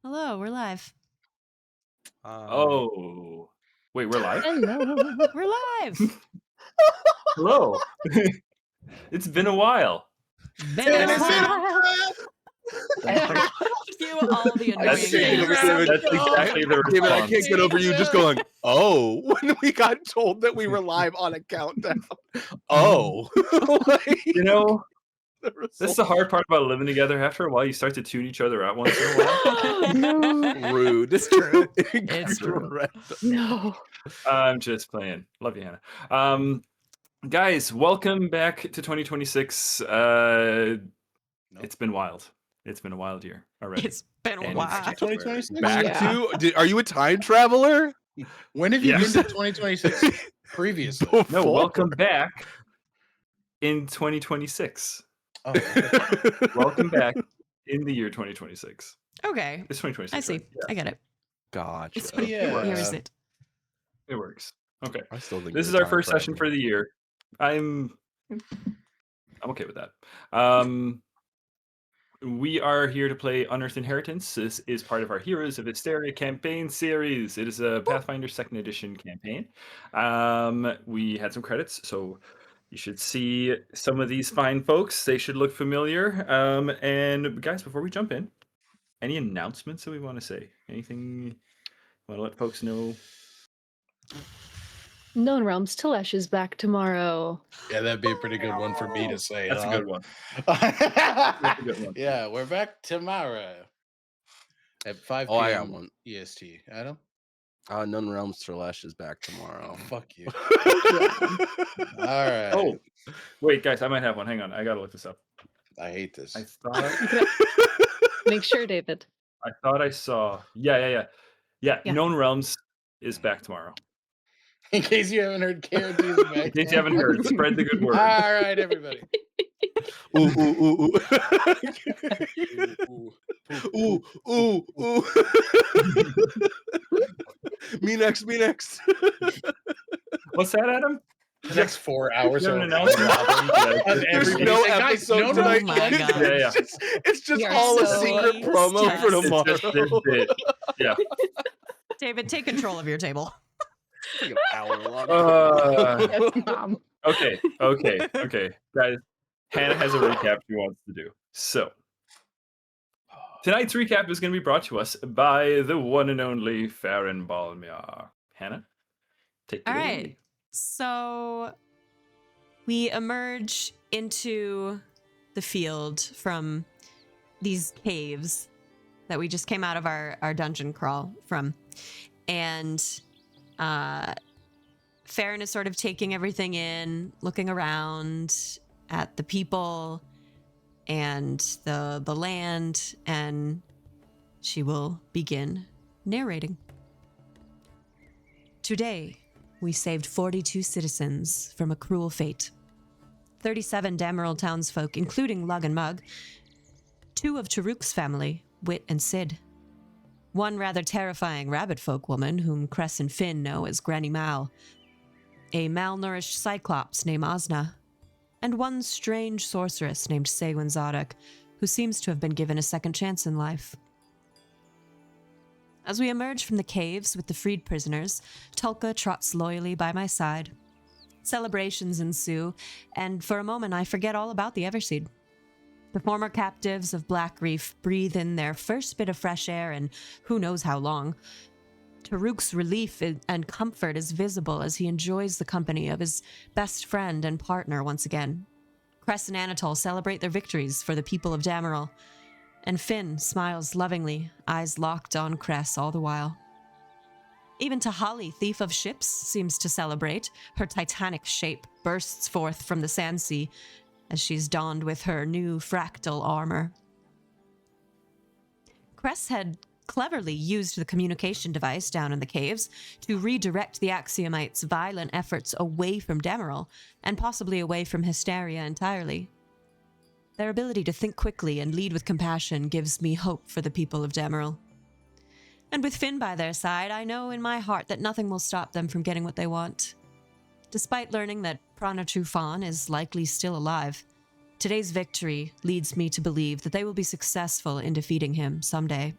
Hello, we're live. Oh, wait, we're live? Hello. We're live. Hello. It's been a while. Cue all the annoying That's things. exactly the response. David, I can't get over you just going, oh, when we got told that we were live on a countdown. Oh. You know, that's the hard part about living together. After a while, you start to tune each other out once in a while. Rude. It's true. It's true. No. I'm just playing. Love you, Hannah. Guys, welcome back to 2026. It's been wild. It's been a wild year already. It's been a And while. 2026? Back to, are you a time traveler? When have you Yes. been to 2026 previously? No, welcome back in 2026. Oh, Welcome back in the year 2026. Okay. It's 2026. I see. right? Yeah, I get it. Gotcha. It's yeah. Here is it. it works. Okay. I still think This is you're a our time first session traveler. for the year. I'm okay with that. We are here to play Unearthed Inheritance. This is part of our Heroes of Histaeria campaign series. It is a Pathfinder 2nd edition campaign. We had some credits, so you should see some of these fine folks. They should look familiar. And guys, before we jump in, any announcements that we want to say? Anything you want to let folks know? Known Realms Telesh is back tomorrow. yeah, that'd be a pretty good one for me to say. That's a good one. one. That's a good one. Yeah, we're back tomorrow at 5 p.m. Oh, I got one. EST. Adam? None Realms Terlesh is back tomorrow. Oh, fuck you. All right. Oh, wait, guys, I might have one. Hang on. I got to look this up. I hate this. I thought Make sure, David. I saw. Yeah. Yeah. Known Realms is back tomorrow. In case you haven't heard, Guarantees back. In case you haven't heard, spread the good word. All right, everybody. Ooh. Ooh. Me next. What's that, Adam? The next 4 hours You have are an announcement? And There's everybody no say, "Guys, episode no, tonight. Oh my God. Yeah. It's just We are all a so secret promo for stressed. tomorrow. It's just this bit. Yeah. David, take control of your table. It's like an hour long. Yes, Mom. Okay. Guys, Hannah has a recap she wants to do. So, tonight's recap is going to be brought to us by the one and only Farryn Balmiar. Hannah, take it All away. right. So we emerge into the field from these caves that we just came out of our dungeon crawl from. And Farryn is sort of taking everything in, looking around at the people and the land, and she will begin narrating. Today, we saved 42 citizens from a cruel fate. 37 Damarel townsfolk, including Lug and Mug. 2 of Ta'Rouk's family, Wit and Sid. 1 rather terrifying rabbit folk woman whom Cress and Finn know as Granny Mal. A malnourished cyclops named Osna. And 1 strange sorceress named Segwyn Zadok, who seems to have been given a second chance in life. As we emerge from the caves with the freed prisoners, Tulka trots loyally by my side. Celebrations ensue, and for a moment I forget all about the Everseed. The former captives of Black Reef breathe in their first bit of fresh air in who knows how long. Ta'Rouk's relief and comfort is visible as he enjoys the company of his best friend and partner once again. Cress and Anatole celebrate their victories for the people of Damarel, and Finn smiles lovingly, eyes locked on Cress all the while. Even Tahali, thief of ships, seems to celebrate. Her titanic shape bursts forth from the Sandsea as she's donned with her new fractal armor. Cress had cleverly used the communication device down in the caves to redirect the Axiomites' violent efforts away from Damarel, and possibly away from Histaeria entirely. Their ability to think quickly and lead with compassion gives me hope for the people of Damarel. And with Finn by their side, I know in my heart that nothing will stop them from getting what they want. Despite learning that Prana Trufan is likely still alive, today's victory leads me to believe that they will be successful in defeating him someday.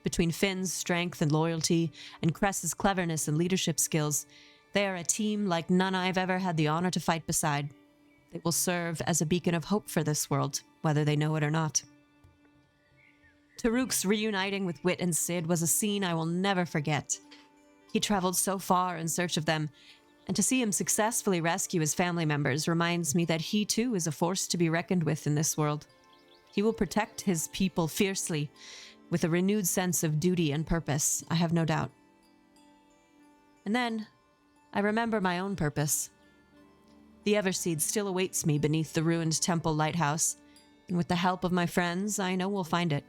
Between Finn's strength and loyalty, and Cress's cleverness and leadership skills, they are a team like none I've ever had the honor to fight beside. They will serve as a beacon of hope for this world, whether they know it or not. Ta'Rouk's reuniting with Wit and Sid was a scene I will never forget. He traveled so far in search of them, and to see him successfully rescue his family members reminds me that he too is a force to be reckoned with in this world. He will protect his people fiercely, with a renewed sense of duty and purpose, I have no doubt. And then, I remember my own purpose. The Everseed still awaits me beneath the ruined temple lighthouse, and with the help of my friends, I know we'll find it.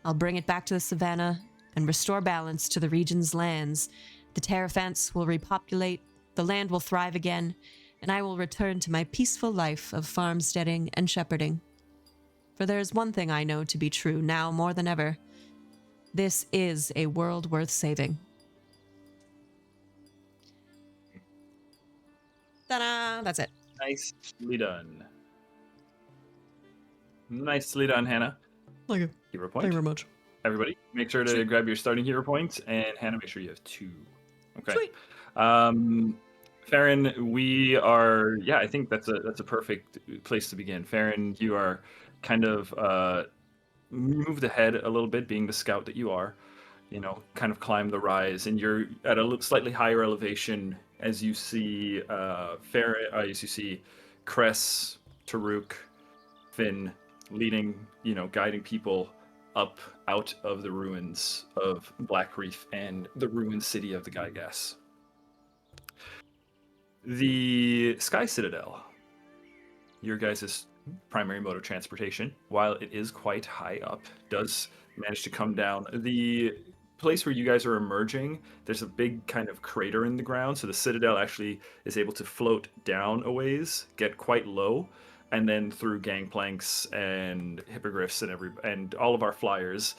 I'll bring it back to the savannah and restore balance to the region's lands. The Terrafants will repopulate, the land will thrive again, and I will return to my peaceful life of farmsteading and shepherding. For there is one thing I know to be true now more than ever. This is a world worth saving. Ta-da! That's it. Nicely done. Nicely done, Hannah. Thank you. Hero point. Thank you very much. Everybody, make sure to grab your starting hero points, and Hannah, make sure you have 2. Okay. Sweet. Farryn, we are. Yeah, I think that's a perfect place to begin. Farryn, you are kind of moved ahead a little bit, being the scout that you are. You know, kind of climb the rise, and you're at a slightly higher elevation as you see Farryn, as you see Cress, Ta'Rouk, Finn leading, guiding people up out of the ruins of Black Reef and the ruined city of the Gygas. The Sky Citadel, your guys' primary mode of transportation, while it is quite high up, does manage to come down. The place where you guys are emerging, there's a big kind of crater in the ground, so the Citadel actually is able to float down a ways, get quite low, and then through gangplanks and hippogriffs and all of our flyers,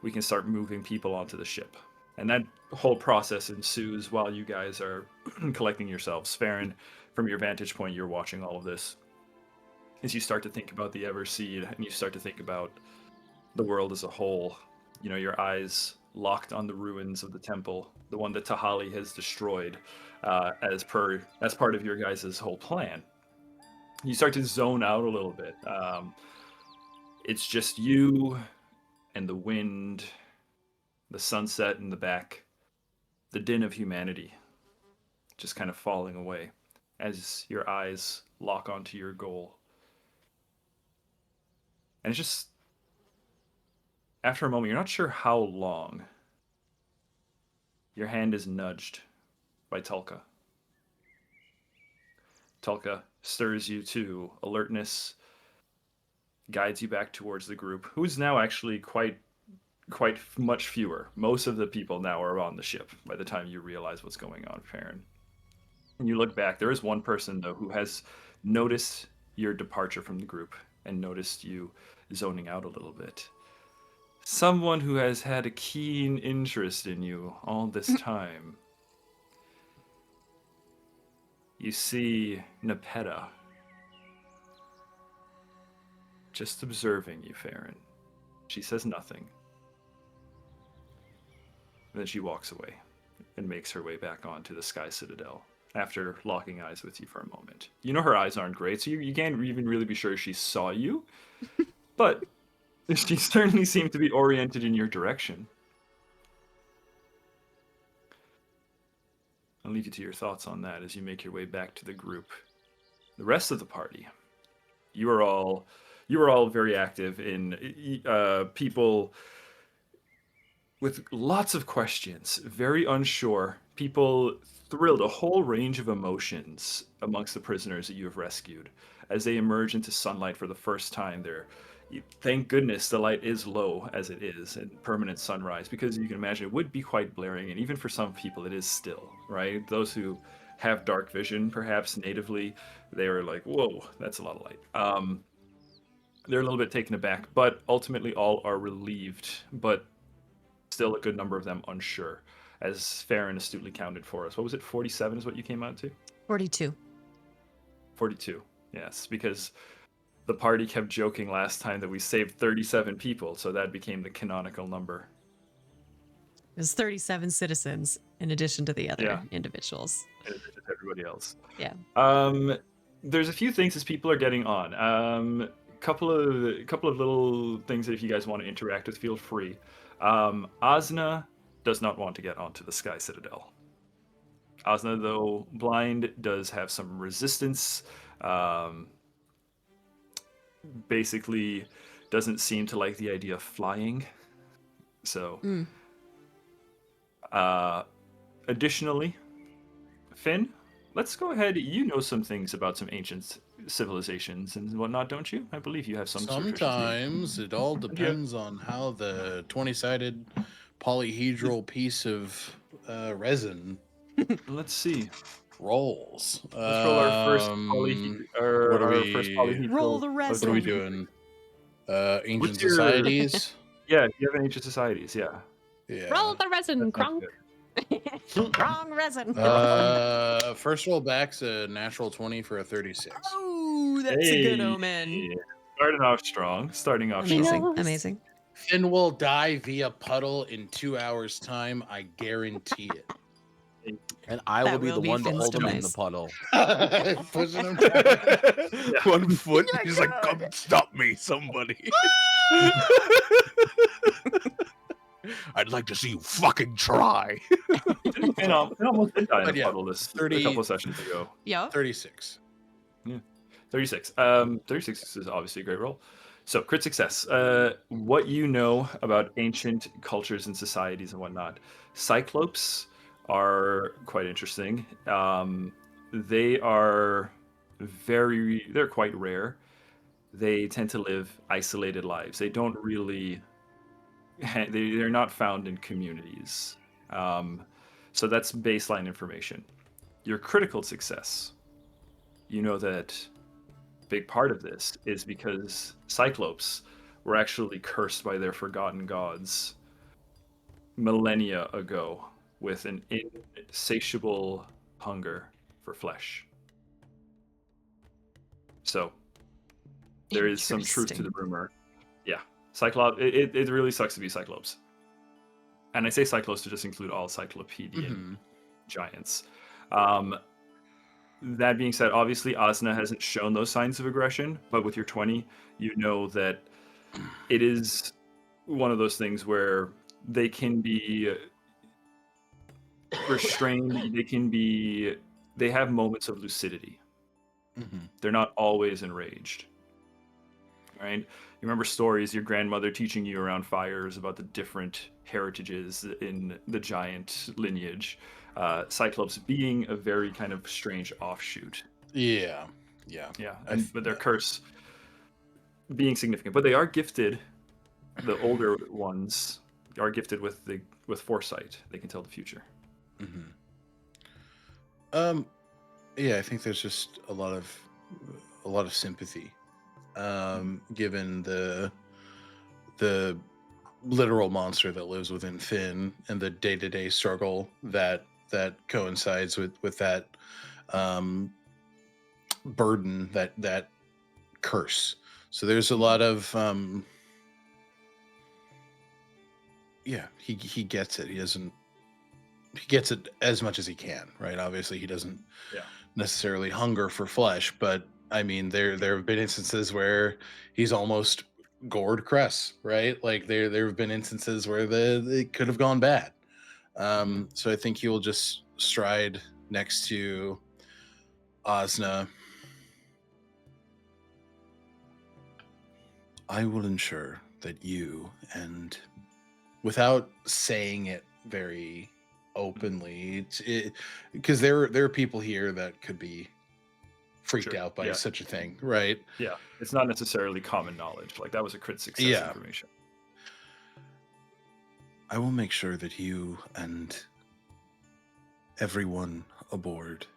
we can start moving people onto the ship. And that whole process ensues while you guys are collecting yourselves. Farryn, from your vantage point, you're watching all of this. As you start to think about the Everseed and you start to think about the world as a whole, your eyes locked on the ruins of the temple, the one that Tahali has destroyed as part of your guys' whole plan. You start to zone out a little bit. It's just you and the wind, the sunset in the back, the din of humanity just kind of falling away as your eyes lock onto your goal. And it's just, after a moment, you're not sure how long, your hand is nudged by Tulka. Tulka stirs you to alertness, guides you back towards the group, who's now actually quite much fewer. Most of the people now are on the ship by the time you realize what's going on, Farryn. And you look back, there is one person, though, who has noticed your departure from the group and noticed you zoning out a little bit. Someone who has had a keen interest in you all this time. You see Nepeta just observing you, Farryn. She says nothing. And then she walks away and makes her way back onto the Sky Citadel after locking eyes with you for a moment. You know her eyes aren't great, so you can't even really be sure she saw you. But she certainly seemed to be oriented in your direction. I'll leave you to your thoughts on that as you make your way back to the group. The rest of the party, you are all very active in people with lots of questions, very unsure, people thrilled, a whole range of emotions amongst the prisoners that you have rescued. As they emerge into sunlight for the first time, thank goodness the light is low as it is, and permanent sunrise, because you can imagine it would be quite blaring, and even for some people it is still, right? Those who have dark vision, perhaps natively, they are like, whoa, that's a lot of light. They're a little bit taken aback, but ultimately all are relieved, but still a good number of them unsure, as Farryn astutely counted for us. What was it, 47 is what you came out to? 42. 42, yes, because the party kept joking last time that we saved 37 people, so that became the canonical number. There's 37 citizens in addition to the other Yeah. individuals. And it's just everybody else. Yeah. There's a few things as people are getting on. Couple of little things that if you guys want to interact with, feel free. Asna does not want to get onto the Sky Citadel. Asna, though blind, does have some resistance. Basically, doesn't seem to like the idea of flying. So, additionally, Finn, let's go ahead. You know some things about some ancient civilizations and whatnot, don't you? I believe you have some. Sometimes it all depends on how the 20-sided polyhedral piece of resin Let's see. rolls. Let's roll our first what are first we- polyhedral. Roll the of resin. What are we 20. doing? Ancient What's your- societies. Yeah, you have an ancient societies. Yeah. Yeah. Roll the resin, That sounds Kronk. good. Wrong resin. First roll back's a natural 20 for a 36. Oh, that's a good omen. Yeah. Starting off strong. Amazing. Yes. Amazing. Finn will die via puddle in 2 hours' time. I guarantee it. And I That will be will the be one to Finn's hold him in demise. the puddle. Pushing him down. 1 foot. He's like, come stop me, somebody. I'd like to see you fucking try. And almost did die in But a yeah, puddle this 30 a couple of sessions ago. Yup. 36. 36. 36 is obviously a great roll. So crit success. What you know about ancient cultures and societies and whatnot. Cyclopes are quite interesting. They're quite rare. They tend to live isolated lives. They don't really. They're not found in communities. So that's baseline information. Your critical success. You know that big part of this is because Cyclopes were actually cursed by their forgotten gods millennia ago with an insatiable hunger for flesh. So there is some truth to the rumor. Yeah, Cyclops. It really sucks to be Cyclops. And I say Cyclops to just include all Cyclopedian giants. That being said, obviously Asna hasn't shown those signs of aggression, but with your 20, you know that it is one of those things where they can be restrained, they have moments of lucidity. They're not always enraged. Right? You remember stories, your grandmother teaching you around fires about the different heritages in the giant lineage. Cyclops being a very kind of strange offshoot. Yeah. But their curse being significant. But they are gifted. The older ones are gifted with foresight. They can tell the future. Yeah, I think there's just a lot of sympathy, given the literal monster that lives within Finn and the day-to-day struggle that coincides with that burden, that curse. So there's a lot of he gets it. He gets it as much as he can, right? Obviously he doesn't necessarily hunger for flesh, but I mean there have been instances where he's almost gored Cress, right? Like there have been instances where it could have gone bad. So I think he will just stride next to Asna. I will ensure that you, and without saying it very openly, because there are people here that could be freaked out by such a thing, right? Yeah, it's not necessarily common knowledge. Like that was a crit success information. I will make sure that you and everyone aboard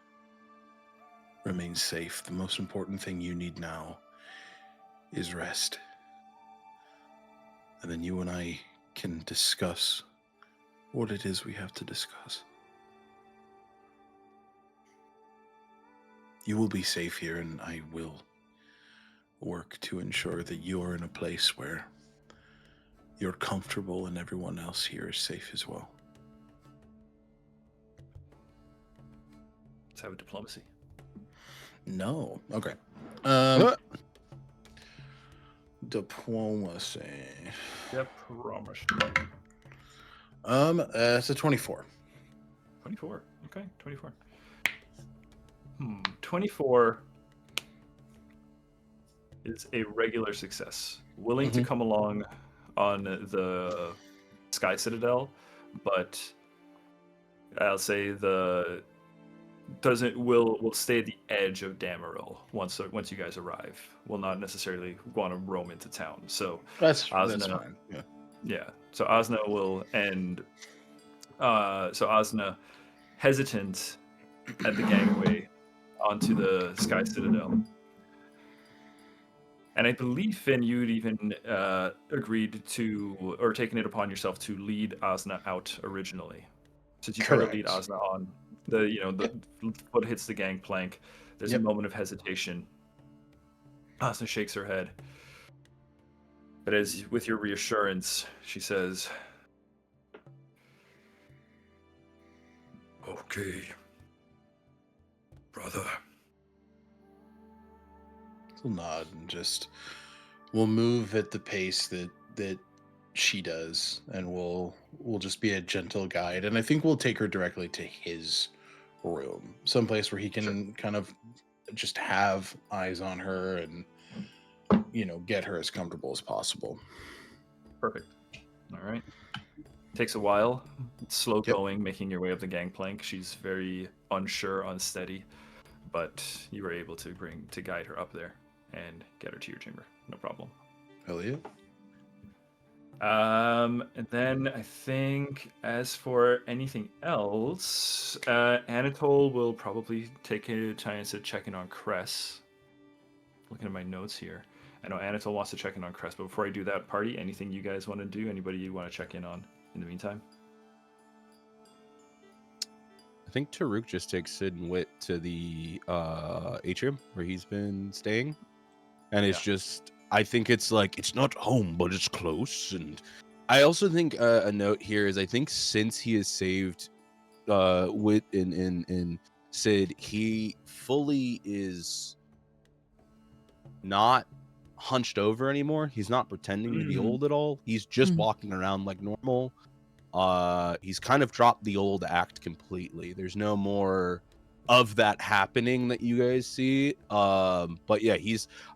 remains safe. The most important thing you need now is rest. And then you and I can discuss what it is we have to discuss. You will be safe here, and I will work to ensure that you're in a place where you're comfortable and everyone else here is safe as well. Let's have a diplomacy. No. Okay. Diplomacy. Yep, promise. It's a 24. 24. Okay, 24. 24 is a regular success. Willing to come along on the Sky Citadel, but I'll say will stay at the edge of Damarel once you guys arrive. Will not necessarily want to roam into town. So That's Osna, fine. Yeah. yeah. So Osna will end. So Osna, hesitant at the gangway onto the Sky Citadel. And I believe, Finn, you'd even agreed to, or taken it upon yourself to lead Osna out originally. Since you try to lead Osna on, the foot hits the gangplank. There's a moment of hesitation. Osna shakes her head. But with your reassurance, she says, "Okay, brother." We'll nod and we'll move at the pace that she does, and we'll just be a gentle guide. And I think we'll take her directly to his room, someplace where he can kind of just have eyes on her and get her as comfortable as possible. Perfect. All right. Takes a while. It's slow going, making your way up the gangplank. She's very unsure, unsteady, but you were able to guide her up there and get her to your chamber. No problem. Hell yeah. And then I think as for anything else, Anatole will probably take a chance to check in on Cress. Looking at my notes here. I know Anatole wants to check in on Cress, but before I do that, party, anything you guys want to do? Anybody you want to check in on in the meantime? I think Ta'Rouk just takes Sid and Wit to the atrium where he's been staying. And it's just, I think it's like, it's not home, but it's close. And I also think a note here is I think since he has saved Wit in Sid, he fully is not hunched over anymore. He's not pretending to be old at all. He's just walking around like normal. He's kind of dropped the old act completely. There's no more of that happening that you guys see. But yeah,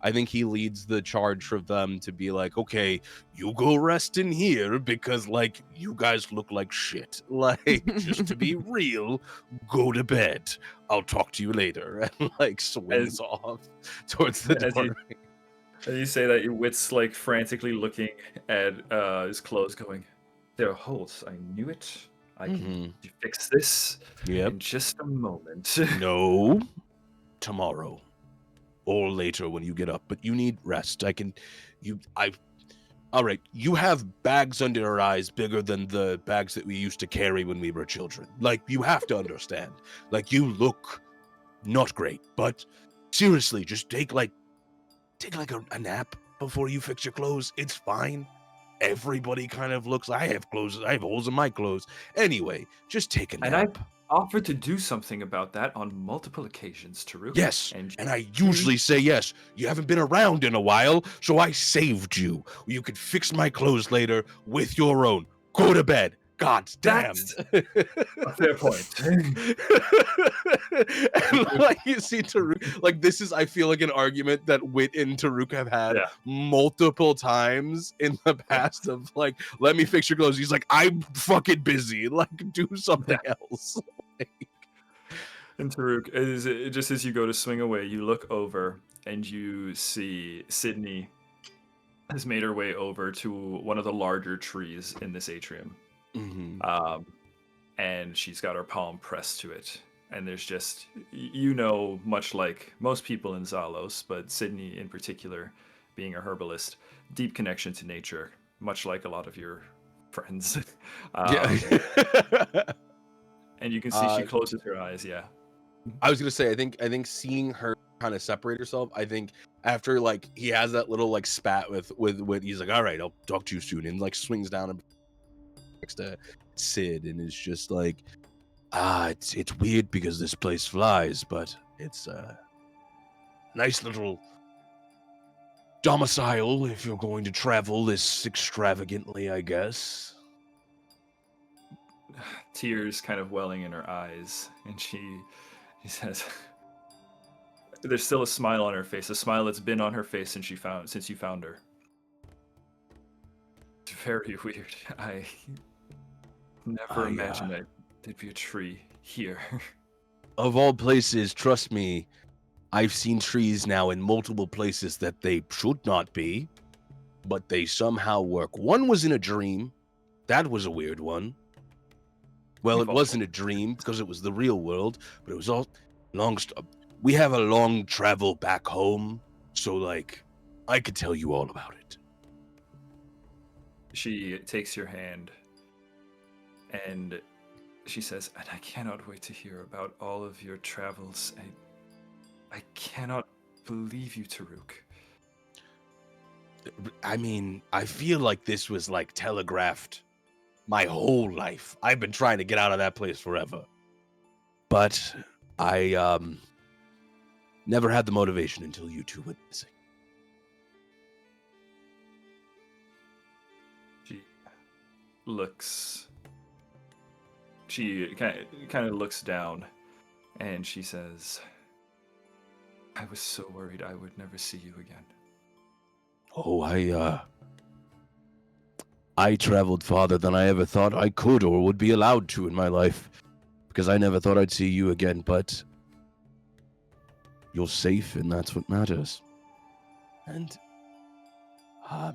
I think he leads the charge for them to be like, okay, you go rest in here because like you guys look like shit. Like, just to be real, go to bed. I'll talk to you later. And like swings off towards the door. As you say that, your Wit's like frantically looking at his clothes going, "There are holes. I knew it. I can fix this in just a moment." No, tomorrow or later when you get up, but you need rest. All right, you have bags under your eyes bigger than the bags that we used to carry when we were children. Like, you have to understand. Like, you look not great, but seriously, just take a nap before you fix your clothes. It's fine. Everybody kind of looks, I have holes in my clothes. Anyway, just take a nap. And I offered to do something about that on multiple occasions, Ta'Rouk. Yes, and I usually say yes. You haven't been around in a while, so I saved you. You could fix my clothes later with your own. Go to bed. God damn. That's a fair point. And like you see Ta'Rouk, like this is, I feel like an argument that Wit and Ta'Rouk have had multiple times in the past of like, let me fix your clothes. He's like, I'm fucking busy. Like, do something else. And Ta'Rouk, just as you go to swing away, you look over and you see Sydney has made her way over to one of the larger trees in this atrium. And she's got her palm pressed to it, and there's just, much like most people in Zalos, but Sydney in particular, being a herbalist, deep connection to nature, much like a lot of your friends. And you can see she closes her eyes. I was gonna say, I think seeing her kind of separate herself, I think after like he has that little like spat with he's like, all right, I'll talk to you soon, and like swings down and next to Sid and is just like, It's weird because this place flies, but it's a nice little domicile if you're going to travel this extravagantly, I guess. Tears kind of welling in her eyes, and she says, there's still a smile on her face, a smile that's been on her face since you found her. It's very weird. I never imagined that there'd be a tree here. Of all places, trust me, I've seen trees now in multiple places that they should not be, but they somehow work. One was in a dream. That was a weird one. Well, it wasn't a dream because it was the real world, but it was all we have a long travel back home, so like I could tell you all about it. She takes your hand and she says, and I cannot wait to hear about all of your travels. I cannot believe you, Ta'Rouk. I mean, I feel like this was like telegraphed my whole life. I've been trying to get out of that place forever. But I never had the motivation until you two went missing. She kind of looks down and she says, I was so worried I would never see you again. Oh, I traveled farther than I ever thought I could or would be allowed to in my life, because I never thought I'd see you again, but you're safe, and that's what matters. And, I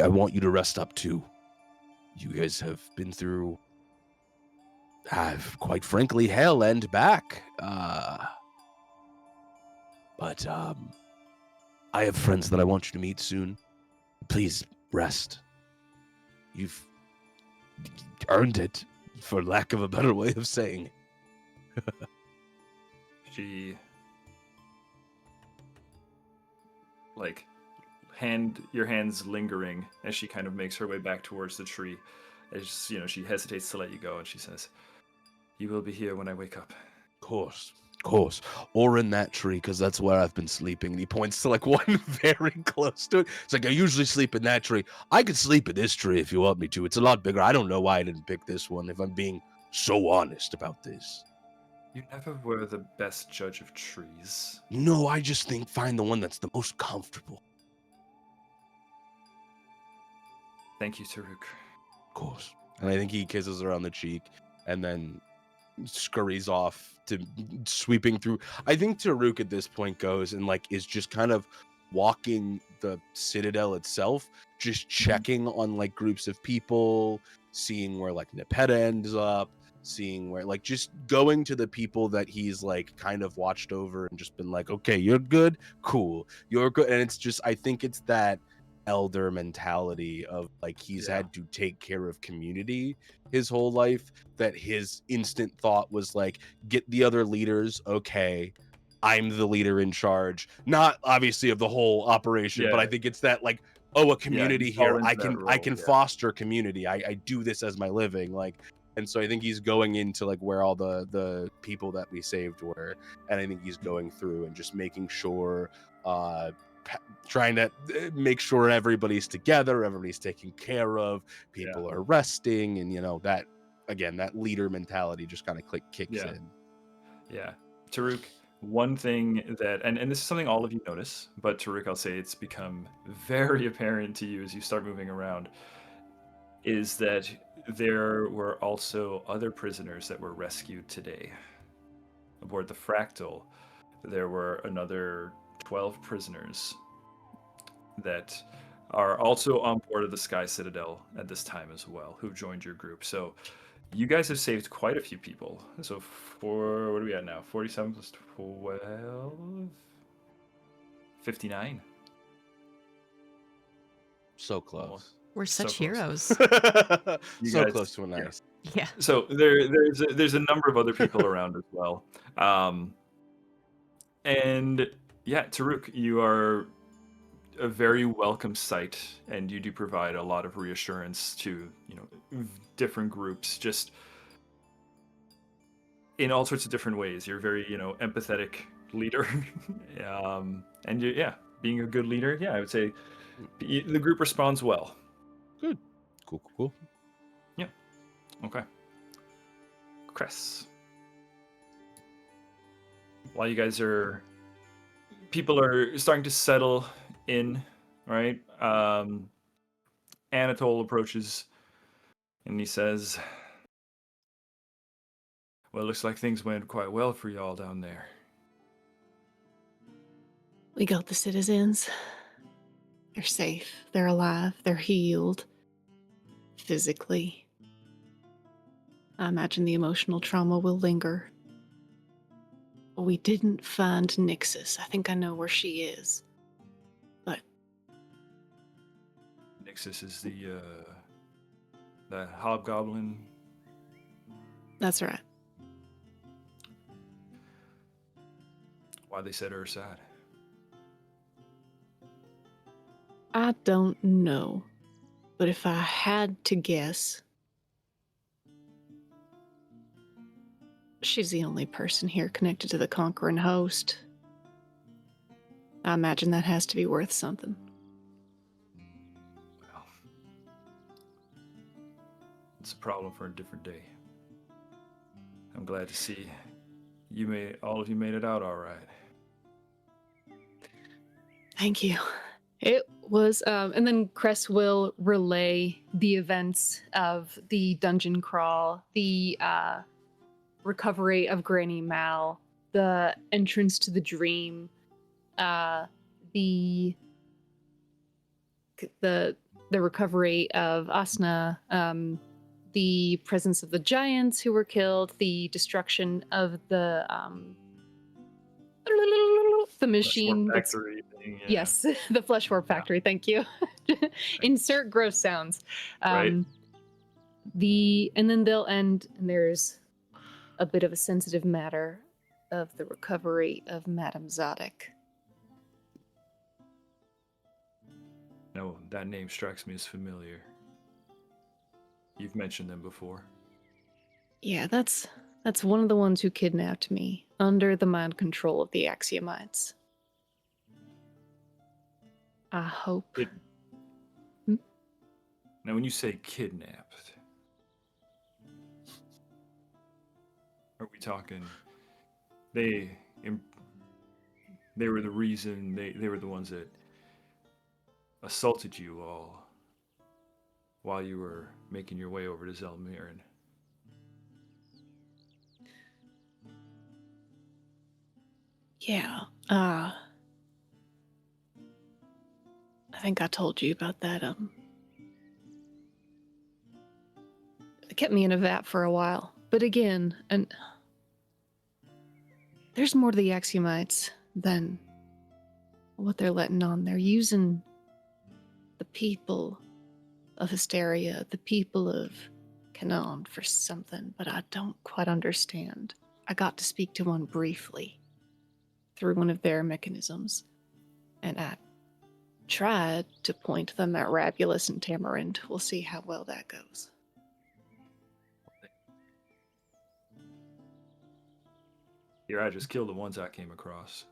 want you to rest up, too. You guys have been through, quite frankly, hell and back. But I have friends that I want you to meet soon. Please, rest. You've earned it, for lack of a better way of saying it. Your hands lingering as she kind of makes her way back towards the tree. As she hesitates to let you go, and she says, you will be here when I wake up. Of course. Or in that tree, because that's where I've been sleeping. And he points to like one very close to it. It's like, I usually sleep in that tree. I could sleep in this tree if you want me to. It's a lot bigger. I don't know why I didn't pick this one, if I'm being so honest about this. You never were the best judge of trees. No, I just find the one that's the most comfortable. Thank you, Ta'Rouk. Of course. And I think he kisses her on the cheek and then scurries off to sweeping through. I think Ta'Rouk at this point goes and like is just kind of walking the citadel itself, just checking on like groups of people, seeing where like Nepeta ends up, seeing where like just going to the people that he's like kind of watched over and just been like, okay, you're good, cool, you're good. And it's just, I think it's that elder mentality of like he's had to take care of community his whole life, that his instant thought was like, get the other leaders, okay, I'm the leader in charge, not obviously of the whole operation, but I think it's that like, oh, a community here, I can foster community, I do this as my living, like. And so I think he's going into like where all the people that we saved were, and I think he's going through and just making sure trying to make sure everybody's together, everybody's taken care of, people are resting, and that again, that leader mentality just kind of kicks in. Yeah. Ta'Rouk, one thing that, and this is something all of you notice, but Ta'Rouk, I'll say it's become very apparent to you as you start moving around, is that there were also other prisoners that were rescued today. Aboard the Fractal, there were another 12 prisoners that are also on board of the Sky Citadel at this time as well, who've joined your group. So you guys have saved quite a few people. So what are we at now? 47 plus 12? 59. So close. We're such heroes. So guys, close to a nice. Yeah. So there's a number of other people around as well. And yeah, Ta'Rouk, you are a very welcome sight, and you do provide a lot of reassurance to different groups. Just in all sorts of different ways. You're a very, empathetic leader. And being a good leader, I would say the group responds well. Good. Cool. Yeah. Okay. Cress. While you guys people are starting to settle in, right? Anatole approaches and he says, well, it looks like things went quite well for y'all down there. We got the citizens. They're safe. They're alive. They're healed. Physically. I imagine the emotional trauma will linger. We didn't find Nixus. I think I know where she is. But Nixus is the hobgoblin. that's right. Why they set her aside? I don't know. But if I had to guess, she's the only person here connected to the conquering host. I imagine that has to be worth something. Well, it's a problem for a different day. I'm glad to see all of you made it out all right. Thank you. It was, and then Cress will relay the events of the dungeon crawl, the recovery of Granny Mal, the entrance to the dream, the recovery of Asna, the presence of the giants who were killed, the destruction of the machine that's Factory thing, yeah. yes, the flesh warp factory. Thank you. Insert gross sounds. Right. And then they'll end, and there's a bit of a sensitive matter of the recovery of Madame Zadok. No, that name strikes me as familiar. You've mentioned them before. Yeah, that's one of the ones who kidnapped me under the mind control of the Axiomites. I hope. Now, when you say kidnapped, are we talking they were the reason, they were the ones that assaulted you all while you were making your way over to Zelmirin? Yeah, I think I told you about that. It kept me in a vat for a while. But again, and there's more to the Axiomites than what they're letting on. They're using the people of Histaeria, the people of Canaan for something, but I don't quite understand. I got to speak to one briefly through one of their mechanisms, and I tried to point them at Rabulus and Tamarind. We'll see how well that goes. Here, I just killed the ones I came across.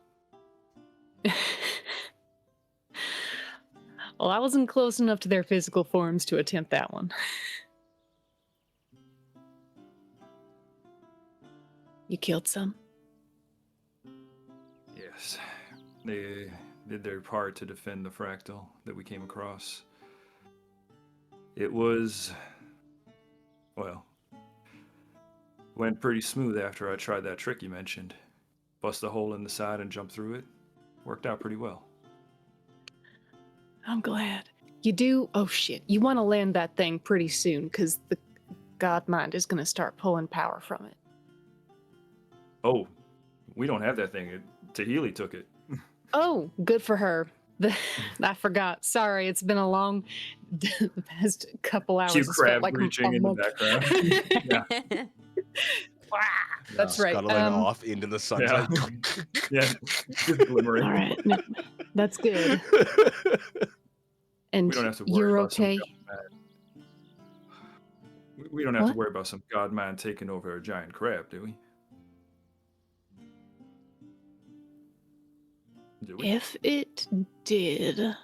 Well, I wasn't close enough to their physical forms to attempt that one. You killed some? Yes. They did their part to defend the fractal that we came across. It was, well, went pretty smooth after I tried that trick you mentioned. Bust a hole in the side and jump through it. Worked out pretty well. I'm glad. You do? Oh shit. You want to land that thing pretty soon, because the God Mind is going to start pulling power from it. Oh, we don't have that thing. Tahili took it. Oh, good for her. I forgot. Sorry, it's been a long, the past couple hours. Cute It's crab felt like reaching a in the month. background. That's right. Scuttling off into the sunset. Yeah, just glimmering. All right, no, that's good. And We don't have to worry you're about okay? We don't have What? to worry about some god man taking over a giant crab, do we? Do we? If it did,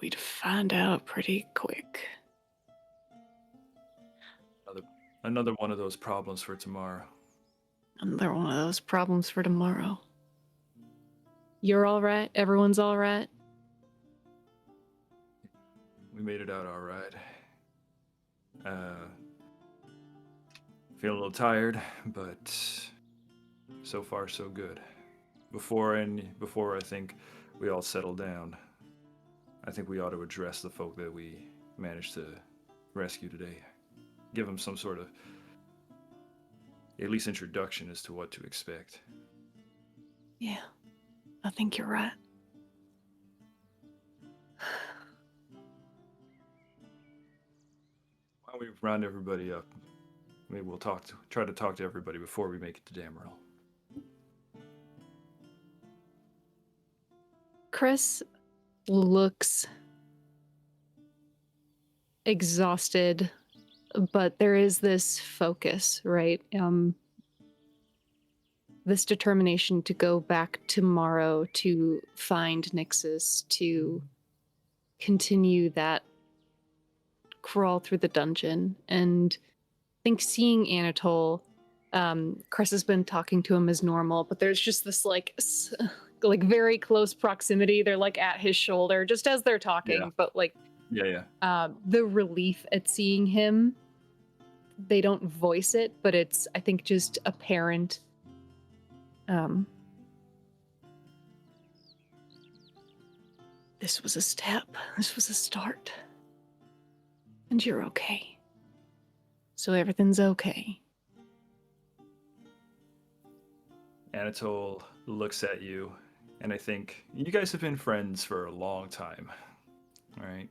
we'd find out pretty quick. Another one of those problems for tomorrow. Another one of those problems for tomorrow. You're all right? Everyone's all right? We made it out all right. Feel a little tired, but so far so good. Before I think we all settle down, I think we ought to address the folk that we managed to rescue today. Give them some sort of, at least introduction as to what to expect. Yeah, I think you're right. Why don't we round everybody up? Maybe we'll try to talk to everybody before we make it to Damarel. Cress looks exhausted, but there is this focus, right? This determination to go back tomorrow to find Nixus, to continue that crawl through the dungeon. And I think seeing Anatole, Cress has been talking to him as normal, but there's just this like very close proximity. They're like at his shoulder just as they're talking, but like the relief at seeing him, they don't voice it, but it's, I think, just apparent. This was a step. This was a start. And you're okay. So everything's okay. Anatole looks at you, and I think you guys have been friends for a long time. All right.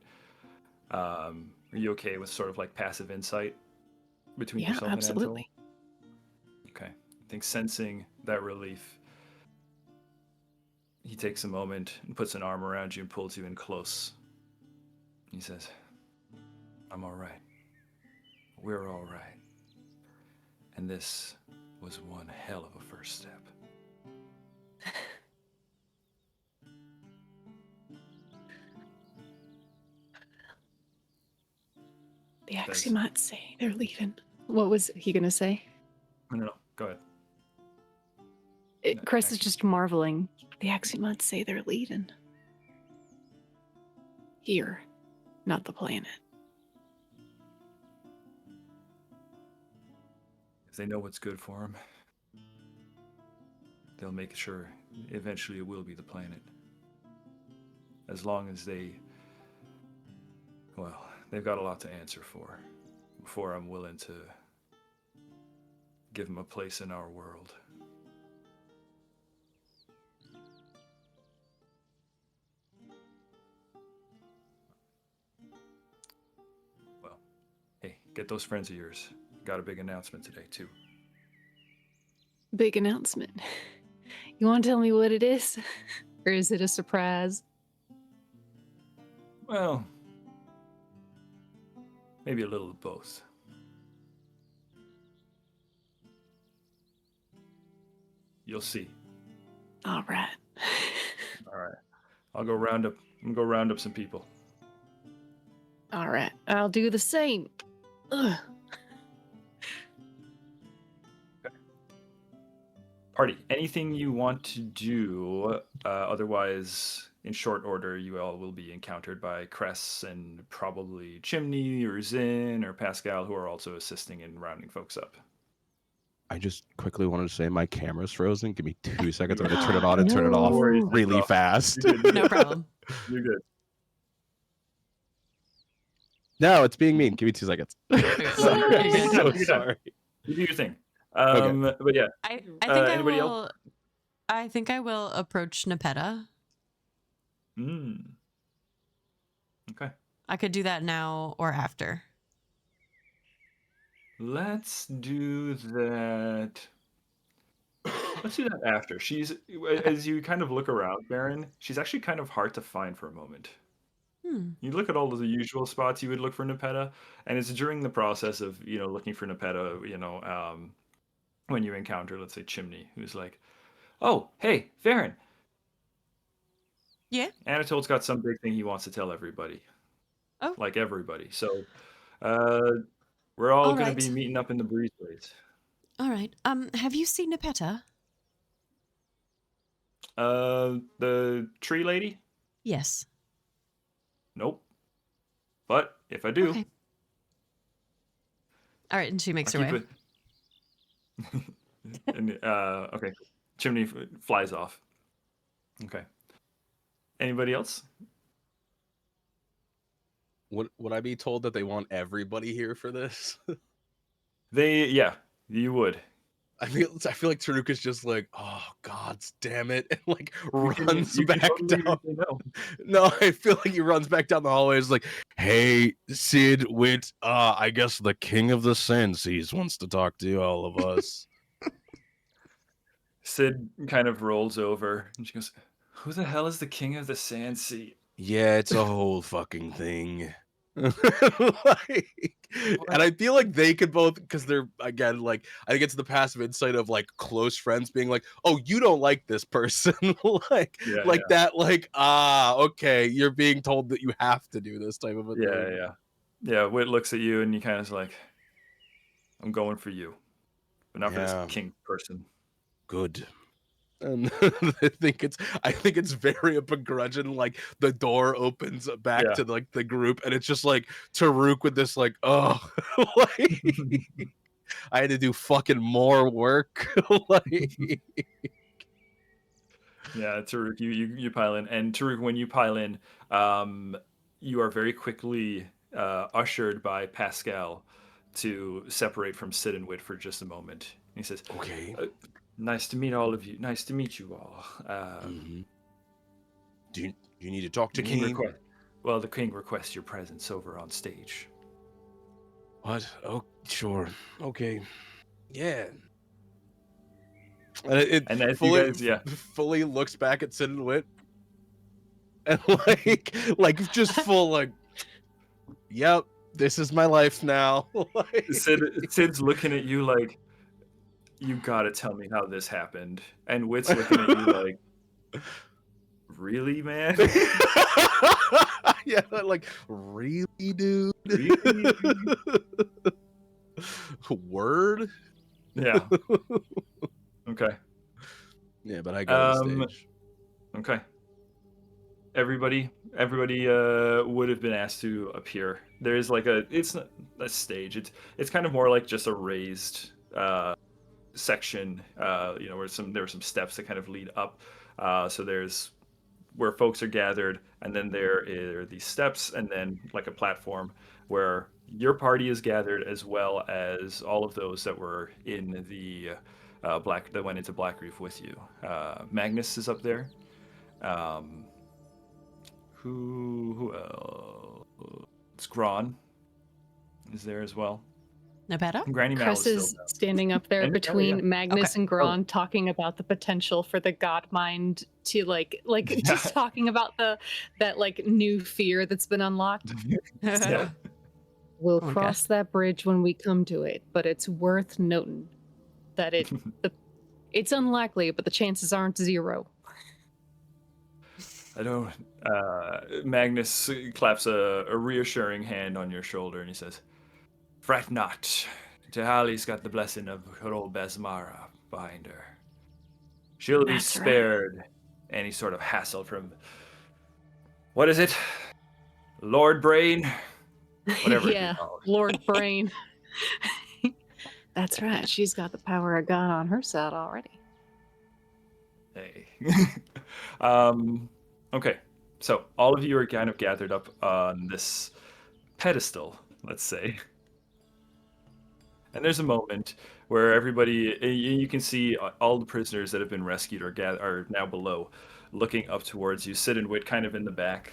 Are you okay with sort of like passive insight between yourself and Anatole? Absolutely. Okay. I think sensing that relief, he takes a moment and puts an arm around you and pulls you in close. He says, I'm all right. We're all right. And this was one hell of a first step. The Axiomites say they're leaving. What was he going to say? No, go ahead. Cress is just marveling. The Axiomites say they're leaving. Here, not the planet. If they know what's good for them, they'll make sure eventually it will be the planet. As long as they've got a lot to answer for before I'm willing to give them a place in our world. Well, hey, get those friends of yours. Got a big announcement today, too. Big announcement. You want to tell me what it is? Or is it a surprise? Well, maybe a little of both. You'll see. All right. All right. I'm gonna go round up some people. All right. I'll do the same. Ugh. Party, anything you want to do? Otherwise, in short order, you all will be encountered by Cress and probably Chimney or Zin or Pascal, who are also assisting in rounding folks up. I just quickly wanted to say my camera's frozen. Give me 2 seconds. I'm going to turn it on and turn it off No. really fast. No problem. You're good. No, it's being mean. Give me 2 seconds. Sorry. I'm so sorry. You do your thing. Okay. But yeah. I think anybody else? I think I will approach Nepeta. Okay. I could do that now or after. Let's do that. Let's do that after. She's, as you kind of look around, Baron, she's actually kind of hard to find for a moment. You look at all of the usual spots you would look for Nepeta, and it's during the process of, looking for Nepeta, when you encounter, let's say, Chimney, who's like, "Oh, hey, Farryn. Yeah. Anatole's got some big thing he wants to tell everybody. Oh. Like everybody. So, we're all All going right. to be meeting up in the breezeways." All right. Have you seen Nepeta? The tree lady? Yes. Nope. But if I do, Okay. All right, and she makes her I'll way. keep it. And, okay. Chimney flies off. Okay. Anybody else? Would I be told that they want everybody here for this? Yeah, you would. I feel like Ta'Rouk is just like, oh god damn it, and like runs You can back totally down. say no. No, I feel like he runs back down the hallway. It's like, hey, Sid, Wit, I guess the king of the Sandseas wants to talk to all of us. Sid kind of rolls over and she goes, "Who the hell is the king of the Sandsea?" Yeah, it's a whole fucking thing. Like, and I feel like they could both, because they're, again, like, I think it's the passive insight of like close friends being like, oh, you don't like this person. like Yeah. that, like, okay, you're being told that you have to do this type of a thing. Yeah, Wit looks at you and you kind of like, "I'm going for you, but not for this king person." Good. And I think it's very a begrudging, like the door opens back to like the group and it's just like Ta'Rouk with this like, oh, like I had to do fucking more work. Like, yeah, Ta'Rouk, you pile in, and Ta'Rouk, when you pile in, you are very quickly ushered by Pascal to separate from Sid and Wit for just a moment. He says, okay. Nice to meet all of you. Nice to meet you all. Do you need to talk to King? Well, the king requests your presence over on stage. What? Oh, sure. Okay. Yeah. And it And as fully, you guys, fully looks back at Sid and Wit, and like just full like, yep, this is my life now. Like, Sid's looking at you like, you gotta tell me how this happened. And Wit's looking at you like, really, man? Yeah, like, really, dude? Really? Word? Yeah. Okay. Yeah, but I go on stage. Okay. Everybody would have been asked to appear. There's like it's not a stage. It's kind of more like just a raised section, where there were some steps that kind of lead up. So there's where folks are gathered, and then there are these steps, and then like a platform where your party is gathered, as well as all of those that were in the that went into Blackreef with you. Magnus is up there. Who else? It's Gron is there as well. Nepeta? Granny Mal Cress is is still down. standing up there And- between Magnus Okay. and Gron, talking about the potential for the god mind to like just talking about that like new fear that's been unlocked. Yeah. We'll Okay. cross that bridge when we come to it, but it's worth noting that it's unlikely, but the chances aren't zero. I don't. Magnus claps a reassuring hand on your shoulder and he says, "Fret not. Tehali's got the blessing of her old Besmara behind her. She'll be That's spared any sort of hassle from, what is it? Lord Brain? Whatever it is Yeah, called." Lord Brain. That's right. She's got the power of God on her side already. Hey. Okay, so all of you are kind of gathered up on this pedestal, let's say. And there's a moment where everybody, you can see all the prisoners that have been rescued are now below, looking up towards you. Sid and Wit kind of in the back,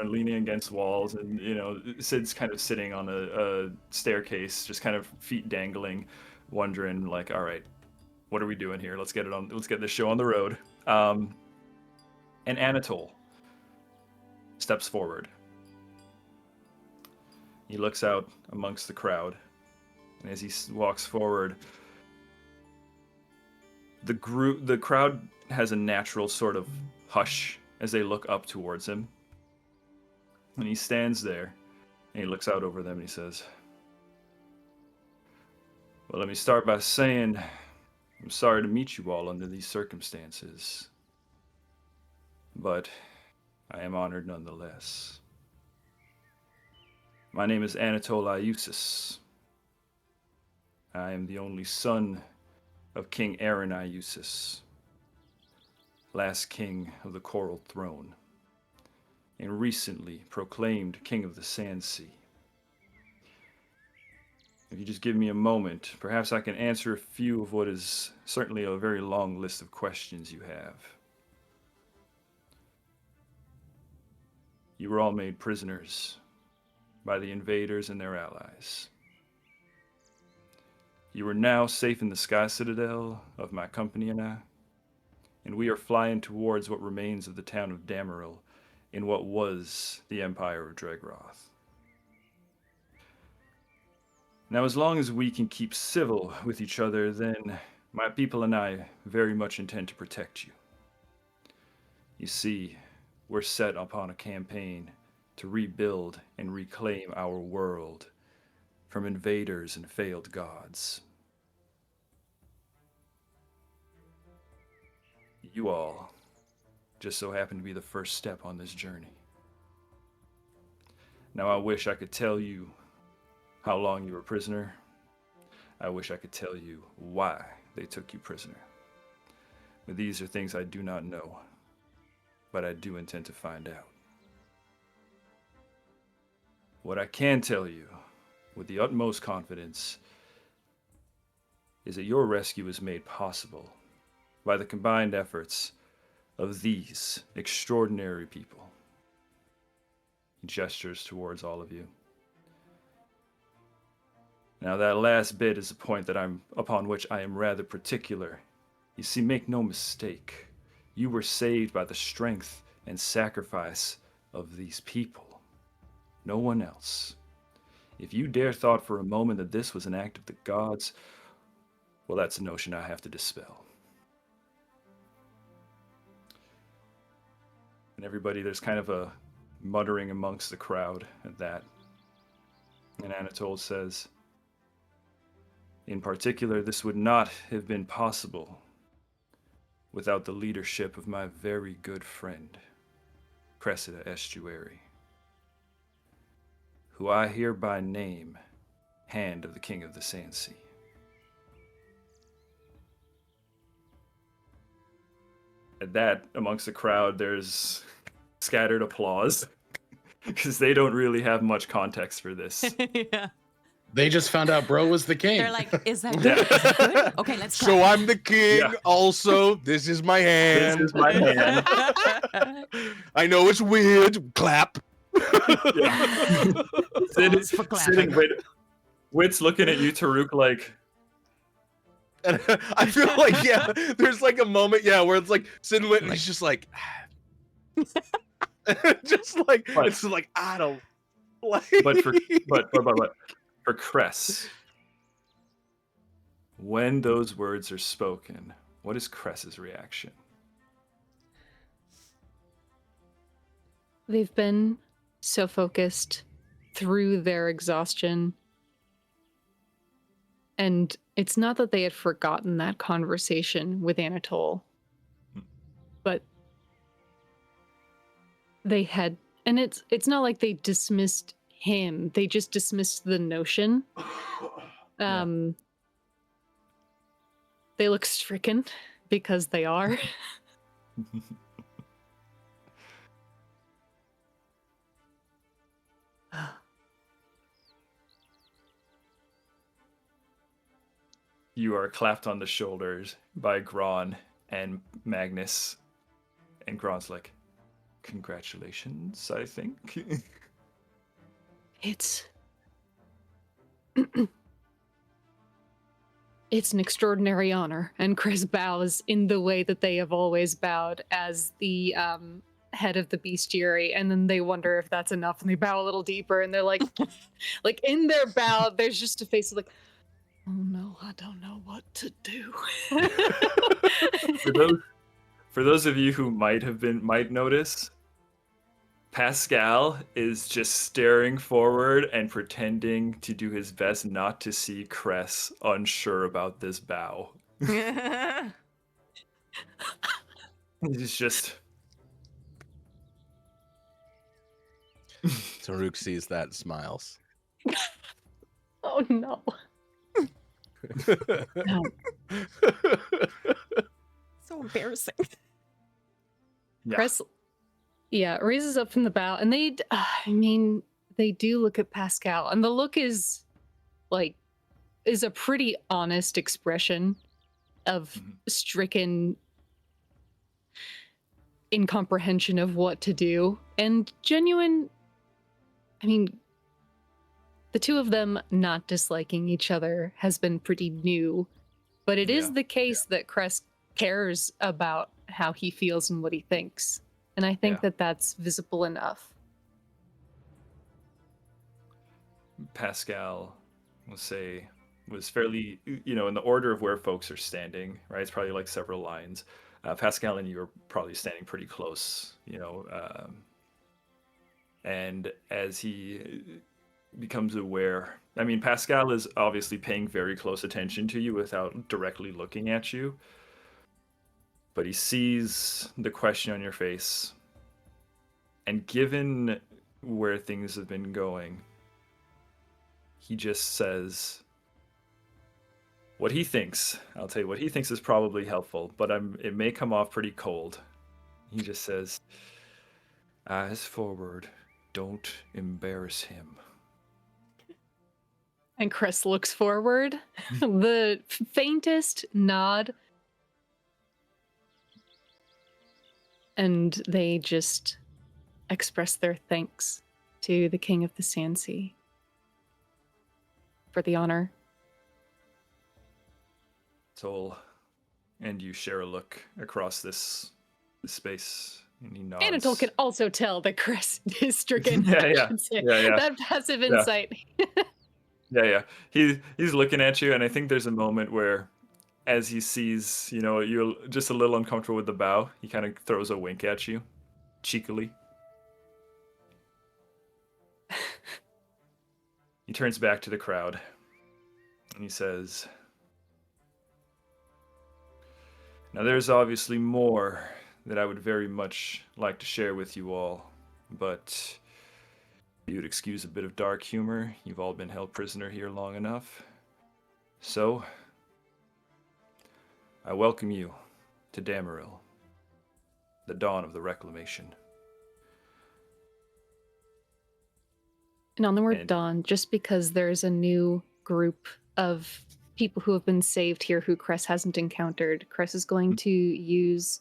leaning against walls, and Sid's kind of sitting on a staircase, just kind of feet dangling, wondering like, all right, what are we doing here? Let's get this show on the road. And Anatole steps forward. He looks out amongst the crowd, and as he walks forward, The crowd has a natural sort of hush as they look up towards him. And he stands there, and he looks out over them, and he says, well, let me start by saying I'm sorry to meet you all under these circumstances, but I am honored nonetheless. My name is Anatole Iusis. I am the only son of King Aaron Iusis, last king of the Coral Throne, and recently proclaimed king of the Sandsea. If you just give me a moment, perhaps I can answer a few of what is certainly a very long list of questions you have. You were all made prisoners by the invaders and their allies. You are now safe in the sky citadel of my company and we are flying towards what remains of the town of Damarel in what was the Empire of Dregroth. Now, as long as we can keep civil with each other, then my people and I very much intend to protect you. You see, we're set upon a campaign to rebuild and reclaim our world from invaders and failed gods. You all just so happen to be the first step on this journey. Now, I wish I could tell you how long you were a prisoner. I wish I could tell you why they took you prisoner. But these are things I do not know, but I do intend to find out. What I can tell you with the utmost confidence is that your rescue is made possible by the combined efforts of these extraordinary people. He gestures towards all of you. Now that last bit is a point that upon which I am rather particular. You see, make no mistake, you were saved by the strength and sacrifice of these people. No one else. If you dare thought for a moment that this was an act of the gods, well, that's a notion I have to dispel. And everybody, there's kind of a muttering amongst the crowd at that. And Anatole says, in particular, this would not have been possible without the leadership of my very good friend, Cressida Estuary, who I hereby name Hand of the King of the Sandsea. At that, amongst the crowd, there's scattered applause, because they don't really have much context for this. Yeah. They just found out bro was the king. They're like, is that good? Is that good? Okay, let's So clap. I'm the king. Yeah. Also, this is my hand. This is my hand. I know it's weird. Clap. Pause for clapping. Sitting, Wit's looking at you, Ta'Rouk, like, And I feel like, yeah, there's like a moment, yeah, where it's like Sid Wit and he's just like, just like, But- it's like, I don't like. but for Cress, when those words are spoken, what is Cress's reaction? They've been so focused through their exhaustion. And it's not that they had forgotten that conversation with Anatole, but they had, and it's not like they dismissed him, they just dismissed the notion. They look stricken because they are. You are clapped on the shoulders by Gron and Magnus. And Gron's like, congratulations, I think. It's it's an extraordinary honor, and Chris bows in the way that they have always bowed as the head of the bestiary, and then they wonder if that's enough, and they bow a little deeper, and they're like, like in their bow, there's just a face of like, Oh no, I don't know what to do. For those of you who might notice, Pascal is just staring forward and pretending to do his best not to see Cress, unsure about this bow. He's just. Ta'Rouk sees that and smiles. Oh no. No. So embarrassing. Yeah. Cress, raises up from the bow, and they do look at Pascal, and the look is a pretty honest expression of stricken incomprehension of what to do, and genuine. I mean, the two of them not disliking each other has been pretty new, but it is the case that Cress cares about how he feels and what he thinks. And I think that that's visible enough. Pascal, we'll say, was fairly, in the order of where folks are standing, right? It's probably like several lines. Pascal and you are probably standing pretty close, and as he becomes aware, I mean, Pascal is obviously paying very close attention to you without directly looking at you. But he sees the question on your face. And given where things have been going, he just says what he thinks. I'll tell you what he thinks is probably helpful, but it may come off pretty cold. He just says, eyes forward, don't embarrass him. And Cress looks forward. The faintest nod. And they just express their thanks to the King of the Sandsea for the honor. Sol and you share a look across this space, and he nods. Anatole can also tell that Cress is stricken. Yeah. That passive insight. Yeah. He's looking at you, and I think there's a moment where, as he sees, you're just a little uncomfortable with the bow, he kind of throws a wink at you, cheekily. He turns back to the crowd, and he says, now there's obviously more that I would very much like to share with you all, but if you'd excuse a bit of dark humor, you've all been held prisoner here long enough. So, I welcome you to Damarel, the dawn of the Reclamation. And on the word dawn, just because there's a new group of people who have been saved here who Cress hasn't encountered, Cress is going to use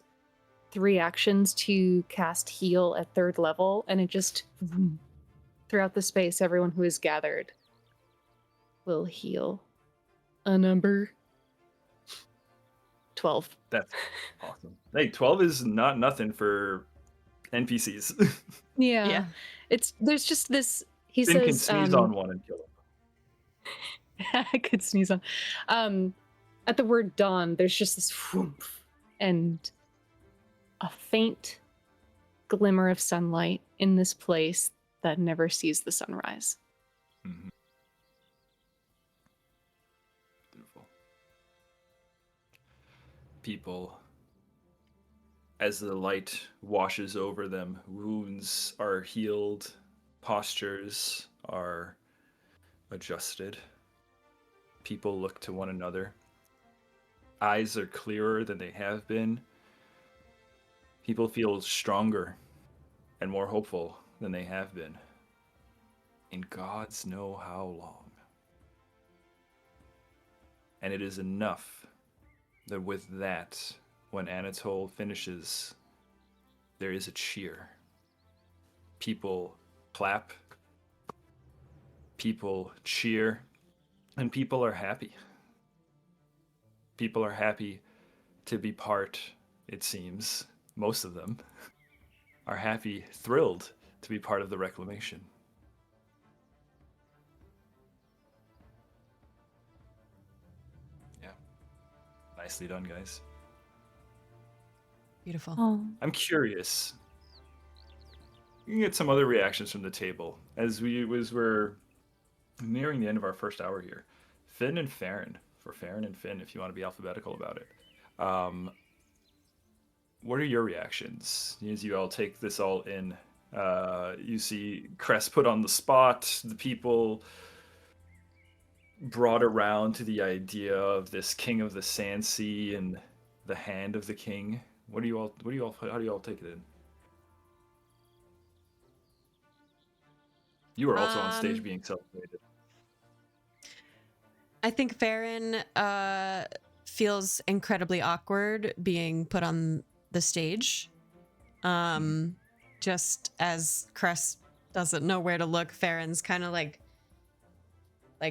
3 actions to cast heal at 3rd level, and it just, throughout the space, everyone who is gathered will heal a number 12. That's awesome. Hey, 12 is not nothing for NPCs. Yeah. There's just this, he Finn says... can sneeze on one and kill him. I could sneeze on. At the word dawn, there's just this whoomp and a faint glimmer of sunlight in this place that never sees the sunrise. Mm-hmm. Beautiful. People, as the light washes over them, wounds are healed, postures are adjusted. People look to one another. Eyes are clearer than they have been. People feel stronger and more hopeful than they have been in gods know how long. And it is enough that with that, when Anatole finishes, there is a cheer. People clap, people cheer, and people are happy. People are happy to be part, it seems, most of them are happy, thrilled to be part of the Reclamation. Nicely done, guys. Beautiful. Oh, I'm curious. You can get some other reactions from the table as we're nearing the end of our first hour here. Finn and Farryn, for Farryn and Finn, if you want to be alphabetical about it. What are your reactions as you all take this all in? You see Cress put on the spot, the people brought around to the idea of this king of the Sandsea and the hand of the king. How do you all take it in? You are also on stage being celebrated. I think Farryn feels incredibly awkward being put on the stage. Just as Cress doesn't know where to look, Farron's kind of like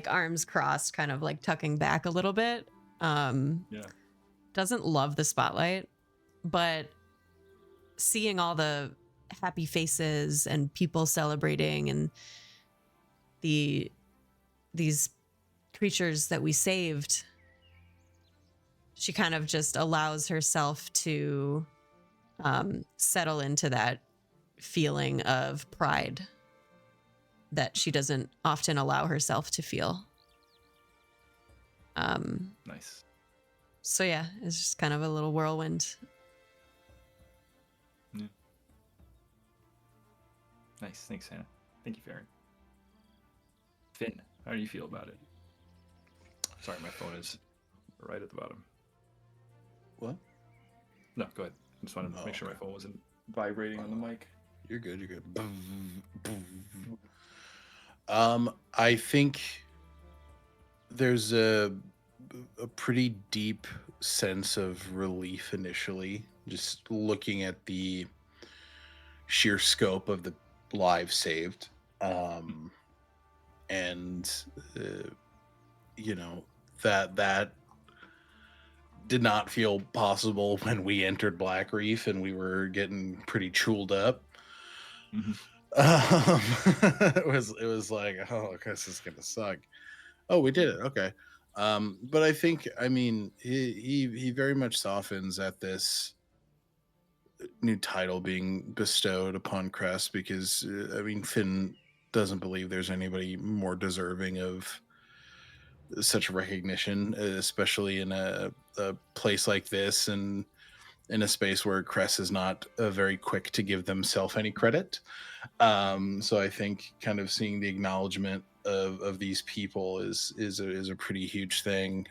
arms crossed, kind of like tucking back a little bit. Doesn't love the spotlight, but seeing all the happy faces and people celebrating and these creatures that we saved, she kind of just allows herself to settle into that feeling of pride that she doesn't often allow herself to feel. Nice. So yeah, it's just kind of a little whirlwind. Yeah. Nice. Thanks, Hannah. Thank you, Farryn. Finn, how do you feel about it? Sorry, my phone is right at the bottom. What? No, go ahead. I just wanted to make sure my phone wasn't vibrating on the mic. You're good. You're good. I think there's a pretty deep sense of relief initially, just looking at the sheer scope of the lives saved. That did not feel possible when we entered Black Reef and we were getting pretty chewed up. Mm-hmm. It was like, oh, this is gonna suck. Oh, we did it. Okay. But I think, I mean, he very much softens at this new title being bestowed upon Cress because, I mean, Finn doesn't believe there's anybody more deserving of such recognition, especially in a place like this and in a space where Cress is not very quick to give themselves any credit. So I think kind of seeing the acknowledgement of these people is a pretty huge thing.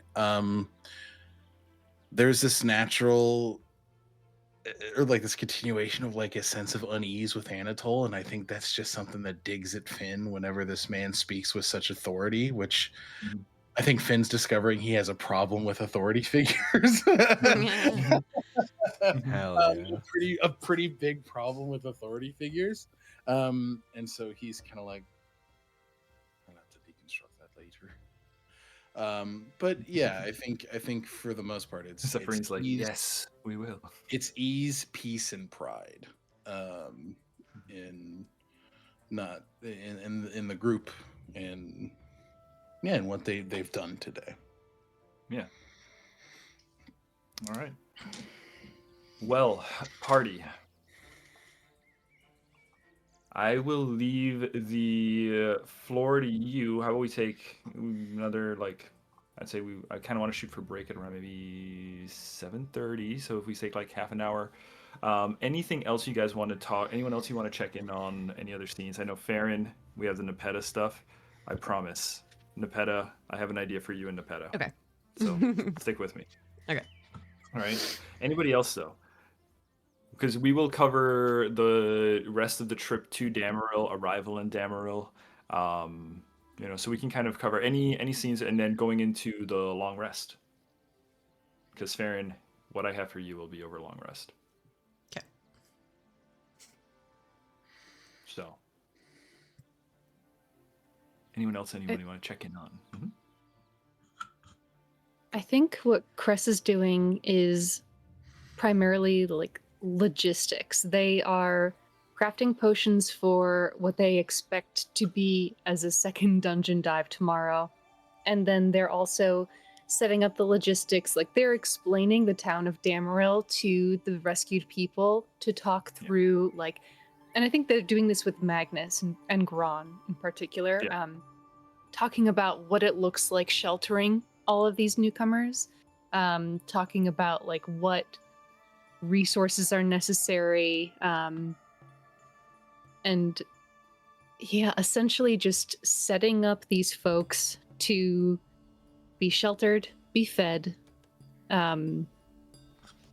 There's this natural or like this continuation of like a sense of unease with Anatole, and I think that's just something that digs at Finn whenever this man speaks with such authority, which I think Finn's discovering he has a problem with authority figures. Hell yeah. A pretty big problem with authority figures. And so he's kind of like, I'll have to deconstruct that later. But yeah, I think for the most part, it's Suffering like, ease, yes, we will. It's ease, peace, and pride. In the group and what they've done today. Yeah. All right. Well, party. I will leave the floor to you. How about we take another, like, I'd say I kind of want to shoot for break at around maybe 7:30. So if we take like half an hour. Anything else you guys want to talk? Anyone else you want to check in on? Any other scenes? I know Farryn, we have the Nepeta stuff. I promise. Nepeta, I have an idea for you in Nepeta. Okay. So stick with me. Okay. All right. Anybody else though? Because we will cover the rest of the trip to Damarel, arrival in Damarel. So we can kind of cover any scenes and then going into the long rest. Because Farryn, what I have for you will be over long rest. Okay. So, anyone else? Anybody want to check in on? Mm-hmm. I think what Cress is doing is primarily like logistics. They are crafting potions for what they expect to be as a second dungeon dive tomorrow. And then they're also setting up the logistics. Like they're explaining the town of Damarel to the rescued people to talk through like, and I think they're doing this with Magnus and Gron in particular, talking about what it looks like sheltering all of these newcomers, talking about like what resources are necessary, and yeah, essentially just setting up these folks to be sheltered, be fed,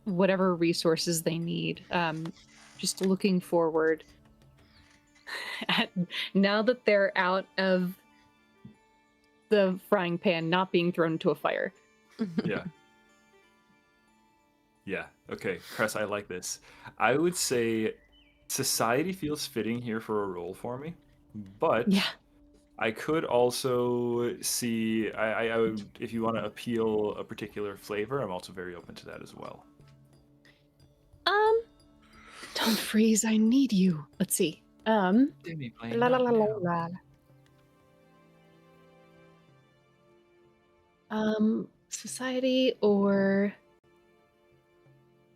whatever resources they need. Just looking forward at now that they're out of the frying pan, not being thrown into a fire. Yeah. Yeah. Okay, Cress, I like this. I would say society feels fitting here for a role for me, but Yeah. I could also see I would, if you want to appeal a particular flavor, I'm also very open to that as well. Don't freeze, I need you. Let's see. La la la la la. Society or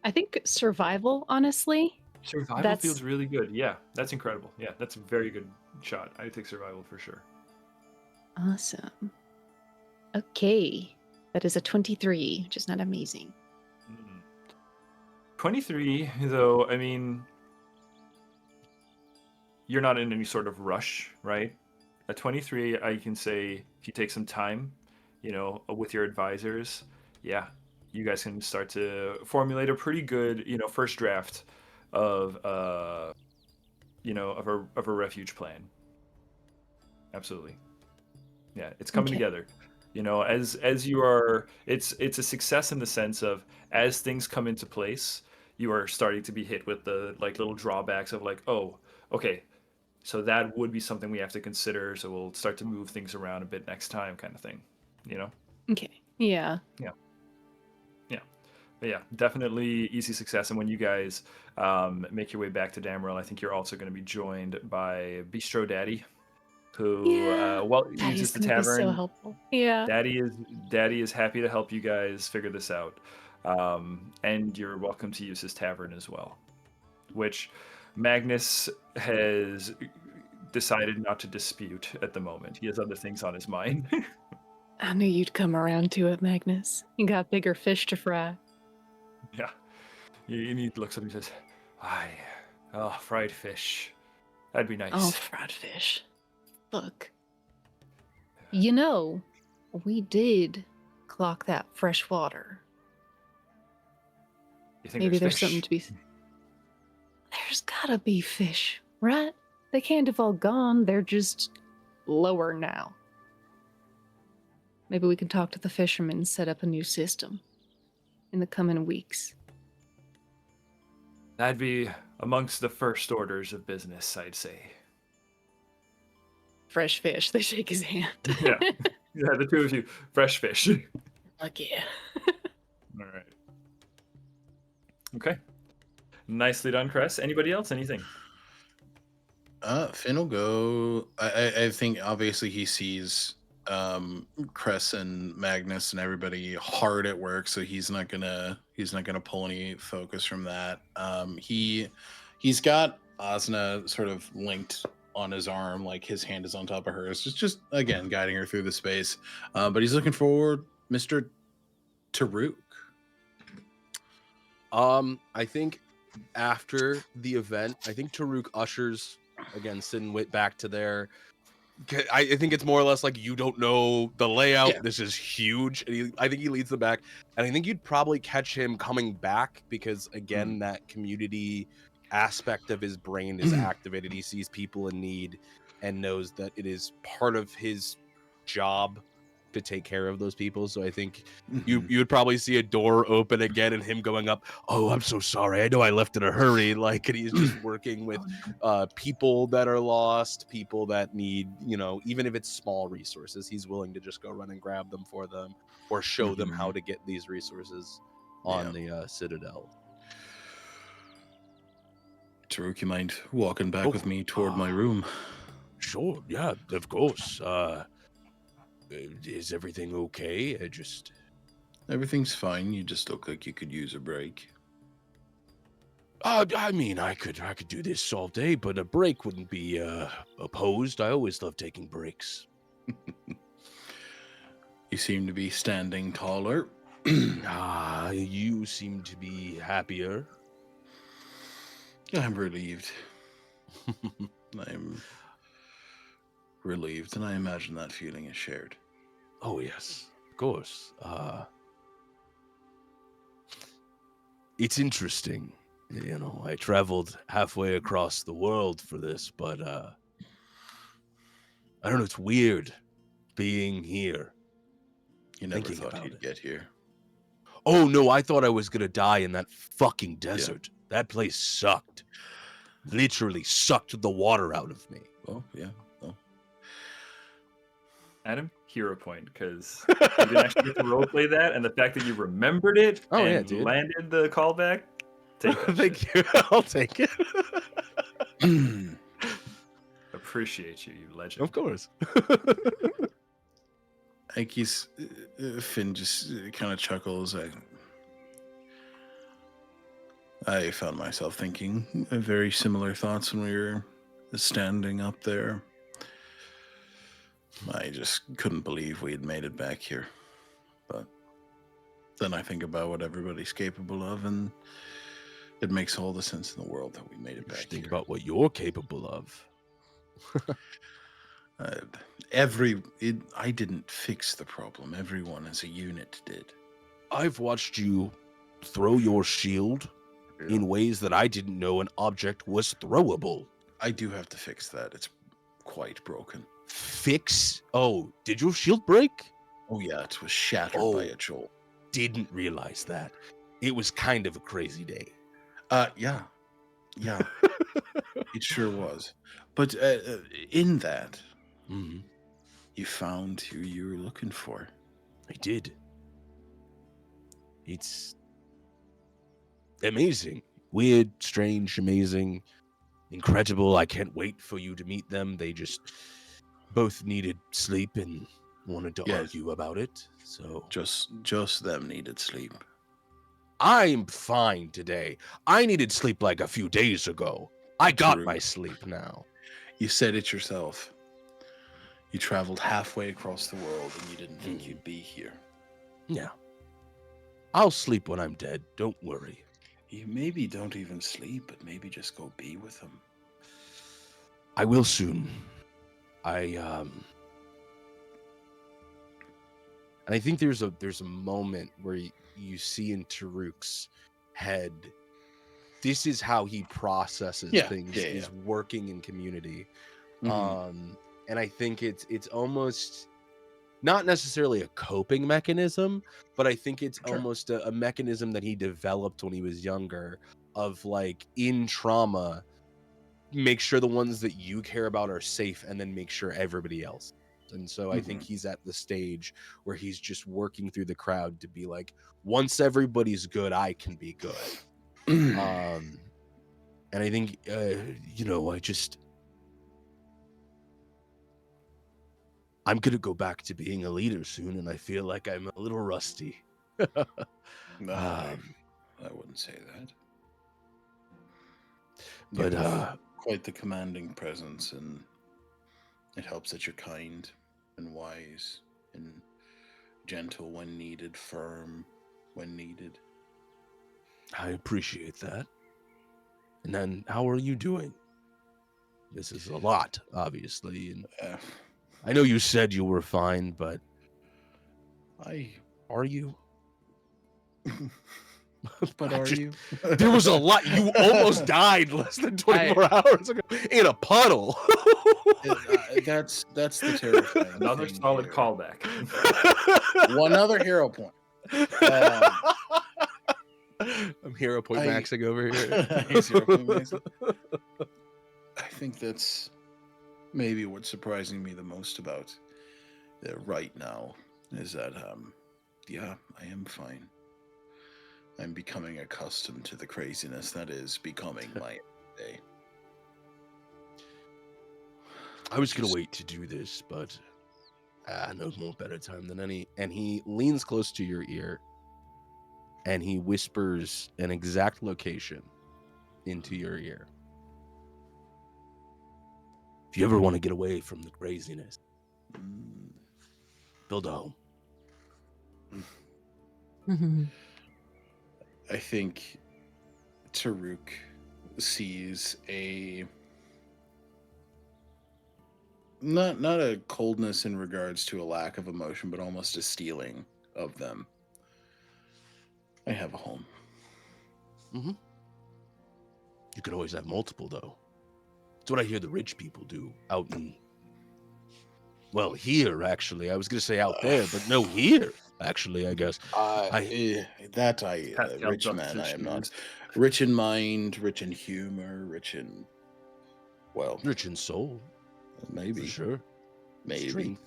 I think survival, honestly. Survival feels really good. Yeah, that's incredible. Yeah, that's a very good shot. I take survival for sure. Awesome. Okay. That is a 23, which is not amazing. 23, though, I mean, you're not in any sort of rush, right? At 23, I can say if you take some time, with your advisors, yeah, you guys can start to formulate a pretty good, first draft of, of a refuge plan. Absolutely. Yeah, it's coming together. As you are, it's a success in the sense of as things come into place, you are starting to be hit with the like little drawbacks of like, oh, okay, so that would be something we have to consider. So we'll start to move things around a bit next time, kind of thing. Okay. Yeah. Yeah. But yeah, definitely easy success. And when you guys make your way back to Damarel, I think you're also going to be joined by Bistro Daddy, who uses the tavern. Be so helpful. Yeah. Daddy is happy to help you guys figure this out. And you're welcome to use his tavern as well, which Magnus has decided not to dispute at the moment. He has other things on his mind. I knew you'd come around to it, Magnus. You got bigger fish to fry. Yeah. He looks at me and says, fried fish. That'd be nice. Oh, fried fish. Look. We did clock that fresh water. You think maybe there's fish? Something to be... There's gotta be fish, right? They can't have all gone. They're just lower now. Maybe we can talk to the fishermen and set up a new system in the coming weeks. That'd be amongst the first orders of business, I'd say. Fresh fish. They shake his hand. Yeah, the two of you. Fresh fish. Fuck yeah. All right. Okay. Nicely done, Cress. Anybody else? Anything? Finn will go. I think obviously he sees Cress and Magnus and everybody hard at work, so he's not gonna pull any focus from that. He's got Asna sort of linked on his arm, like his hand is on top of hers, just again guiding her through the space. But he's looking forward, Mr. Ta'Rouk. I think after the event, I think Ta'Rouk ushers again Sinwit back to their. I think it's more or less like you don't know the layout. Yeah. This is huge. And I think he leads them back, and I think you'd probably catch him coming back because again, that community aspect of his brain is activated. He sees people in need and knows that it is part of his job to take care of those people. So I think you would probably see a door open again and him going up, oh, I'm so sorry, I know I left in a hurry, like, and he's just working with people that are lost, people that need, even if it's small resources, he's willing to just go run and grab them for them or show them how to get these resources on the Citadel. Ta'Rouk, you mind walking back with me toward my room? Sure, yeah, of course. Is everything okay? Everything's fine. You just look like you could use a break. I mean, I could do this all day, but a break wouldn't be opposed. I always love taking breaks. You seem to be standing taller. You seem to be happier. I'm relieved. I'm relieved, and I imagine that feeling is shared. Oh yes, of course. It's interesting. You know, I traveled halfway across the world for this, but I don't know, it's weird being here. You never Thinking thought about you'd it. get here. Oh no, I thought I was gonna die in that fucking desert. That place sucked. Literally sucked the water out of me. Oh, yeah. Oh. Adam, hero point, because you didn't actually get to roleplay that, and the fact that you remembered it Oh, yeah, and dude. landed the callback, take that Thank shit. you. I'll take it. Appreciate you, you legend. Of course. Like he's Finn just kind of chuckles. I found myself thinking very similar thoughts when we were standing up there. I just couldn't believe we had made it back here. But then I think about what everybody's capable of, and it makes all the sense in the world that we made it back Just think here. about what you're capable of. I didn't fix the problem. Everyone as a unit did. I've watched you throw your shield in ways that I didn't know an object was throwable. I do have to fix that. It's quite broken. Fix? Oh, did your shield break? Oh yeah, it was shattered by a jolt. Didn't realize that. It was kind of a crazy day. Yeah. It sure was. But in that, you found who you were looking for. I did. It's amazing. Weird, strange, amazing, incredible. I can't wait for you to meet them. They just both needed sleep and wanted to argue about it. So just them needed sleep. I'm fine today. I needed sleep like a few days ago. I got my sleep now. You said it yourself. You traveled halfway across the world and you didn't think you'd be here. Yeah. I'll sleep when I'm dead. Don't worry. You maybe don't even sleep, but maybe just go be with them. I will soon. And I think there's a moment where you see in Ta'Rouk's head, this is how he processes things, is working in community. And I think it's almost not necessarily a coping mechanism, but I think it's almost a mechanism that he developed when he was younger of, like, in trauma, make sure the ones that you care about are safe and then make sure everybody else. And so I think he's at the stage where he's just working through the crowd to be like, once everybody's good, I can be good. And I think, I'm going to go back to being a leader soon, and I feel like I'm a little rusty. I wouldn't say that. But you have quite the commanding presence, and it helps that you're kind and wise and gentle when needed, firm when needed. I appreciate that. And then, how are you doing? This is a lot, obviously, and I know you said you were fine, but are you? But are you? There was a lot. You almost died less than 24 hours ago in a puddle. That's the terrifying. Another solid callback. One other hero point. I'm hero point maxing over here. He's hero point maxing. I think that's maybe what's surprising me the most about right now is that, I am fine. I'm becoming accustomed to the craziness that is becoming my day. I was going to wait to do this, but no more better time than any. And he leans close to your ear and he whispers an exact location into your ear. If you ever want to get away from the craziness, build a home. I think Ta'Rouk sees a not a coldness in regards to a lack of emotion, but almost a stealing of them. I have a home. You could always have multiple, though. It's what I hear the rich people do out in... Well, here, actually. I was going to say out there, but no, here, actually, I guess. Rich man, I am not. Rich in mind, rich in humor, rich in... Well... Rich in soul. Maybe. For sure. Maybe. Strength,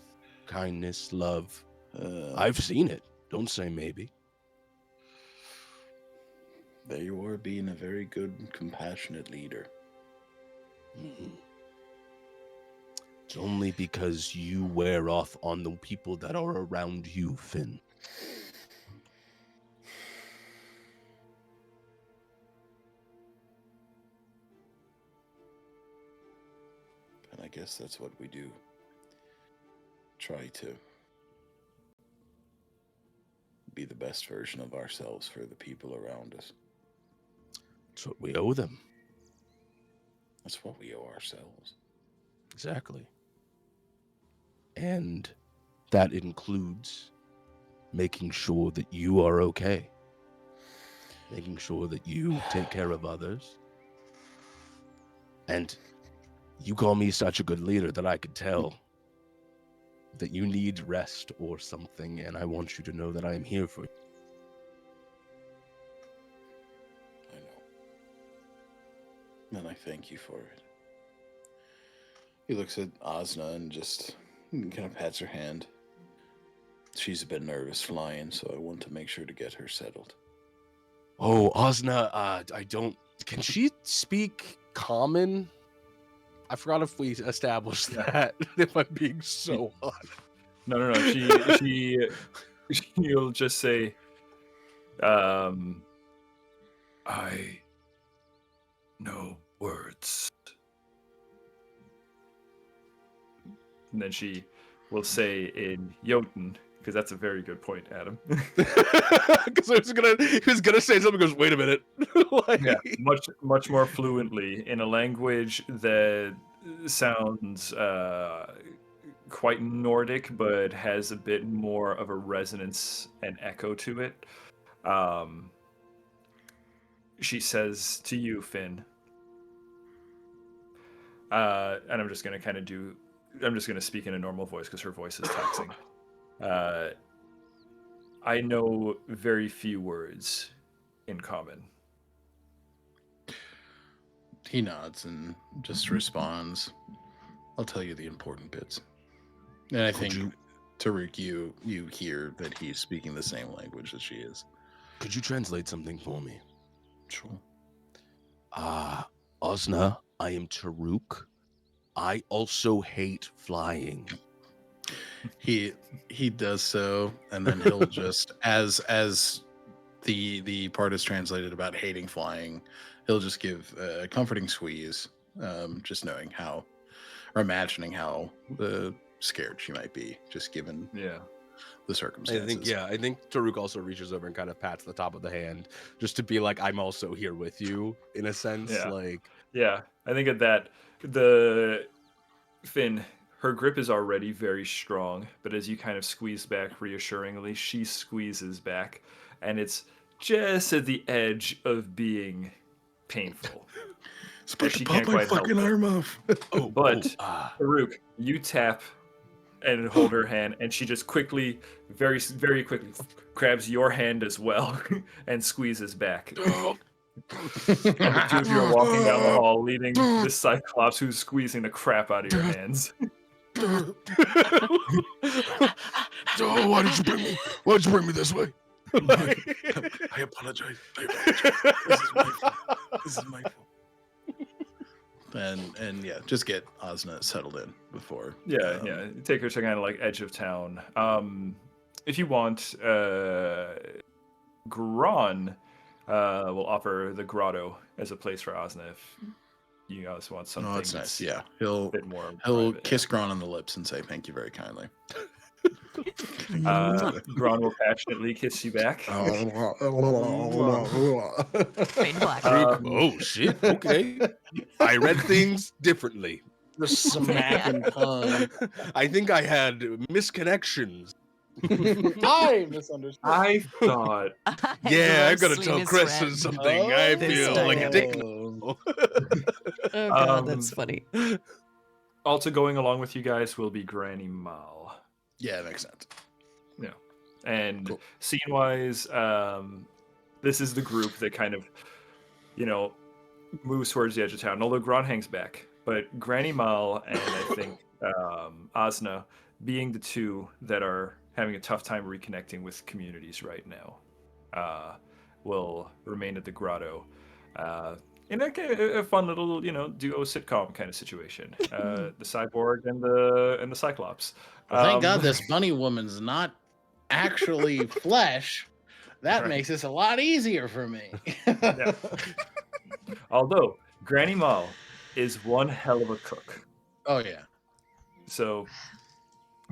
kindness, love. I've seen it. Don't say maybe. There you are, being a very good, compassionate leader. It's only because you wear off on the people that are around you, Finn. And I guess that's what we do. Try to be the best version of ourselves for the people around us. That's what we owe them. That's what we owe ourselves. Exactly. And that includes making sure that you are okay. Making sure that you take care of others. And you call me such a good leader that I could tell that you need rest or something, and I want you to know that I am here for you. I know. And I thank you for it. He looks at Osna and just kind of pats her hand. She's a bit nervous flying, so I want to make sure to get her settled. Oh, Osna, I don't... Can she speak common? I forgot if we established that. If I'm being so hot. No. She'll just say, I know words. And then she will say in Jotun, because that's a very good point, Adam. Because he was gonna say something. Goes, wait a minute. Yeah, much more fluently in a language that sounds quite Nordic, but has a bit more of a resonance and echo to it. She says to you, Finn, and I'm just gonna speak in a normal voice because her voice is taxing. I know very few words in common. He nods and just responds, I'll tell you the important bits. And I think, Ta'Rouk, you hear that he's speaking the same language as she is. Could you translate something for me? Sure. Osna, I am Ta'Rouk. I also hate flying. He does so, and then he'll just, as the part is translated about hating flying, he'll just give a comforting squeeze, just knowing how, or imagining how scared she might be, just given the circumstances. I think Ta'Rouk also reaches over and kind of pats the top of the hand, just to be like, I'm also here with you, in a sense. Yeah, I think at that, the Finn, her grip is already very strong, but as you kind of squeeze back reassuringly, she squeezes back, and it's just at the edge of being painful. It's about to pop my fucking arm off. Ta'Rouk, you tap and hold her hand, and she just quickly, very, very quickly, grabs your hand as well and squeezes back. And the two of you are walking down the hall, leading this Cyclops who's squeezing the crap out of your hands. Why did you bring me this way? I apologize. This is my fault. And yeah, just get Osna settled in before. Take her to kind of like edge of town. If you want, Gron will offer the grotto as a place for Osna if you guys want something. Oh, that's nice. that's Yeah, a bit more he'll private, kiss Gron on the lips and say thank you very kindly. Gron will passionately kiss you back. Fade to black. Oh shit! Okay, I read things differently. The smacking tongue. I think I had misconnections. I misunderstood. I thought Yeah, I gotta Grossly tell Cress misread. something. I This feel like a dick. Oh god, that's Um, funny. also going along with you guys will be Granny Mal. Yeah, makes sense. Yeah. And Cool. scene-wise, this is the group that kind of, moves towards the edge of town. Although Gron hangs back, but Granny Mal and I think Osna, being the two that are having a tough time reconnecting with communities right now, will remain at the grotto. In a fun little, duo sitcom kind of situation. The cyborg and the Cyclops. Well, thank God this bunny woman's not actually flesh. That Right. makes this a lot easier for me. Yeah. Although Granny Mal is one hell of a cook. Oh yeah. So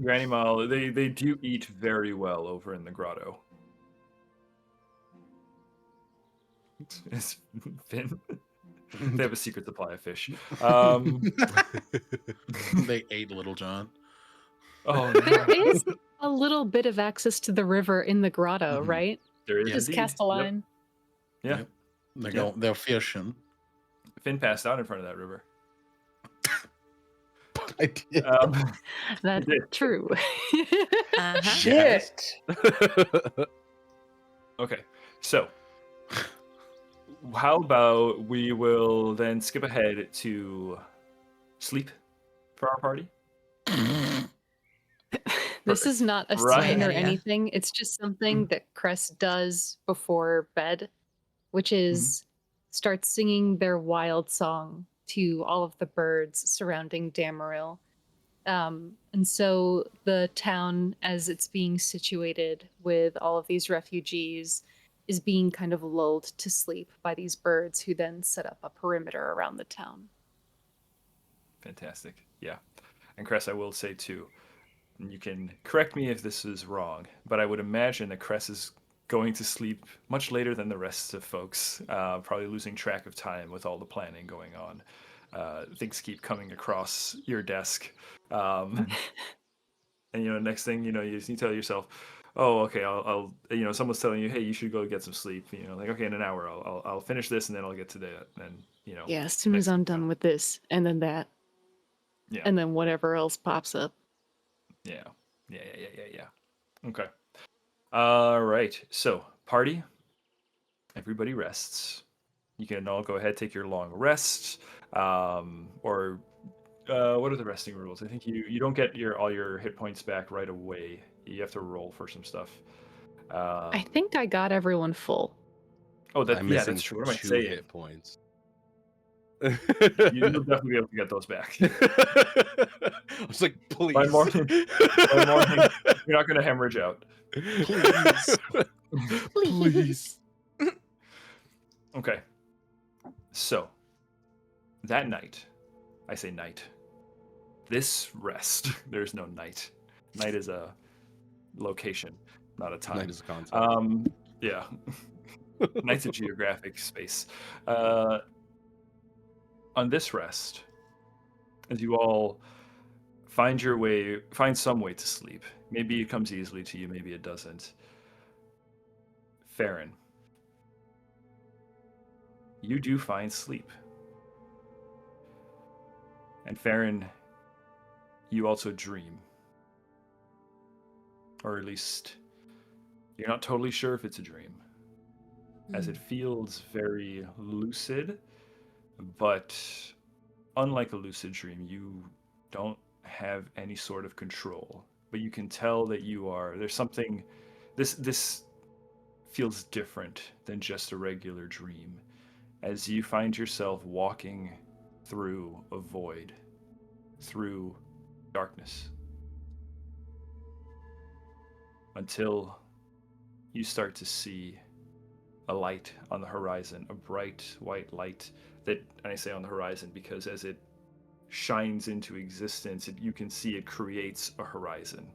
Granny Mal, they do eat very well over in the grotto. Is Finn? They have a secret supply of fish. They ate Little John. Oh, There no. is a little bit of access to the river in the grotto, Mhm. right? There is Just indeed. cast a line. Yep. They're they're fishing. Finn passed out in front of that river. I did. That's Yeah. true. Uh-huh. Shit. Okay, so how about we will then skip ahead to sleep for our party? This is not a Right. sign or Yeah. anything. It's just something that Cress does before bed, which is start singing their wild song to all of the birds surrounding Damarel. And so the town, as it's being situated with all of these refugees, is being kind of lulled to sleep by these birds who then set up a perimeter around the town. Fantastic. Yeah. And Cress, I will say too, and you can correct me if this is wrong, but I would imagine that Cress is going to sleep much later than the rest of folks, probably losing track of time with all the planning going on. Things keep coming across your desk. And, next thing, you tell yourself, oh, okay, I'll someone's telling you, hey, you should go get some sleep. Like, okay, in an hour, I'll finish this and then I'll get to that. And, Yeah, as soon as I'm done with this, and then that, Yeah. and then whatever else pops up. Yeah. Okay. All right. So, party. Everybody rests. You can all go ahead, take your long rest. Or what are the resting rules? I think you don't get all your hit points back right away. You have to roll for some stuff. I think I got everyone full. Oh, I'm missing that's true. What am I 2 saying? hit points. You'll definitely be able to get those back. I was like, please. By morning, you're not going to hemorrhage out. Please. Please. Okay. So, that night, I say night. This rest, there's no night. Night is a location, not a time. Night is a concept. Yeah. Night's a geographic space. On this rest, as you all find some way to sleep. Maybe it comes easily to you, maybe it doesn't. Farryn, you do find sleep. And Farryn, you also dream. Or at least, you're not totally sure if it's a dream, as it feels very lucid, but unlike a lucid dream, you don't have any sort of control. But you can tell that there's something, this feels different than just a regular dream, as you find yourself walking through a void, through darkness, until you start to see a light on the horizon, a bright white light that, and I say on the horizon because as it shines into existence, you can see it creates a horizon.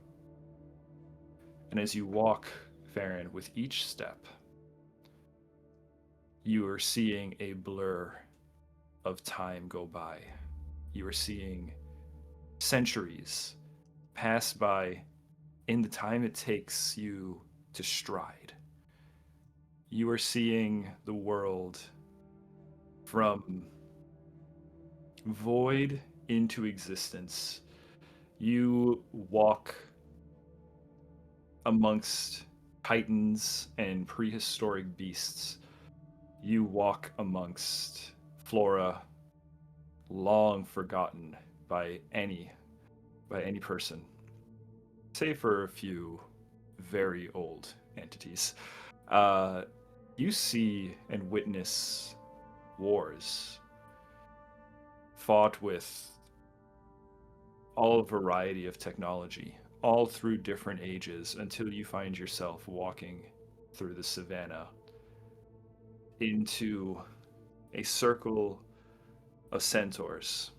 And as you walk, Farryn, with each step, you are seeing a blur of time go by. You are seeing centuries pass by in the time it takes you to stride. You are seeing the world from void into existence. You walk amongst titans and prehistoric beasts. You walk amongst flora long forgotten by any person, save for a few very old entities. You see and witness wars fought with all variety of technology, all through different ages, until you find yourself walking through the savannah into a circle of centaurs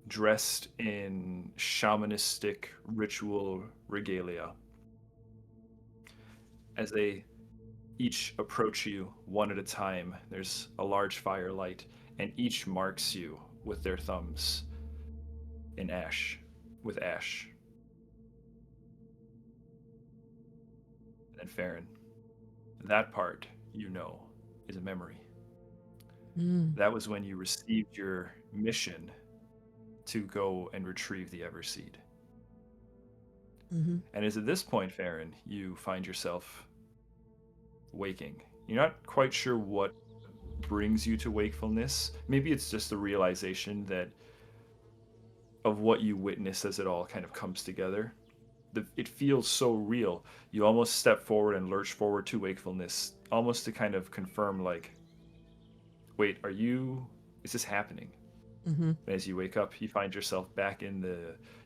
dressed in shamanistic ritual regalia. As they each approach you one at a time, there's a large firelight, and each marks you with their thumbs in ash, with ash. And Farryn, that part, you know, is a memory. That was when you received your mission to go and retrieve the Everseed. And it's at this point, Farryn, you find yourself waking. You're not quite sure what brings you to wakefulness. Maybe it's just the realization that of what you witness as it all kind of comes together. It feels so real. You almost step forward and lurch forward to wakefulness, almost to kind of confirm, like, wait, is this happening? As you wake up, you find yourself back in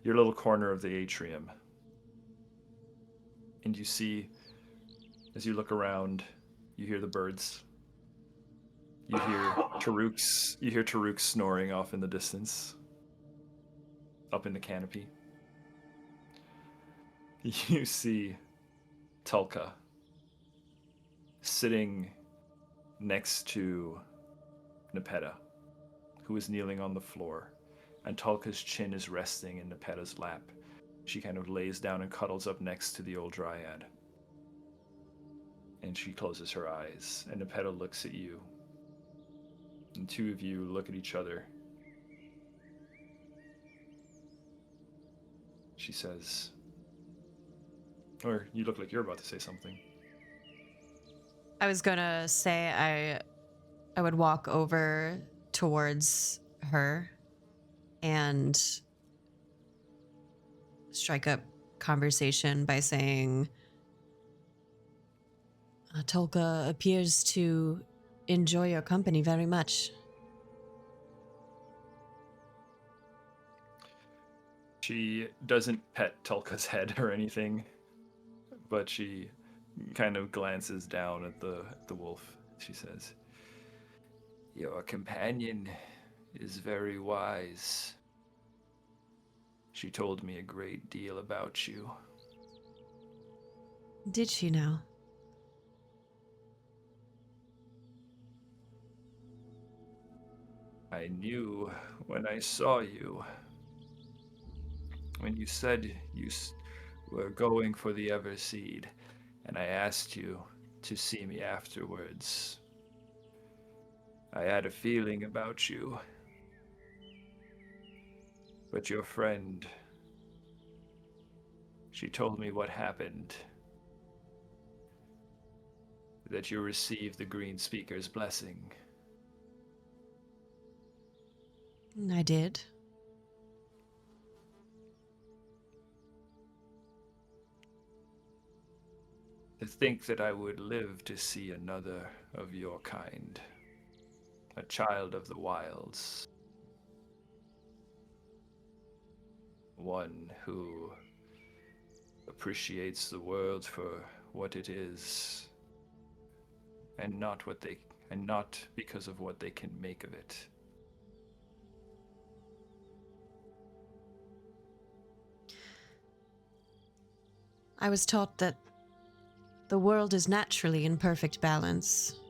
your little corner of the atrium. And you see, as you look around, you hear the birds. You hear Ta'Rouk snoring off in the distance, up in the canopy. You see Tulka sitting next to Nepeta, who is kneeling on the floor, and Tulka's chin is resting in Nepeta's lap. She kind of lays down and cuddles up next to the old dryad. And she closes her eyes, and Nepeta looks at you. And two of you look at each other. She says, or you look like you're about to say something. I was gonna say I would walk over towards her and strike up conversation by saying, Tolka appears to enjoy your company very much. She doesn't pet Tulka's head or anything, but she kind of glances down at the wolf. She says, "Your companion is very wise. She told me a great deal about you." Did she now? I knew when I saw you. When you said you were going for the Everseed, and I asked you to see me afterwards. I had a feeling about you. But your friend, she told me what happened. That you received the Green Speaker's blessing. I did. To think that I would live to see another of your kind. A child of the wilds. One who appreciates the world for what it is. and not because of what they can make of it. I was taught that the world is naturally in perfect balance.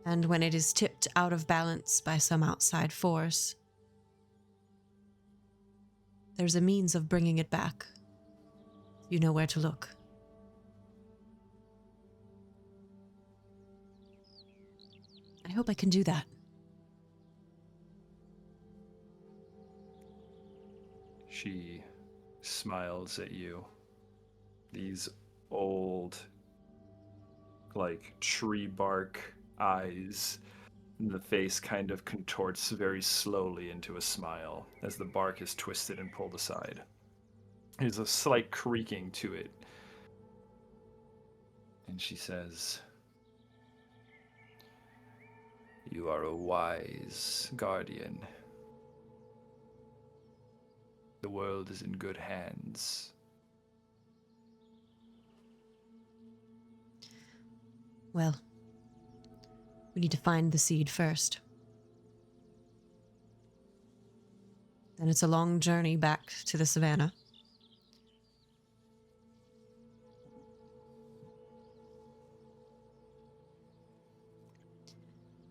And when it is tipped out of balance by some outside force, there's a means of bringing it back. You know where to look. I hope I can do that. She smiles at you. These old, like, tree bark eyes. And the face kind of contorts very slowly into a smile as the bark is twisted and pulled aside. There's a slight creaking to it. And she says, "You are a wise guardian. The world is in good hands." Well, we need to find the seed first. Then it's a long journey back to the savannah.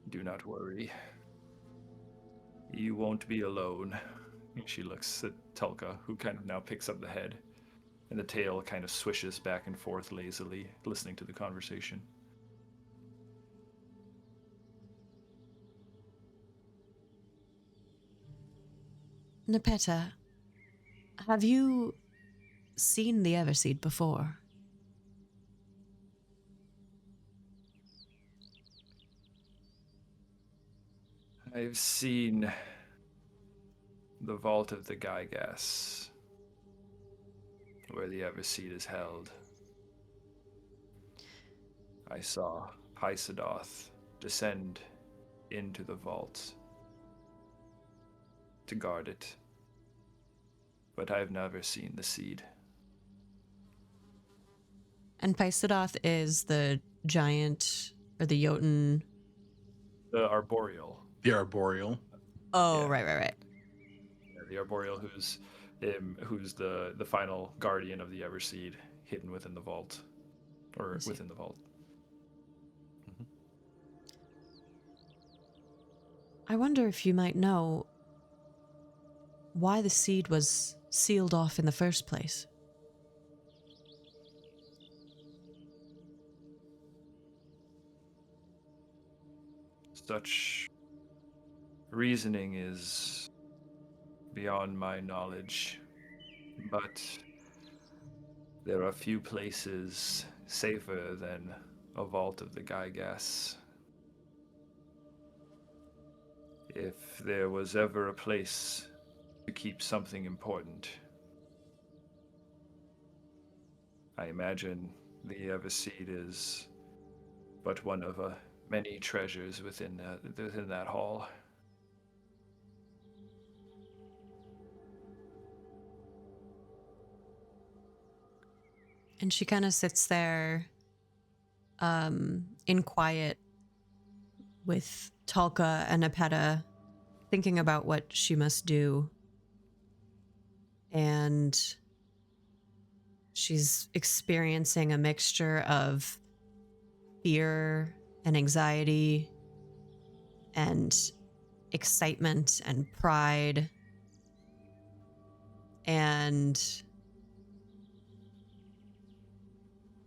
Do not worry. You won't be alone. And she looks at Tulka, who kind of now picks up the head, and the tail kind of swishes back and forth lazily, listening to the conversation. Nepeta, have you seen the Everseed before? I've seen the vault of the Gygas, where the Everseed is held. I saw Pysadoth descend into the vault to guard it, but I've never seen the seed. And Pysadoth is the giant, or the Jotun. The Arboreal. The Arboreal. Oh, Yeah. right. Yeah, the Arboreal, who's the final guardian of the Everseed, hidden within the vault, or within the vault. Mm-hmm. I wonder if you might know why the seed was sealed off in the first place. Such reasoning is beyond my knowledge, but there are few places safer than a vault of the Gygas. If there was ever a place to keep something important, I imagine the Everseed is but one of many treasures within that hall. And she kind of sits there in quiet with Tulka and Nepeta, thinking about what she must do. And she's experiencing a mixture of fear and anxiety and excitement and pride. And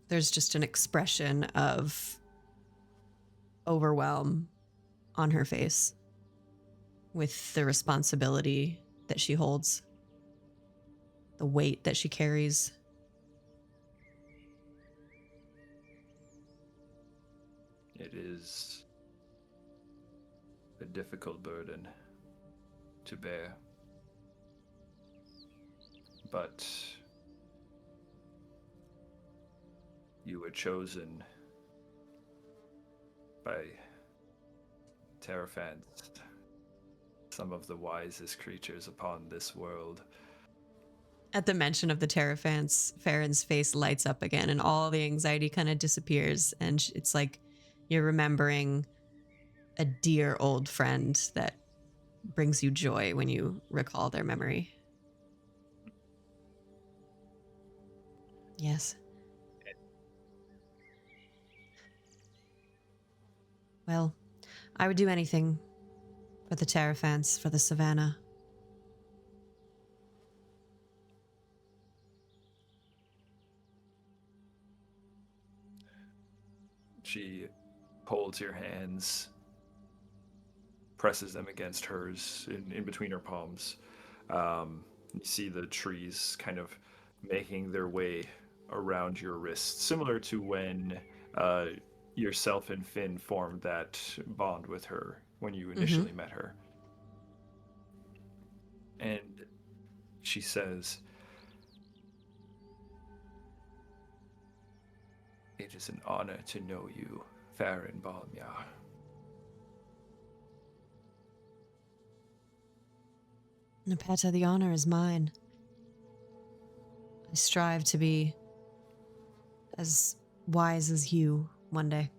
there's just an expression of overwhelm on her face with the responsibility that she holds, the weight that she carries. It is a difficult burden to bear, but you were chosen by Terraphants, some of the wisest creatures upon this world. At the mention of the Terraphants, Farron's face lights up again and all the anxiety kind of disappears. And it's like you're remembering a dear old friend that brings you joy when you recall their memory. Yes. Well, I would do anything for the Terraphants, for the Savannah. She holds your hands, presses them against hers in between her palms. You see the trees kind of making their way around your wrists, similar to when yourself and Finn formed that bond with her when you initially met her. And she says, "It is an honor to know you, Farryn Balmya." Nepeta, the honor is mine. I strive to be as wise as you one day.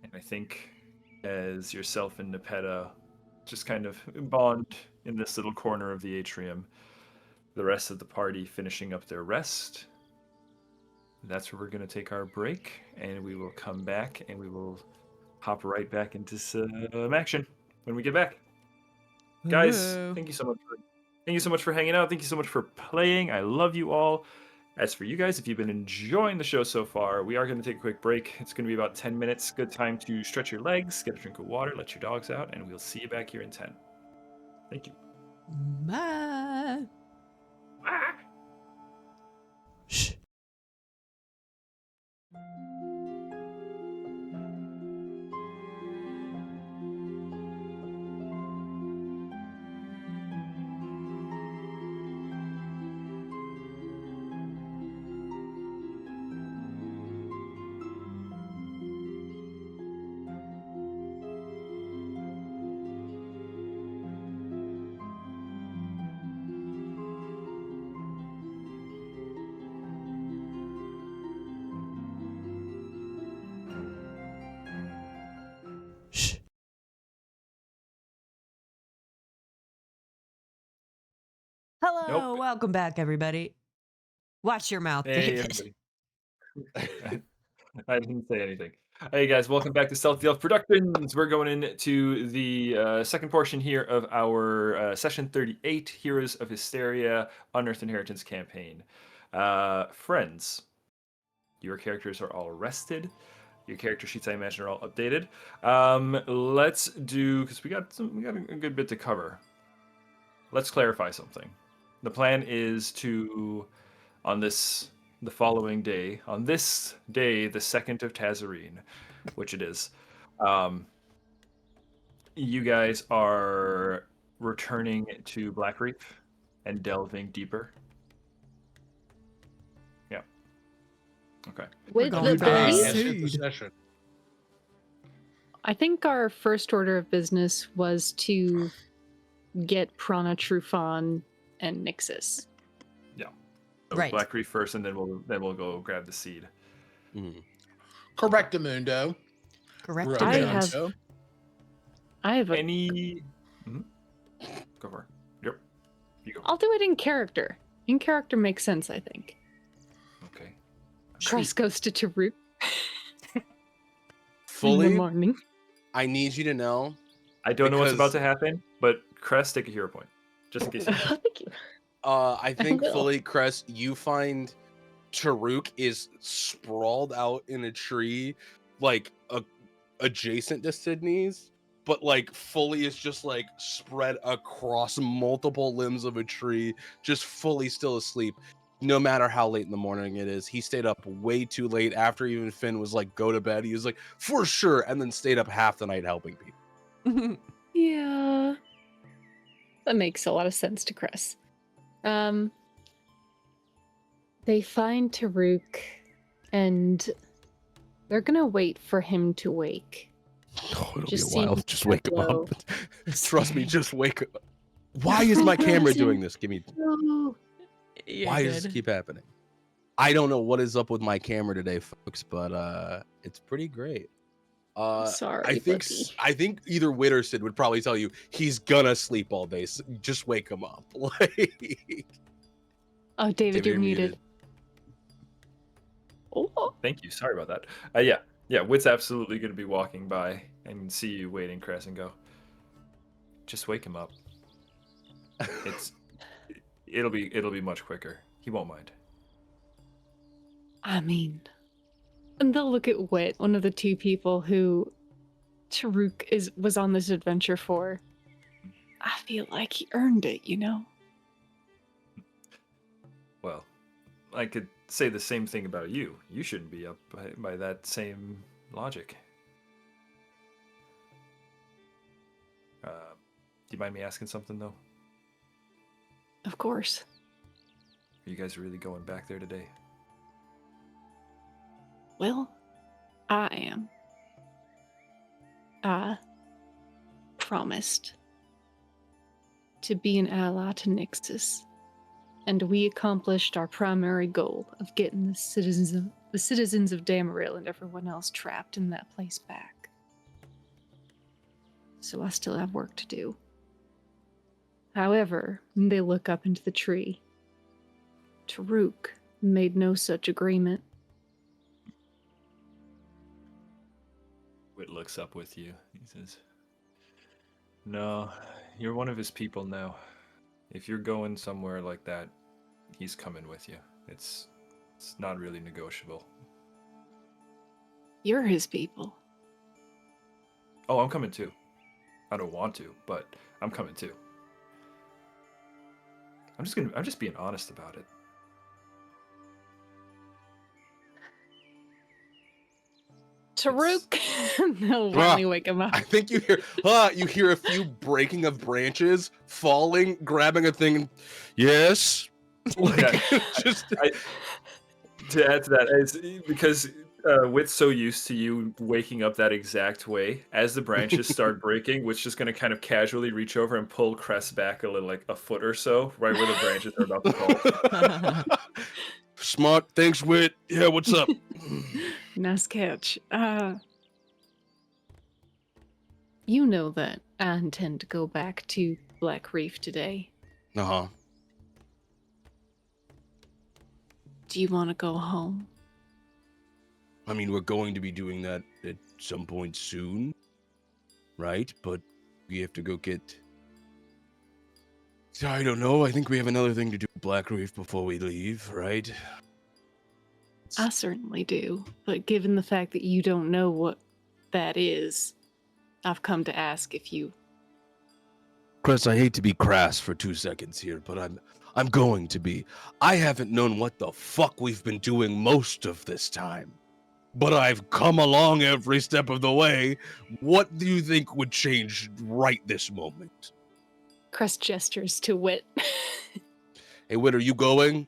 And I think as yourself and Nepeta just kind of bond in this little corner of the atrium, the rest of the party finishing up their rest, that's where we're going to take our break, and we will come back and we will hop right back into some action when we get back. Guys, thank you so much for hanging out. Thank you so much for playing. I love you all. As for you guys, if you've been enjoying the show so far, we are going to take a quick break. It's going to be about 10 minutes. Good time to stretch your legs, get a drink of water, let your dogs out, and we'll see you back here in 10. Thank you. Bye. Shh. Hello, Nope. welcome back, everybody. Watch your mouth, Hey, David. everybody. I didn't say anything. Hey, guys, welcome back to Stealth Elf Productions. We're going into the second portion here of our Session 38, Heroes of Histaeria, Unearthed Inheritance campaign. Friends, your characters are all rested. Your character sheets, I imagine, are all updated. Let's do, because we got a good bit to cover. Let's clarify something. The plan is to, the following day, on this day, the 2nd of Tazarine, which it is, you guys are returning to Black Reef and delving deeper. Yeah. Okay. With going the back. belief, Yes, hit the session. I think our first order of business was to get Prana Trufan and Nixus. So Right. Black Reef first, and then we'll go grab the seed. Correctamundo. Correct. I David. have- I have a. Any? Go for it. Yep. You go. I'll do it in character. In character makes sense, I think. Okay. Cress goes to Ta'Rouk in the Fully, morning. I need you to know. I don't know what's about Because- to happen, but Cress, take a hero point, just in case. You Thank you. I think will. fully, Cress, you find Ta'Rouk is sprawled out in a tree, like adjacent to Sydney's, but like fully is just like spread across multiple limbs of a tree, just fully still asleep. No matter how late in the morning it is, he stayed up way too late after even Finn was like, go to bed. He was like, for sure, and then stayed up half the night helping people. Yeah. That makes a lot of sense to Cress. They find Ta'Rouk and they're gonna wait for him to wake. Oh, it'll Just be a while. seems Just wake him as up. Trust me, just wake up. Why is my camera doing this? Give me. No. Why does this keep happening? I don't know what is up with my camera today, folks, but it's pretty great. Sorry, I think either Whit or Sid would probably tell you he's gonna sleep all day. So just wake him up. Like, Oh, David, you're muted. Oh. Thank you. Sorry about that. Yeah. Wit's absolutely going to be walking by and see you waiting, Cress, and go, just wake him up. It'll be much quicker. He won't mind. I mean, and they'll look at Wit, one of the two people who Ta'Rouk was on this adventure for. I feel like he earned it, you know? Well, I could say the same thing about you. You shouldn't be up by that same logic. Do you mind me asking something, though? Of course. Are you guys really going back there today? Well, I am. I promised to be an ally to Nixus, and we accomplished our primary goal of getting the citizens of Damarel and everyone else trapped in that place back. So I still have work to do. However, they look up into the tree. Ta'Rouk made no such agreement. Whit looks up with you. He says, no, you're one of his people now. If you're going somewhere like that, he's coming with you. It's not really negotiable. You're his people. Oh, I'm coming too. I don't want to, but I'm coming too. I'm just being honest about it. Ta'Rouk! They'll finally wake him up. I think you hear a few breaking of branches, falling, grabbing a thing. And, yes. Like, To add to that, is because Wit's so used to you waking up that exact way, as the branches start breaking, Wit's just going to kind of casually reach over and pull Cress back a little, like a foot or so, right where the branches are about to fall. Smart. Thanks, Wit. Yeah, what's up? Nice catch. You know that I intend to go back to Black Reef today. Uh-huh. Do you want to go home? I mean, we're going to be doing that at some point soon, right? But we have to go get... I don't know. I think we have another thing to do at Black Reef before we leave, right? I certainly do. But given the fact that you don't know what that is, I've come to ask if you... Cress, I hate to be crass for 2 seconds here, but I'm going to be. I haven't known what the fuck we've been doing most of this time. But I've come along every step of the way. What do you think would change right this moment? Cress gestures to Wit. Hey, Wit, are you going?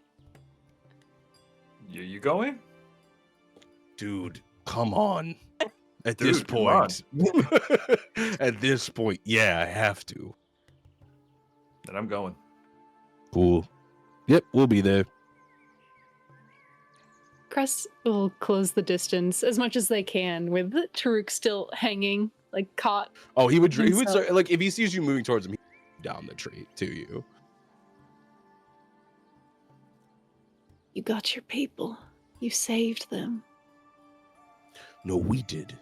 You going? Dude, come on. At Dude, this point. At this point, yeah, I have to. Then I'm going. Cool. Yep, we'll be there. Cress will close the distance as much as they can, with Ta'Rouk still hanging, like caught. Oh, he would start, like, if he sees you moving towards him, he'd down the tree to you. You got your people. You saved them. No, we did.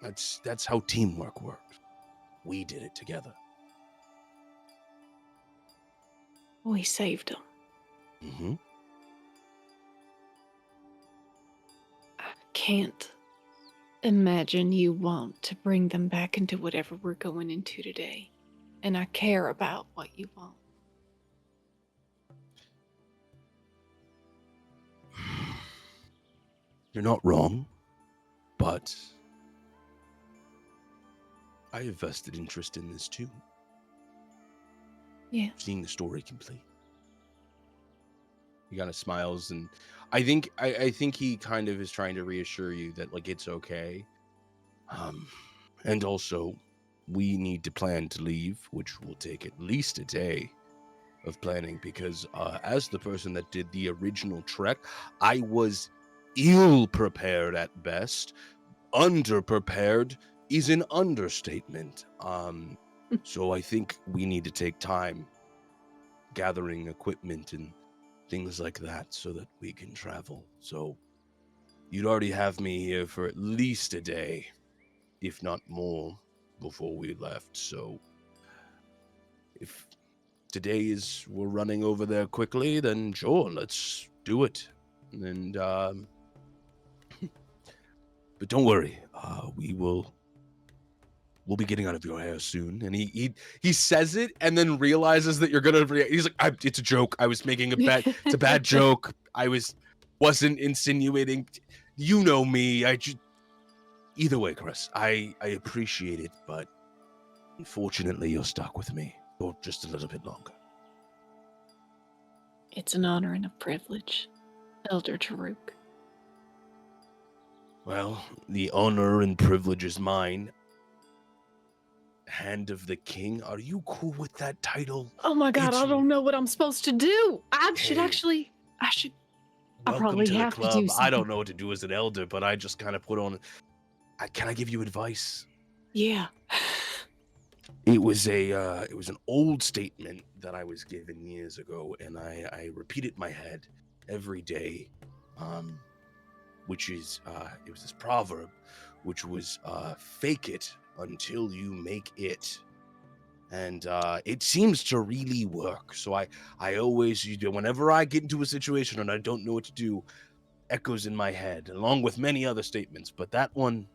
That's how teamwork works. We did it together. We saved them. Mm-hmm. I can't imagine you want to bring them back into whatever we're going into today. And I care about what you want. You're not wrong, but I have vested interest in this too. Yeah. Seeing the story complete. He kind of smiles, and I think he kind of is trying to reassure you that, like, it's okay. And also, we need to plan to leave, which will take at least a day of planning, because as the person that did the original trek, I was ill prepared at best. Underprepared is an understatement. So I think we need to take time gathering equipment and things like that so that we can travel. So you'd already have me here for at least a day, if not more, before we left. So if today is we're running over there quickly, then sure, let's do it. And but don't worry, we'll be getting out of your hair soon. And he says it and then realizes that you're gonna. He's like, it's a joke. I was making it's a bad joke. Wasn't insinuating. You know me. Either way, Chris, I appreciate it, but unfortunately, you're stuck with me for just a little bit longer. It's an honor and a privilege, Elder Ta'Rouk. Well, the honor and privilege is mine. Hand of the King. Are you cool with that title? Oh my God, I don't know what I'm supposed to do. I should Welcome probably to the have club. to do I something. don't know what to do as an elder, but I just kind of put on. Can I give you advice? Yeah. It was an old statement that I was given years ago, and I repeat it in my head every day. Which is it was this proverb, which was fake it until you make it. And it seems to really work. So I always, whenever I get into a situation and I don't know what to do, echoes in my head, along with many other statements. But that one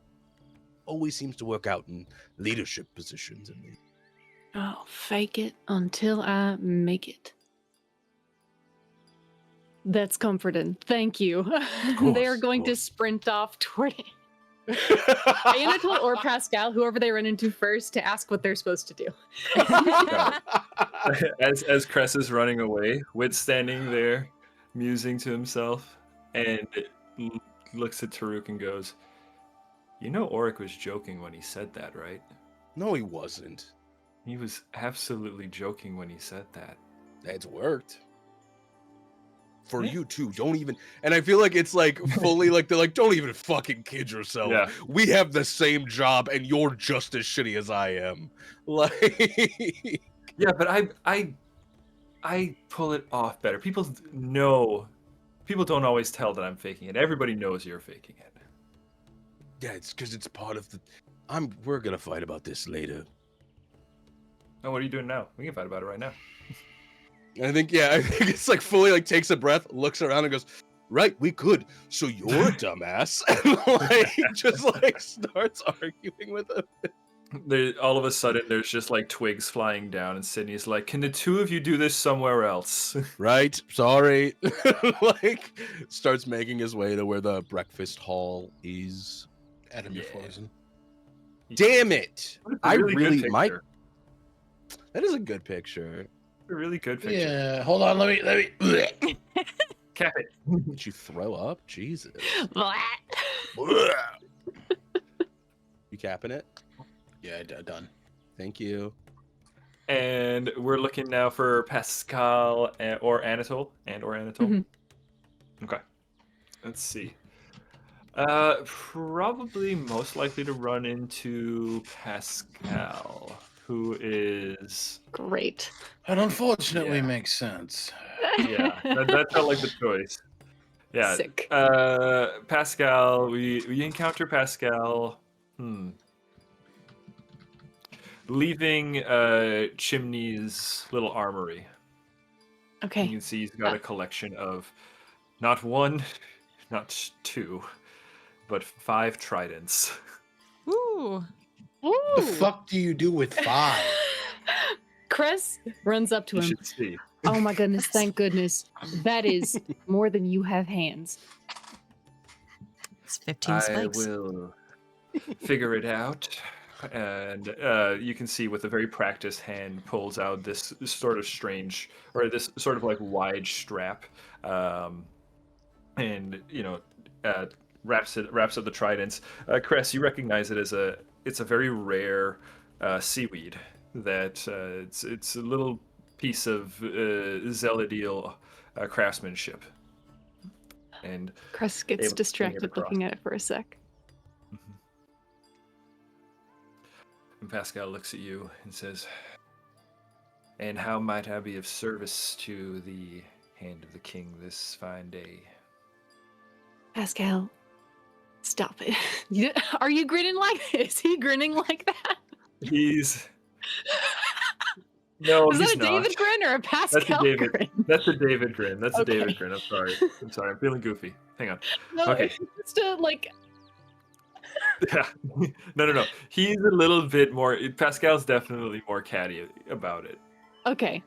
always seems to work out in leadership positions. Oh, fake it until I make it. That's comforting. Thank you. They are going to sprint off toward Anatole or Pascal, whoever they run into first, to ask what they're supposed to do. As Cress is running away, Wit's standing there, musing to himself, and looks at Ta'Rouk and goes, "You know Auric was joking when he said that, right?" No, he wasn't. He was absolutely joking when he said that. It's worked. For you too, don't even. And I feel like it's like fully like they're like, don't even fucking kid yourself. Yeah. We have the same job, and you're just as shitty as I am. Like, yeah, but I pull it off better. People don't always tell that I'm faking it. Everybody knows you're faking it. Yeah, it's because it's part of the. We're gonna fight about this later. Oh, what are you doing now? We can fight about it right now. I think it's like fully like takes a breath, looks around and goes, right, we could. So you're a dumbass. And like just like starts arguing with him. All of a sudden there's just like twigs flying down and Sydney's like, can the two of you do this somewhere else? Right, sorry. Like starts making his way to where the breakfast hall is. Adam, you're frozen. Damn it. Really That is a good picture. A really good picture. Yeah, hold on, let me Cap it. Did you throw up? Jesus. You capping it? Yeah, done. Thank you. And we're looking now for Pascal or Anatole. Mhm. Okay. Let's see. Probably most likely to run into Pascal, who is Great. That unfortunately Yeah. makes sense. yeah. That felt like the choice. Yeah. Sick. Pascal. We encounter Pascal. Leaving Chimney's little armory. Okay. You can see he's got a collection of not one, not two, but 5 tridents. Ooh. The fuck do you do with 5? Cress runs up to You him. should see. Oh my goodness, thank goodness. That is more than you have hands. It's 15 I spikes. will figure it out. And you can see with a very practiced hand pulls out this sort of strange, or this sort of like wide strap, and wraps up the tridents. Cress, you recognize it as it's a very rare seaweed that it's a little piece of Zeladiel craftsmanship, and Cress gets able to bring it distracted across. looking at it for a sec. Mhm. And Pascal looks at you and says, "And how might I be of service to the hand of the king this fine day?" Pascal, stop it. Are you grinning like? Is he grinning like that? He's no, Is he's that a not. David grin or a That's a Pascal David. grin? That's a David grin. That's a Okay. David grin. I'm sorry. I'm feeling goofy. Hang on. No, Okay. it's just a, like, Yeah. No. He's a little bit more. Pascal's definitely more catty about it. okay.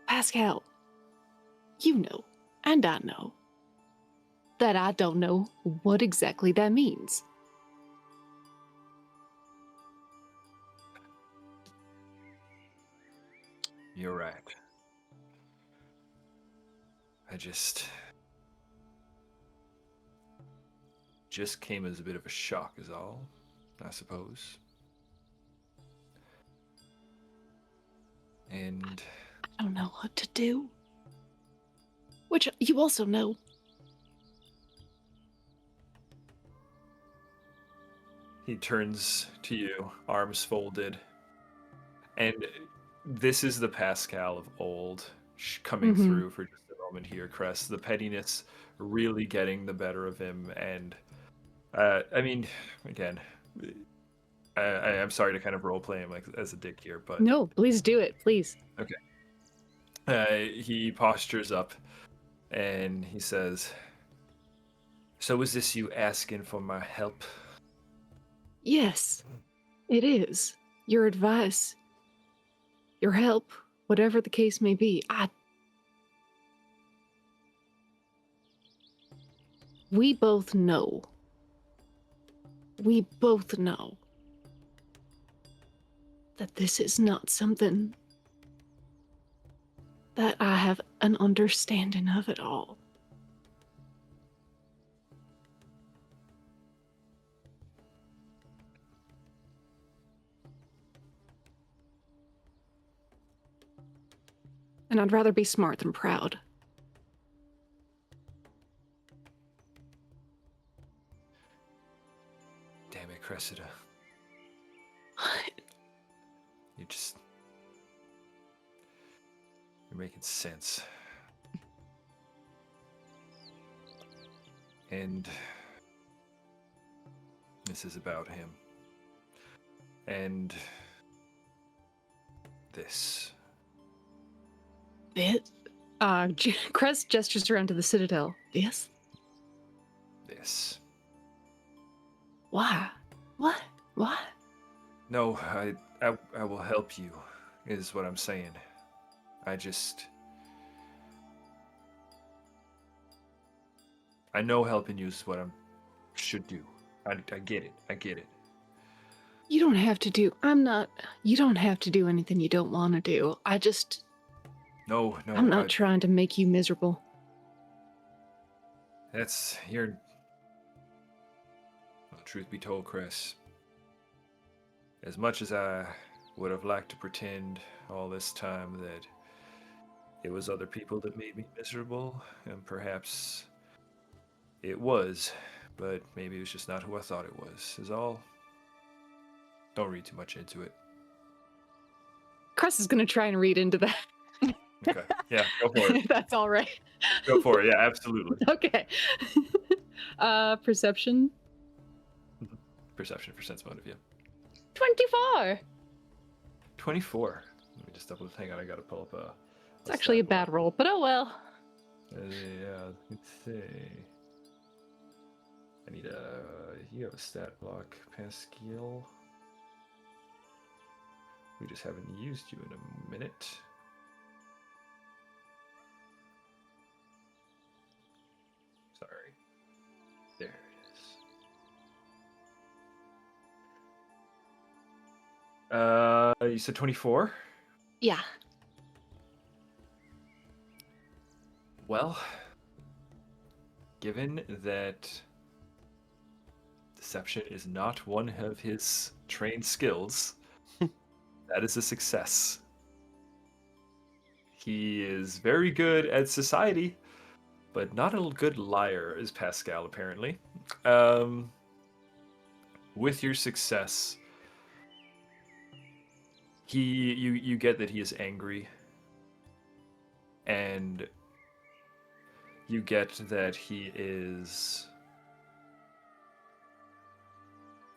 Pascal, you know, and I know, that I don't know what exactly that means. You're right. I just came as a bit of a shock, is all, I suppose. And I don't know what to do. Which you also know. he turns to you, arms folded, and this is the Pascal of old coming Mhm. through for just a moment here, Cress. The pettiness really getting the better of him, and I mean, again, I'm sorry to kind of role play him like as a dick here, but No, please do it, please. he postures up and he says, "So is this you asking for my help?" Yes, it is. Your advice, your help, whatever the case may be. We both know. We both know that this is not something that I have an understanding of at all. And I'd rather be smart than proud. Damn it, Cressida. You're making sense. And this is about him. And this. This? Cress gestures around to the Citadel. This? This. Why? What? Why? No, I will help you, is what I'm saying. I know helping you is what I should do. I get it. You don't have to do. You don't have to do anything you don't want to do. No. I'm not trying to make you miserable. Well, truth be told, Cress, as much as I would have liked to pretend all this time that it was other people that made me miserable, and perhaps it was, but maybe it was just not who I thought it was, is all. Don't read too much into it. Cress is gonna try and read into that. Okay. Yeah, go for it. If that's all right. Go for it. Yeah, absolutely. Okay. Perception. Perception for sense motive, yeah. 24. 24. Let me just hang on, I gotta pull up a. It's actually a bad roll, but oh well. Yeah, let's see. I need you have a stat block, Pascal. We just haven't used you in a minute. Sorry. There it is. You said 24? Yeah. Well, given that the Deception is not one of his trained skills. That is a success. He is very good at society, but not a good liar, is Pascal, apparently. With your success, you get that he is angry, and you get that he is...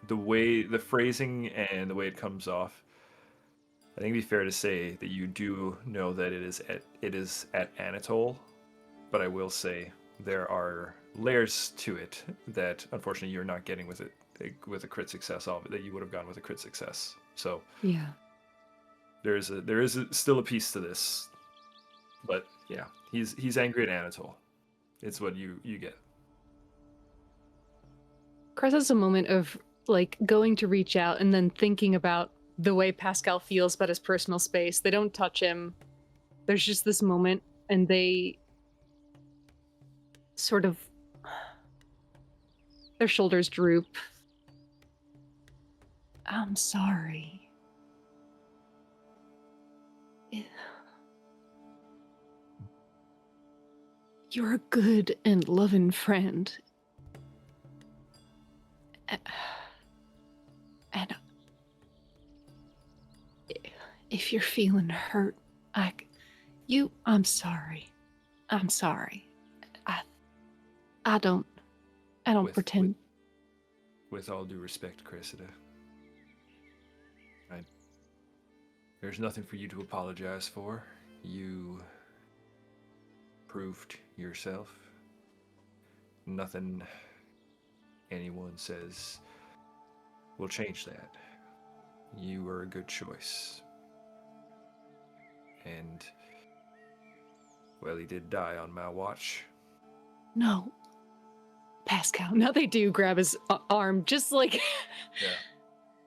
the phrasing and the way it comes off, I think it'd be fair to say that you do know that it is at Anatole, but I will say there are layers to it that unfortunately you're not getting with a crit success of it that you would have gone with a crit success. So Yeah. there is still a piece to this, but yeah, he's angry at Anatole. It's what you get. Cress has a moment of like going to reach out and then thinking about the way Pascal feels about his personal space. They don't touch him. There's just this moment, and they sort of, their shoulders droop. I'm sorry. You're a good and loving friend. And if you're feeling hurt, I'm sorry. I'm sorry. I don't pretend. With all due respect, Cressida, there's nothing for you to apologize for. You proved yourself. Nothing anyone says will change that. You were a good choice. And, well, he did die on my watch. No. Pascal. Now they do grab his arm, just like... Yeah.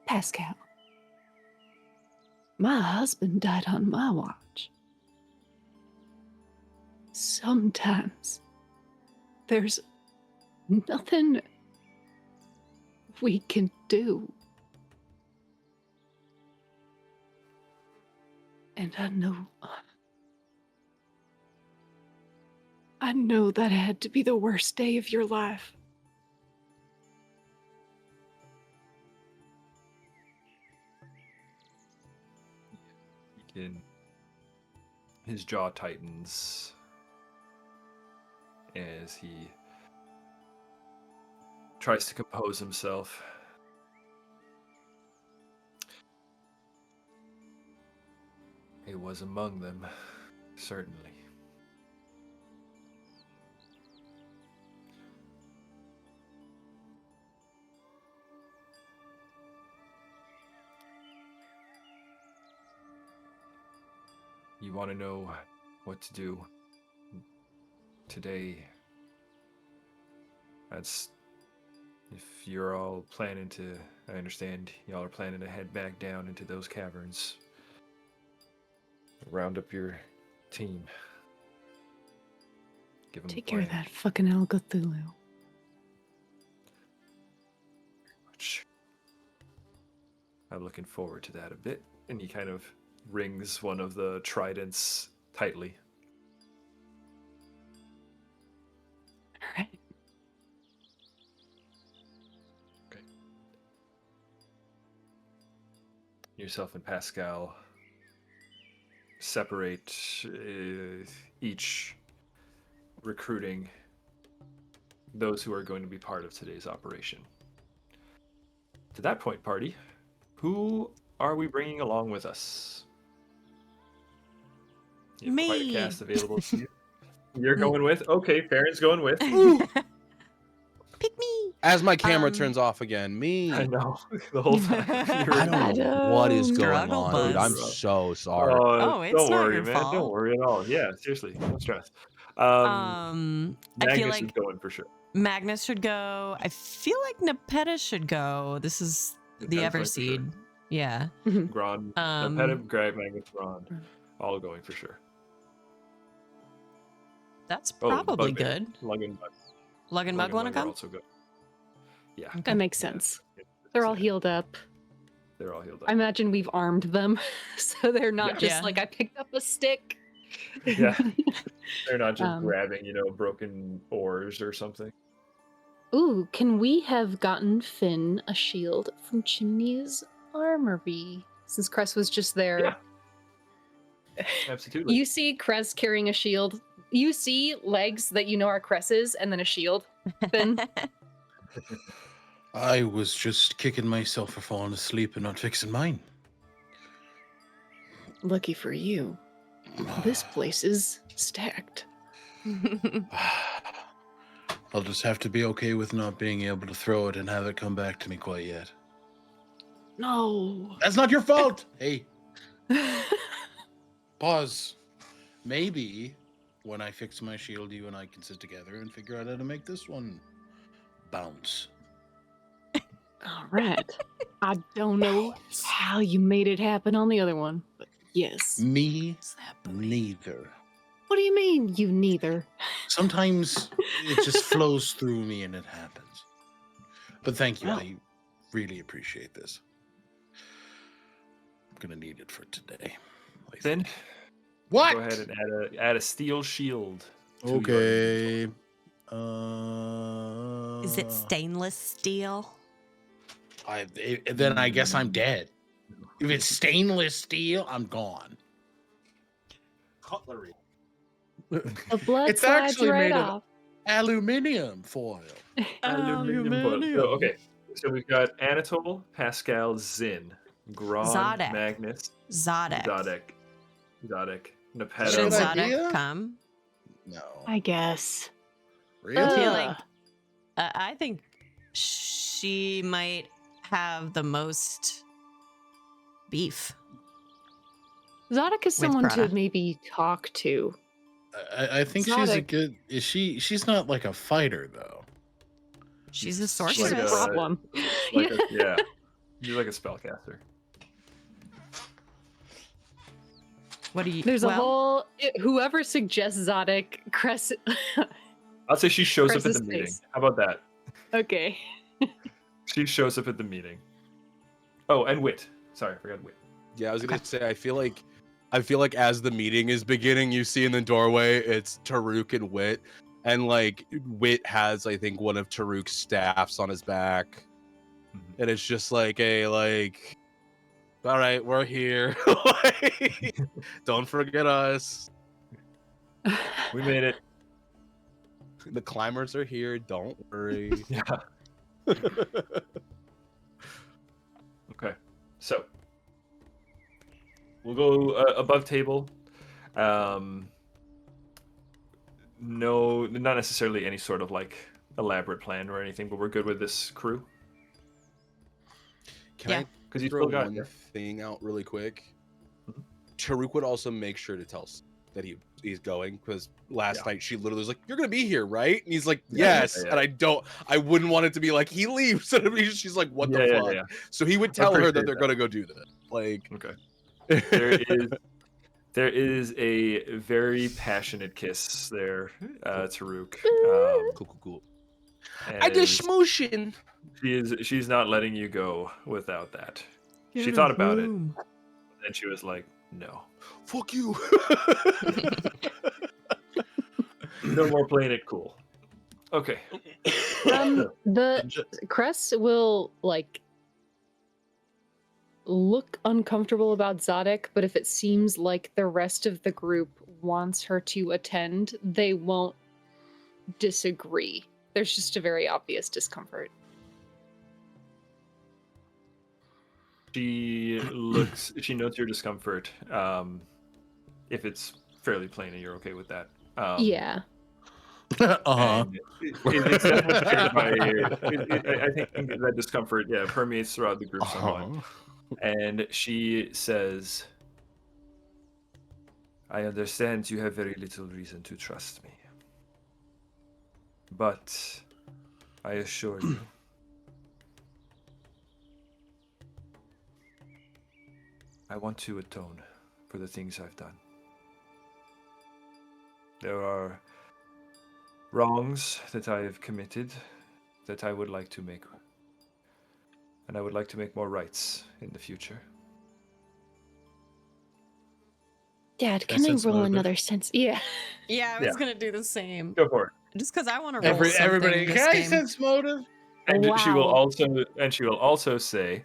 Pascal. My husband died on my watch. Sometimes there's nothing we can do. And I know that had to be the worst day of your life. His jaw tightens as he tries to compose himself. It was among them, certainly. You want to know what to do today? That's if you're all planning to, I understand y'all are planning to head back down into those caverns. Round up your team. Give them Take a care plan. of that fucking El Cthulhu. Much. I'm looking forward to that a bit. And he kind of rings one of the tridents tightly. All right. Okay. Yourself and Pascal separate, each recruiting those who are going to be part of today's operation. To that point, party, who are we bringing along with us? You have quite a Me. cast available to you. You're going with? Okay, Farron's going with. Pick me. As my camera turns off again, me. I know. The whole time. I don't know what is going Struggle on, dude. I'm bus. so sorry. Oh, it's don't not worry, your man. fault. Don't worry at all. Yeah, seriously. No stress. I Magnus feel is like going for sure. Magnus should go. I feel like Nepeta should go. This is the Nepeta's going for Everseed. Yeah. Gron, Um, Nepeta, Greg, Magnus, Gron, all going for sure. That's Oh, probably Bugbear. good. Lug and Bug. Lug and Mug want to are come? also good. Yeah, That makes Yeah. sense. They're all healed up. They're all healed up. I imagine we've armed them, so they're not Yeah. just Yeah. like I picked up a stick. Yeah. They're not just Um, grabbing, broken oars or something. Ooh, can we have gotten Finn a shield from Chimney's armory? Since Cress was just there. Yeah. Absolutely. You see Cress carrying a shield. You see legs that you know are Cress's, and then a shield. Finn. I was just kicking myself for falling asleep and not fixing mine. Lucky for you, this place is stacked. I'll just have to be okay with not being able to throw it and have it come back to me quite yet. No. That's not your fault! Hey, pause. Maybe when I fix my shield, you and I can sit together and figure out how to make this one bounce. All right. I don't know how you made it happen on the other one, but yes. Me neither. What do you mean, you neither? Sometimes it just flows through me and it happens. But thank you. Well. I really appreciate this. I'm going to need it for today. I Then think. What? go ahead and add a steel shield. to your Okay. Is it stainless steel? Then I guess I'm dead. If it's stainless steel, I'm gone. Cutlery. The blood It's slides actually right made of off. Aluminium foil. Aluminum foil. So, okay, so we've got Anatole, Pascal, Zin, Gron, Zodek. Magnus, Zodek. Zodek, Should Good Nepedo. idea. Zodek come? No. I guess. Really? I feel Ugh. like I think she might have the most beef. Zodek is someone Prada. to maybe talk to. I think she's a Zodek. good. She's not like a fighter though. She's a She's sorceress. Like a a- problem. Yeah, he's like a spellcaster. What do you? There's a well, whole whoever suggests Zodek, Cress. I'll say she shows up at Cress's the meeting. face. How about that? Okay. She shows up at the meeting. Oh, and Wit. Sorry, I forgot Wit. Yeah, I was gonna say I feel like as the meeting is beginning, you see in the doorway it's Ta'Rouk and Wit, and like Wit has I think one of Ta'Rouk's staffs on his back, and it's just like all right, we're here. Like, don't forget us. We made it. The climbers are here. Don't worry. Yeah. Okay, so we'll go above table. No, not necessarily any sort of like elaborate plan or anything, but we're good with this crew Can Yeah. I because you throw still got one yeah. thing out really quick? Mhm. Ta'Rouk would also make sure to tell that he's going because last Yeah. night she literally was like, "You're gonna be here, right?" And he's like, Yeah, "Yes." yeah. And I wouldn't want it to be like he leaves. And she's like, "What the Yeah, fuck?" yeah. So he would tell her that appreciate they're that. gonna go do that. Like, Okay. There is a very passionate kiss there, Ta'Rouk. cool. And smooshing. she's not letting you go without that. She thought about it, and she was like, "No, Fuck you. no more playing it cool." Okay. The Cress will like look uncomfortable about Zodek, but if it seems like the rest of the group wants her to attend, they won't disagree. There's just a very obvious discomfort. She notes your discomfort. If it's fairly plain and you're okay with that. Yeah. And it's definitely shared by. I think that discomfort, permeates throughout the group somewhat. And she says, "I understand you have very little reason to trust me, but I assure you, I want to atone for the things I've done. There are wrongs that I have committed that I would like to make and I would like to make more rights in the future. Dad, can I Sense roll motive. another sense? Yeah. Yeah, I was Yeah. gonna do the same. Go for it. Just because I want to roll something Everybody, this can I game. sense motive? And she will Wow. also say,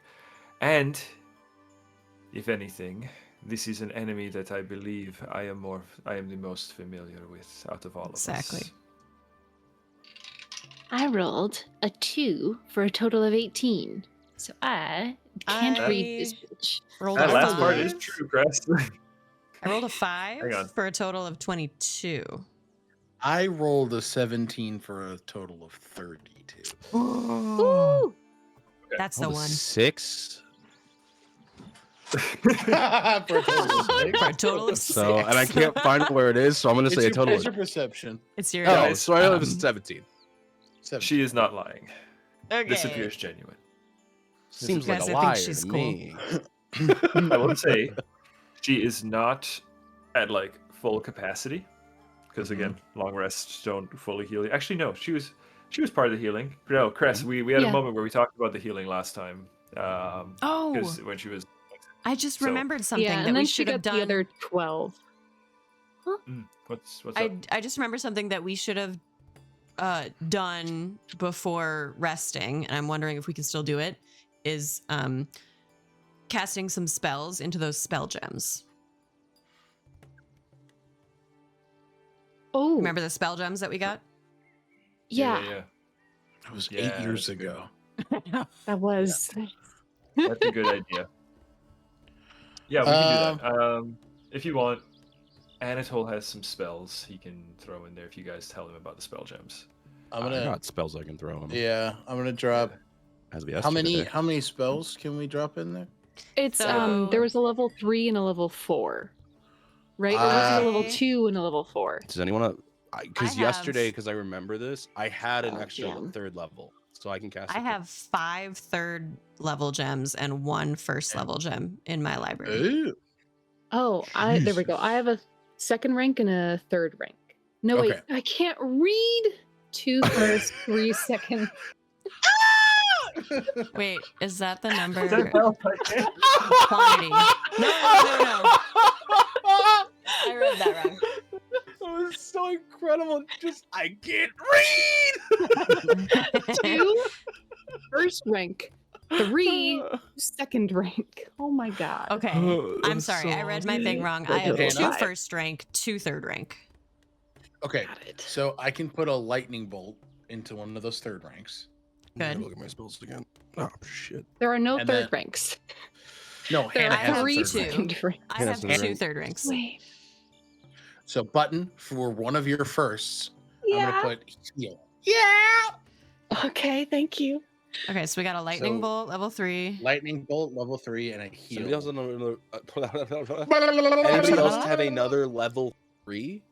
and if anything, this is an enemy that I believe I am the most familiar with out of all of us. Exactly. I rolled a 2 for a total of 18. So I can't read this bitch. Rolled That a last part is 5. true, Cress. I rolled a Hang on. 5 for a total of 22. I rolled a 17 for a total of 32. Ooh! That's the one. 6. For a total of 6. For a total of 6. So, and I can't find where it is, so I'm gonna say a total. It's your perception. It's your. Oh, so I was 17. 17. She is not lying. Okay. This appears genuine. Seems Guys, like a I think liar she's to cool. me. I will say she is not at like full capacity because again, long rests don't fully heal. Actually, no, she was part of the healing. No, Cress, we had a Yeah. moment where we talked about the healing last time. Oh, Because when she was I just So- remembered something Yeah, that and we then she should have got done. the other 12. what's up? I just remember something that we should have done before resting, and I'm wondering if we can still do it. Is casting some spells into those spell gems. Oh, Remember the spell gems that we got? yeah, That was Yeah, 8 years that's good. ago. that was. That's a good idea. Yeah, we can do that. If you want, Anatole has some spells he can throw in there if you guys tell him about the spell gems. I'm I gonna. got spells I can throw him. Yeah, I'm gonna drop. As of How many? yesterday. How many spells can we drop in there? It's So- there was a level 3 and a level 4, right? Or was it a level I- 2 and a level 4? Does anyone? Because I yesterday, have- because I remember this, I had an Oh, extra damn. 3rd level, so I can cast. I it. have 5 third level gems and 1 first level gem in my library. Ooh. Oh, there we go. I have a 2nd rank and a 3rd rank. No, wait, Okay. I can't read. 2 first, 3 second. Wait, is that the number? Quantity. Quantity. No. I read that wrong. That was so incredible. Just I can't read. 2 first rank, 3 second rank. Oh my god. Okay, I'm sorry. I read my thing wrong. I have Okay, 2 now- first rank, 2 third rank. Okay, Got it. so I can put a lightning bolt into one of those 3rd ranks. Good. Look at my spells again. Oh shit. There are no And third then- ranks. No, There Hannah I are has have a 3 third rank. second ranks. I Yeah, have that's 2 right. third ranks. Wait. So button for one of your firsts. I'm Yeah. gonna put heal. Yeah. Okay, thank you. Okay, so we got a lightning So- bolt, level 3. Lightning bolt level 3 and a Somebody heal. else, anybody else have another level 3?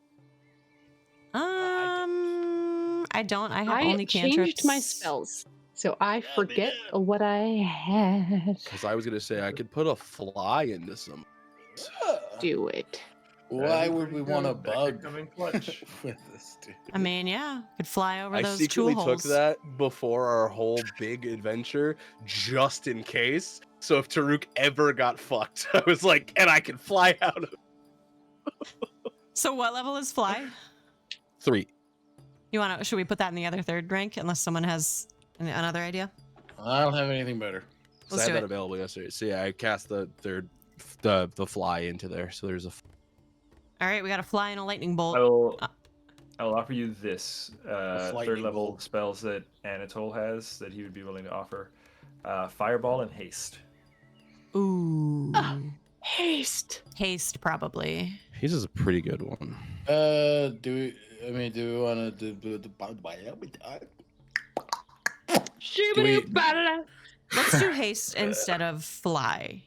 I don't. I have I only changed cantrips. my spells, so I forget what I had. Because I was gonna say I could put a fly into some. Do it. Why would we want a That could bug come in clutch. with this dude? I mean, yeah, could fly over I those secretly tool took holes. that before our whole big adventure, just in case. So if Ta'Rouk ever got fucked, I was like, and I can fly out of So what level is fly? 3. You want to? Should we put that in the other third rank? Unless someone has another idea. I don't have anything better. So Let's I do had that it. available yesterday. So yeah, I cast the fly into there. So there's a. All right, we got a fly and a lightning bolt. I will offer you this lightning 3rd level bolt. spells that Anatole has that he would be willing to offer. Fireball and haste. Ooh, Haste. haste probably. His is a pretty good one. Do we want to do the Let's do haste instead of fly.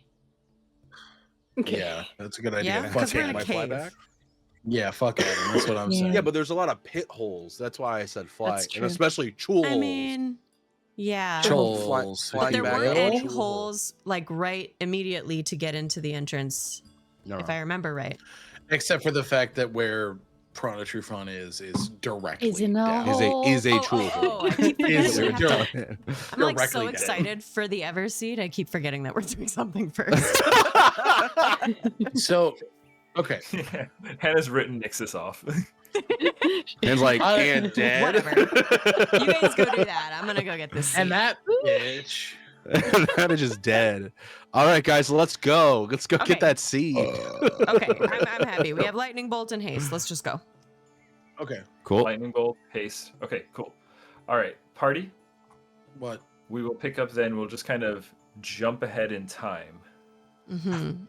Okay. Yeah, that's a good idea. Yeah, Fuck because we're in Adam. a my fly cave. back? Yeah, fuck Adam. That's what I'm Yeah. saying. Yeah, but there's a lot of pit holes. That's why I said fly, That's and true. especially chool holes. I mean, yeah. Trolls. But there flying back weren't out any tool holes like right immediately to get into the entrance, No, if I remember right. Except for the fact that where Prana Trufon is directly Is in a down. hole. Is a true. I keep forgetting Is we a have direct- to. I'm like so directly down. excited for the Everseed. I keep forgetting that we're doing something first. So, okay. Hannah's written Nixus off. And like, I- and dead. Whatever. You guys go do that. I'm gonna go get this. And seed. that bitch. That is just dead. All right, guys, let's go. Let's go Okay. get that seed. Okay, I'm happy. We have lightning bolt and haste. Let's just go. Okay. Cool. Lightning bolt, haste. Okay, cool. All right, party. What? We will pick up then. We'll just kind of jump ahead in time. Jump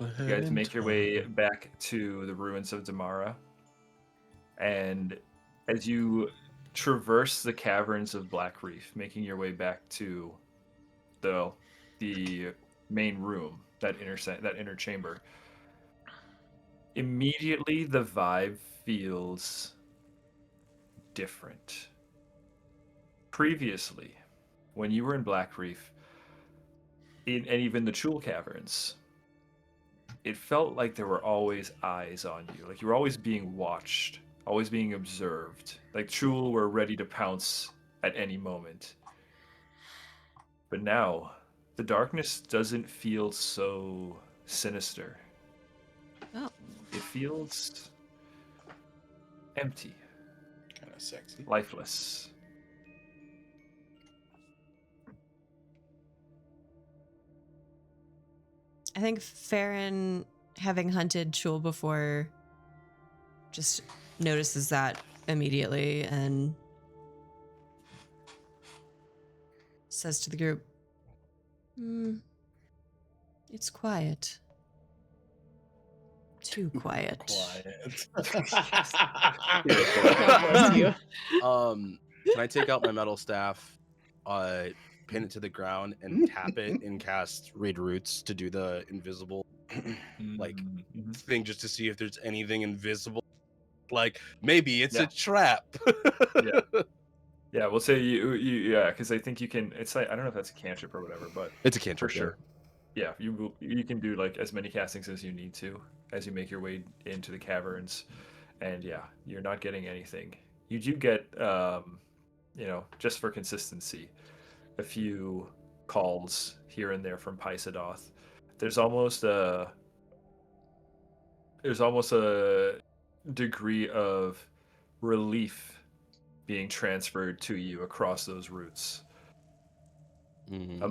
ahead. You guys in make your time. way back to the ruins of Damarel. And as you traverse the caverns of Black Reef, making your way back to the main room, that inner chamber, immediately the vibe feels different. Previously, when you were in Black Reef, and even the Chul Caverns, it felt like there were always eyes on you. Like you were always being watched, always being observed. Like Chul were ready to pounce at any moment. But now, the darkness doesn't feel so sinister. Oh. It feels empty, Kind of sexy. lifeless. I think Farryn, having hunted Chul before, just notices that immediately and says to the group, it's quiet. Too quiet. Can I take out my metal staff, pin it to the ground, and tap it and cast Raid Roots to do the invisible like thing, just to see if there's anything invisible? Like maybe it's a trap. Yeah, we'll say yeah, because I think you can. It's like I don't know if that's a cantrip or whatever, but It's a for cantrip, sure. Yeah, you can do like as many castings as you need to as you make your way into the caverns, and yeah, you're not getting anything. You do get, just for consistency, a few calls here and there from Pysadoth. There's almost a degree of relief being transferred to you across those routes. Mhm.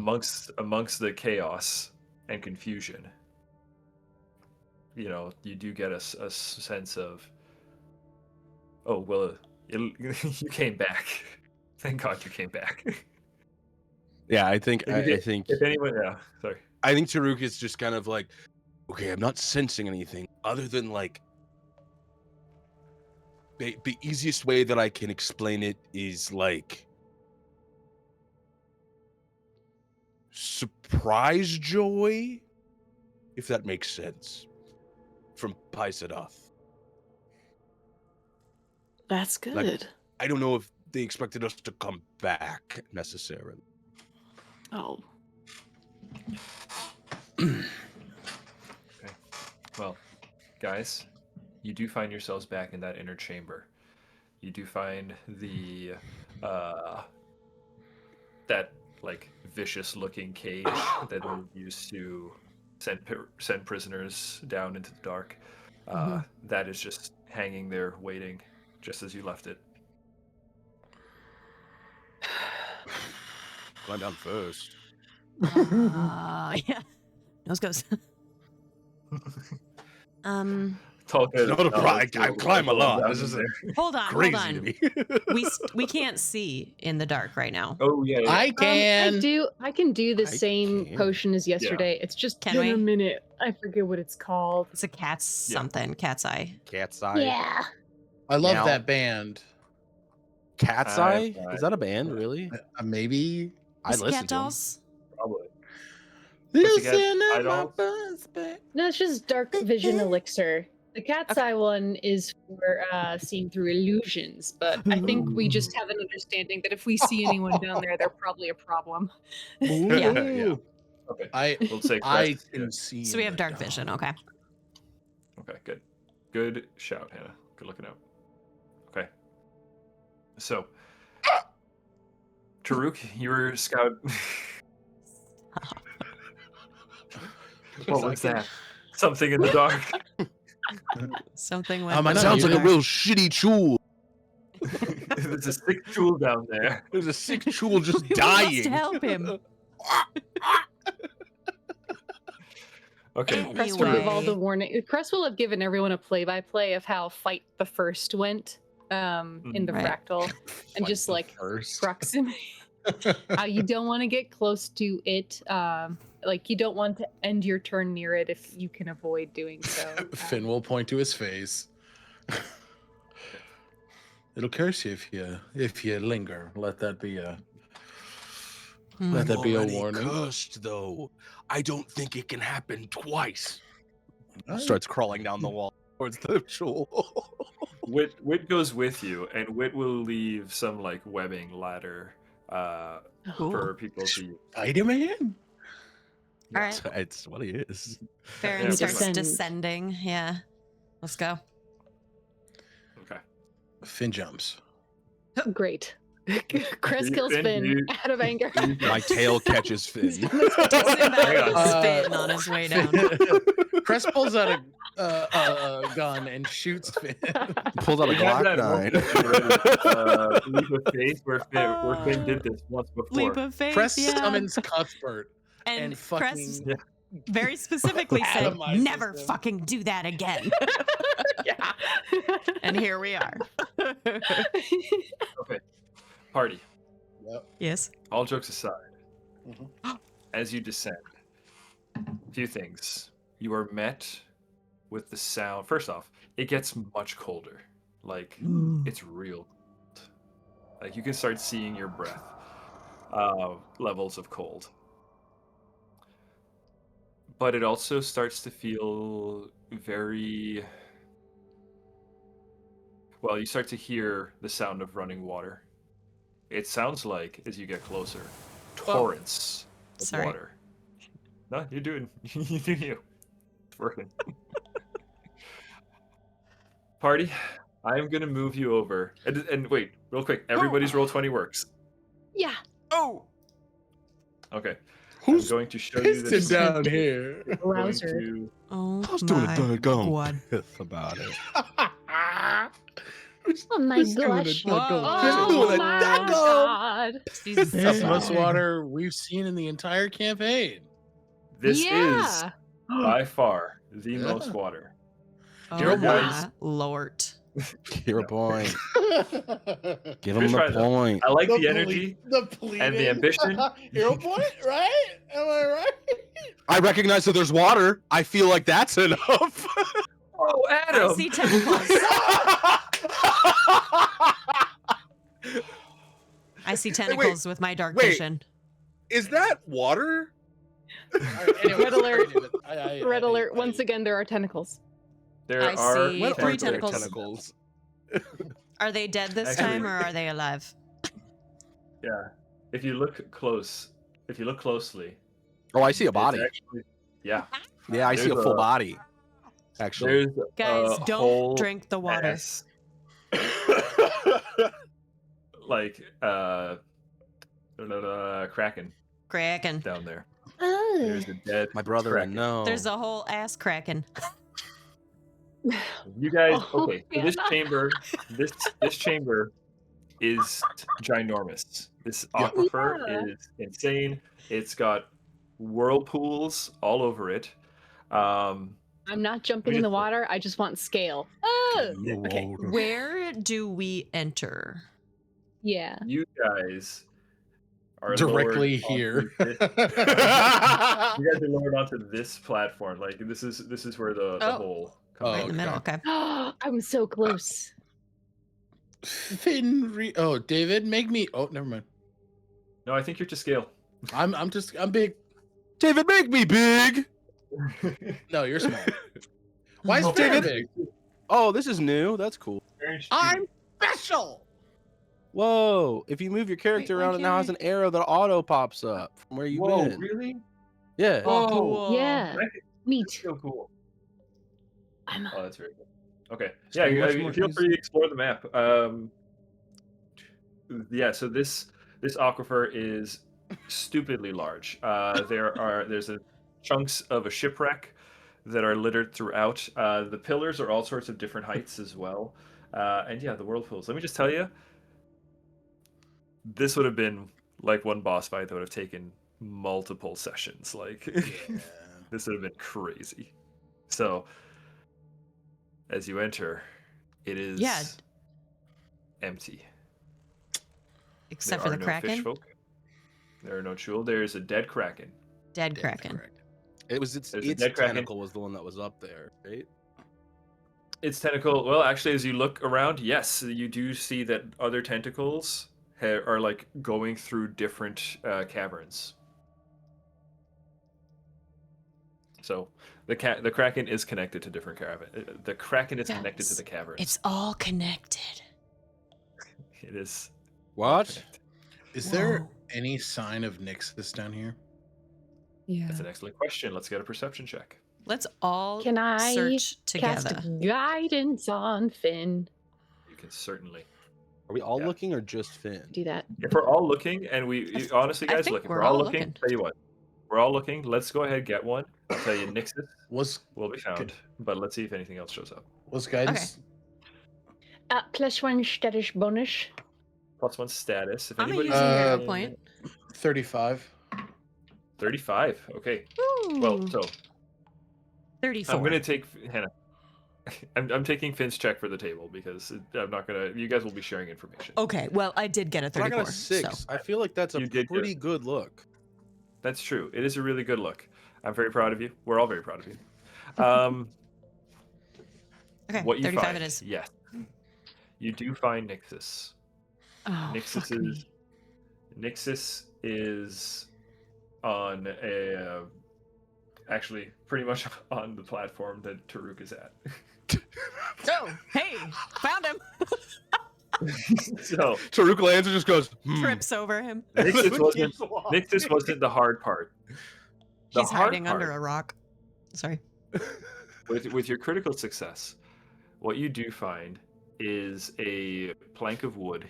Amongst the chaos and confusion, you do get a sense of, oh well, you came back. Thank God you came back. Yeah, I think If anyone, sorry. I think Ta'Rouk is just kind of like, okay, I'm not sensing anything other than like the easiest way that I can explain it is like surprise joy, if that makes sense, from Pysadoth. That's good. Like, I don't know if they expected us to come back necessarily. Oh. Okay. Well, guys, you do find yourselves back in that inner chamber. You do find the that like vicious looking cage that they used to send prisoners down into the dark. That is just hanging there waiting, just as you left it. Going down first. Yeah. Nose goes. Talking. Not a problem. I climb a lot. This is Hold on. crazy Hold to on. me. We can't see in the dark right now. Oh yeah. I can. I can do the I same can. potion as yesterday. It's just Can been a we? minute. I forget what it's called. It's a cat's Yeah. something. Cat's eye. Cat's eye. Yeah. I love Now- that band. Cat's I- eye? Is that a band, really? Maybe. I Is it listen cat to 'em. dolls? Probably. Listen I at my don't- buzz back. No, it's just dark vision elixir. The cat's eye one is for seeing through illusions, but I think we just have an understanding that if we see anyone down there, they're probably a problem. Yeah. Yeah. Okay. I We'll say I Cress, can see. So we in have the dark vision. Okay. Okay, good. Good shout, Hannah. Good looking out. Okay. So, Ta'Rouk, you were scout. What was that? Something in the dark. Something Am I went. not Sounds like a muted? real shitty chul. There's a sick tool down there. There's a sick chul just We must dying. help him. Okay. Cress will give all Anyway. the warning. Cress will have given everyone a play-by-play of how Fight the First went in the Right. fractal, and Fight just the like first. proximity. How you don't want to get close to it. Like you don't want to end your turn near it if you can avoid doing so. Finn will point to his face. It'll curse you if you linger. Let that be a let that be a Already warning. cursed, though. I don't think it can happen twice. Alright. Starts crawling down the wall towards the chul. Wit goes with you, and Wit will leave some like webbing ladder for people to use. Spider-Man? All right. It's what he is. Farryn Yeah, starts descend. descending. Yeah. Let's go. Okay. Finn jumps. Great. Cress You kills can Finn do- out of anger. My tail catches Finn. Takes him back on. to spin on his way down. Cress pulls out a gun and shoots Finn. Pulls out a We have Glock that 9. already, leap of faith where Finn did this once before. Leap of faith. Cress yeah. summons Cuthbert and and Cress fucking very specifically said, Atomizes "Never him. fucking do that again." Yeah. And here we are. Okay. Party. Yes. All jokes aside, Mhm. as you descend, a few things. You are met with the sound. First off, it gets much colder. Like, it's real cold. Like, you can start seeing your breath levels of cold. But it also starts to feel very... Well, you start to hear the sound of running water. It sounds like, as you get closer, torrents of Sorry. water. No, you're doing you do you. It's working. Party, I'm gonna move you over. And wait, real quick, everybody's roll 20 works. Yeah. Oh. Okay. Who's I'm going to show you pissing this. down here? I'm going Rouser. to- Oh I was doing a my doggone God. pith about it. Oh my Who's doing a gosh. doggone Whoa. piss? Oh Doing a my doggone god. Jesus. That's the most water we've seen in the entire campaign. This is Yeah. by far the Yeah. most water. Oh Hero my points. Lord. Give a point. Give him Just the try that. point. I like the energy. the pleading. and the ambition. Hero point, right? Am I right? I recognize that there's water. I feel like that's enough. Oh, Adam! I see tentacles. I see tentacles with my dark wait. vision. Is that water? Red alert. I Red alert. Once again, there are tentacles. There I are see What three are their tentacles. tentacles? Are they dead this Actually- time, or are they alive? Yeah. If you look closely, Oh, I see a it's body. actually- yeah. Yeah, I see a There's full a- body. Actually, There's Guys, a don't whole drink the water. S. Like Kraken Kraken. down there. Oh. There's a dead my brother. Kraken. No. There's a whole ass kraken. You guys, Oh, okay? So this yeah. chamber, this chamber is ginormous. This Yeah. aquifer Yeah. is insane. It's got whirlpools all over it. I'm not jumping in the water. I just want scale. Oh. Okay. Where do we enter? Yeah. You guys are Directly lowered onto here. this- you guys are lowered onto this platform. Like this is where the Oh. hole Oh, comes Right in the middle. Okay. I'm so close. Finn, oh, David, make me. Oh, never mind. No, I think you're to scale. I'm big. David, make me big. No, you're small. Why is Oh, David David. big? Oh, this is new. That's cool. I'm special. Whoa! If you move your character Wait, why around, it now has can't an arrow that auto pops up from where you've Whoa, been. really? Yeah. Oh, cool. Yeah. That's Neat. so cool. I'm Oh, that's very cool. Okay. So Yeah, much more feel easy. free to explore the map. Yeah, so this aquifer is stupidly large. There's chunks of a shipwreck that are littered throughout. The pillars are all sorts of different heights as well. And yeah, the whirlpools. Let me just tell you, this would have been like one boss fight that would have taken multiple sessions. Like this would have been crazy. So as you enter, it is empty. Except There for are the no Kraken. fish folk. There are no jewel. There is a dead kraken. Dead Kraken. It was its There's a dead kraken. tentacle was the one that was up there, right? Its tentacle. Well, actually, as you look around, yes, you do see that other tentacles are like going through different caverns. So the kraken is connected to different cavern. The kraken is connected to the caverns. It's all connected. It is. What? Is there any sign of Nixus down here? Yeah. That's an excellent question. Let's get a perception check. Let's all Can I search cast together. guidance on Finn? You can certainly Are we all looking or just Finn? Do that. If we're all looking, and honestly, I guys, think look, if we're we're all all looking, looking. tell you what, we're all looking. Let's go ahead and get one. I'll tell you, Nixus Was will be found, but let's see if anything else shows up. guidance? +1 status bonus. +1 status. If I'm gonna anybody use a hero point. 35. 35. Okay. Ooh, Well, so 34. I'm gonna take Hannah. I'm taking Finn's check for the table because I'm not gonna. You guys will be sharing information. Okay, well, I did get a I 34. got a 6. So. I feel like that's a You did pretty good look. That's true. It is a really good look. I'm very proud of you. We're all very proud of you. Okay, What you 35 find? it is. Yes. You do find Nixus. Oh, Nixus is on a actually pretty much on the platform that Ta'Rouk is at. Oh, hey, found him. So Ta'Rouk lands and just goes, Trips over him. Nixus wasn't the hard part. The He's hard hiding part, under a rock. Sorry. with your critical success, what you do find is a plank of wood.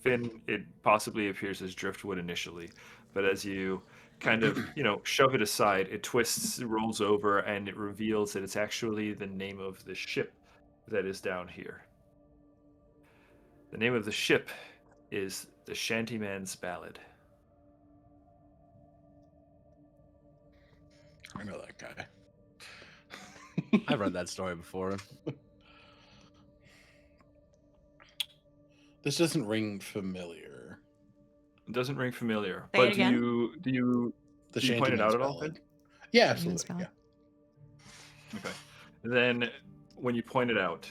Finn, it possibly appears as driftwood initially, but as you kind of, shove it aside, it twists, rolls over, and it reveals that it's actually the name of the ship that is down here. The name of the ship is the Shantyman's Ballad. I know that guy. I've read that story before. This doesn't ring familiar. It doesn't ring familiar, Say it but again. do you point it out at all? Ballad. Yeah, Shantyman's absolutely. Yeah. Ballad. Okay. Then when you point it out,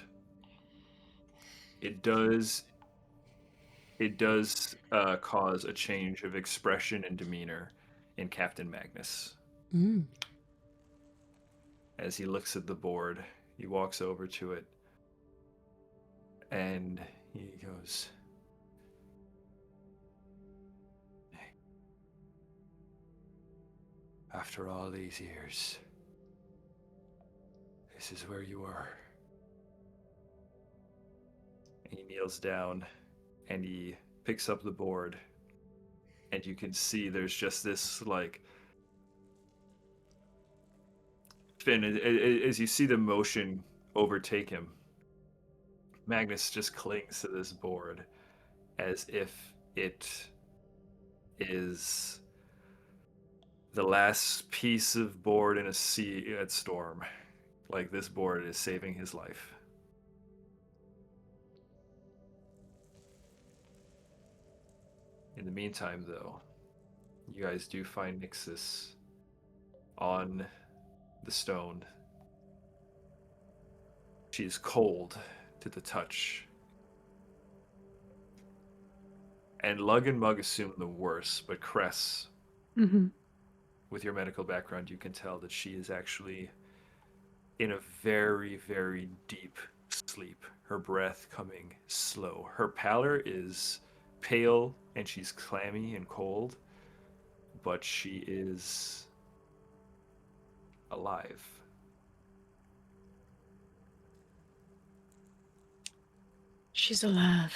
it does cause a change of expression and demeanor in Captain Magnus. Mm. As he looks at the board, he walks over to it and he goes, "After all these years, this is where you are." And he kneels down and he picks up the board, and you can see there's just this Finn, as you see the motion overtake him, Magnus just clings to this board as if it is the last piece of board in a sea at storm. Like this board is saving his life. In the meantime, though, you guys do find Nixus on the stone. She is cold to the touch. And Lug and Mug assume the worst, but Cress, with your medical background, you can tell that she is actually in a very, very deep sleep. Her breath coming slow. Her pallor is pale and she's clammy and cold, but she is alive. She's alive.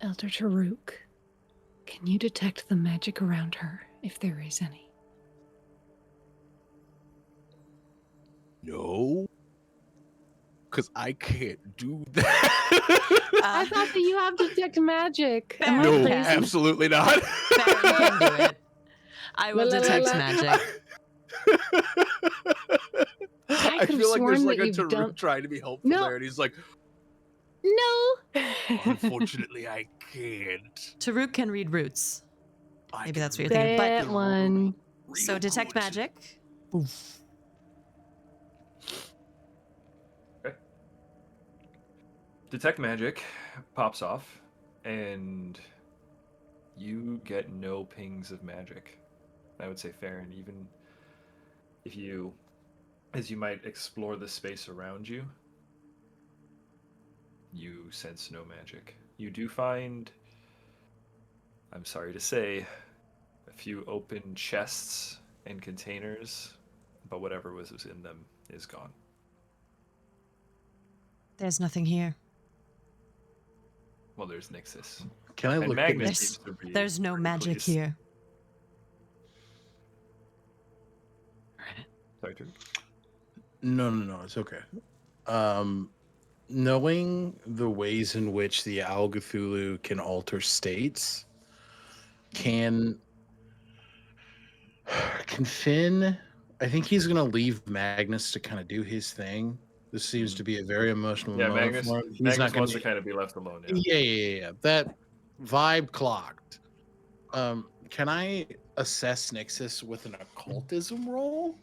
Elder Ta'Rouk, can you detect the magic around her, if there is any? No. Because I can't do that. I thought that you have detect magic. Am I Farryn No, can. crazy? absolutely not. Farryn can do it. I will La, la, la, detect la. magic. I I could've feel like there's sworn like that a you've Ta'Rouk done- trying to be helpful No. there, and he's like, No. unfortunately, I can't. Ta'Rouk can read roots. I Maybe can that's what you're thinking. read That one. So real detect good. magic. Okay. Detect magic pops off, and you get no pings of magic. I would say, Farryn, even if you, as you might explore the space around you, you sense no magic. You do find, I'm sorry to say, a few open chests and containers, but whatever was in them is gone. There's nothing here. Well, there's Nixus. Can I And look at Magnus this? seems to be There's no pretty magic pleased. here. Sorry, Drew. No, it's okay. Knowing the ways in which the Al Cthulhu can alter states, can Finn? I think he's gonna leave Magnus to kind of do his thing. This seems to be a very emotional Yeah, moment Magnus, for him. He's Magnus not gonna wants be, to kind of be left alone. yeah. That vibe clocked. Can I assess Nixus with an occultism roll?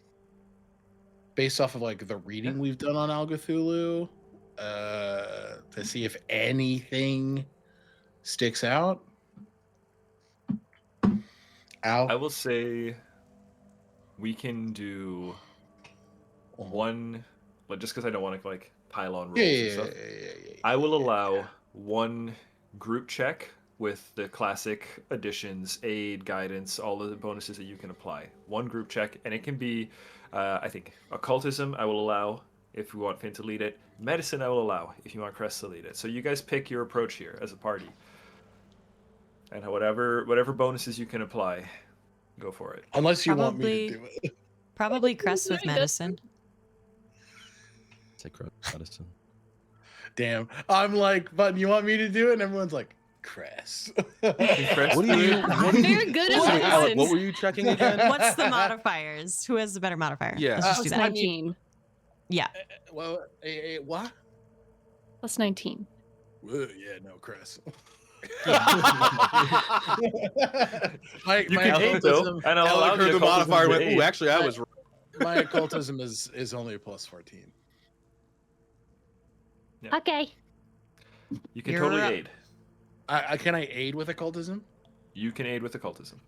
Based off of like the reading we've done on Al Cthulhu, to see if anything sticks out. Al, I will say we can do one, but just because I don't want to like pile on rolls and stuff, I will allow one group check with the classic additions, aid, guidance, all of the bonuses that you can apply. One group check, and it can be, I think, occultism I will allow if you want Finn to lead it. Medicine I will allow if you want Cress to lead it. So you guys pick your approach here as a party. And whatever bonuses you can apply, go for it. unless you want me to do it. Probably Cress with medicine. Take medicine. Damn, I'm like, but you want me to do it? And everyone's like, Cress. Cress What do are you? it? What are you? Very good Wait, at Alec, medicine. what were you checking again? What's the modifiers? Who has the better modifier? Yeah. Let's just do Plus that. 19. Yeah. Well, what? Plus 19. Yeah, no, Cress. You can aid though, and I'll allow Alec heard the occultism modifier. to Went, aid. ooh, actually, I was. My occultism is only a plus 14. Yeah. Okay. You can You're totally up. aid. Can I aid with occultism? You can aid with occultism.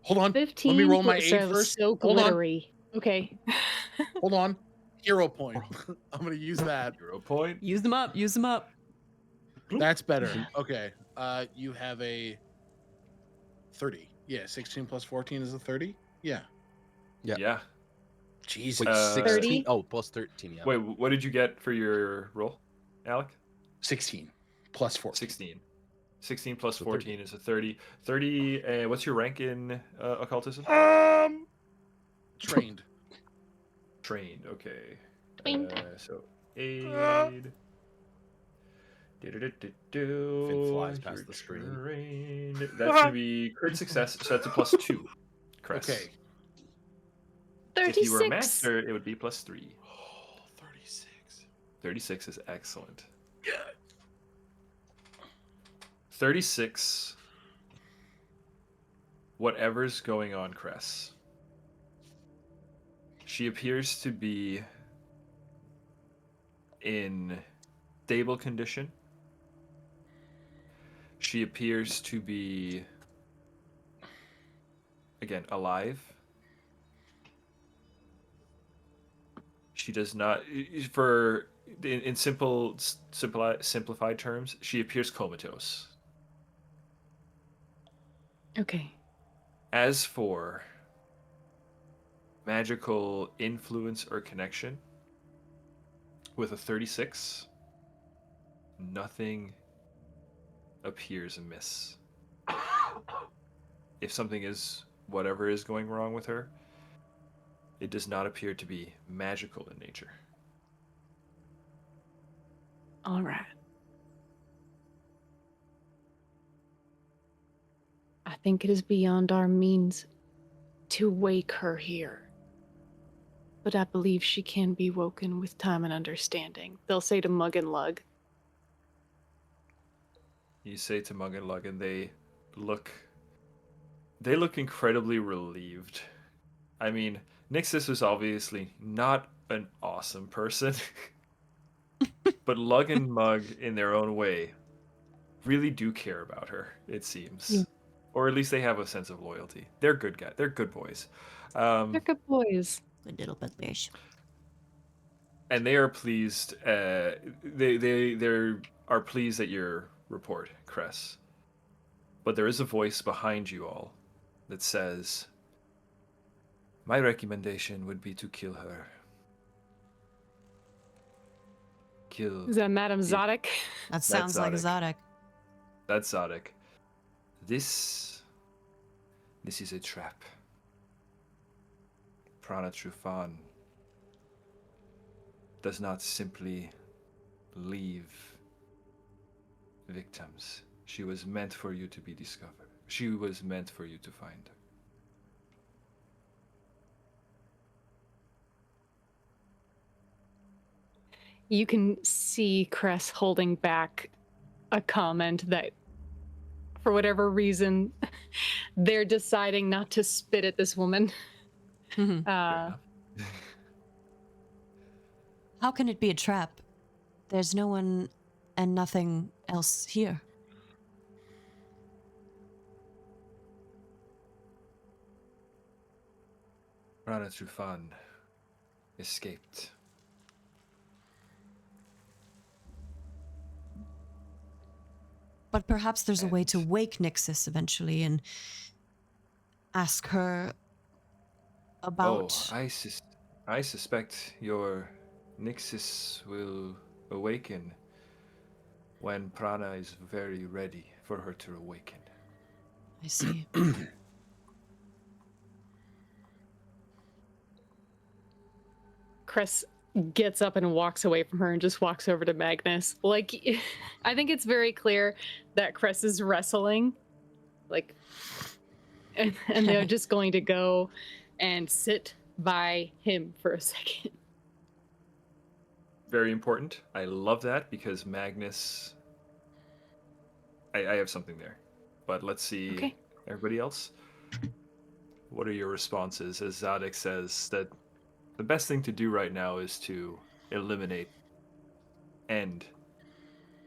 Hold on. 15. Let me roll my Oops, aid that was first. so Hold on. glittery. Okay. Hold on. Hero point. I'm gonna use that. 0 point. Use them up. Use them up. That's better. Okay. You have a 30. Yeah, 16 plus 14 is a 30. Yeah. Yeah. Jesus. Wait, 16? 30? Oh, plus 13. Yeah. Wait, what did you get for your roll, Alec? 16 plus 14. 16. 16 plus So 14 is a 30. 30. What's your rank in occultism? Trained. Trained. Okay. Trained. So aid. Finn flies past the screen. Trained. That's gonna be crit success. So that's a plus 2. Cress. Okay. 36. If you were a master, it would be plus 3. Oh, 36. 36 is excellent. Yeah. 36. Whatever's going on, Cress. She appears to be in stable condition. She appears to be, again, alive. She does not, in simplified terms, she appears comatose. Okay. As for magical influence or connection, With a 36, nothing appears amiss. If something is, whatever is going wrong with her, it does not appear to be magical in nature. All right. I think it is beyond our means to wake her here. But I believe she can be woken with time and understanding. They'll say to Mug and Lug. You say to Mug and Lug, and they look incredibly relieved. I mean, Nixus was obviously not an awesome person, but Lug and Mug, in their own way, really do care about her, it seems. Yeah. Or at least they have a sense of loyalty. They're good guys. They're good boys. They're good boys. Good little bugbears. And they are pleased. They are pleased at your report, Cress. But there is a voice behind you all that says, "My recommendation would be to kill her. Kill." Is that Madame Zodek? That sounds like Zodek. Zodek. That's Zodek. This is a trap. Prana Trufan does not simply leave victims. She was meant for you to be discovered. She was meant for you to find her. You can see Cress holding back a comment that, for whatever reason, they're deciding not to spit at this woman. Mhm. Fair enough. How can it be a trap? There's no one and nothing else here. Prana Trufan escaped. But perhaps there's a way to wake Nixus eventually and ask her about... I suspect your Nixus will awaken when Prana is very ready for her to awaken. I see. Cress gets up and walks away from her and just walks over to Magnus. Like, I think it's very clear that Cress is wrestling. Like, and they're just going to go and sit by him for a second. Very important. I love that because Magnus... I have something there. But let's see. Okay. Everybody else? What are your responses as Zodek says that the best thing to do right now is to end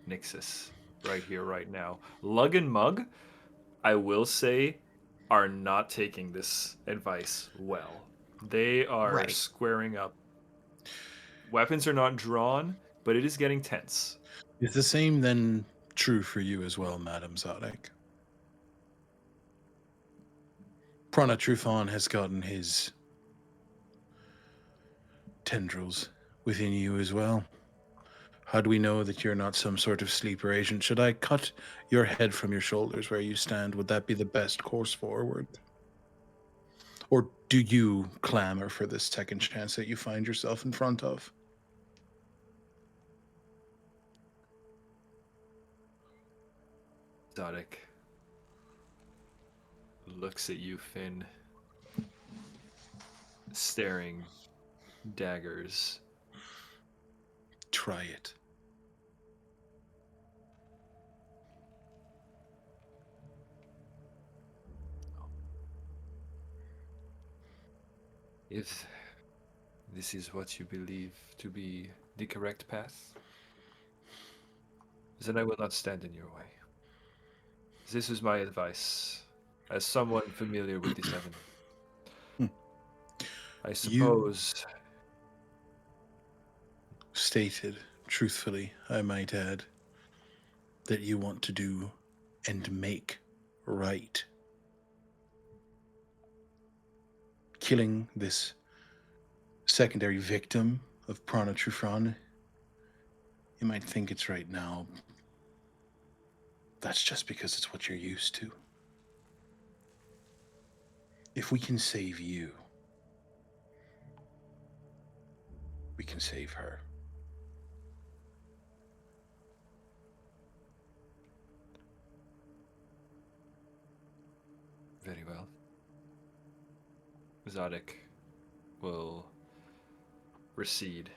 Nixus right here, right now. Lug and Mug, I will say, are not taking this advice well. They are squaring up. Weapons are not drawn, but it is getting tense. Is the same then true for you as well, Madam Zodek? Prana Trufan has gotten his tendrils within you as well. How do we know that you're not some sort of sleeper agent? Should I cut your head from your shoulders where you stand? Would that be the best course forward? Or do you clamor for this second chance that you find yourself in front of? Zodek looks at you, Finn, staring daggers. Try it. If this is what you believe to be the correct path, then I will not stand in your way. This is my advice, as someone familiar with the Seven. I suppose... Stated, truthfully, I might add, that you want to do and make right. Killing this secondary victim of Prana Trufan You might think it's right now. That's just because it's what you're used to. If we can save you, we can save her. Very well. Zadok will recede,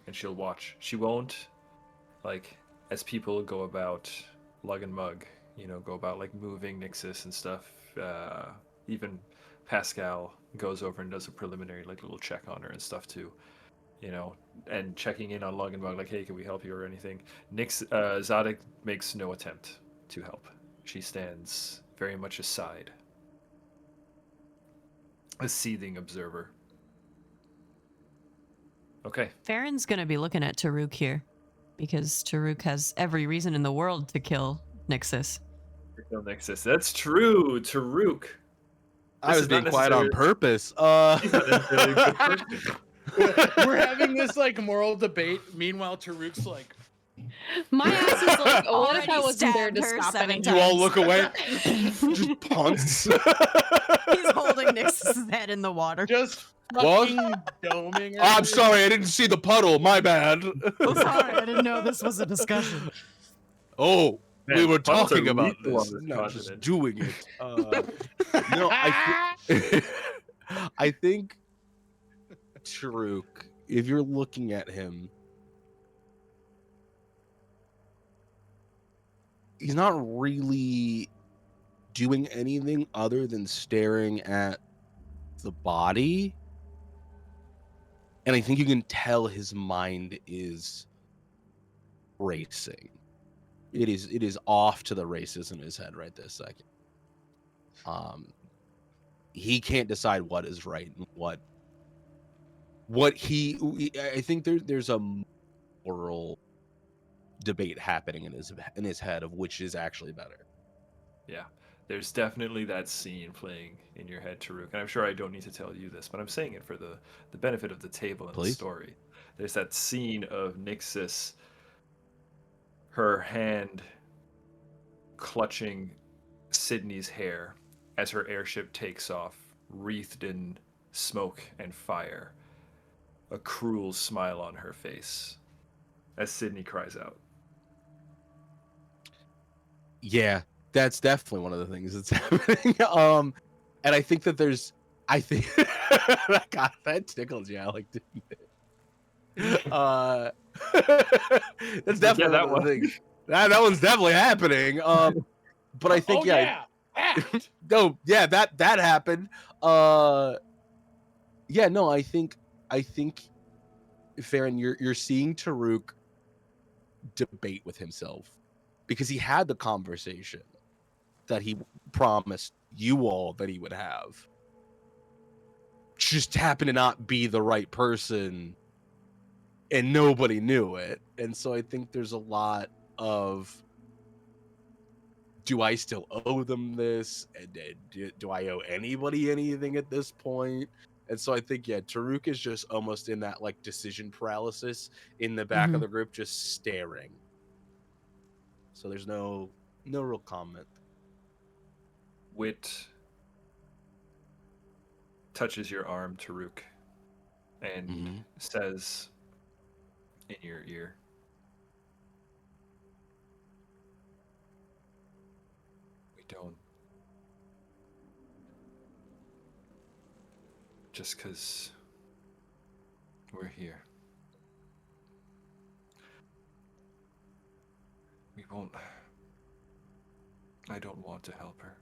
and she'll watch. She won't, like, as people go about lug and mug, go about, like, moving Nixus and stuff. Even Pascal goes over and does a preliminary, like, little check on her and stuff, too. And checking in on lug and mug, like, hey, can we help you or anything? Zadok makes no attempt to help. She stands very much aside, a seething observer. Okay. Farron's gonna be looking at Ta'Rouk here, because Ta'Rouk has every reason in the world to kill Nixus. Kill Nixus. That's true, Ta'Rouk. I was being quiet on purpose. He's not necessarily a good person. We're having this like moral debate. Meanwhile, Ta'Rouk's like, My ass is like, oh, what if I Already wasn't there to stabbed her stop 7 anything? times. You all look away. Just punts. He's holding Nixus's head in the water. just What? fucking doming her. Oh, I'm sorry, I didn't see the puddle. My bad. Oh, sorry, I didn't know this was a discussion. Oh, Man, we were puddles are talking about lethal on this, this not just continent. doing it. No, I think Ta'Rouk, if you're looking at him, he's not really doing anything other than staring at the body. And I think you can tell his mind is racing. It is off to the races in his head right this second. He can't decide what is right and what he. I think there's a moral debate happening in his head of which is actually better. Yeah, there's definitely that scene playing in your head, Ta'Rouk. And I'm sure I don't need to tell you this, but I'm saying it for the benefit of the table and the Please. story. There's that scene of Nixus, her hand clutching Sydney's hair as her airship takes off, wreathed in smoke and fire. A cruel smile on her face as Sydney cries out. Yeah, that's definitely one of the things that's happening. And I think that God, that tickles you, Alec, didn't it? That's definitely that one of the one. things. That one's definitely happening. But I think Act. no, yeah, that happened. Yeah, no, I think Farryn, you're seeing Ta'Rouk debate with himself because he had the conversation that he promised you all that he would have. Just happened to not be the right person, and nobody knew it. And so I think there's a lot of, do I still owe them this? And do I owe anybody anything at this point? And so I think, yeah, Ta'Rouk is just almost in that like decision paralysis in the back of the group, just staring. So there's no real comment. Wit touches your arm, Ta'Rouk, and says in your ear, we don't. Just because we're here. We won't. I don't want to help her.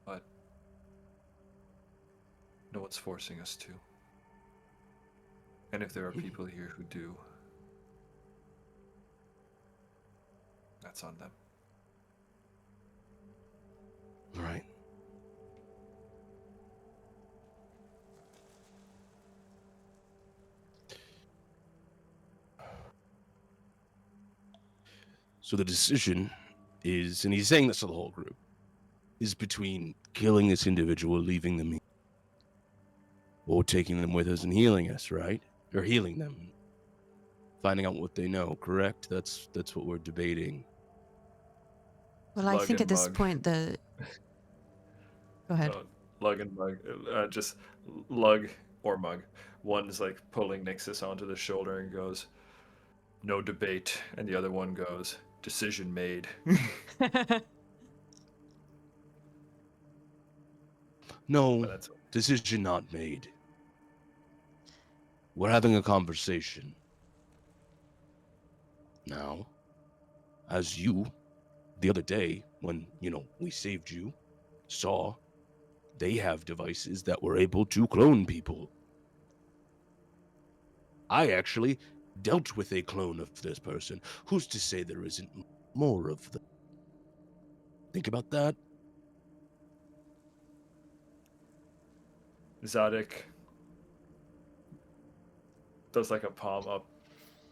But no one's forcing us to. And if there are people here who do, that's on them. Right. So the decision is, and he's saying this to the whole group, is between killing this individual, leaving them here, or taking them with us and healing us, right? Or healing them. Finding out what they know, correct? That's what we're debating. Well, I Lug think and at this mug. point Go ahead. Lug and mug. Just lug or mug. One's like pulling Nixus onto the shoulder and goes, "No debate," and the other one goes, "Decision made." No, But that's decision not made. We're having a conversation. Now, as you, the other day, when, we saved you, saw, they have devices that were able to clone people. I actually dealt with a clone of this person. Who's to say there isn't more of them? Think about that. Zadok does like a palm up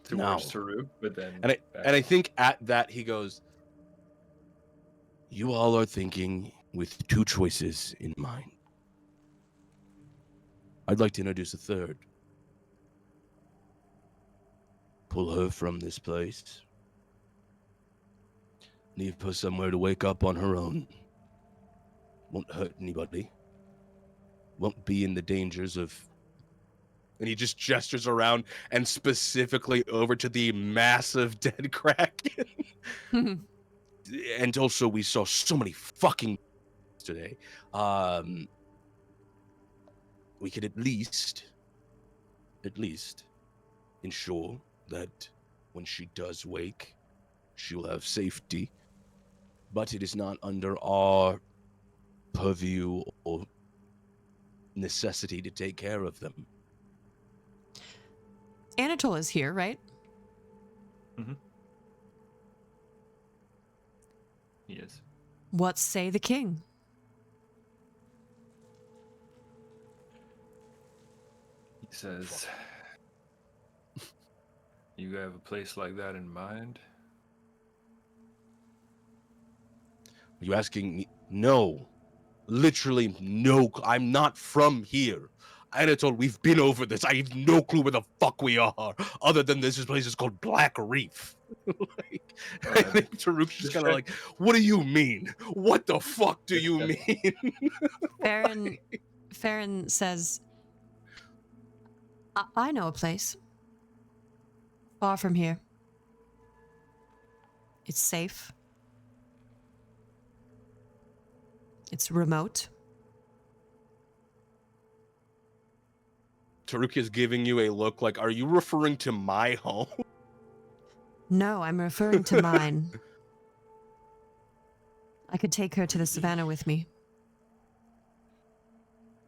towards Now. Ta'Rouk, but then And I think at that he goes, you all are thinking with two choices in mind. I'd like to introduce a third. Pull her from this place. Leave her somewhere to wake up on her own. Won't hurt anybody. Won't be in the dangers of... And he just gestures around and specifically over to the massive dead Kraken. And also we saw so many fucking today. We could at least ensure that when she does wake, she'll have safety. But it is not under our purview or necessity to take care of them. Anatole is here, right? Mm-hmm. He is. What say the king? He says, "You have a place like that in mind?" Are you asking me? No. Literally no. I'm not from here. Anatole, we've been over this. I have no clue where the fuck we are, other than this place is called Black Reef. I think Ta'Rouk's just kind of like, what do you mean? What the fuck do you mean? Farryn says, I know a place. Far from here. It's safe. It's remote. Ta'Rouk is giving you a look like, are you referring to my home? No, I'm referring to mine. I could take her to the savannah with me.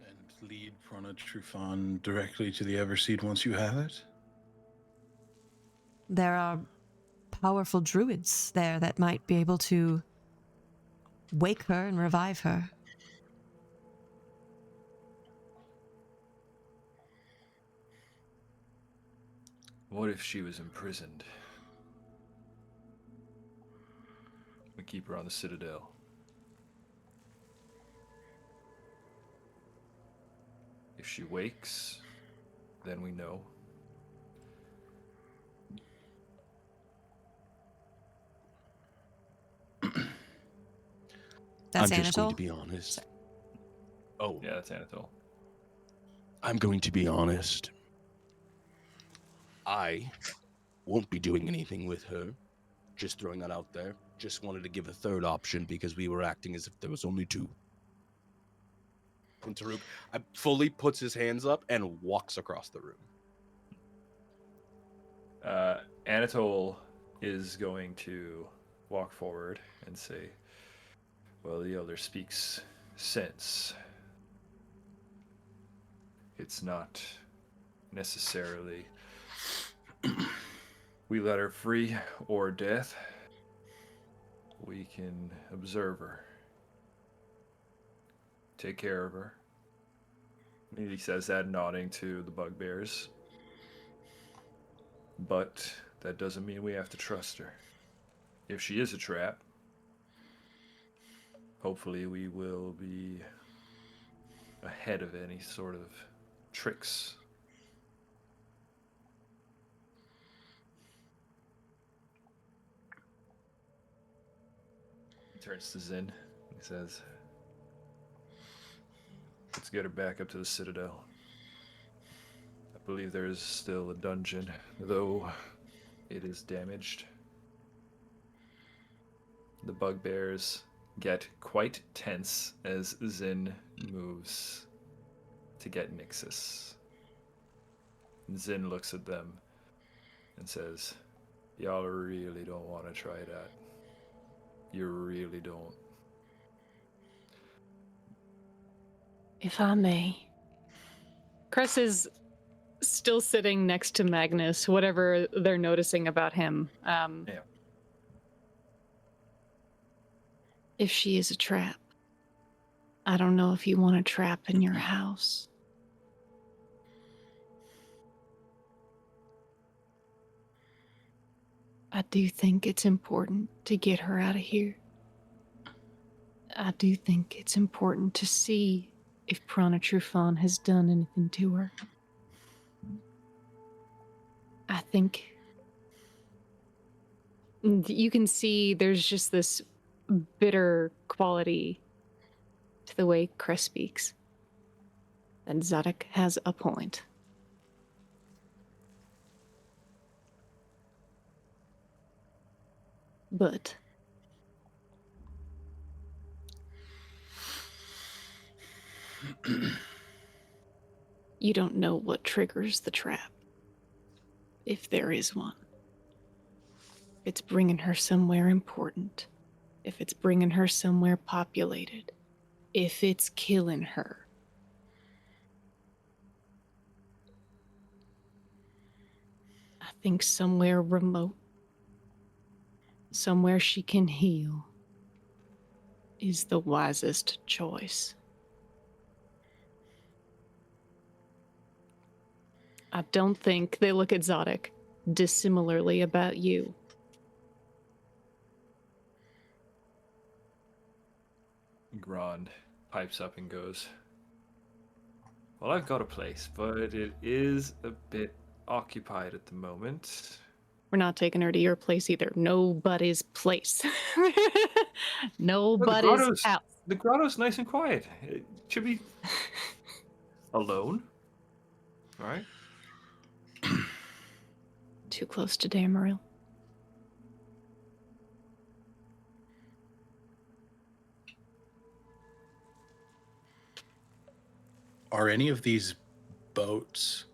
And lead Prana Trufan directly to the Everseed once you have it? There are powerful druids there that might be able to wake her and revive her. What if she was imprisoned? We keep her on the Citadel. If she wakes, then we know. That's I'm just going Anatole? to be honest. Oh. Yeah, that's Anatole. I'm going to be honest. I won't be doing anything with her. Just throwing that out there. Just wanted to give a third option because we were acting as if there was only two. And Ta'Rouk fully puts his hands up and walks across the room. Anatole is going to walk forward and say, well, the elder speaks sense. It's not necessarily we let her free or death. We can observe her. Take care of her. And he says that nodding to the bugbears. But that doesn't mean we have to trust her. If she is a trap, hopefully we will be ahead of any sort of tricks. He turns to Zin. He says, let's get her back up to the Citadel. I believe there is still a dungeon, though it is damaged. The bugbears get quite tense as Zin moves to get Nixus. Zin looks at them and says, y'all really don't want to try that. You really don't. If I may. Cress is still sitting next to Magnus, whatever they're noticing about him. Yeah. If she is a trap, I don't know if you want a trap in your house. I do think it's important to get her out of here. I do think it's important to see if Prana Trufan has done anything to her. I think you can see there's just this bitter quality to the way Cress speaks. And Zadok has a point. But you don't know what triggers the trap, if there is one. If it's bringing her somewhere important, if it's bringing her somewhere populated, if it's killing her. I think somewhere remote, somewhere she can heal, is the wisest choice. I don't think they look at Zadok dissimilarly about you. Grond pipes up and goes, well, I've got a place, but it is a bit occupied at the moment. We're not taking her to your place either. Nobody's place. Nobody's house. The grotto's nice and quiet. It should be alone. All right. Too close to Damarel. Are any of these boats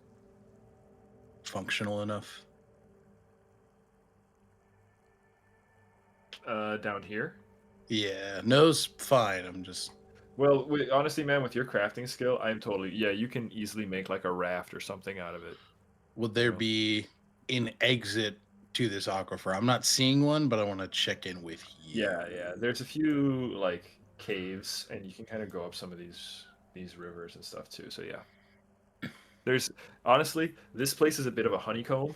functional enough? Down here. Yeah, no's fine. I'm just. Well, honestly, man, with your crafting skill, I'm totally, yeah, you can easily make like a raft or something out of it. Would there be an exit to this aquifer? I'm not seeing one, but I want to check in with you. Yeah. There's a few like caves, and you can kind of go up some of these rivers and stuff too. So yeah, there's honestly, this place is a bit of a honeycomb.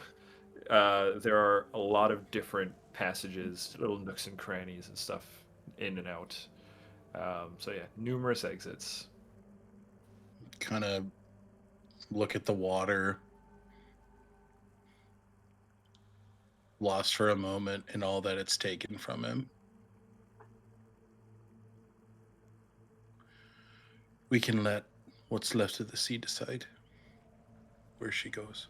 There are a lot of different passages, little nooks and crannies and stuff in and out. So yeah, numerous exits. Kind of look at the water, lost for a moment in all that it's taken from him. We can let what's left of the sea decide where she goes.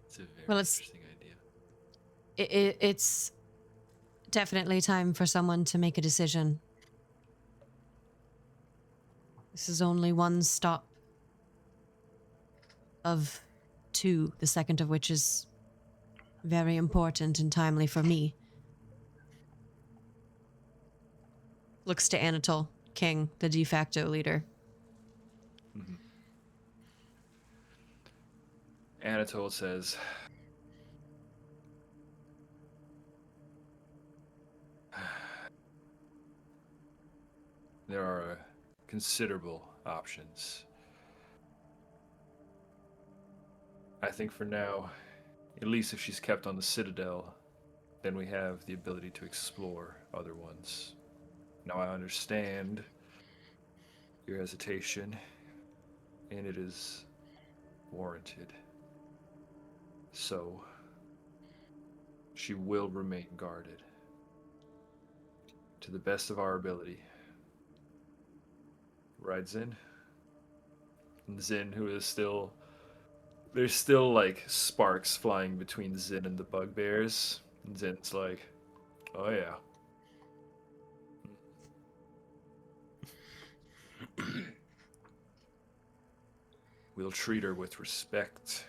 It's a very Well, it's- interesting idea. It's definitely time for someone to make a decision. This is only one stop of two, the second of which is very important and timely for me. Looks to Anatole, King, the de facto leader. Mm-hmm. Anatole says, there are considerable options. I think for now, at least if she's kept on the Citadel, then we have the ability to explore other ones. Now I understand your hesitation, and it is warranted. So, she will remain guarded to the best of our ability. Right, Zin? And Zin, who is still... There's still, like, sparks flying between Zin and the bugbears. And Zin's like, oh yeah. We'll treat her with respect.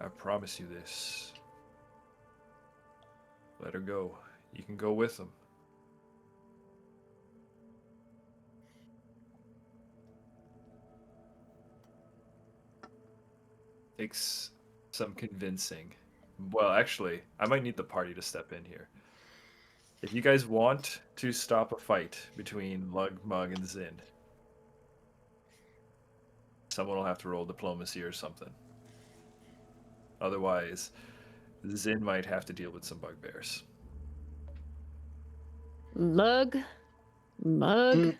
I promise you this. Let her go. You can go with them. Takes some convincing. Well, actually, I might need the party to step in here. If you guys want to stop a fight between Lug, Mug, and Zin, someone will have to roll diplomacy or something. Otherwise, Zin might have to deal with some bugbears. Lug, Mug.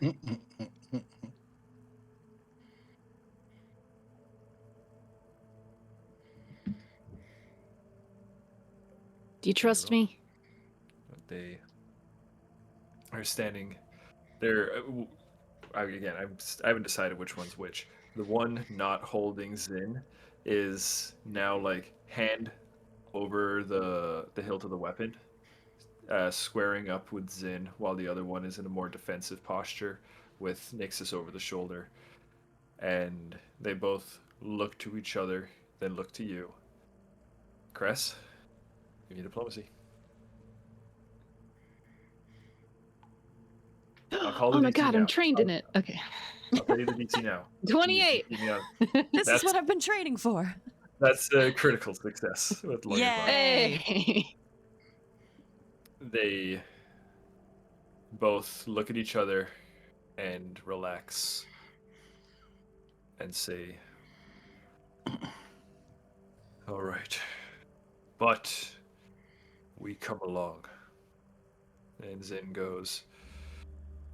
Do you trust me? They are standing there. Again, I haven't decided which one's which. The one not holding Zin is now like hand over the hilt of the weapon, squaring up with Zin, while the other one is in a more defensive posture with Nixus over the shoulder. And they both look to each other, then look to you. Cress, give me diplomacy. I'll call the Oh my DC god, now. I'm trained in it. Okay. I'll tell you the DC now. 28. This is what I've been training for. That's a critical success with Lawyer Bond. Hey. They both look at each other and relax and say, all right, but we come along. And Zin goes,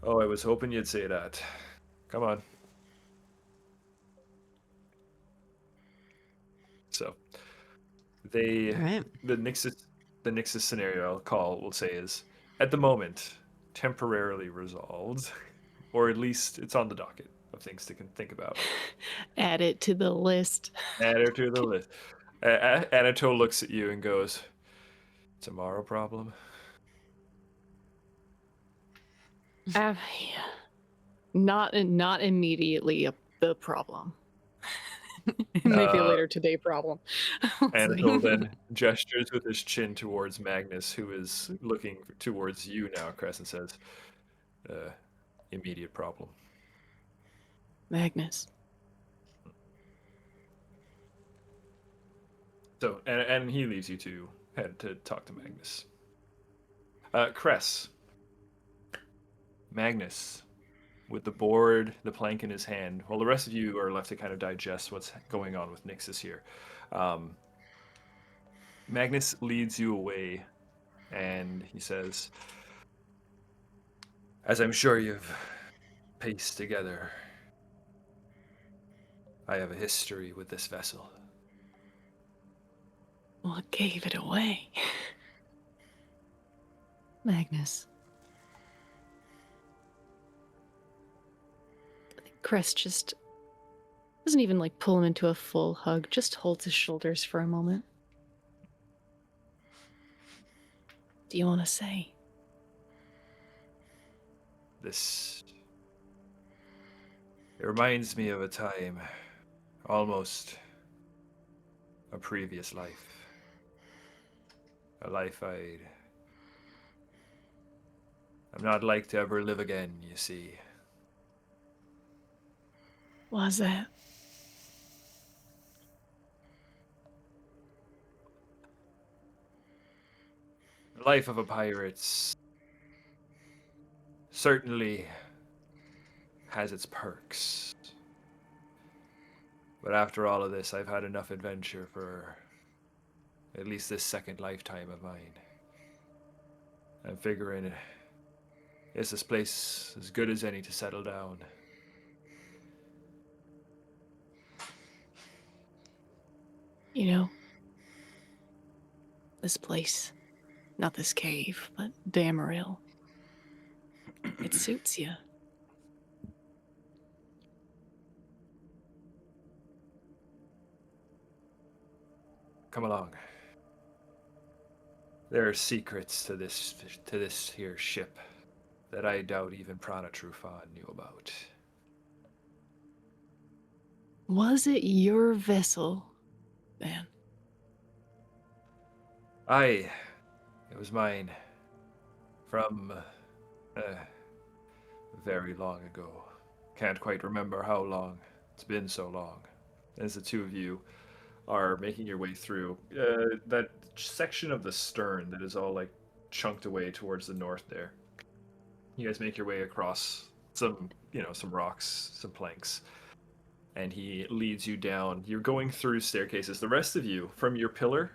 oh, I was hoping you'd say that. Come on. So they, Right. the Nixus scenario we'll say is, at the moment, temporarily resolved, or at least it's on the docket of things to think about. Add it to the list. Add her to the list. Anatole looks at you and goes, tomorrow problem? Yeah. Not immediately the problem. Maybe later today problem. Anatole then gestures with his chin towards Magnus, who is looking towards you now, Cress, and says, immediate problem. Magnus. So, and he leaves you to head to talk to Magnus. Cress. Magnus, with the board, the plank in his hand, while the rest of you are left to kind of digest what's going on with Nixus here. Magnus leads you away, and he says, as I'm sure you've pieced together, I have a history with this vessel. What gave it away? Magnus. Cress just doesn't even like pull him into a full hug, just holds his shoulders for a moment. Do you want to say? It reminds me of a time, almost a previous life. A life I'm not like to ever live again, you see. Why's that? The life of a pirate's certainly has its perks. But after all of this, I've had enough adventure for at least this second lifetime of mine. I'm figuring, is this place as good as any to settle down? You know, this place, not this cave, but Damarel, it suits you. Come along. There are secrets to this here ship that I doubt even Prana-Trufan knew about. Was it your vessel, man? Aye, it was mine. From very long ago. Can't quite remember how long. It's been so long. As the two of you are making your way through that section of the stern that is all like chunked away towards the north there. You guys make your way across some rocks, some planks, and he leads you down. You're going through staircases. The rest of you, from your pillar,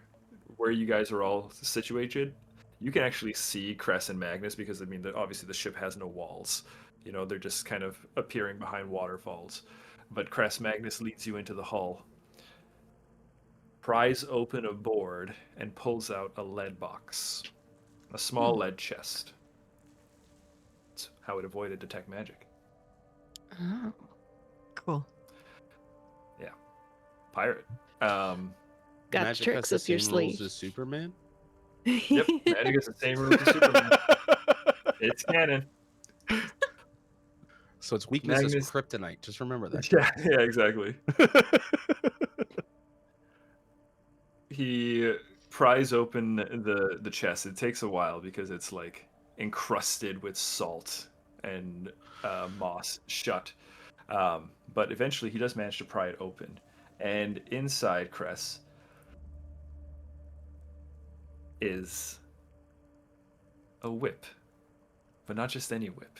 where you guys are all situated, you can actually see Cress and Magnus because, I mean, obviously the ship has no walls. You know, they're just kind of appearing behind waterfalls. But Cress Magnus leads you into the hull, pries open a board, and pulls out a lead box. A small lead chest. That's how it avoided detect magic. Oh. Cool. Yeah. Pirate. Got Magic tricks has the up your same rules sleeve. as Superman. Yep, magic is the same rules as Superman. It's canon. So its weakness Magnus- is kryptonite. Just remember that. Yeah, exactly. He pries open the chest. It takes a while because it's like encrusted with salt and moss shut. But eventually he does manage to pry it open. And inside, Cress, is a whip. But not just any whip.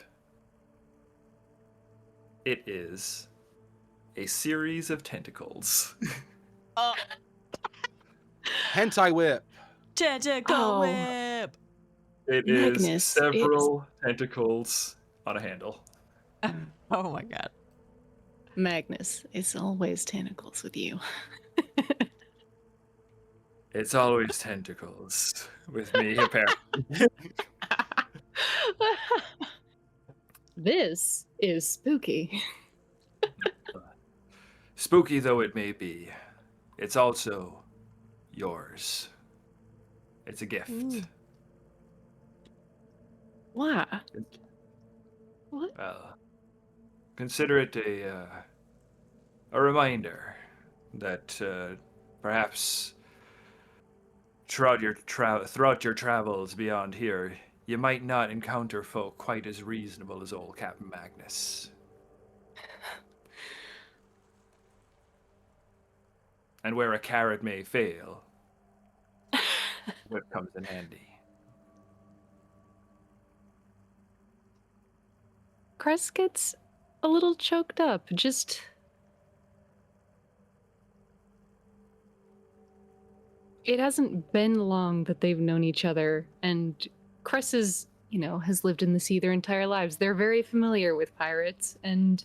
It is a series of tentacles. Hentai whip. Tentacle Oh. whip. It Magnus, is several tentacles on a handle. Oh my god. Magnus, it's always tentacles with you. It's always tentacles with me, apparently. This is spooky. Spooky though it may be, it's also yours. It's a gift. Ooh. Why? What? Consider it a reminder that perhaps throughout your travels beyond here, you might not encounter folk quite as reasonable as old Captain Magnus. And where a carrot may fail, whip comes in handy. Cress gets a little choked up. It hasn't been long that they've known each other, and Cress has lived in the sea their entire lives. They're very familiar with pirates, and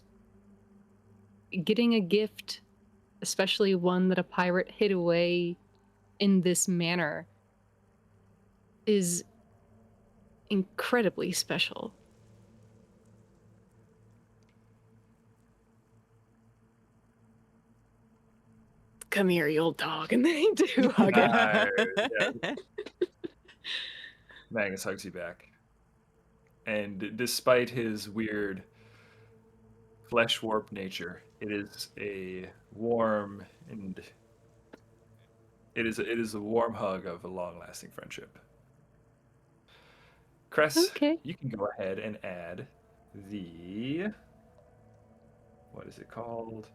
getting a gift, especially one that a pirate hid away in this manner, is incredibly special. Come here, you old dog, and they do hug it. Yeah. Magnus hugs you back. And despite his weird flesh warped nature, it is a warm and it is a warm hug of a long lasting friendship. Cress, Okay. you can go ahead and add the what is it called?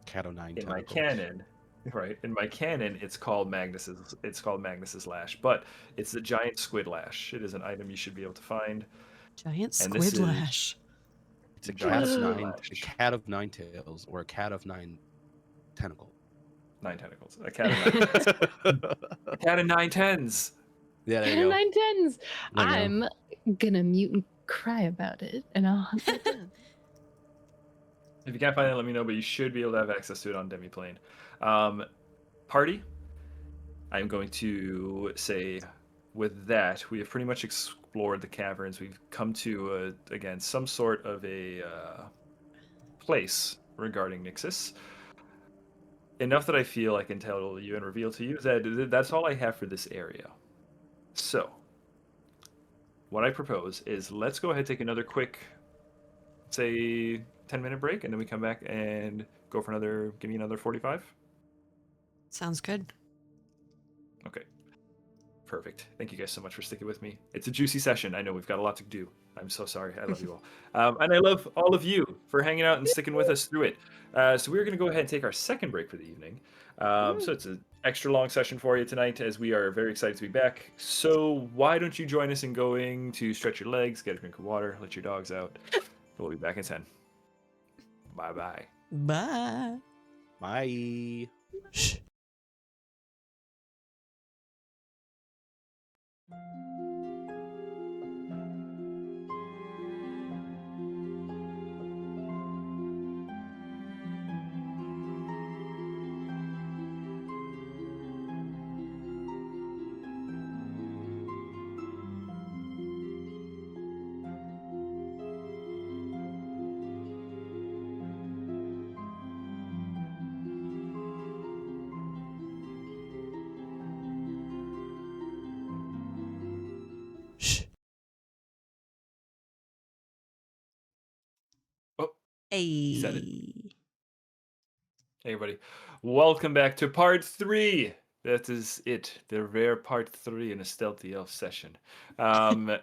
Cat o' nine In my tentacles. canon, right? In my canon, it's called Magnus's lash, but it's the giant squid lash. It is an item you should be able to find. Giant And this squid is- lash. It's a Giant cat of squid nine, lash. a cat of nine tails, or a cat of nine tentacles. 9 tentacles. A cat of 9 tens. A cat of 9 tens. Yeah, there Cat you of go. 9 tens. There you go. I'm gonna mute and cry about it, and I'll hunt that down. If you can't find it, let me know, but you should be able to have access to it on Demiplane. Party, I'm going to say with that, we have pretty much explored the caverns. We've come to, again, some sort of a place regarding Nixus. Enough that I feel I can tell you and reveal to you that that's all I have for this area. So, what I propose is let's go ahead and take another quick, say, 10-minute break, and then we come back and go for another, give me another 45. Sounds good. Okay. Perfect. Thank you guys so much for sticking with me. It's a juicy session. I know we've got a lot to do. I'm so sorry. I love you all. And I love all of you for hanging out and sticking with us through it. So we're going to go ahead and take our second break for the evening. So it's an extra long session for you tonight as we are very excited to be back. So why don't you join us in going to stretch your legs, get a drink of water, let your dogs out. We'll be back in 10. Bye-bye. Bye. Bye. Shh. Shh. Oh, Hey. said it. Hey everybody, welcome back to part 3. That is it, the rare part 3 in a stealthy elf session.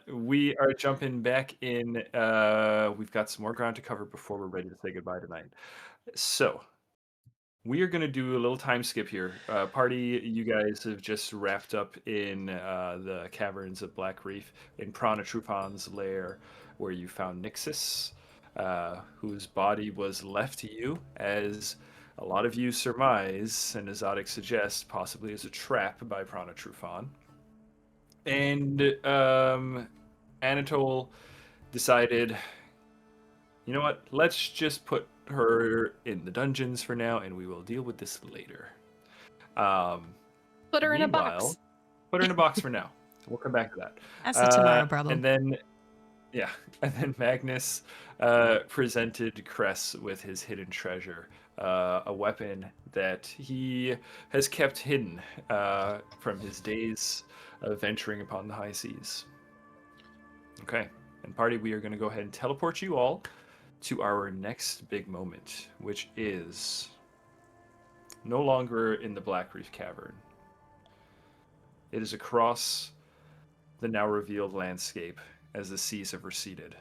We are jumping back in. We've got some more ground to cover before we're ready to say goodbye tonight. So we are going to do a little time skip here. Party, you guys have just wrapped up in the caverns of Black Reef in Pranatrupan's lair, where you found Nixus, whose body was left to you as a lot of you surmise, and Exotic suggests, possibly as a trap by Pranatrupan. And Anatole decided, you know what, let's just put her in the dungeons for now, and we will deal with this later. Put her in a box. Put her in a box for now. We'll come back to that. That's a tomorrow problem. And then, yeah, and then Magnus presented Cress with his hidden treasure, a weapon that he has kept hidden from his days of venturing upon the high seas. Okay, and party, we are going to go ahead and teleport you all to our next big moment, which is no longer in the Black Reef Cavern. It is across the now revealed landscape as the seas have receded.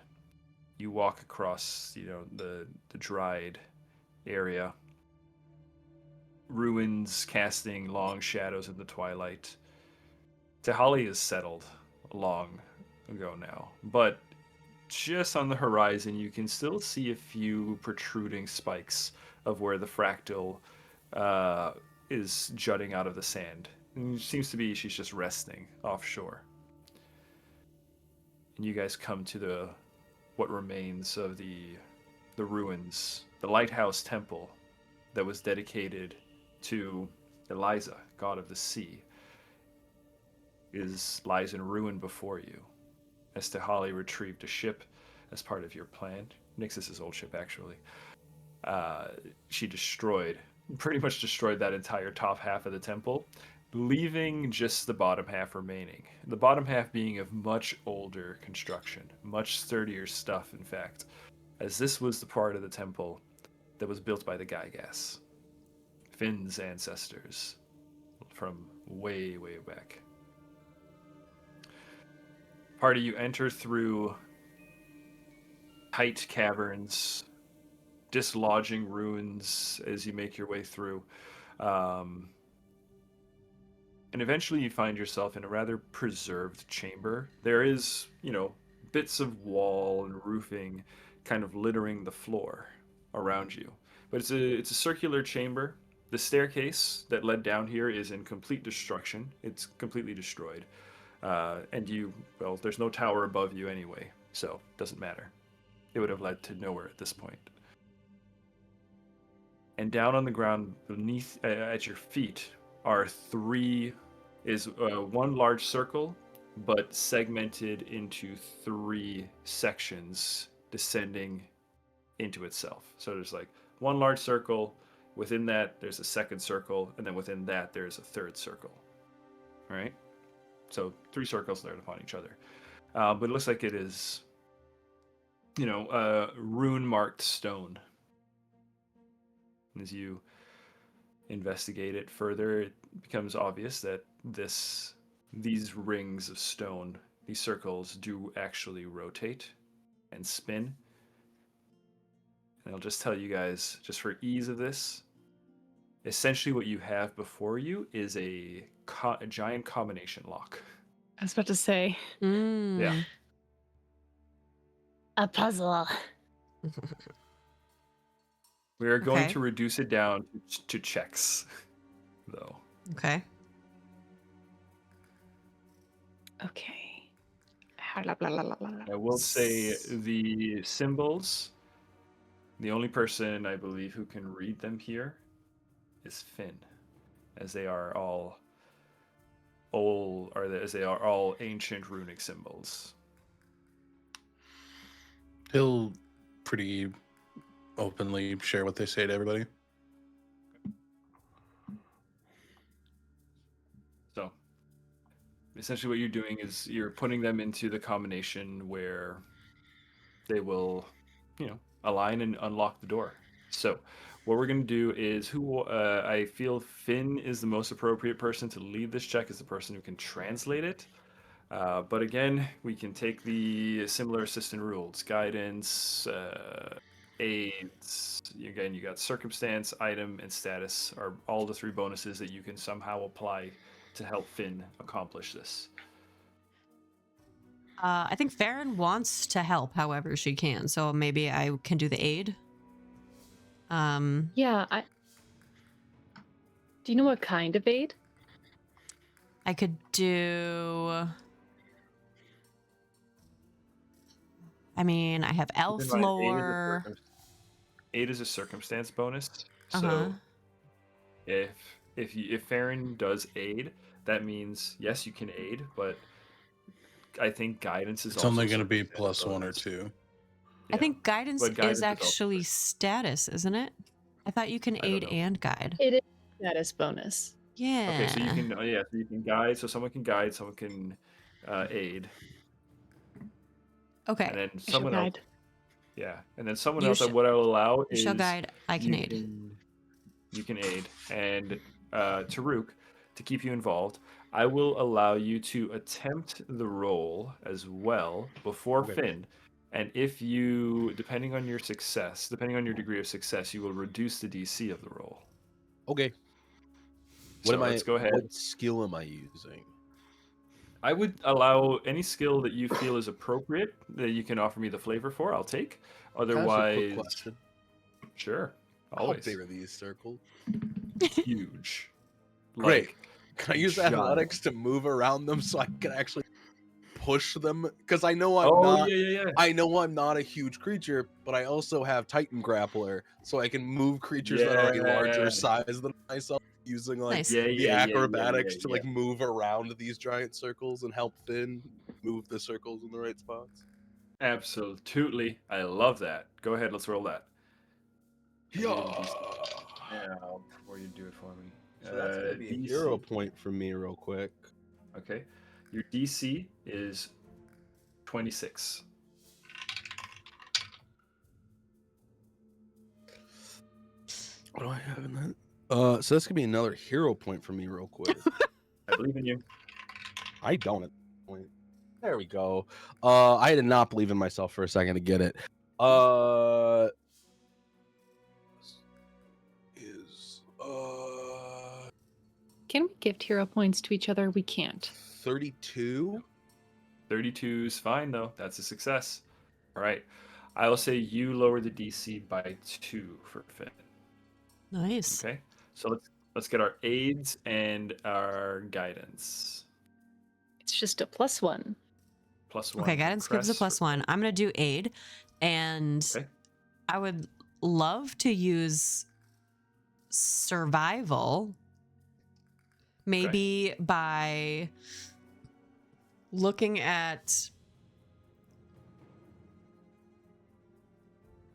You walk across, the dried area, ruins casting long shadows in the twilight. Tahali is settled long ago now, but just on the horizon, you can still see a few protruding spikes of where the fractal is jutting out of the sand. And it seems to be she's just resting offshore. And you guys come to what remains of the ruins, the lighthouse temple that was dedicated to Eliza, god of the sea, lies in ruin before you. As Tahali retrieved a ship as part of your plan, Nixus's old ship actually, she pretty much destroyed that entire top half of the temple, leaving just the bottom half remaining. The bottom half being of much older construction, much sturdier stuff, in fact, as this was the part of the temple that was built by the Gygas, Finn's ancestors from way, way back. Party, you enter through tight caverns, dislodging ruins as you make your way through. And eventually you find yourself in a rather preserved chamber. There is, bits of wall and roofing kind of littering the floor around you. But it's a circular chamber. the staircase that led down here is in complete destruction. It's completely destroyed. And there's no tower above you anyway, so it doesn't matter. It would have led to nowhere at this point. And down on the ground beneath, at your feet, are one large circle, but segmented into 3 sections descending into itself. So there's like one large circle, within that there's a second circle, and then within that there's a third circle. All right? So 3 circles layered upon each other. But it looks like it is, rune-marked stone. As you investigate it further, it becomes obvious that these rings of stone, these circles, do actually rotate and spin. And I'll just tell you guys, just for ease of this, essentially what you have before you is a giant combination lock. I was about to say. Yeah. A puzzle. We are going Okay. to reduce it down to checks, though. Okay. Okay. I will say the symbols, the only person I believe who can read them here is Finn, as they are all ancient runic symbols. He'll pretty openly share what they say to everybody. So, essentially what you're doing is you're putting them into the combination where they will, align and unlock the door. So, what we're going to do is I feel Finn is the most appropriate person to lead this check, as the person who can translate it. But again, we can take the similar assistant rules, guidance, aids. Again, you got circumstance, item, and status are all the 3 bonuses that you can somehow apply to help Finn accomplish this. I think Farryn wants to help however she can, so maybe I can do the aid. Yeah, do you know what kind of aid? I could do... I have elf Keep in mind, lore. Aid is a circumstance bonus. Uh-huh. So if Farryn does aid, that means yes, you can aid, but I think guidance is It's also only going to be circumstance +1 or bonus. 2. I think guidance but guidance is is also actually bonus. status, isn't it? I thought you can I don't aid know. and guide. It is status bonus. Yeah. Okay, so you can guide. So someone can guide, someone can aid, Okay. and then I shall someone else. guide. Yeah, and then someone You else. shall- What I will allow You is shall guide, I can aid. You can aid, and Ta'Rouk, to keep you involved, I will allow you to attempt the roll as well before Okay. Finn. And if you, depending on your degree of success, you will reduce the DC of the roll. Okay. So let's go ahead. What skill am I using? I would allow any skill that you feel is appropriate that you can offer me the flavor for. I'll take. Can I ask a quick Otherwise, question? sure. How Always big are these circles? huge. Great. Like, Can I use giant. athletics to move around them so I can actually push them? Because I know yeah. I know I'm not a huge creature, but I also have Titan Grappler, so I can move creatures that are a larger Yeah. size than myself, using like Nice. the acrobatics to like move around these giant circles and help Finn move the circles in the right spots. Absolutely. I love that. Go ahead, let's roll that. Yeah. Now, before you do it for me. So that's gonna be a DC. hero point for me, real quick. Okay. Your DC is 26. What do I have in that? So that's gonna be another hero point for me, real quick. I believe in you. I don't at this point. There we go. I did not believe in myself for a second to get it. Can we gift hero points to each other? We can't. 32. 32 is fine, though. That's a success. All right. I will say you lower the DC by 2 for Finn. Nice. Okay. So let's get our aids and our guidance. It's just a +1. +1. Okay, guidance gives a +1. I'm going to do aid, and Okay. I would love to use survival, maybe by looking at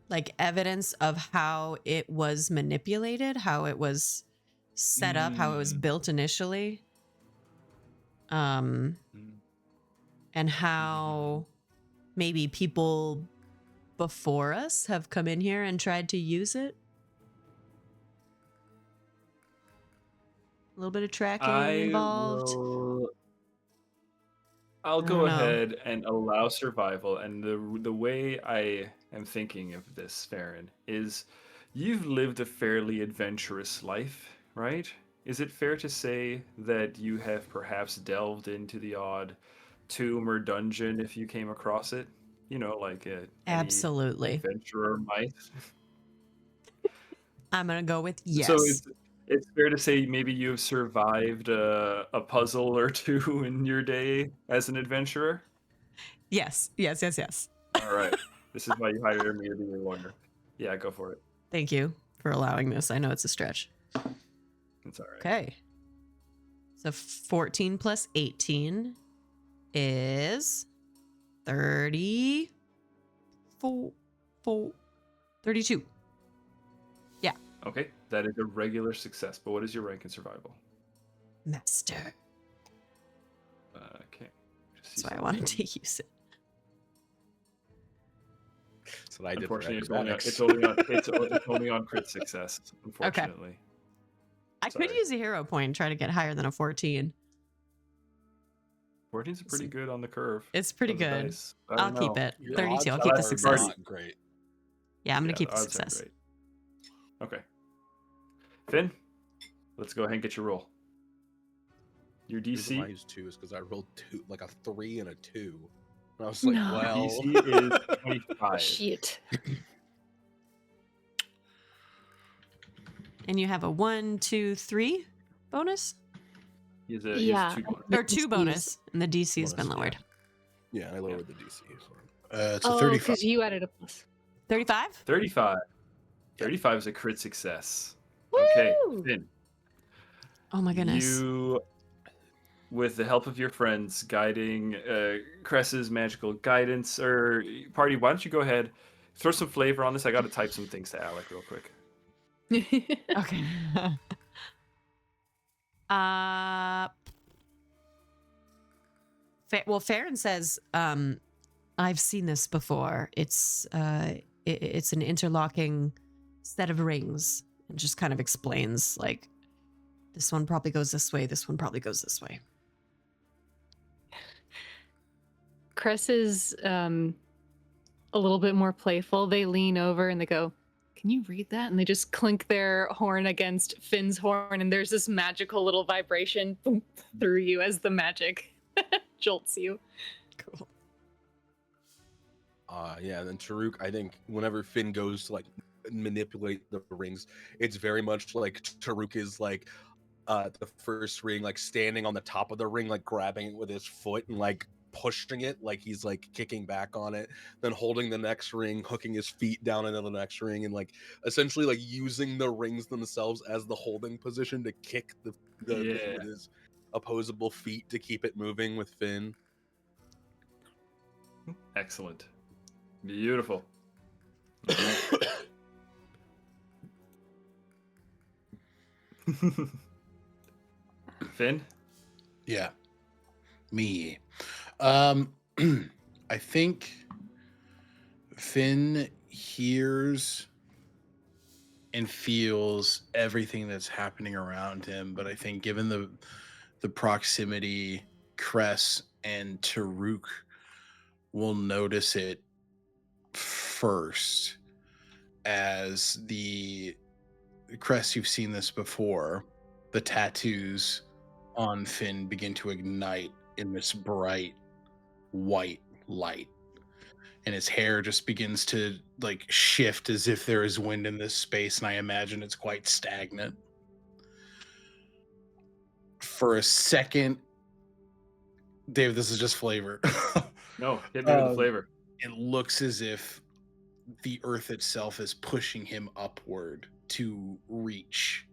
like evidence of how it was manipulated, how it was set up, how it was built initially. And how maybe people before us have come in here and tried to use it. A little bit of tracking involved. I'll I go don't know. ahead and allow survival. And the way I am thinking of this, Farryn, is you've lived a fairly adventurous life, right? Is it fair to say that you have perhaps delved into the odd tomb or dungeon if you came across it? You know, like any Absolutely. adventurer might. I'm going to go with yes. So it's fair to say maybe you've survived a puzzle or two in your day as an adventurer? Yes. All right. This is why you hired me to be your lawyer. Yeah, go for it. Thank you for allowing this. I know it's a stretch. It's all right. Okay. So 14 plus 18 is 32. Yeah. Okay, that is a regular success. But what is your rank in survival? Master. Okay. That's why I wanted to use it. That's what I did for Unfortunately, acrobatics. it's only on crit success. Unfortunately. I could use a hero point and try to get higher than a 14. 14's pretty good on the curve. It's pretty of the good. dice. I I'll don't keep know. it. Your 32. I'll odds keep the are success. not great. Yeah, I'm going to keep the the odds aren't success. great. Okay. Finn, let's go ahead and get your roll. Your The reason why I DC. used 2 is because I rolled 2, like a 3 and a 2. And I was like, No. well, DC is 25. Shit. And you have a 1, 2, 3 bonus? He has a Yeah. 2 bonus. Or 2 bonus, and the DC has been Bonus, yeah. lowered. yeah, I lowered the DC. So. It's a Oh, 35. because you added a plus. 35? 35. 35 is a crit success. Okay, Woo! Finn. Oh my goodness. You, with the help of your friends, guiding Cress's magical guidance, or party, why don't you go ahead, throw some flavor on this? I got to type some things to Alec real quick. Okay. Well, Farryn says, I've seen this before. It's an interlocking set of rings, and just kind of explains like this one probably goes this way, this one probably goes this way. Cress is a little bit more playful. They lean over and they go, "Can you read that?" And they just clink their horn against Finn's horn, and there's this magical little vibration boom, through you as the magic jolts you. Cool. Yeah, and then Ta'Rouk, I think whenever Finn goes to like manipulate the rings, it's very much like Ta'Rouk is like the first ring, like standing on the top of the ring, like grabbing it with his foot and like pushing it like he's like kicking back on it, then holding the next ring, hooking his feet down into the next ring, and like essentially like using the rings themselves as the holding position to kick the with his opposable feet to keep it moving with Finn. Excellent. Beautiful. Finn? Yeah. Me. I think Finn hears and feels everything that's happening around him, but I think given the proximity, Cress and Ta'Rouk will notice it first. As the Cress, you've seen this before, the tattoos on Finn begin to ignite in this bright white light, and his hair just begins to like shift as if there is wind in this space, and I imagine it's quite stagnant. For a second, Dave, this is just flavor. No, hit me with the flavor. It looks as if the earth itself is pushing him upward to reach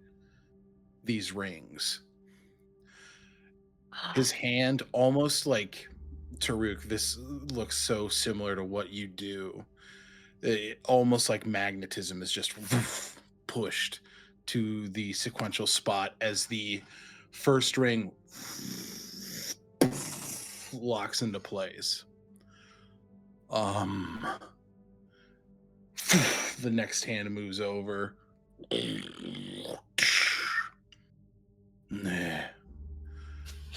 these rings. His hand, almost like Ta'Rouk, this looks so similar to what you do. Almost like magnetism is just pushed to the sequential spot as the first ring locks into place. The next hand moves over.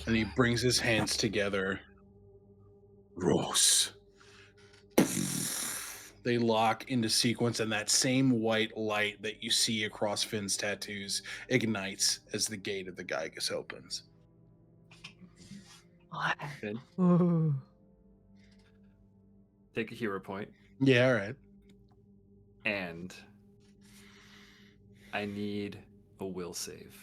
And he brings his hands together. Rose. They lock into sequence, and that same white light that you see across Finn's tattoos ignites as the gate of the Gygus opens. Finn, take a hero point. Yeah, all right. And I need a will save.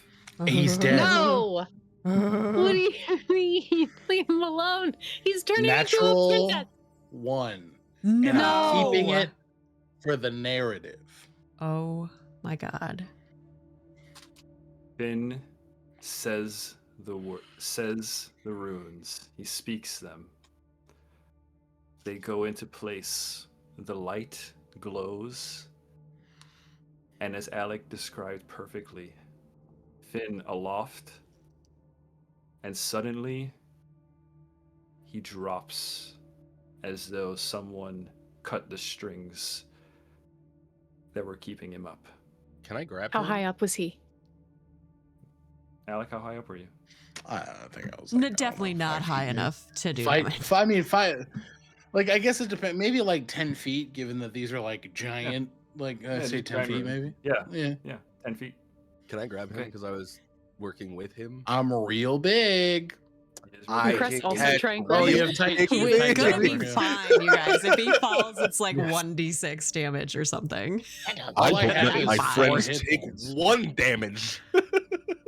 He's dead. No! What do you mean? Leave him alone. He's turning into a Natural princess. 1. No. And I'm keeping it for the narrative. Oh my god. Finn says the runes. He speaks them. They go into place. The light glows. And as Alec described perfectly, Finn aloft, and suddenly he drops as though someone cut the strings that were keeping him up. Can I grab How him? high up was he? Alec, how high up were you? I think I was No, like, I don't definitely know, not 5 high feet, maybe. enough to do Fight, damage. like, I guess it depends. Maybe like 10 feet, given that these are like giant, Yeah, say just 10 giant feet, runes. maybe? Yeah, 10 feet. Can I grab him? Okay. Because I was working with him. I'm real big. It is I really Cress big. also had try and Oh, grab you him. have tight. He's you have He's tight gonna cover, be yeah. fine, you guys. If he falls, it's like Yes. 1d6 damage or something. All I I hope have that is my 4 friends hit take points. 1 damage.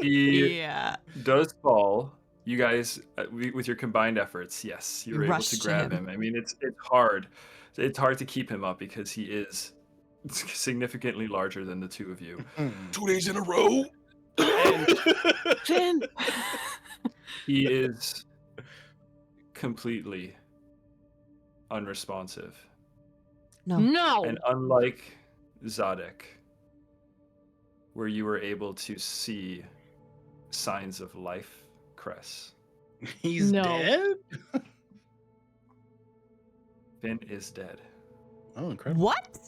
He Yeah. does fall. You guys, with your combined efforts, yes, you You were able rushed to to grab him. him. I mean, it's hard. It's hard to keep him up because he is significantly larger than the two of you. 2 days in a row. Finn! He is completely unresponsive. No. No! And unlike Zadek, where you were able to see signs of life, Cress, He's No. dead? Finn is dead. Oh, incredible. What?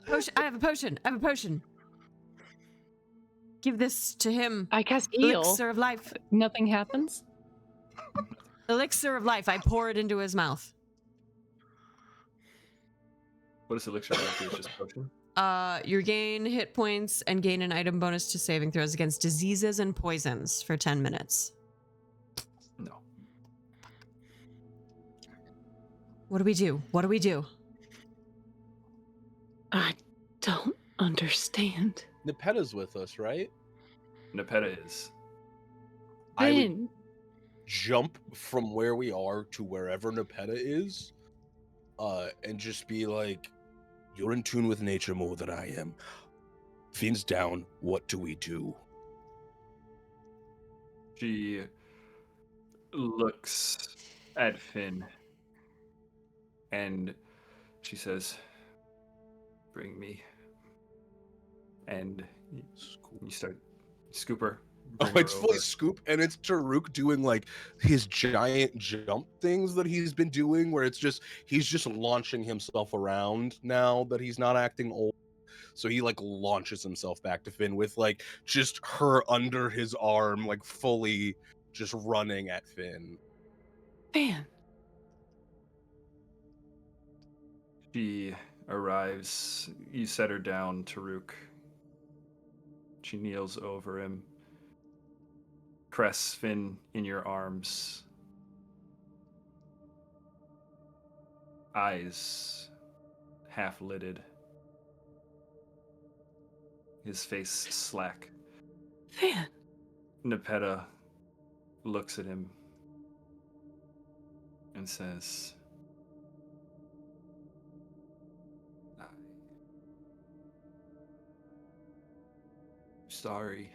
Potion. I have a potion. Give this to him. I cast heal. Elixir of life. Nothing happens? Elixir of life. I pour it into his mouth. What does elixir of life do? It's just a potion? You gain hit points and gain an item bonus to saving throws against diseases and poisons for 10 minutes. No. What do we do? I don't understand. Nepeta's with us, right? Nepeta is. I would Finn! jump from where we are to wherever Nepeta is, and just be like, "You're in tune with nature more than I am. Finn's down. What do we do?" She looks at Finn and she says, "Bring me." And you start scooper. Oh, it's fully Scoop, and it's Ta'Rouk doing like his giant jump things that he's been doing, where he's just launching himself around now that he's not acting old. So he like launches himself back to Finn with like just her under his arm, like fully just running at Finn. Finn! She arrives. You set her down, Ta'Rouk. She kneels over him. Cress, Finn in your arms. Eyes half lidded. his face slack. Finn. Nepeta looks at him and says, I'm sorry.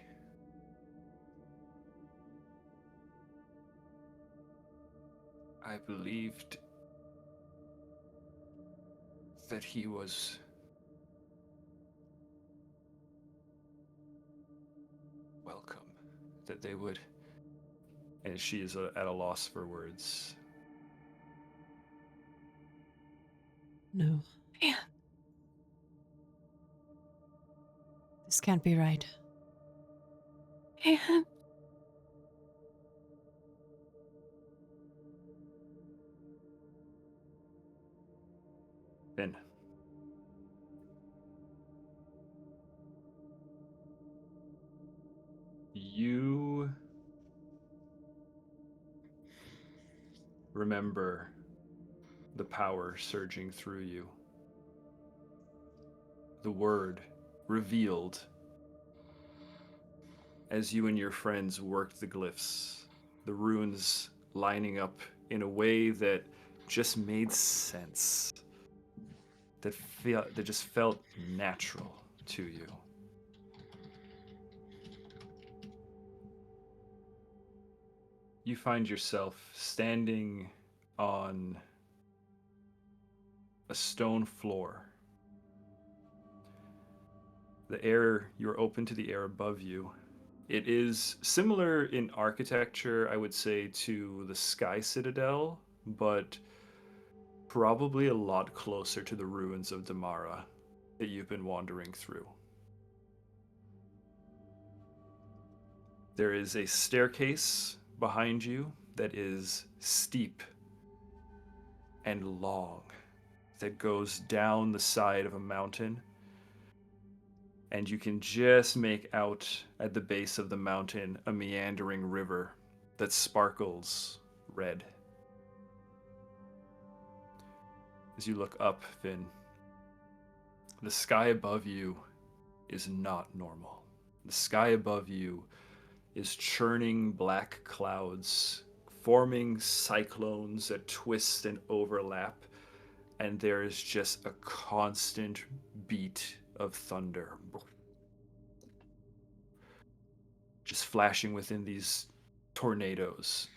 I believed that he was welcome, that they would, and she is at a loss for words. No. Yeah. This can't be right. And Finn. You remember the power surging through you. The word revealed as you and your friends worked the glyphs, the runes lining up in a way that just made sense, that just felt natural to you. You find yourself standing on a stone floor. The air, you're open to the air above you. It is similar in architecture, I would say, to the Sky Citadel, but probably a lot closer to the ruins of Damarel that you've been wandering through. There is a staircase behind you that is steep and long, that goes down the side of a mountain, and you can just make out at the base of the mountain a meandering river that sparkles red. As you look up, Finn, the sky above you is not normal. The sky above you is churning black clouds, forming cyclones that twist and overlap, and there is just a constant beat of thunder. Just flashing within these tornadoes.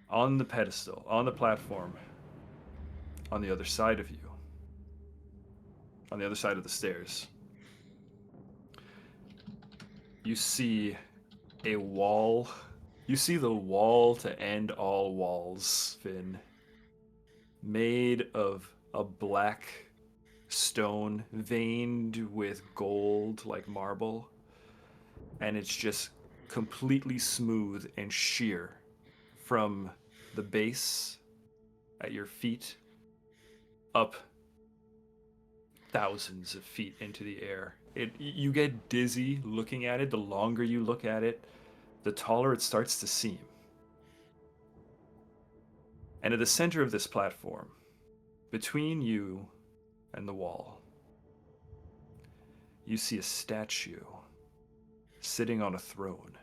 On the pedestal, on the platform, on the other side of you, on the other side of the stairs, you see a wall. You see the wall to end all walls, Finn. Made of a black stone veined with gold like marble. And it's just completely smooth and sheer from the base at your feet up thousands of feet into the air. You get dizzy looking at it. The longer you look at it, the taller it starts to seem. And at the center of this platform, between you and the wall, you see a statue sitting on a throne.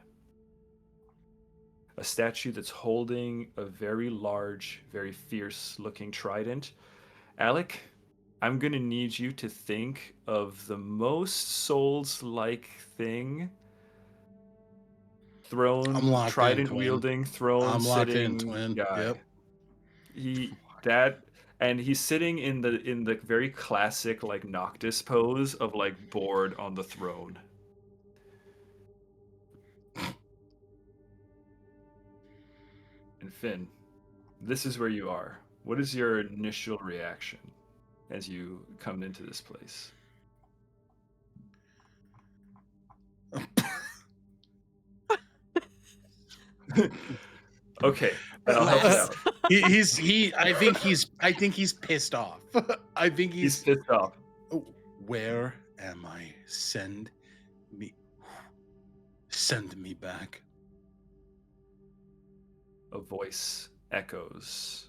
A statue that's holding a very large, very fierce-looking trident. Alec, I'm going to need you to think of the most Souls-like thing. Throne, trident-wielding, throne-sitting twin. guy. Yep. And he's sitting in the very classic like Noctis pose of like bored on the throne. And Finn, this is where you are. What is your initial reaction as you come into this place? Okay, that'll help it out. I think he's pissed off. I think He's pissed off. Oh, where am I? Send me back. A voice echoes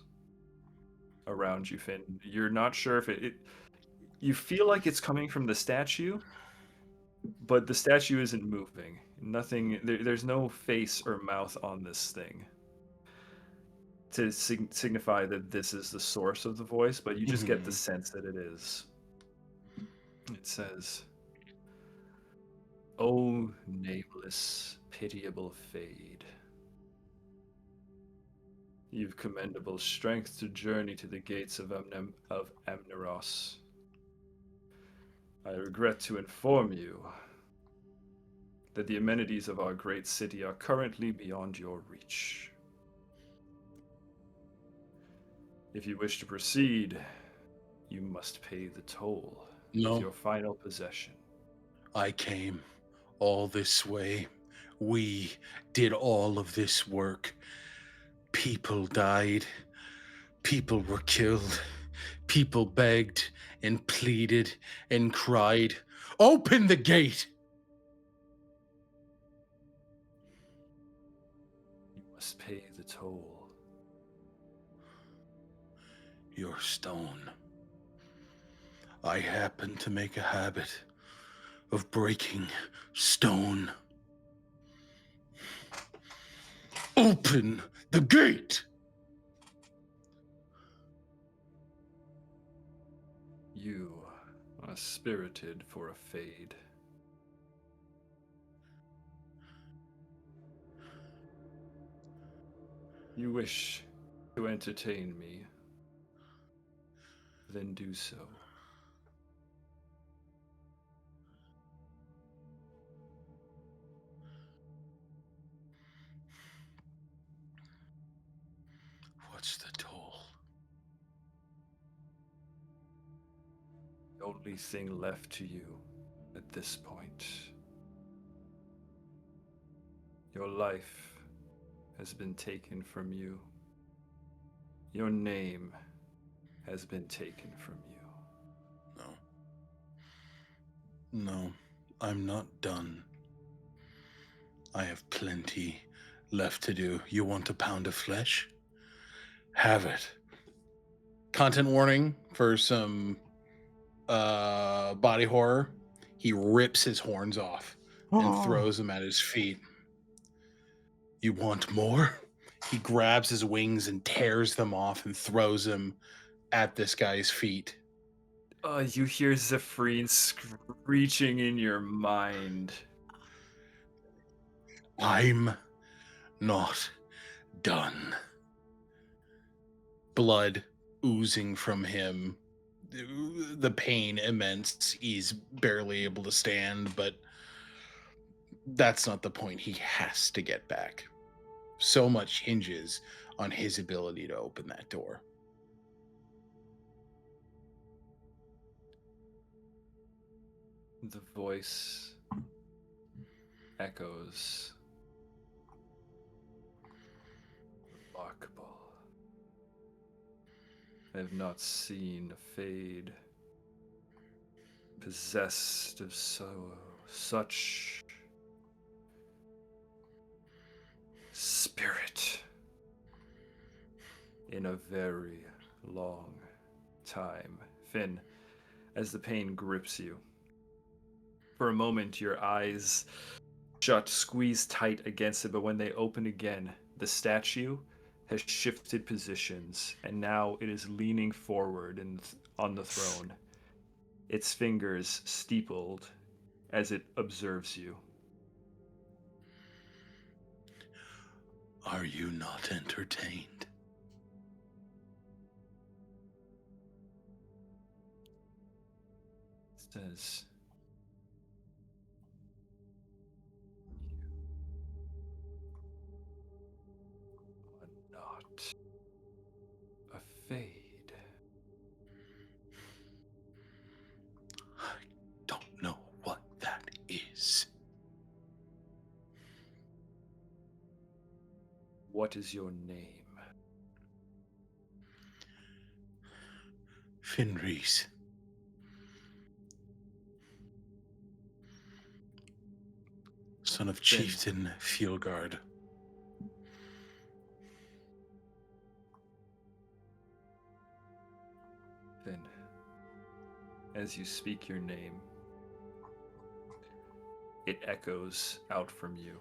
around you, Finn. You're not sure if You feel like it's coming from the statue, but the statue isn't moving. Nothing. There's no face or mouth on this thing to signify that this is the source of the voice, but you just get the sense that it is. It says, "O nameless, pitiable Fade, you've commendable strength to journey to the gates of Amneros. I regret to inform you that the amenities of our great city are currently beyond your reach. If you wish to proceed, you must pay the toll with your final possession." I came all this way. We did all of this work. People died. People were killed. People begged and pleaded and cried, "Open the gate!" You must pay the toll. Your stone. I happen to make a habit of breaking stone. Open the gate! You are spirited for a Fade. You wish to entertain me, then do so. What's the toll? The only thing left to you at this point. Your life has been taken from you. Your name has been taken from you. No, I'm not done. I have plenty left to do. You want a pound of flesh? Have it. Content warning for some body horror. He rips his horns off and throws them at his feet. You want more? He grabs his wings and tears them off and throws them at this guy's feet. You hear Zephrine screeching in your mind. I'm not done. Blood oozing from him. The pain immense. He's barely able to stand, but that's not the point. He has to get back. So much hinges on his ability to open that door. The voice echoes. Remarkable. I have not seen a Fade possessed of such spirit in a very long time. Finn, as the pain grips you, for a moment your eyes shut, squeezed tight against it, but when they open again, the statue has shifted positions, and now it is leaning forward and on the throne, its fingers steepled as it observes you. Are you not entertained? It says, "You are not a Fade." I don't know what that is. What is your name? Fenris. Son of Chieftain Fieldguard. Finn. as you speak your name, it echoes out from you.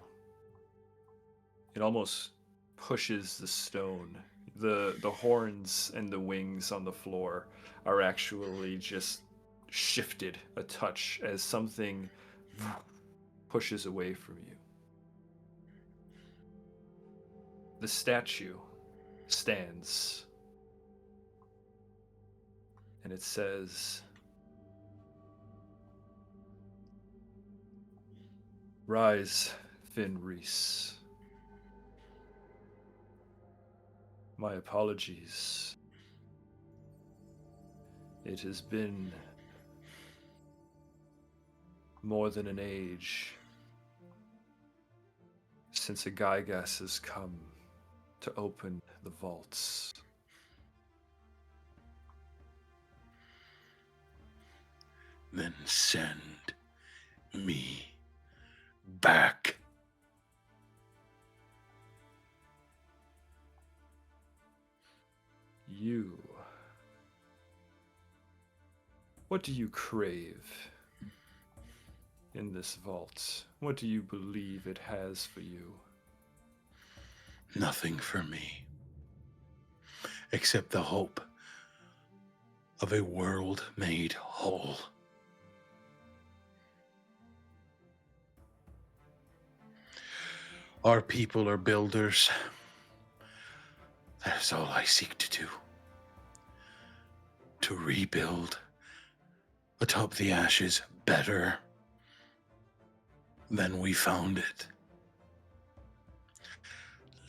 It almost pushes the stone. The horns and the wings on the floor are actually just shifted a touch as something pushes away from you. The statue stands, and it says, "Rise, Finn Reese. My apologies. It has been more than an age since a Gygas has come to open the vaults. Then send me back." You. What do you crave in this vault? What do you believe it has for you? Nothing for me, except the hope of a world made whole. Our people are builders. That is all I seek to do. To rebuild atop the ashes better than we found it.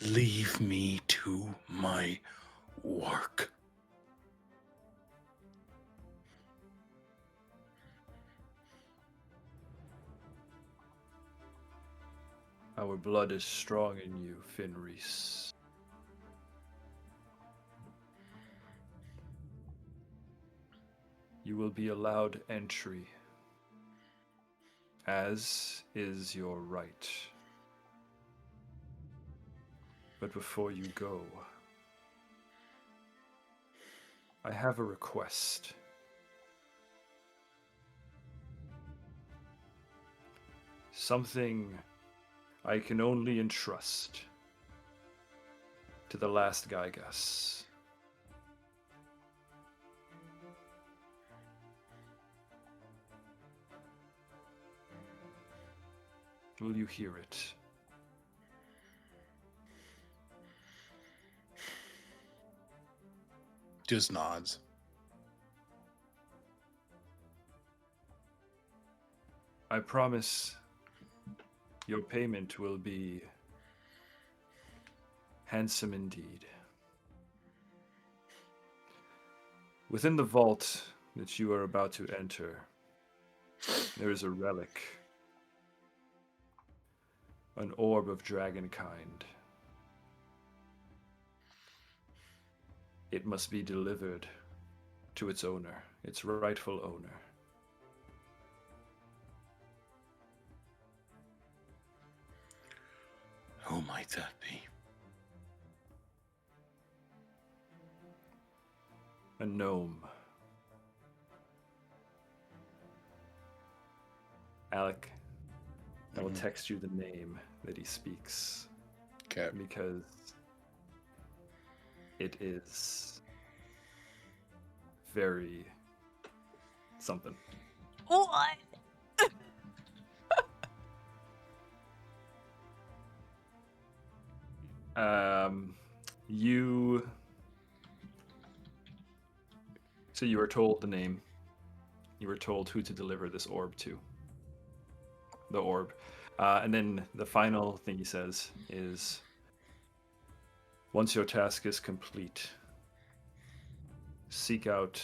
Leave me to my work. Our blood is strong in you, Finn Reese. You will be allowed entry, as is your right. But before you go, I have a request. Something I can only entrust to the last Gygas. Will you hear it? Just nods. I promise your payment will be handsome indeed. Within the vault that you are about to enter, there is a relic, an orb of dragonkind. It must be delivered to its owner, its rightful owner. Who might that be? A gnome. Alec, I will text you the name that he speaks. Okay. Because it is very something. What? So you were told the name. You were told who to deliver this orb to. The orb. And then the final thing he says is, once your task is complete, seek out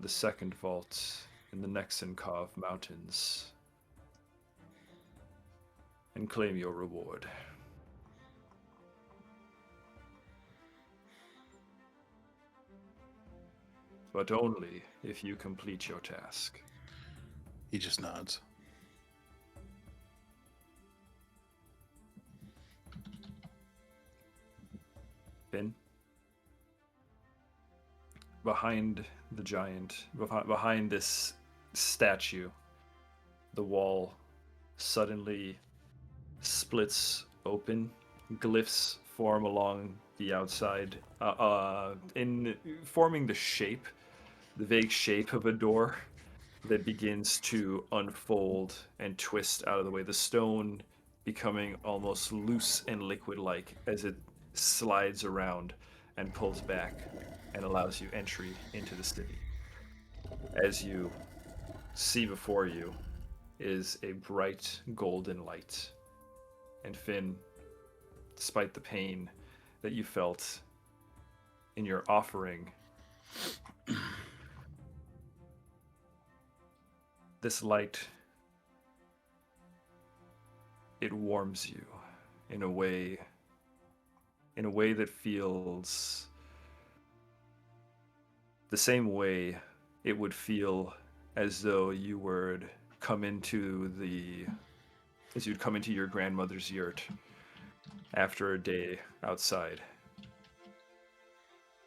the second vault in the Nexenkov Mountains and claim your reward. But only if you complete your task. He just nods. Finn? behind the giant, behind this statue, the wall suddenly splits open. Glyphs form along the outside, in forming the vague shape of a door that begins to unfold and twist out of the way. The stone becoming almost loose and liquid-like as it slides around and pulls back and allows you entry into the city. As you see before you is a bright golden light. And Finn, despite the pain that you felt in your offering, this light, it warms you in a way that feels the same way it would feel as though you would come into you'd come into your grandmother's yurt after a day outside.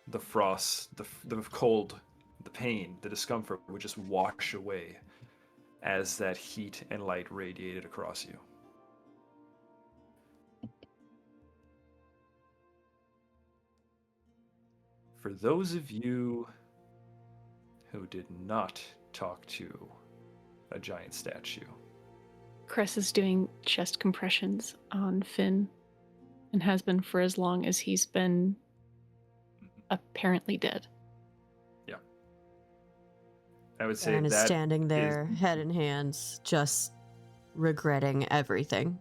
The frost, the cold, the pain, the discomfort would just wash away as that heat and light radiated across you. For those of you who did not talk to a giant statue, Cress is doing chest compressions on Finn and has been for as long as he's been apparently dead. Yeah. I would say Farryn is that standing there, head in hands, just regretting everything.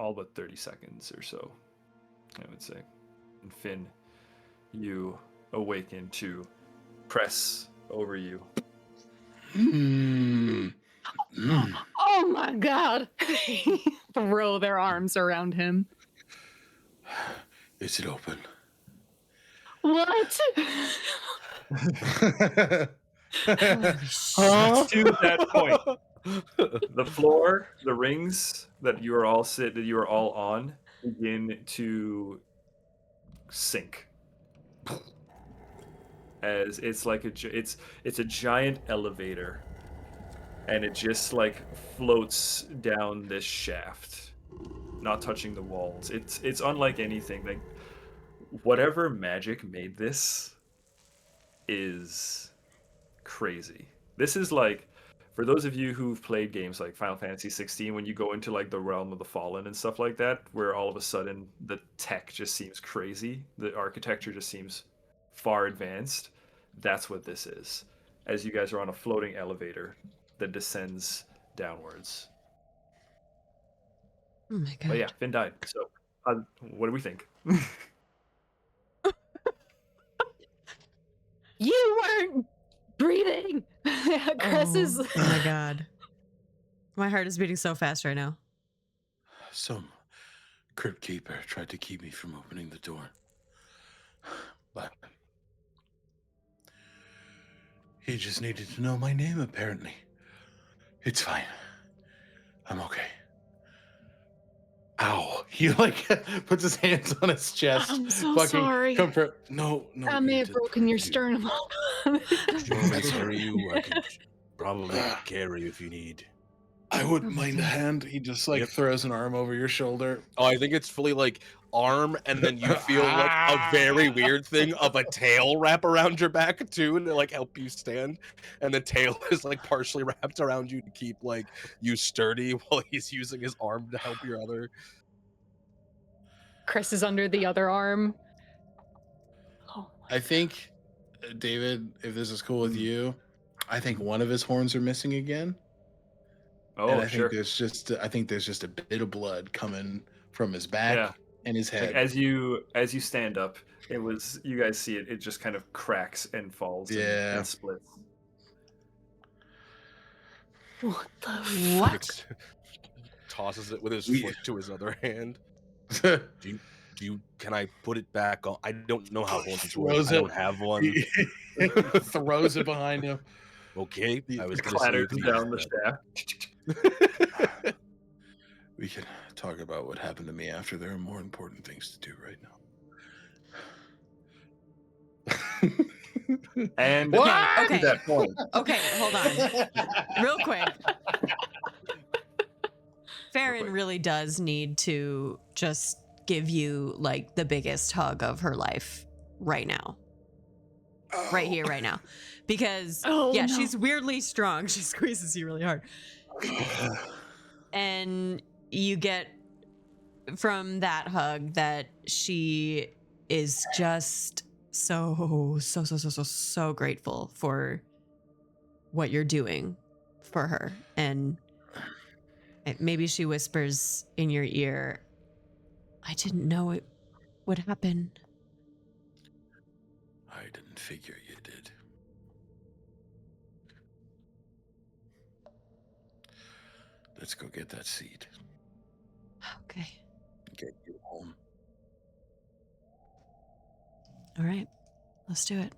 all but 30 seconds or so, I would say. And Finn, you awaken to press over you. Oh my god! Throw their arms around him. Is it open? What? To that point, the floor, the rings that you are all on, begin to sink. As it's like it's a giant elevator, and it just like floats down this shaft, not touching the walls. It's unlike anything. Like whatever magic made this is crazy. This is like, for those of you who've played games like Final Fantasy 16, when you go into like the realm of the Fallen and stuff like that, where all of a sudden the tech just seems crazy, the architecture just seems far advanced. That's what this is, as you guys are on a floating elevator that descends downwards. Oh my god. But yeah, Finn died. So what do we think? You weren't breathing. Cress is. Oh my god. My heart is beating so fast right now. Some crypt keeper tried to keep me from opening the door. But he just needed to know my name, apparently. It's fine. I'm okay. Ow. He like puts his hands on his chest. I'm so sorry. No. I may have broken your sternum. I'll carry you. I can probably carry you if you need. I wouldn't mind a hand. He just like throws an arm over your shoulder. Oh, I think it's fully like arm, and then you feel like a very weird thing of a tail wrap around your back too, to like help you stand. And the tail is like partially wrapped around you to keep like you sturdy while he's using his arm to help your other. Cress is under the other arm. Oh, I think, David, if this is cool with you, I think one of his horns are missing again. Oh, and I sure. think there's just a bit of blood coming from his back and his head. Like as you stand up, you guys see it just kind of cracks and falls and splits. what the What? Tosses it with his foot to his other hand. Can I put it back on? I don't know how horns work. I don't have one. Throws it behind him. Okay, I was going Clatters to down the shaft. We can talk about what happened to me after. There are more important things to do right now. And What? to Okay. that point, Okay, hold on. Real quick. Farryn quick. really does need to just give you like the biggest hug of her life right now. Right here, right now. Because Oh, yeah, no. she's weirdly strong. She squeezes you really hard. And you get from that hug that she is just so grateful for what you're doing for her. And maybe she whispers in your ear, I didn't know it would happen. I didn't figure you did. Let's go get that seed. Okay. Get you home. All right. Let's do it.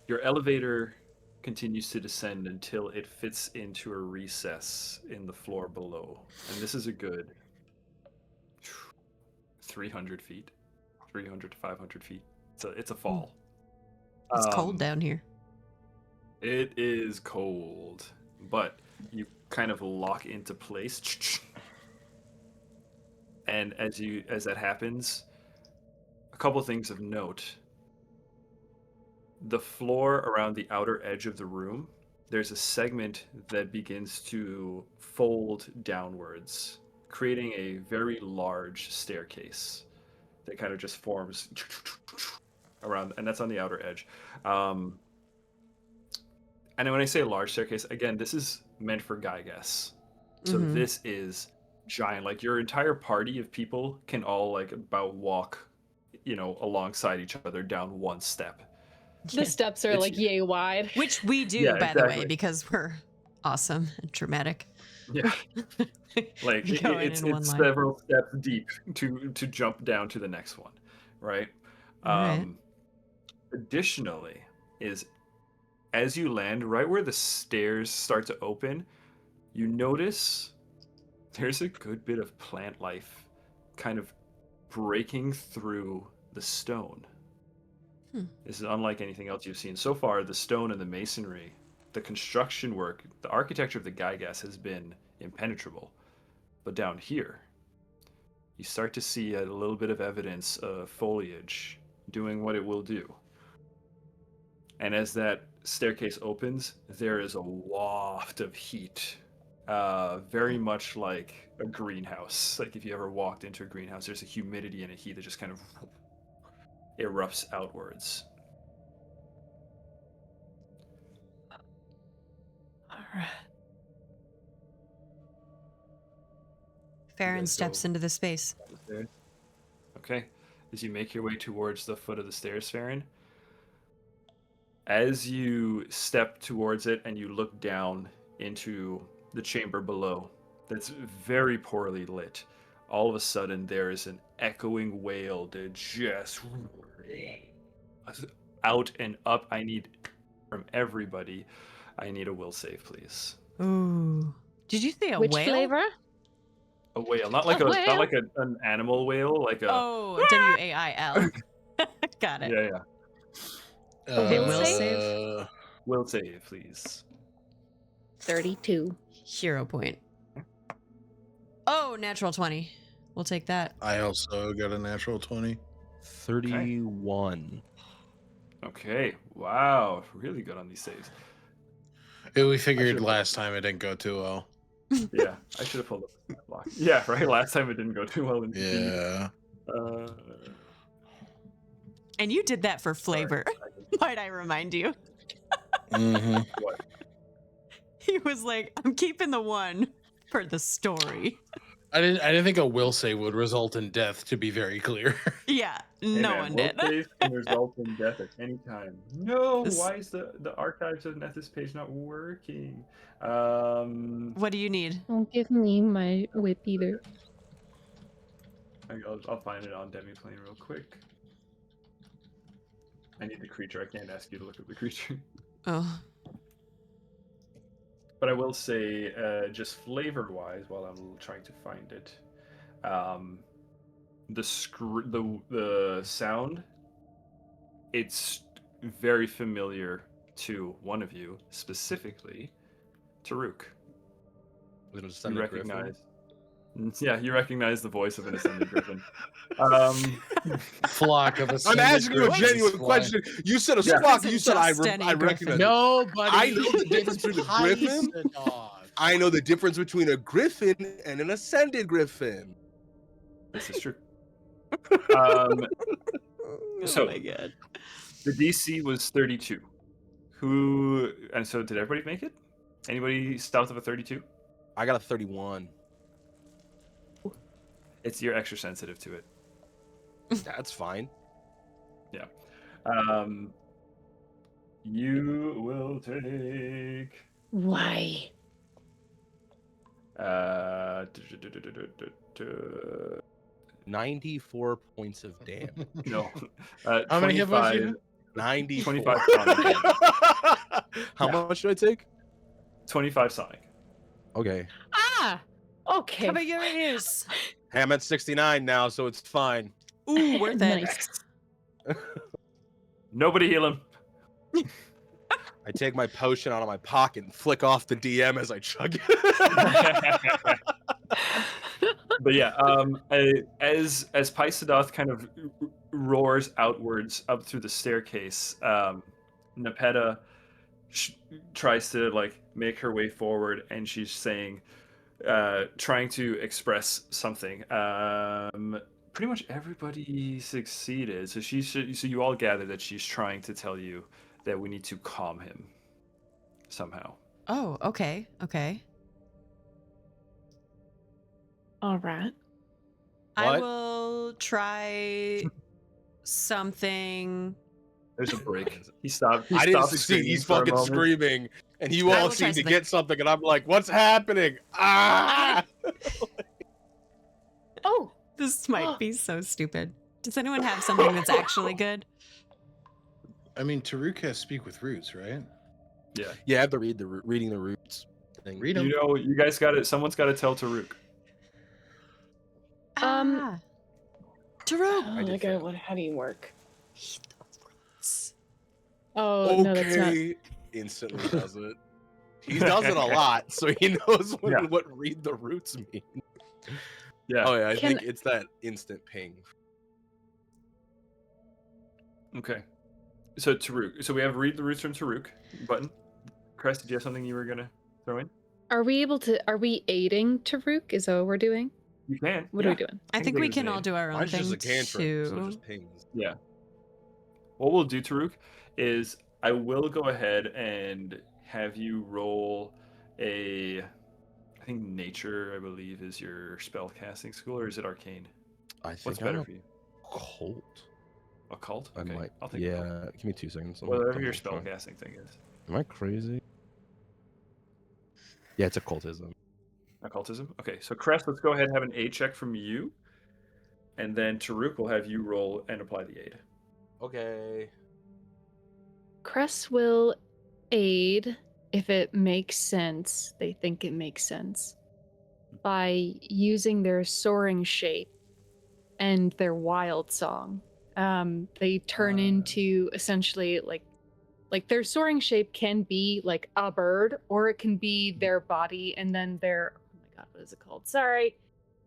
your elevator continues to descend until it fits into a recess in the floor below. And this is a good 300 feet, 300 to 500 feet. It's a fall. It's cold down here. It is cold, but you kind of lock into place. And as that happens, a couple things of note. The floor around the outer edge of the room, there's a segment that begins to fold downwards, creating a very large staircase that kind of just forms around, and that's on the outer edge. And when I say a large staircase, again, this is meant for Gygas. So this is giant. Like your entire party of people can all like about walk, alongside each other down one step. The steps are like yay wide. Which we do, Yeah, by the way, exactly. because we're awesome and dramatic. Yeah. Like it's several steps deep to jump down to the next one, right? Right. Additionally, is as you land right where the stairs start to open, you notice there's a good bit of plant life kind of breaking through the stone. This is unlike anything else you've seen so far. The stone and the masonry, the construction work, the architecture of the Gygas has been impenetrable. But down here, you start to see a little bit of evidence of foliage doing what it will do. And as that staircase opens, there is a waft of heat, very much like a greenhouse. Like if you ever walked into a greenhouse, there's a humidity and a heat that just kind of erupts outwards. All right. Farryn steps into the space. Okay. As you make your way towards the foot of the stairs, Farryn, as you step towards it and you look down into the chamber below that's very poorly lit, all of a sudden there is an echoing wail that just out and up. I need from everybody. I need a will save, please. Ooh. Did you say a Which whale? flavor? A whale, not like not like an animal whale, like a WAIL. Got it. yeah. Okay, will save. Will save, please. 32. Hero point. Oh, natural 20. We'll take that. I also got a natural 20. 31. Okay. Wow. Really good on these saves. We figured last time it didn't go too well. Yeah, I should have pulled up the block. Yeah, right. Last time it didn't go too well. Yeah. And you did that for flavor. Might I remind you? What? He was like, I'm keeping the one for the story. I didn't think a will save would result in death, to be very clear. Yeah, Hey, no man, one will did. saves can result in death at any time. No, why is the Archives of Nethys page not working? What do you need? Don't give me my whip either. I'll find it on Demiplane real quick. I need the creature. I can't ask you to look at the creature. Oh. But I will say, just flavor-wise, while I'm trying to find it, the sound, it's very familiar to one of you, specifically Ta'Rouk. Was it a You descendant griffin? recognize. Yeah, you recognize the voice of an ascended griffin. Flock of I'm ascended asking you a griffins genuine fly. question. You said a Yeah. flock. You said I Just any recognize griffin. it. Nobody. I know the difference between a griffin. I know the difference between a griffin and an ascended griffin. This is true. Oh So- my god. The DC was 32. And so did everybody make it? Anybody south of a 32? I got a 31. You're extra sensitive to it. That's fine. You will take Why? 94 points of damage. no. How many hit points do you 94. 25 sonic. How much do I take? 25 sonic. Okay. Ah! Okay. Cover your ears. Hey, I'm at 69 now, so it's fine. Ooh, worth it. Nice. Nobody heal him. I take my potion out of my pocket and flick off the DM as I chug it. But yeah, as Paisadoth kind of roars outwards up through the staircase, Nepeta tries to like make her way forward, and she's saying, trying to express something. Pretty much everybody succeeded, so so you all gather that she's trying to tell you that we need to calm him somehow. Oh, okay. Okay. All right. I What? will try something. There's a break. He stopped. I didn't stopped succeed. screaming He's for a fucking moment. screaming, and you I all will try seem to something. get something, and I'm like, "What's happening?" Ah! Oh, This might be so stupid. Does anyone have something that's actually good? I mean, Ta'Rouk has speak with roots, right? Yeah. Yeah, I have to read reading the roots thing. Read them. You know, you guys got it. Someone's got to tell Ta'Rouk. Ah. Ta'Rouk. I did fail. how do you work? Eat the roots. Oh, no, that's not. Okay, instantly does it. He does it a lot, so he knows Yeah. what read the roots mean. Yeah. Oh yeah, I Can- think it's that instant ping. Okay. So Ta'Rouk. So we have read the roots from Ta'Rouk button. Cress, did you have something you were gonna throw in? Are we aiding Ta'Rouk? Is that what we're doing? You can. What are we doing? I think Anything we is can made. all do our own Mine's thing just a cantrip, so it too. just pings. Yeah. What we'll do, Ta'Rouk, is I will go ahead and have you roll a. I think nature, I believe, is your spell casting school, or is it arcane? I think What's I'm better a for you? cult. Occult? I Okay, might. I'll take occult. Yeah, give me 2 seconds. I'm Whatever double your spell check. casting thing is. Am I crazy? Yeah, it's occultism. Occultism? Okay, so Cress, let's go ahead and have an aid check from you. And then Ta'Rouk will have you roll and apply the aid. Okay. Cress will aid if it makes sense. They think it makes sense by using their soaring shape and their wild song. They turn into essentially like their soaring shape can be like a bird, or it can be their body and then their, oh my god, what is it called? Sorry,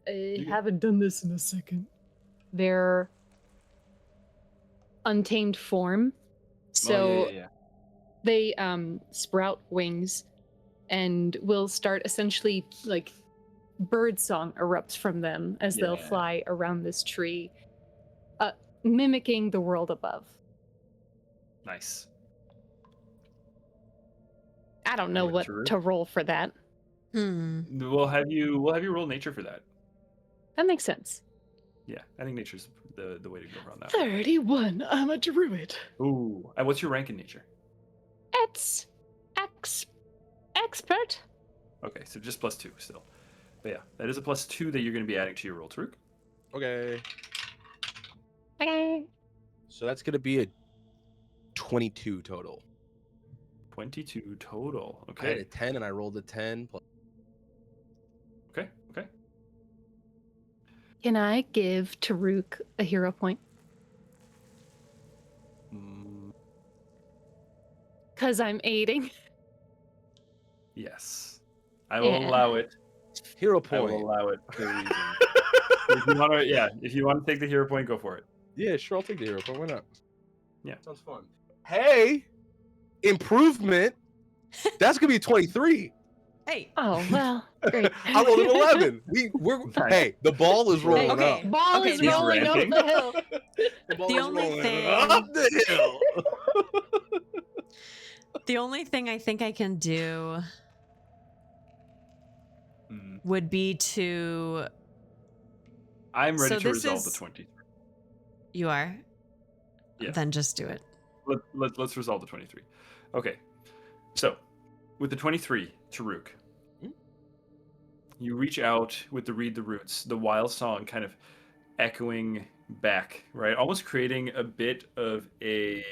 I haven't done this in a second. Their untamed form. So they sprout wings and will start essentially like bird song erupts from them as they'll Yeah. fly around this tree, mimicking the world above. Nice. I don't know With what Ta'Rouk? to roll for that. We'll have you roll nature for that. That makes sense. Yeah, I think nature's the way to go around that. 31. I'm a druid. Ooh, and what's your rank in nature? It's expert. Okay, so just +2 still. But yeah, that is a +2 that you're going to be adding to your roll, Ta'Rouk. Okay. Okay. So that's gonna be a 22 total. 22 total. I had a Okay. 10 and I rolled a 10. Okay. Okay. Can I give Ta'Rouk a hero point? Because I'm aiding. Yes. I will allow it. Hero I will point. allow it for a reason. If you want to take the hero point, go for it. Yeah, sure. I'll take the hero point. Why not? Yeah. Sounds fun. Hey, improvement. That's gonna be 23. Hey. Oh, well, great. I rolled an 11. We're hey, the ball is rolling Okay. up. Ball Okay, is the- rolling up ramping. the hill. The ball The is only rolling thing- up the hill. The only thing I think I can do would be to... I'm ready So to this resolve the is- 23. You are? Yeah. Then just do it. Let's resolve the 23. Okay. So, with the 23, Ta'Rouk, you reach out with the Read the Roots, the wild song kind of echoing back, right? Almost creating a bit of a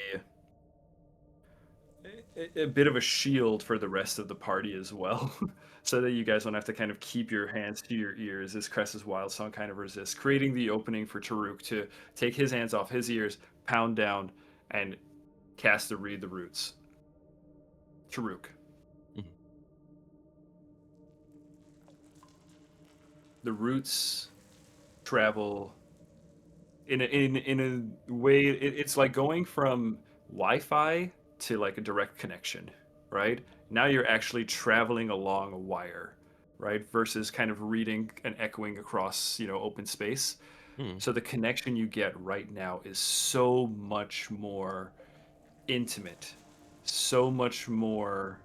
bit of a shield for the rest of the party as well. So that you guys don't have to kind of keep your hands to your ears as Cress's wild song kind of resists, creating the opening for Ta'Rouk to take his hands off his ears, pound down, and cast the Read the Roots. Ta'Rouk. The roots travel in a way. It's like going from Wi-Fi to like a direct connection, right? Now you're actually traveling along a wire, right? Versus kind of reading and echoing across, open space. So the connection you get right now is so much more intimate, so much more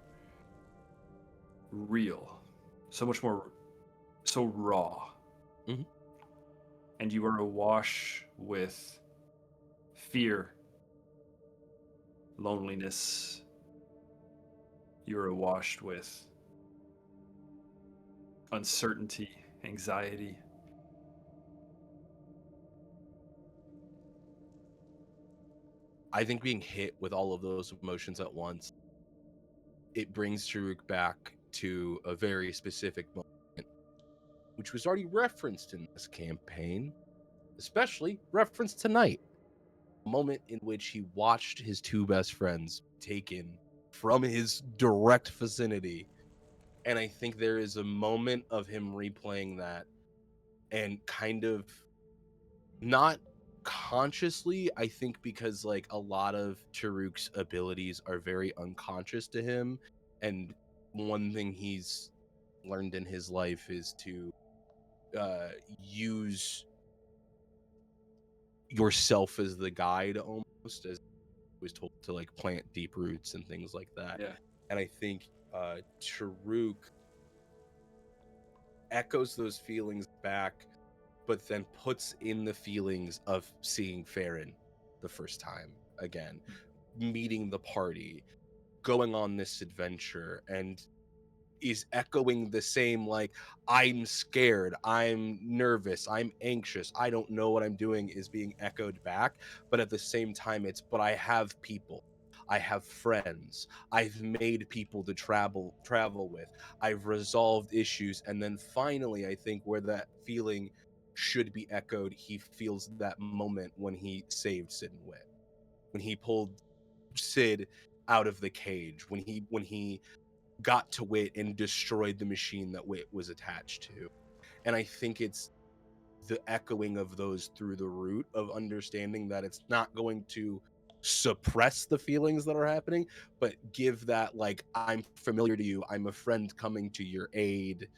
real, so raw. And you are awash with fear, loneliness. You're awash with uncertainty, anxiety. I think being hit with all of those emotions at once, it brings Ta'Rouk back to a very specific moment, which was already referenced in this campaign, especially referenced tonight. A moment in which he watched his two best friends taken from his direct vicinity. And I think there is a moment of him replaying that and kind of not consciously, I think, because like a lot of Ta'Rouk's abilities are very unconscious to him, and one thing he's learned in his life is to use yourself as the guide, almost, as he was told to like plant deep roots and things like that. Yeah. And I think Ta'Rouk echoes those feelings back, but then puts in the feelings of seeing Farryn the first time again, meeting the party, going on this adventure, and is echoing the same, like, I'm scared, I'm nervous, I'm anxious, I don't know what I'm doing, is being echoed back. But at the same time, it's, but I have people, I have friends, I've made people to travel with, I've resolved issues. And then finally, I think where that feeling should be echoed, he feels that moment when he saved Sid and Wit, when he pulled Sid out of the cage, when he got to Wit and destroyed the machine that Wit was attached to. And I think it's the echoing of those through the root of understanding that it's not going to suppress the feelings that are happening, but give that, like, I'm familiar to you, I'm a friend coming to your aid,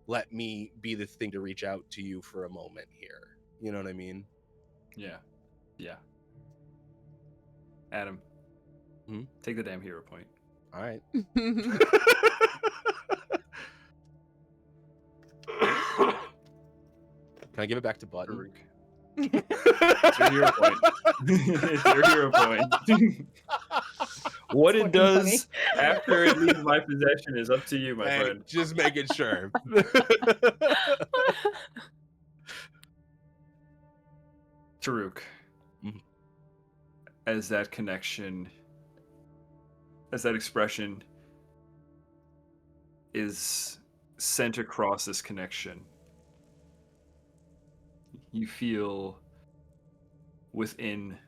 let me be the thing to reach out to you for a moment here. You know what I mean? Yeah. Adam, take the damn hero point. All right. Can I give it back to Button? It's your hero point. It's your hero point. What it does after it leaves my possession is up to you, my friend. Just making sure. Ta'Rouk, as that connection, as that expression is sent across this connection, you feel within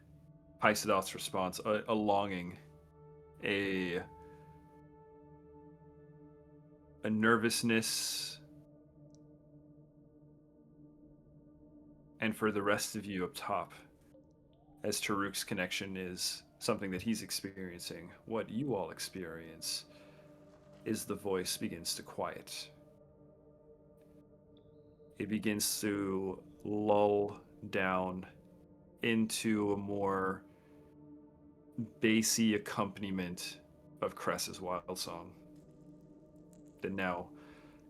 Pysedoth's response a longing, a nervousness, and for the rest of you up top, as Ta'Rouk's connection is something that he's experiencing, what you all experience is the voice begins to quiet. It begins to lull down into a more bassy accompaniment of Cress's wild song that now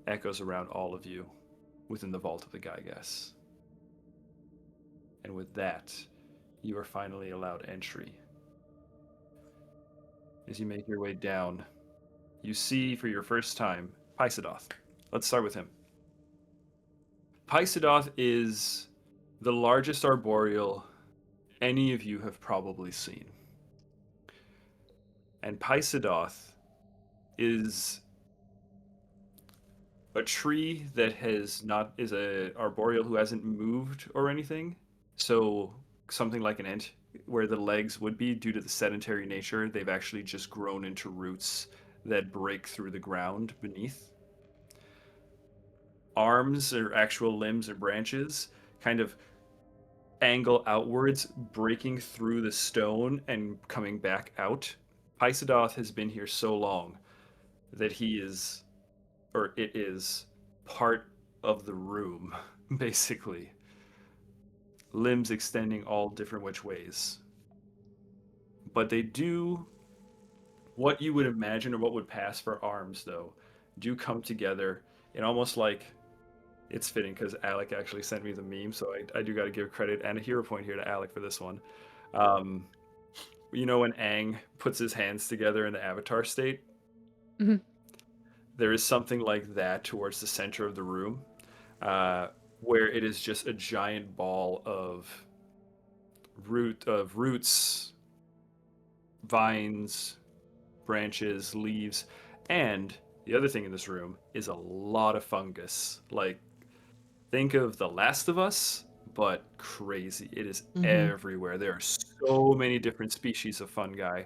echoes around all of you within the vault of the Gygas. And with that, you are finally allowed entry. As you make your way down, you see for your first time Pysedoth. Let's start with him. Pysedoth is the largest arboreal any of you have probably seen. And Pysedoth is a tree that is a arboreal who hasn't moved or anything. So something like an ant, where the legs would be due to the sedentary nature, they've actually just grown into roots that break through the ground beneath. Arms or actual limbs or branches kind of angle outwards, breaking through the stone and coming back out. Pysedoth has been here so long that it is part of the room, basically. Limbs extending all different which ways. But they do what you would imagine or what would pass for arms, though, do come together in almost like, it's fitting because Alec actually sent me the meme, so I do got to give credit and a hero point here to Alec for this one. You know when Aang puts his hands together in the avatar state? Mm-hmm. There is something like that towards the center of the room, where it is just a giant ball of roots, vines, branches, leaves, and the other thing in this room is a lot of fungus. Like, think of The Last of Us, but crazy. It is everywhere. There are so many different species of fungi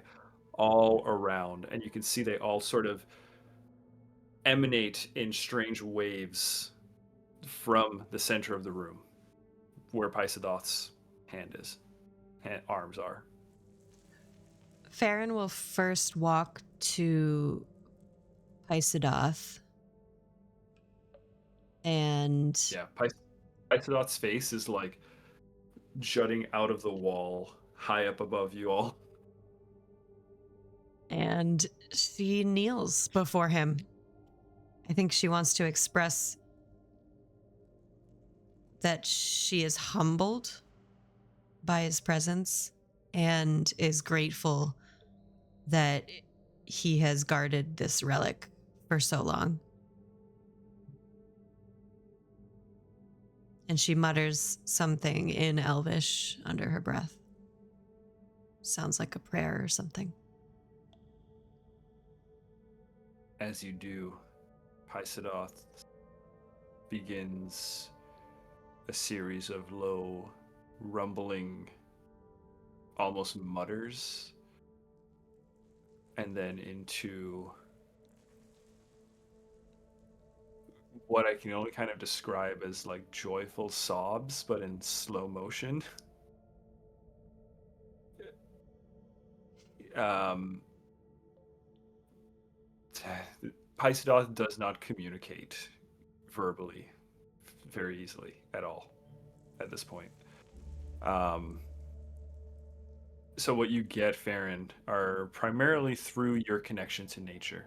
all around, and you can see they all sort of emanate in strange waves from the center of the room, where Pysedoth's arms are. Farryn will first walk to Pysedoth. And yeah, Pysedoth's face is like jutting out of the wall, high up above you all. And she kneels before him. I think she wants to express that she is humbled by his presence and is grateful that he has guarded this relic for so long. And she mutters something in Elvish under her breath. Sounds like a prayer or something. As you do, Pysedoth begins a series of low, rumbling, almost mutters, and then into what I can only kind of describe as like joyful sobs, but in slow motion. Pysedoth does not communicate verbally very easily at all at this point. So what you get, Farryn, are primarily through your connection to nature.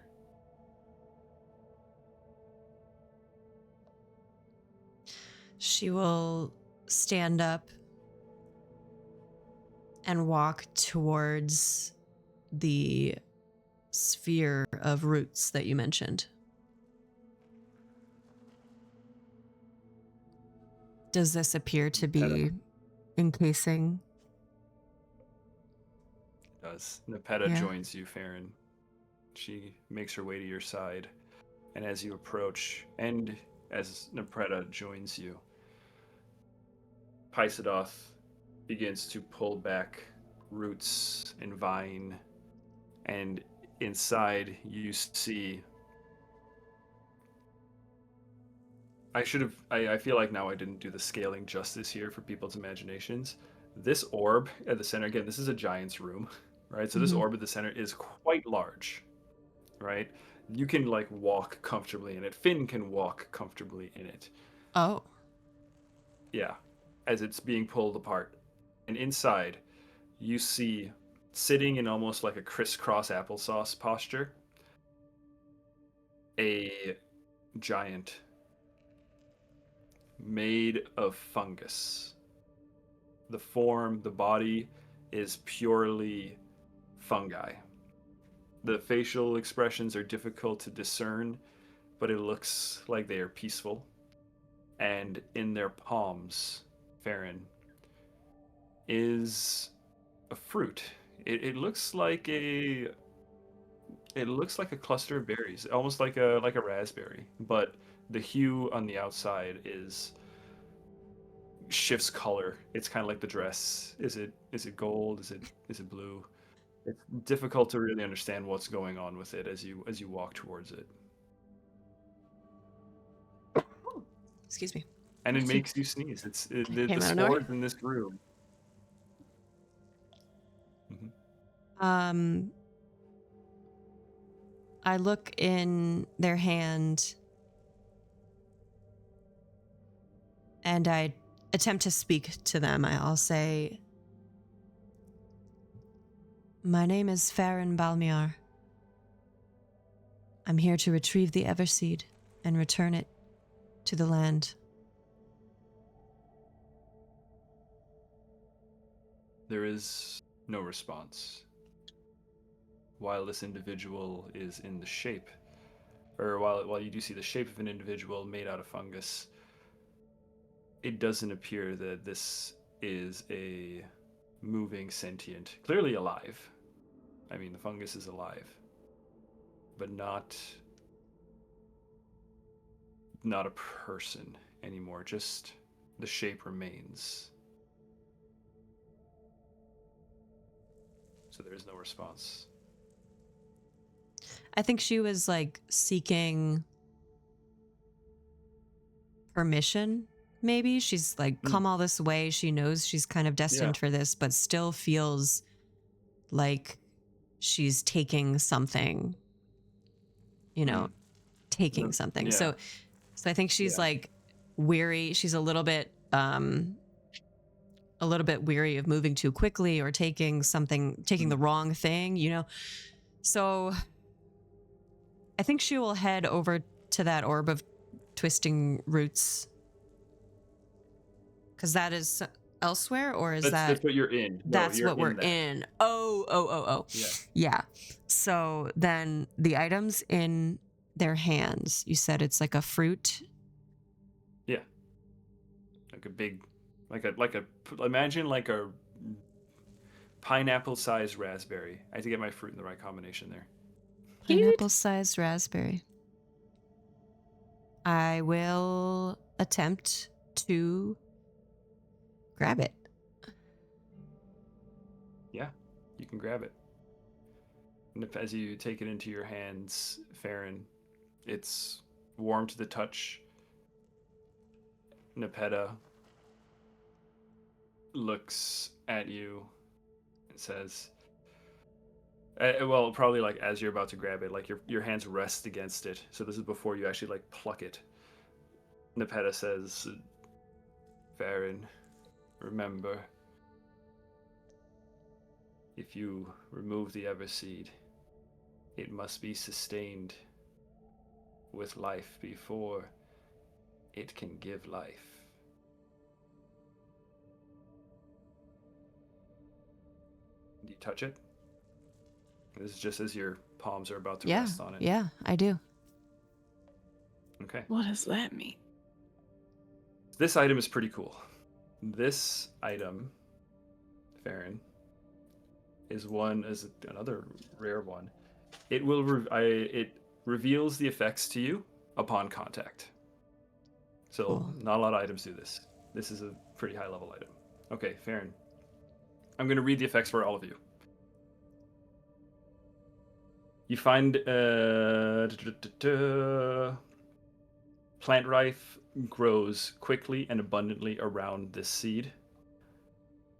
She will stand up and walk towards the sphere of roots that you mentioned. Does this appear to be encasing? It does. Nepeta joins you, Farryn. She makes her way to your side, and as you approach, and as Nepeta joins you, Pysedoth begins to pull back roots and vine, and inside you see. I feel like now I didn't do the scaling justice here for people's imaginations. This orb at the center, again, this is a giant's room, right? So this orb at the center is quite large, right? You can like walk comfortably in it. Finn can walk comfortably in it. Oh. Yeah, as it's being pulled apart. And inside, you see, sitting in almost like a crisscross applesauce posture, a giant made of fungus. The body is purely fungi. The facial expressions are difficult to discern, but it looks like they are peaceful. And in their palms, Farryn, is a fruit. It looks like a cluster of berries, almost like a raspberry, but the hue on the outside shifts color. It's kind of like the dress. Is it gold? Is it blue? It's difficult to really understand what's going on with it as you walk towards it. Excuse me. And it makes you sneeze. The Came out of spores nowhere. in this room. I look in their hand and I attempt to speak to them. I'll say, "My name is Farryn Balmiar. I'm here to retrieve the Everseed and return it to the land." There is no response. While this individual is in the shape, or while you do see the shape of an individual made out of fungus, it doesn't appear that this is a moving sentient, clearly alive. I mean, the fungus is alive, but not a person anymore. Just the shape remains. So there is no response. I think she was like seeking permission, maybe. She's like come all this way. She knows she's kind of destined for this, but still feels like she's taking something, taking something. Yeah. So I think she's like weary. She's a little bit weary of moving too quickly or taking the wrong thing, So I think she will head over to that orb of twisting roots. Because that is elsewhere, or is that's what you're in? That's what we're in. Oh. Yeah. So then the items in their hands, you said it's like a fruit? Yeah. Like a big, imagine like a pineapple-sized raspberry. I had to get my fruit in the right combination there. Pineapple-sized raspberry. I will attempt to grab it. Yeah, you can grab it. And as you take it into your hands, Farryn, it's warm to the touch. Nepeta looks at you and says, well, probably like as you're about to grab it, like your hands rest against it. So this is before you actually like pluck it. Nepeta says, "Farryn, remember, if you remove the Everseed, it must be sustained with life before it can give life." Do you touch it? This is just as your palms are about to rest on it. Yeah, I do. Okay. What does that mean? This item is pretty cool. This item, Farryn, is another rare one. It will it reveals the effects to you upon contact. So Cool. not a lot of items do this. This is a pretty high level item. Okay, Farryn. I'm going to read the effects for all of you. You find plant life grows quickly and abundantly around this seed.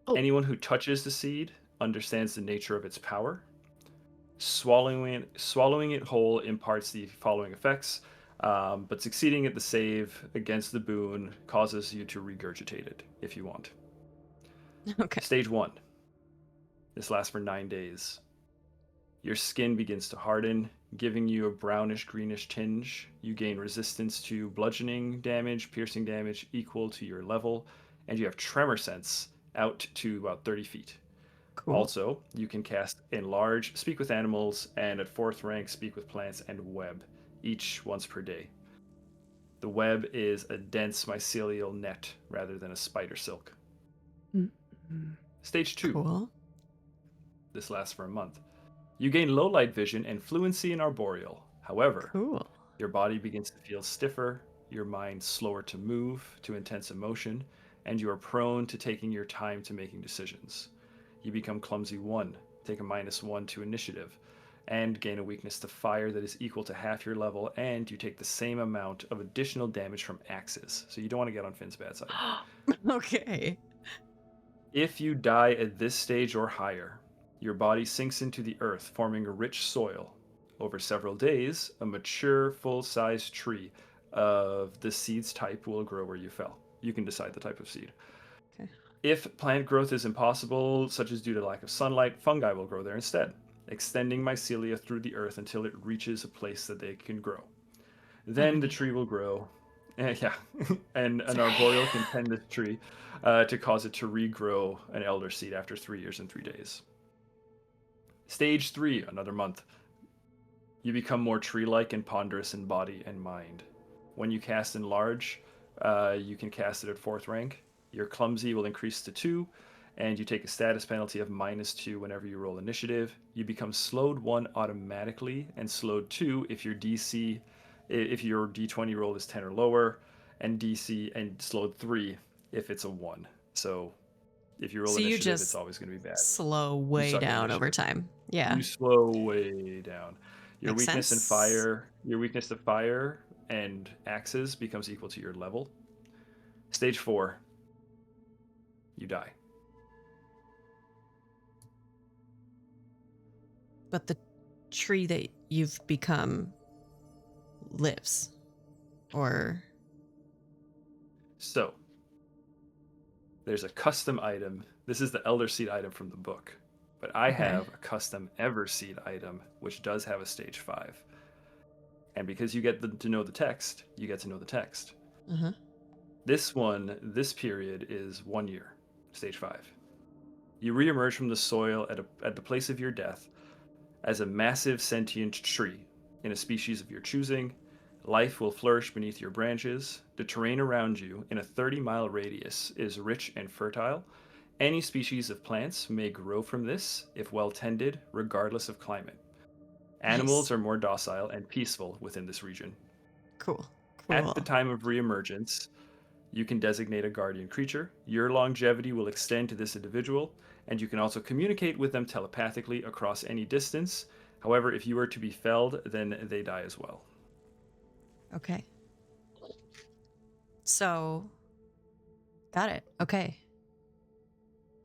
Oh. Anyone who touches the seed understands the nature of its power. Swallowing it whole imparts the following effects, but succeeding at the save against the boon causes you to regurgitate it if you want. Okay. Stage 1. This lasts for 9 days. Your skin begins to harden, giving you a brownish-greenish tinge. You gain resistance to bludgeoning damage, piercing damage equal to your level, and you have tremor sense out to about 30 feet. Cool. Also, you can cast Enlarge, Speak with Animals, and at 4th rank, Speak with Plants and Web, each once per day. The web is a dense mycelial net rather than a spider silk. Mm-hmm. Stage 2. Cool. This lasts for a month. You gain low light vision and fluency in arboreal. However, Cool. your body begins to feel stiffer, your mind slower to move to intense emotion, and you are prone to taking your time to making decisions. You become clumsy 1, take a -1 to initiative, and gain a weakness to fire that is equal to half your level, and you take the same amount of additional damage from axes. So you don't want to get on Finn's bad side. Okay. If you die at this stage or higher, your body sinks into the earth, forming a rich soil. Over several days, a mature, full-sized tree of the seed's type will grow where you fell. You can decide the type of seed. Okay. If plant growth is impossible, such as due to lack of sunlight, fungi will grow there instead, extending mycelia through the earth until it reaches a place that they can grow. Then the tree will grow. And an arboreal can tend this tree to cause it to regrow an elder seed after 3 years and 3 days. Stage 3, another month. You become more tree-like and ponderous in body and mind. When you cast Enlarge, you can cast it at 4th rank. Your clumsy will increase to 2, and you take a status penalty of -2 whenever you roll initiative. You become slowed 1 automatically, and slowed 2 if your D20 roll is 10 or lower, and slowed 3 if it's a 1. So if you roll So you initiative, just it's always going to be bad. Slow way suck at down over initiative. time. Yeah. You slow way down. Your Makes weakness sense. your weakness to fire and axes becomes equal to your level. Stage 4. You die. But the tree that you've become lives. Or So, there's a custom item. This is the Elder Seed item from the book. But I Okay. have a custom Everseed item, which does have a stage 5. And because you get to know the text, you get to know the text. uh-huh. This period is 1 year, stage 5. You reemerge from the soil at the place of your death as a massive sentient tree in a species of your choosing. Life will flourish beneath your branches. The terrain around you in a 30-mile radius is rich and fertile. Any species of plants may grow from this if well tended, regardless of climate. Animals Nice. are more docile and peaceful within this region. Cool. At the time of reemergence, you can designate a guardian creature. Your longevity will extend to this individual, and you can also communicate with them telepathically across any distance. However, if you were to be felled, then they die as well. Okay. So, got it. Okay.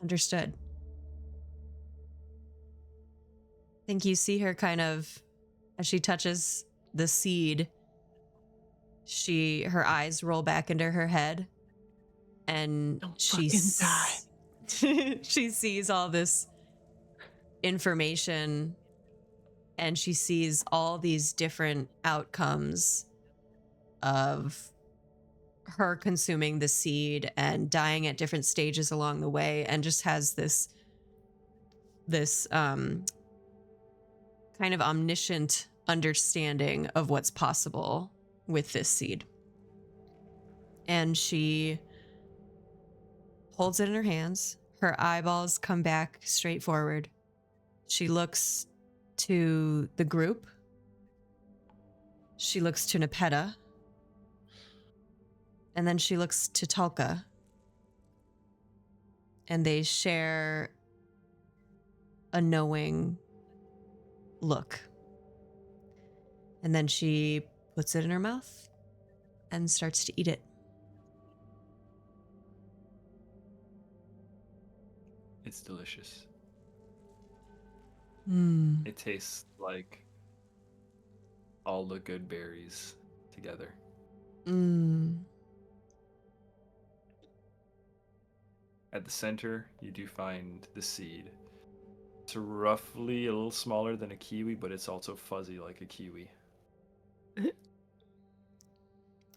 Understood. I think you see her kind of, as she touches the seed, her eyes roll back into her head, and Don't she fucking she sees all this information, and she sees all these different outcomes of her consuming the seed and dying at different stages along the way, and just has this kind of omniscient understanding of what's possible with this seed. And she holds it in her hands. Her eyeballs come back straight forward. She looks to the group. She looks to Nepeta. And then she looks to Tulka. and they share a knowing look. And then she puts it in her mouth and starts to eat it. It's delicious. Mm. It tastes like all the good berries together. Mm. At the center, you do find the seed. It's roughly a little smaller than a kiwi, but it's also fuzzy like a kiwi.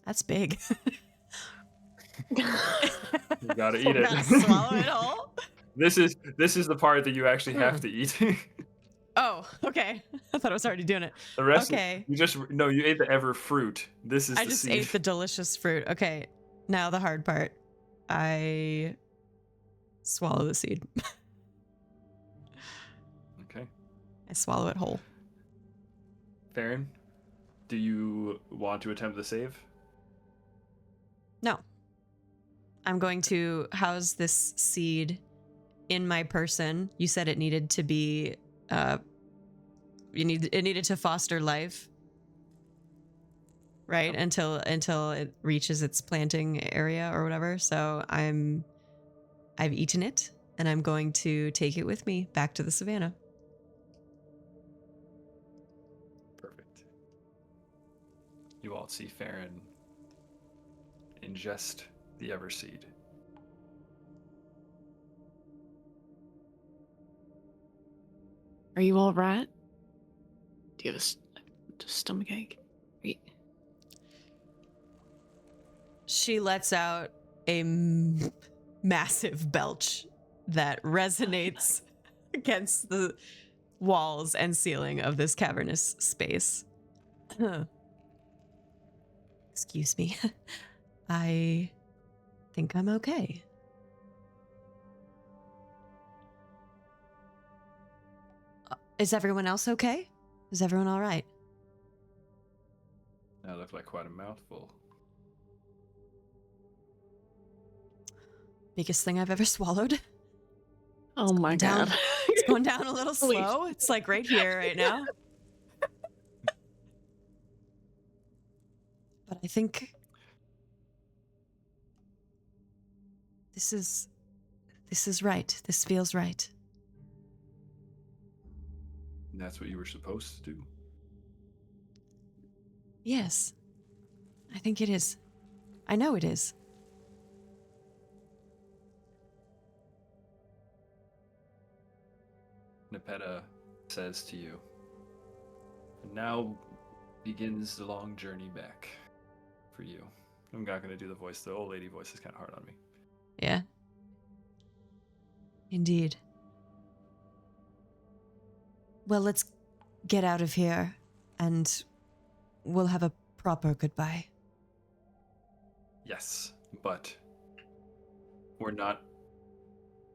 That's big. You gotta eat it. Gotta swallow it whole? This is the part that you actually have to eat. Oh, okay. I thought I was already doing it. The rest, Okay. you ate the ever fruit. This is I the just seed. ate the delicious fruit. Okay, now the hard part. I swallow the seed. Okay. I swallow it whole. Farryn, do you want to attempt the save? No. I'm going to house this seed in my person. You said it needed to be it needed to foster life. Right? Yep. Until it reaches its planting area or whatever. So I've eaten it and I'm going to take it with me back to the savannah. Perfect. You all see Farryn ingest the Everseed. Are you all right? Do you have a stomach ache? She lets out a massive belch that resonates against the walls and ceiling of this cavernous space. Excuse me. I think I'm okay. Is everyone else okay? Is everyone all right? That looked like quite a mouthful. Biggest thing I've ever swallowed. Oh my Down. god. It's going down a little Please. slow. It's like right here, right now. But I think this is right. This feels right. And that's what you were supposed to do. Yes. I think it is. I know it is. Nepeta says to you, and now begins the long journey back for you. I'm not going to do the voice. The old lady voice is kind of hard on me. Yeah. Indeed. Well, let's get out of here and we'll have a proper goodbye. Yes, but we're not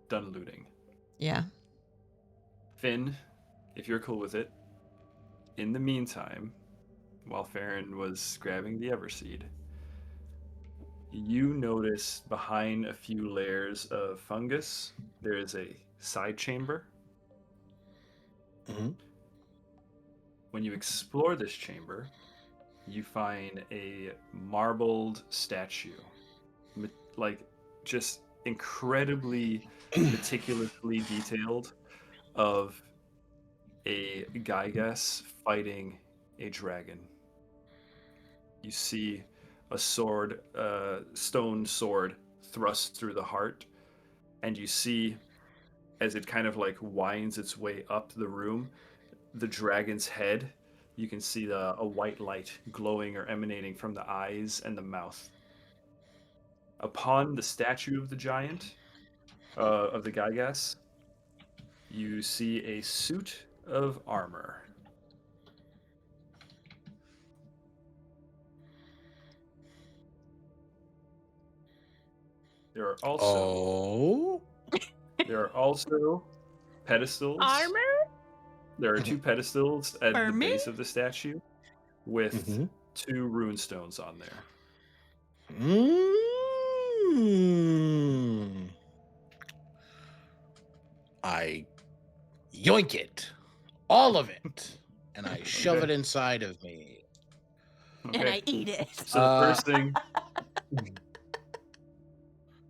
done looting. Yeah. Finn, if you're cool with it, in the meantime, while Farryn was grabbing the Everseed, you notice behind a few layers of fungus, there is a side chamber. Mm-hmm. When you explore this chamber, you find a marbled statue, like just incredibly meticulously detailed, of a Gygas fighting a dragon. You see a sword, stone sword, thrust through the heart, and you see, as it kind of like winds its way up the room, the dragon's head. You can see a white light glowing or emanating from the eyes and the mouth. Upon the statue of the giant, of the Gygas, you see a suit of armor. There are also pedestals. Armor? There are two pedestals at For the me? base of the statue with 2 rune stones on there. Mm. I yoink it, all of it, and I shove it inside of me. Okay. And I eat it. So the first thing,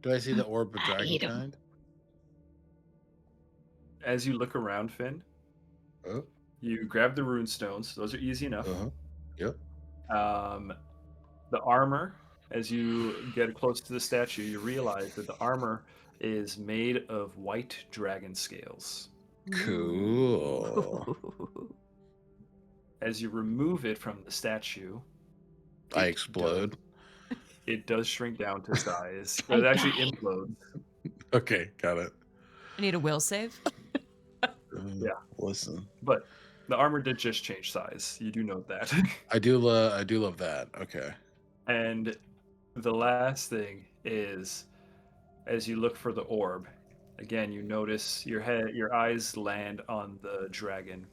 Do I see the orb of I dragon eat 'em. kind? as you look around, Finn, Oh, you grab the rune stones. Those are easy enough. Yep. The armor, as you get close to the statue, you realize that the armor is made of white dragon scales. Cool. As you remove it from the statue, I explode. it does shrink down to size. I It actually die. implodes. Okay, got it. I need a will save. Yeah. Listen, But the armor did just change size. You do note that. I do love that. Okay. And the last thing is, as you look for the orb, again you notice your eyes land on the dragon,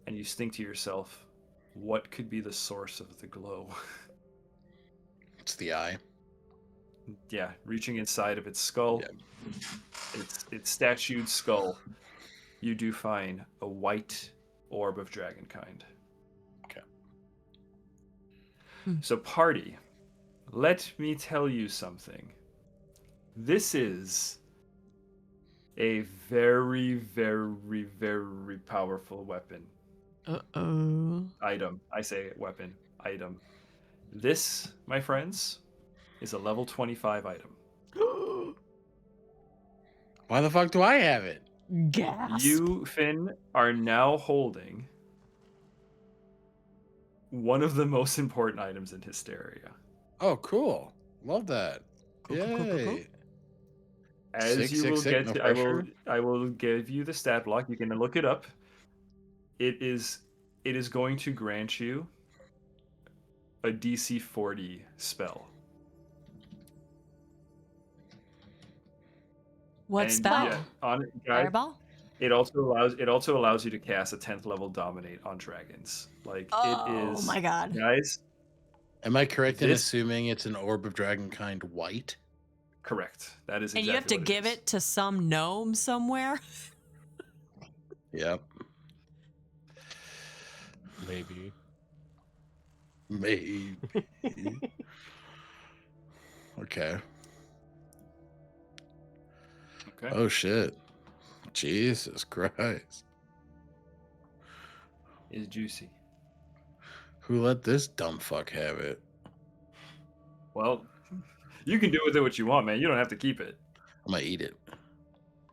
and you think to yourself, what could be the source of the glow? It's the eye. Yeah, reaching inside of its skull, its statued skull, you do find a white orb of dragonkind. Okay. So party, let me tell you something. This is a very, very, very powerful weapon. Item. I say weapon. Item. This, my friends, is a level 25 item. Why the fuck do I have it? Gasp. You, Finn, are now holding one of the most important items in Histaeria. Oh, cool. Love that. Cool. Yay. As Sick, you sick, will sick, get no to, pressure. I will give you the stat block. You can look it up. It is going to grant you a DC 40 spell. What And spell? yeah, on it, guys, Fireball? it also allows you to cast a 10th level dominate on dragons. Like it is. Oh my god. Guys, Am I correct in This- assuming it's an orb of dragon kind white? correct. That is exactly And you have to what give is. it to some gnome somewhere? Yep. Maybe. Maybe. Okay. Okay. Oh shit. Jesus Christ. Is juicy. Who let this dumb fuck have it? Well, you can do with it what you want, man. You don't have to keep it. I'm gonna eat it.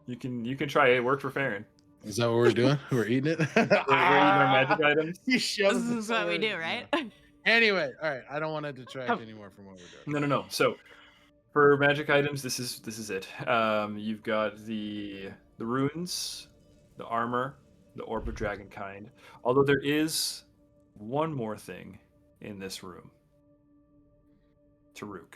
You can try it. It worked for Farryn. Is that what we're doing? We're eating it? We're eating our magic items. You shoved This it is what we forward. do, right? No. Anyway, all right. I don't want to detract anymore from what we're doing. No. So, for magic items, this is it. You've got the runes, the armor, the orb of dragonkind. Although there is one more thing in this room. Ta'Rouk.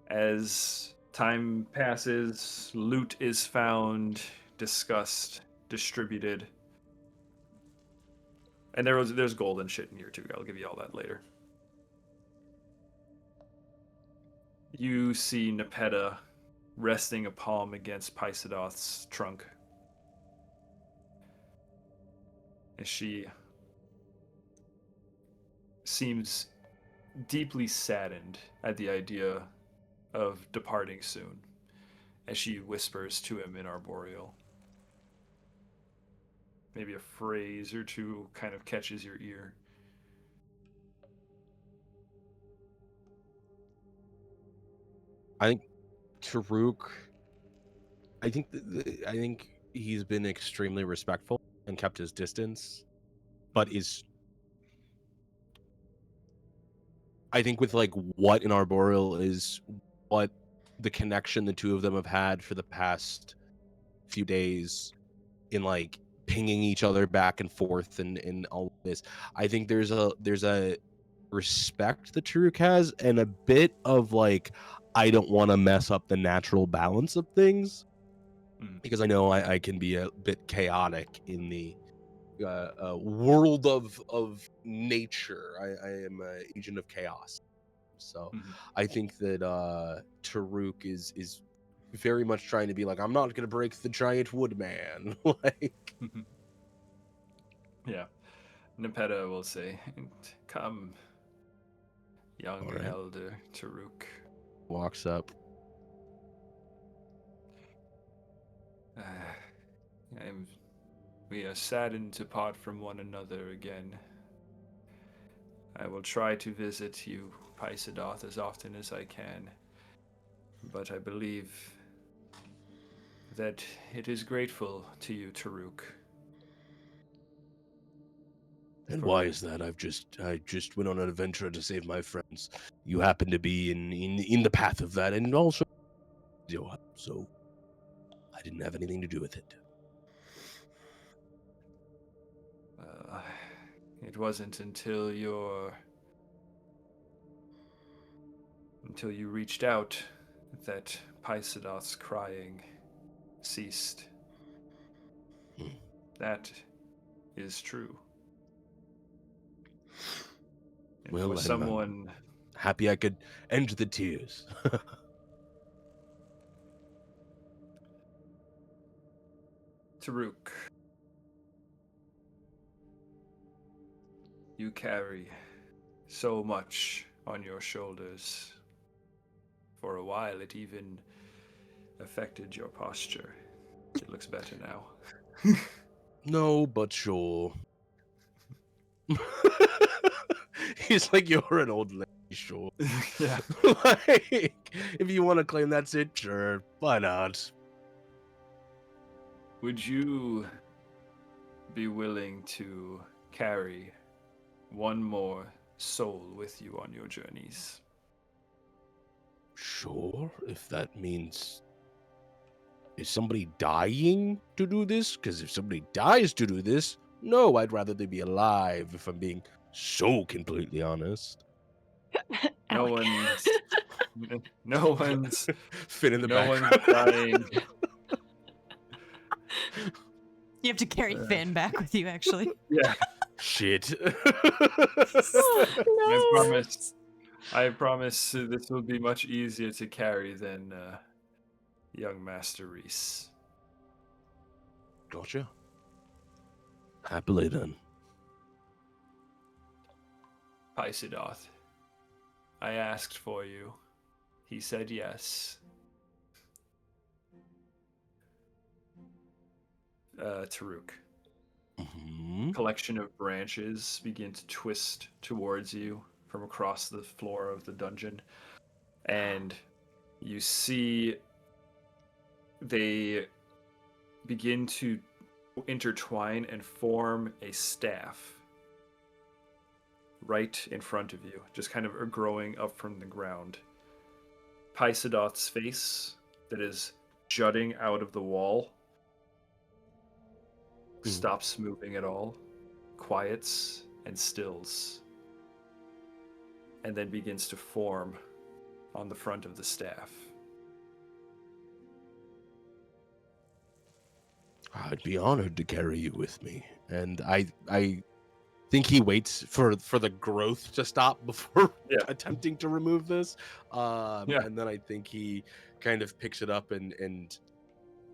As time passes, loot is found, discussed, distributed. And there's gold and shit in here too. I'll give you all that later. You see Nepeta resting a palm against Pysidoth's trunk. And she seems deeply saddened at the idea of departing soon, as she whispers to him in Arboreal. Maybe a phrase or two kind of catches your ear. I think Ta'Rouk. I think he's been extremely respectful and kept his distance, but is. I think with like what in Arboreal is what the connection the two of them have had for the past few days in like pinging each other back and forth and all of this. I think there's a respect that Ta'Rouk has and a bit of like I don't want to mess up the natural balance of things because I know I can be a bit chaotic in the world of nature. I am an agent of chaos. So I think that Ta'Rouk is very much trying to be like, I'm not going to break the giant woodman. Like, Yeah. Nepeta will say, "Come, young All right. elder Ta'Rouk. walks up. We are saddened to part from one another again. I will try to visit you, Paisadoth, as often as I can, but I believe that it is grateful to you, Ta'Rouk. And why is that? I just went on an adventure to save my friends. You happen to be in the path of that, and also your help, so I didn't have anything to do with it. It wasn't until you reached out that Paisadoth's crying ceased. That is true. And Well, for someone happy I could end the tears. Ta'Rouk, you carry so much on your shoulders. For a while, it even affected your posture. It looks better now. No, but sure. He's like, you're an old lady, sure. Yeah. Like, if you want to claim that's it, sure. Why not? Would you be willing to carry one more soul with you on your journeys? Sure, if that means... Is somebody dying to do this? Because if somebody dies to do this, no, I'd rather they be alive, if I'm being so completely honest. No Alec. one's Finn in the no one's background. dying. You have to carry Finn back with you, actually. Yeah. Shit. I promise this will be much easier to carry than young Master Reese. Gotcha. Happily then. Paisadoth, I asked for you. He said yes. Ta'Rouk. Collection of branches begin to twist towards you from across the floor of the dungeon, and you see they begin to intertwine and form a staff right in front of you, just kind of growing up from the ground. Paisadoth's face that is jutting out of the wall stops moving at all, quiets and stills, and then begins to form on the front of the staff. I'd be honored to carry you with me. And I think he waits for the growth to stop before attempting to remove this. And then I think he kind of picks it up and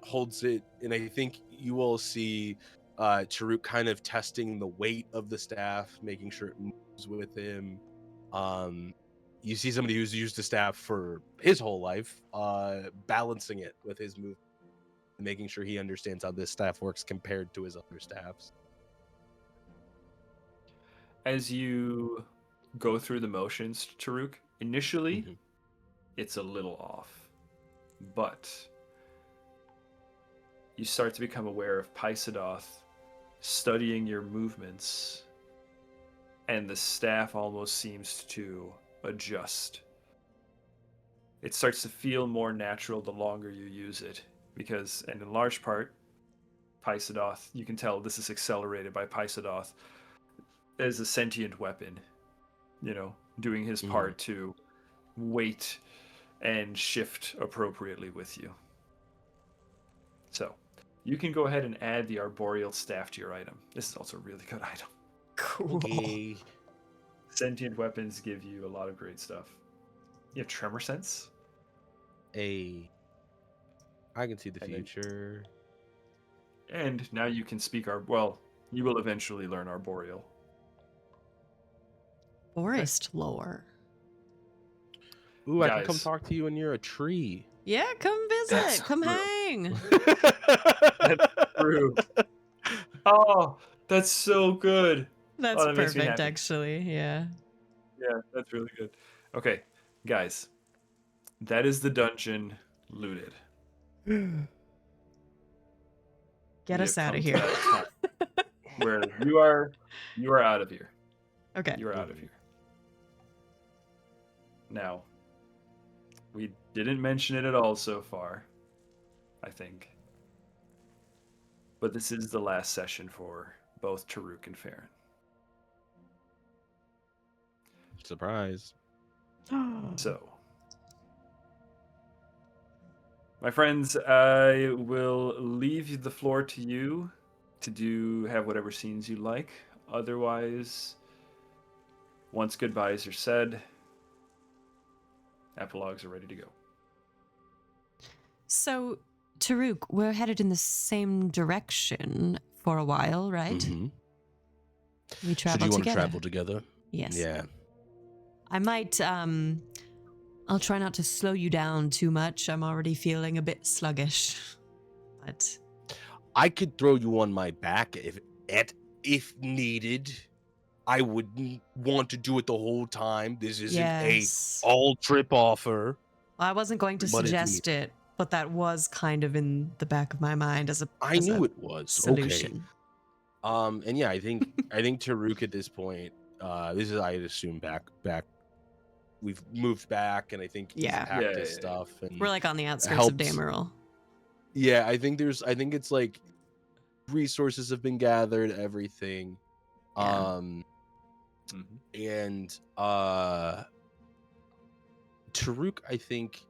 holds it. And I think you will see Ta'Rouk kind of testing the weight of the staff, making sure it moves with him. You see somebody who's used the staff for his whole life, balancing it with his movement, making sure he understands how this staff works compared to his other staffs. As you go through the motions, Ta'Rouk, initially it's a little off, but you start to become aware of Paisadoth studying your movements, and the staff almost seems to adjust. It starts to feel more natural the longer you use it, because, and in large part, Paisadoth, you can tell this is accelerated by Paisadoth as a sentient weapon, doing his part to wait and shift appropriately with you. So, you can go ahead and add the arboreal staff to your item. This is also a really good item. Cool. Okay. Sentient weapons give you a lot of great stuff. You have tremor sense. I can see the And then- future. And now you can speak well, you will eventually learn Arboreal. Forest lore. Ooh, I can come Guys. talk to you when you're a tree. Yeah, come That's visit. Come true. hang. That's true. Oh, that's so good. That's that makes me perfect, happy. actually. Yeah. Yeah, that's really good. Okay, guys. That is the dungeon looted. Get We us have out of come to here. that time where you are out of here. Okay. You are out of here. Now, we didn't mention it at all so far, I think. But this is the last session for both Ta'Rouk and Farryn. Surprise. So, my friends, I will leave the floor to you to have whatever scenes you like. Otherwise, once goodbyes are said, epilogues are ready to go. So, Ta'Rouk, we're headed in the same direction for a while, right? Mm-hmm. We Should travel you want to together. travel together? Yes. Yeah. I might, I'll try not to slow you down too much. I'm already feeling a bit sluggish. But I could throw you on my back if needed. I wouldn't want to do it the whole time. This isn't yes. a all trip offer. I wasn't going to But if suggest it, but that was kind of in the back of my mind as I knew it was solution. Okay. And yeah, I think Ta'Rouk at this point, this is I'd assume back. We've moved back, and I think he's Yeah. packed his stuff. And We're like on the outskirts of helps. Damarel. Yeah, I think it's like resources have been gathered, everything. Yeah. And Ta'Rouk, I think,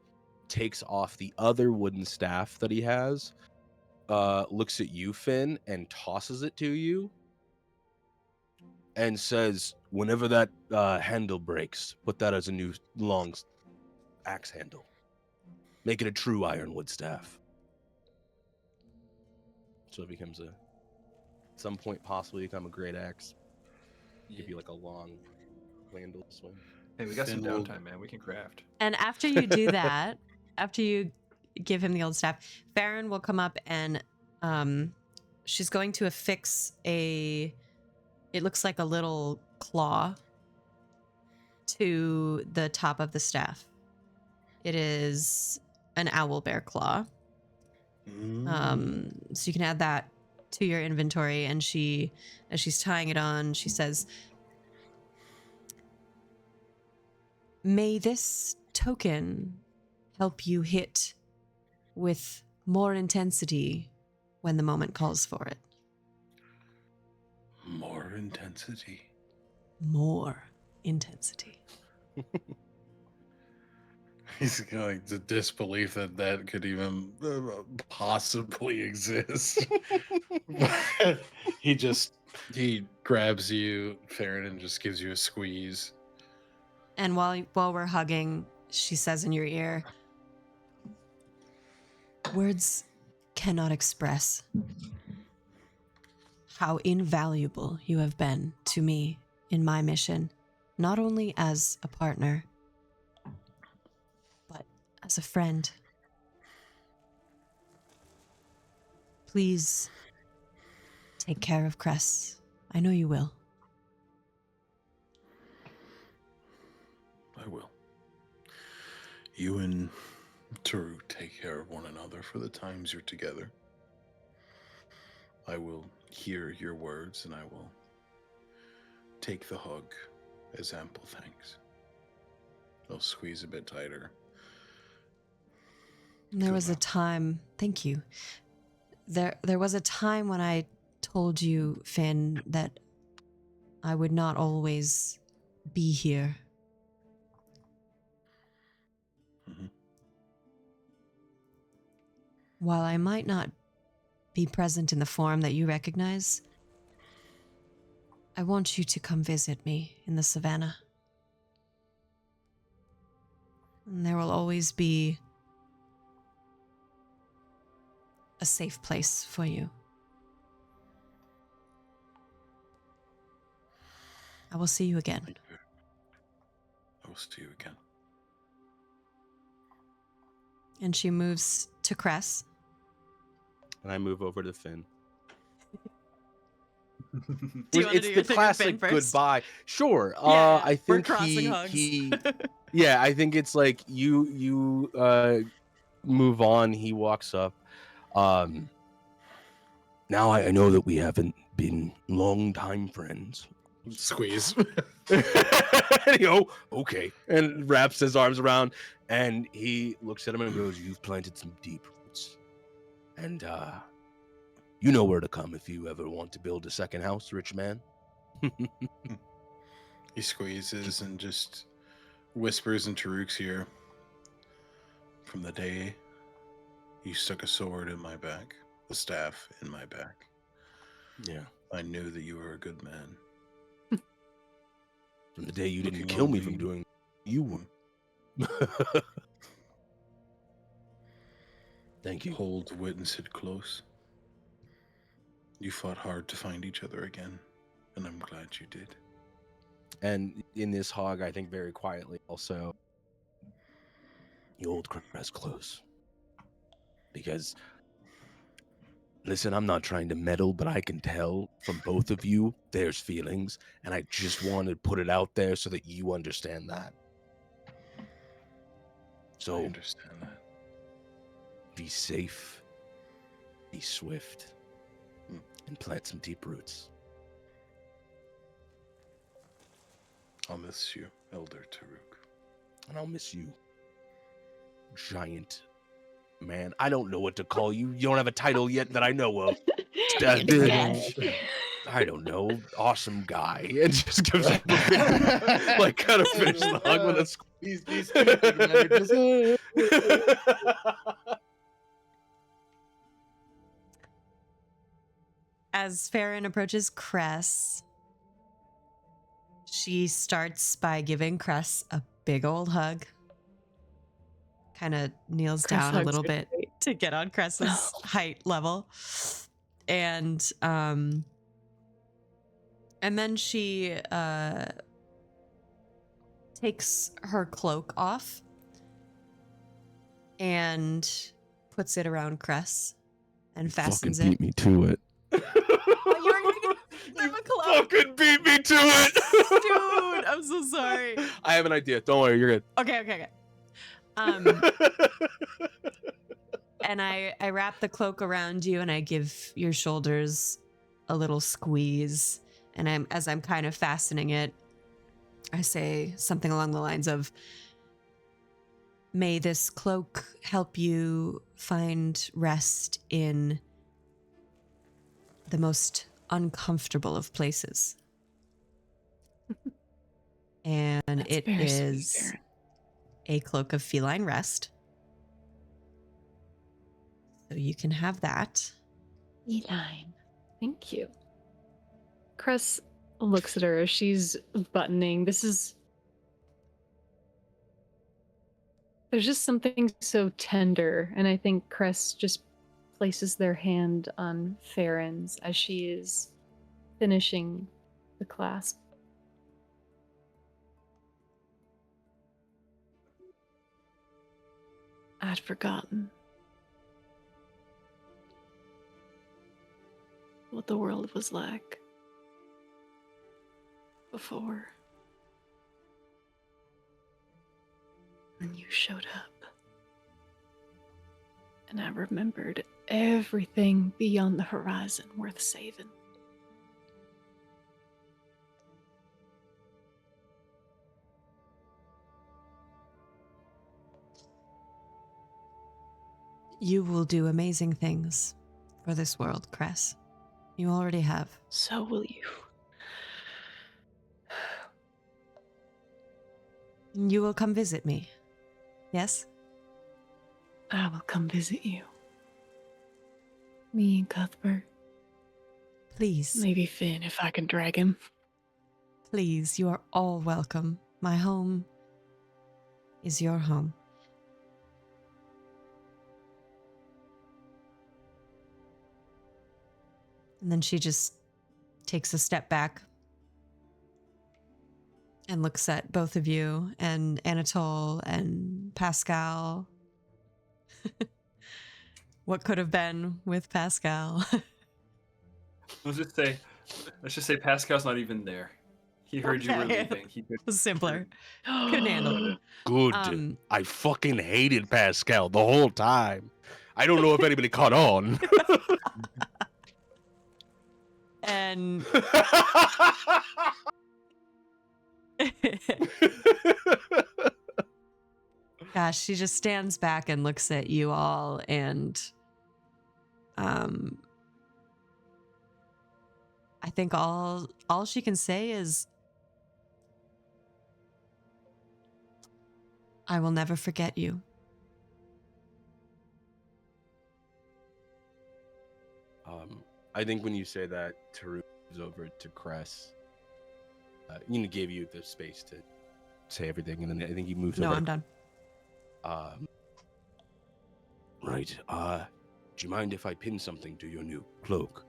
takes off the other wooden staff that he has, looks at you, Finn, and tosses it to you, and says, whenever that handle breaks, put that as a new long axe handle. Make it a true ironwood staff. So it becomes at some point possibly become a great axe. Give you like a long handle to swing. Hey, we got some Finn will- downtime, man. We can craft. And after you do that, after you give him the old staff, Farryn will come up and she's going to affix it looks like a little claw to the top of the staff. It is an owlbear claw. So you can add that to your inventory. And as she's tying it on, she says, may this token help you hit with more intensity when the moment calls for it. More intensity. More intensity. He's going to disbelief that could even possibly exist. he grabs you, Farryn, and just gives you a squeeze. And while we're hugging, she says in your ear, words cannot express how invaluable you have been to me in my mission, not only as a partner, but as a friend. Please take care of Cress. I know you will. I will. You and Ta'Rouk take care of one another for the times you're together. I will hear your words and I will take the hug as ample thanks. I'll squeeze a bit tighter. There was a time, thank you. There was a time when I told you, Finn, that I would not always be here. Mm-hmm. While I might not be present in the form that you recognize, I want you to come visit me in the savannah. And there will always be a safe place for you. I will see you again. Thank you. I will see you again. And she moves to Cress. And I move over to Finn. Do you wanna It's do the your thing with Finn classic first? goodbye. Sure. Yeah, I we're think crossing hugs. yeah, I think it's like you move on. He walks up. Now I know that we haven't been longtime friends. Squeeze. Okay. And wraps his arms around, and he looks at him and goes, "You've planted some deep roots. And you know where to come if you ever want to build a second house, rich man." He squeezes and just whispers in Ta'Rouk's ear. From the day you stuck a sword in my back, a staff in my back, Yeah. I knew that you were a good man. From the day you didn't Looking kill me only- from doing you were. Thank you. Hold witness it close. You fought hard to find each other again, and I'm glad you did. And in this hog, I think very quietly also, you hold Cress close. Because, listen, I'm not trying to meddle, but I can tell from both of you there's feelings, and I just wanted to put it out there so that you understand that. I So, understand that. be safe, be swift, and plant some deep roots. I'll miss you, Elder Ta'Rouk. And I'll miss you, giant man. I don't know what to call you. You don't have a title yet that I know of. I don't know. Awesome guy. And just gives him a big, like, kind of finish the hug with a squeeze. These two big men are just... As Farryn approaches Cress, she starts by giving Cress a big old hug. Kind of kneels Cress down a hugs little are bit great. to get on Cress's height level. And then she takes her cloak off and puts it around Cress and fastens Fucking it. beat me to it. Oh, you were gonna give a cloak? Fucking beat me to it. Dude, I'm so sorry. I have an idea. Don't worry, you're good. Okay. And I wrap the cloak around you and I give your shoulders a little squeeze. And as I'm kind of fastening it, I say something along the lines of, may this cloak help you find rest in the most uncomfortable of places. And That's it very sweet, is Farryn. a cloak of feline rest. So you can have that. Feline. Thank you. Cress looks at her as she's buttoning. There's just something so tender, and I think Cress just places their hand on Farryn's as she is finishing the clasp. I'd forgotten what the world was like before. And you showed up. And I remembered everything beyond the horizon worth saving. You will do amazing things for this world, Cress. You already have. So will you. You will come visit me. Yes? I will come visit you. Me and Cuthbert. Please. Maybe Finn if I can drag him. Please, you are all welcome. My home is your home. And then she just takes a step back and looks at both of you and Anatole and Pascal. What could have been with Pascal? Let's just say Pascal's not even there. He heard you were Okay. leaving. He could Simpler. Couldn't handle it. Good. I fucking hated Pascal the whole time. I don't know if anybody caught on. And gosh, she just stands back and looks at you all, and I think all she can say is, I will never forget you. I think when you say that, Ta'Rouk moves over to Cress. Gave you the space to say everything, and then I think he moves over. No, I'm done. Right. Do you mind if I pin something to your new cloak?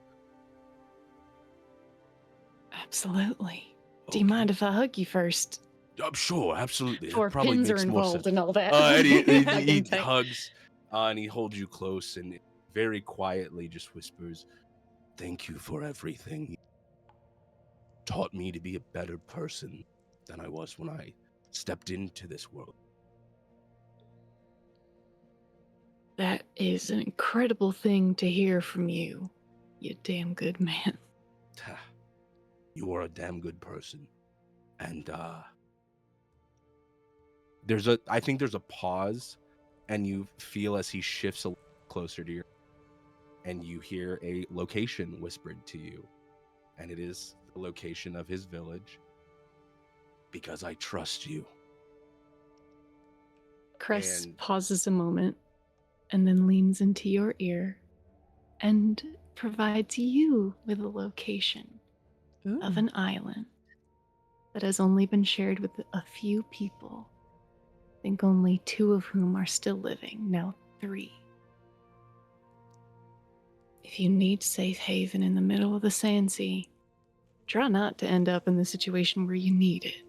Absolutely. Do you Okay. mind if I hug you first? I'm sure, absolutely. Before That probably pins are makes more involved sense. and all that. And he Hugging thing. hugs, and he holds you close, and very quietly just whispers, "Thank you for everything. You taught me to be a better person than I was when I stepped into this world." That is an incredible thing to hear from you, you damn good man. You are a damn good person. And I think there's a pause, and you feel as he shifts a little closer to you, and you hear a location whispered to you, and it is the location of his village. Because I trust you. Cress And- pauses a moment and then leans into your ear and provides you with a location of an island that has only been shared with a few people. I think only 2 of whom are still living, now 3. If you need safe haven in the middle of the Sandsea, try not to end up in the situation where you need it.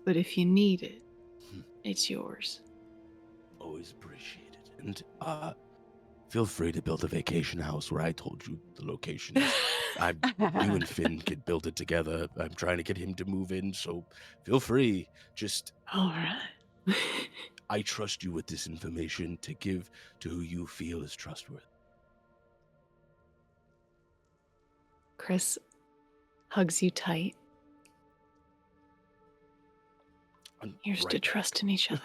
But if you need it, it's yours. Always appreciate it. And feel free to build a vacation house where I told you the location is. You and Finn could build it together. I'm trying to get him to move in, so feel free. Just All right. I trust you with this information to give to who you feel is trustworthy. Cress hugs you tight. Here's to Right. trust in each other.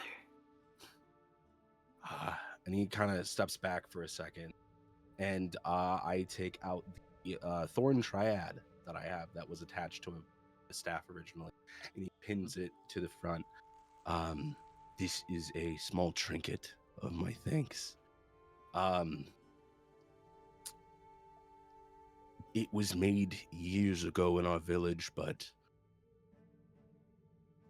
And he kind of steps back for a second, and I take out the thorn triad that I have that was attached to a staff originally, and he pins it to the front. This is a small trinket of my thanks. It was made years ago in our village, but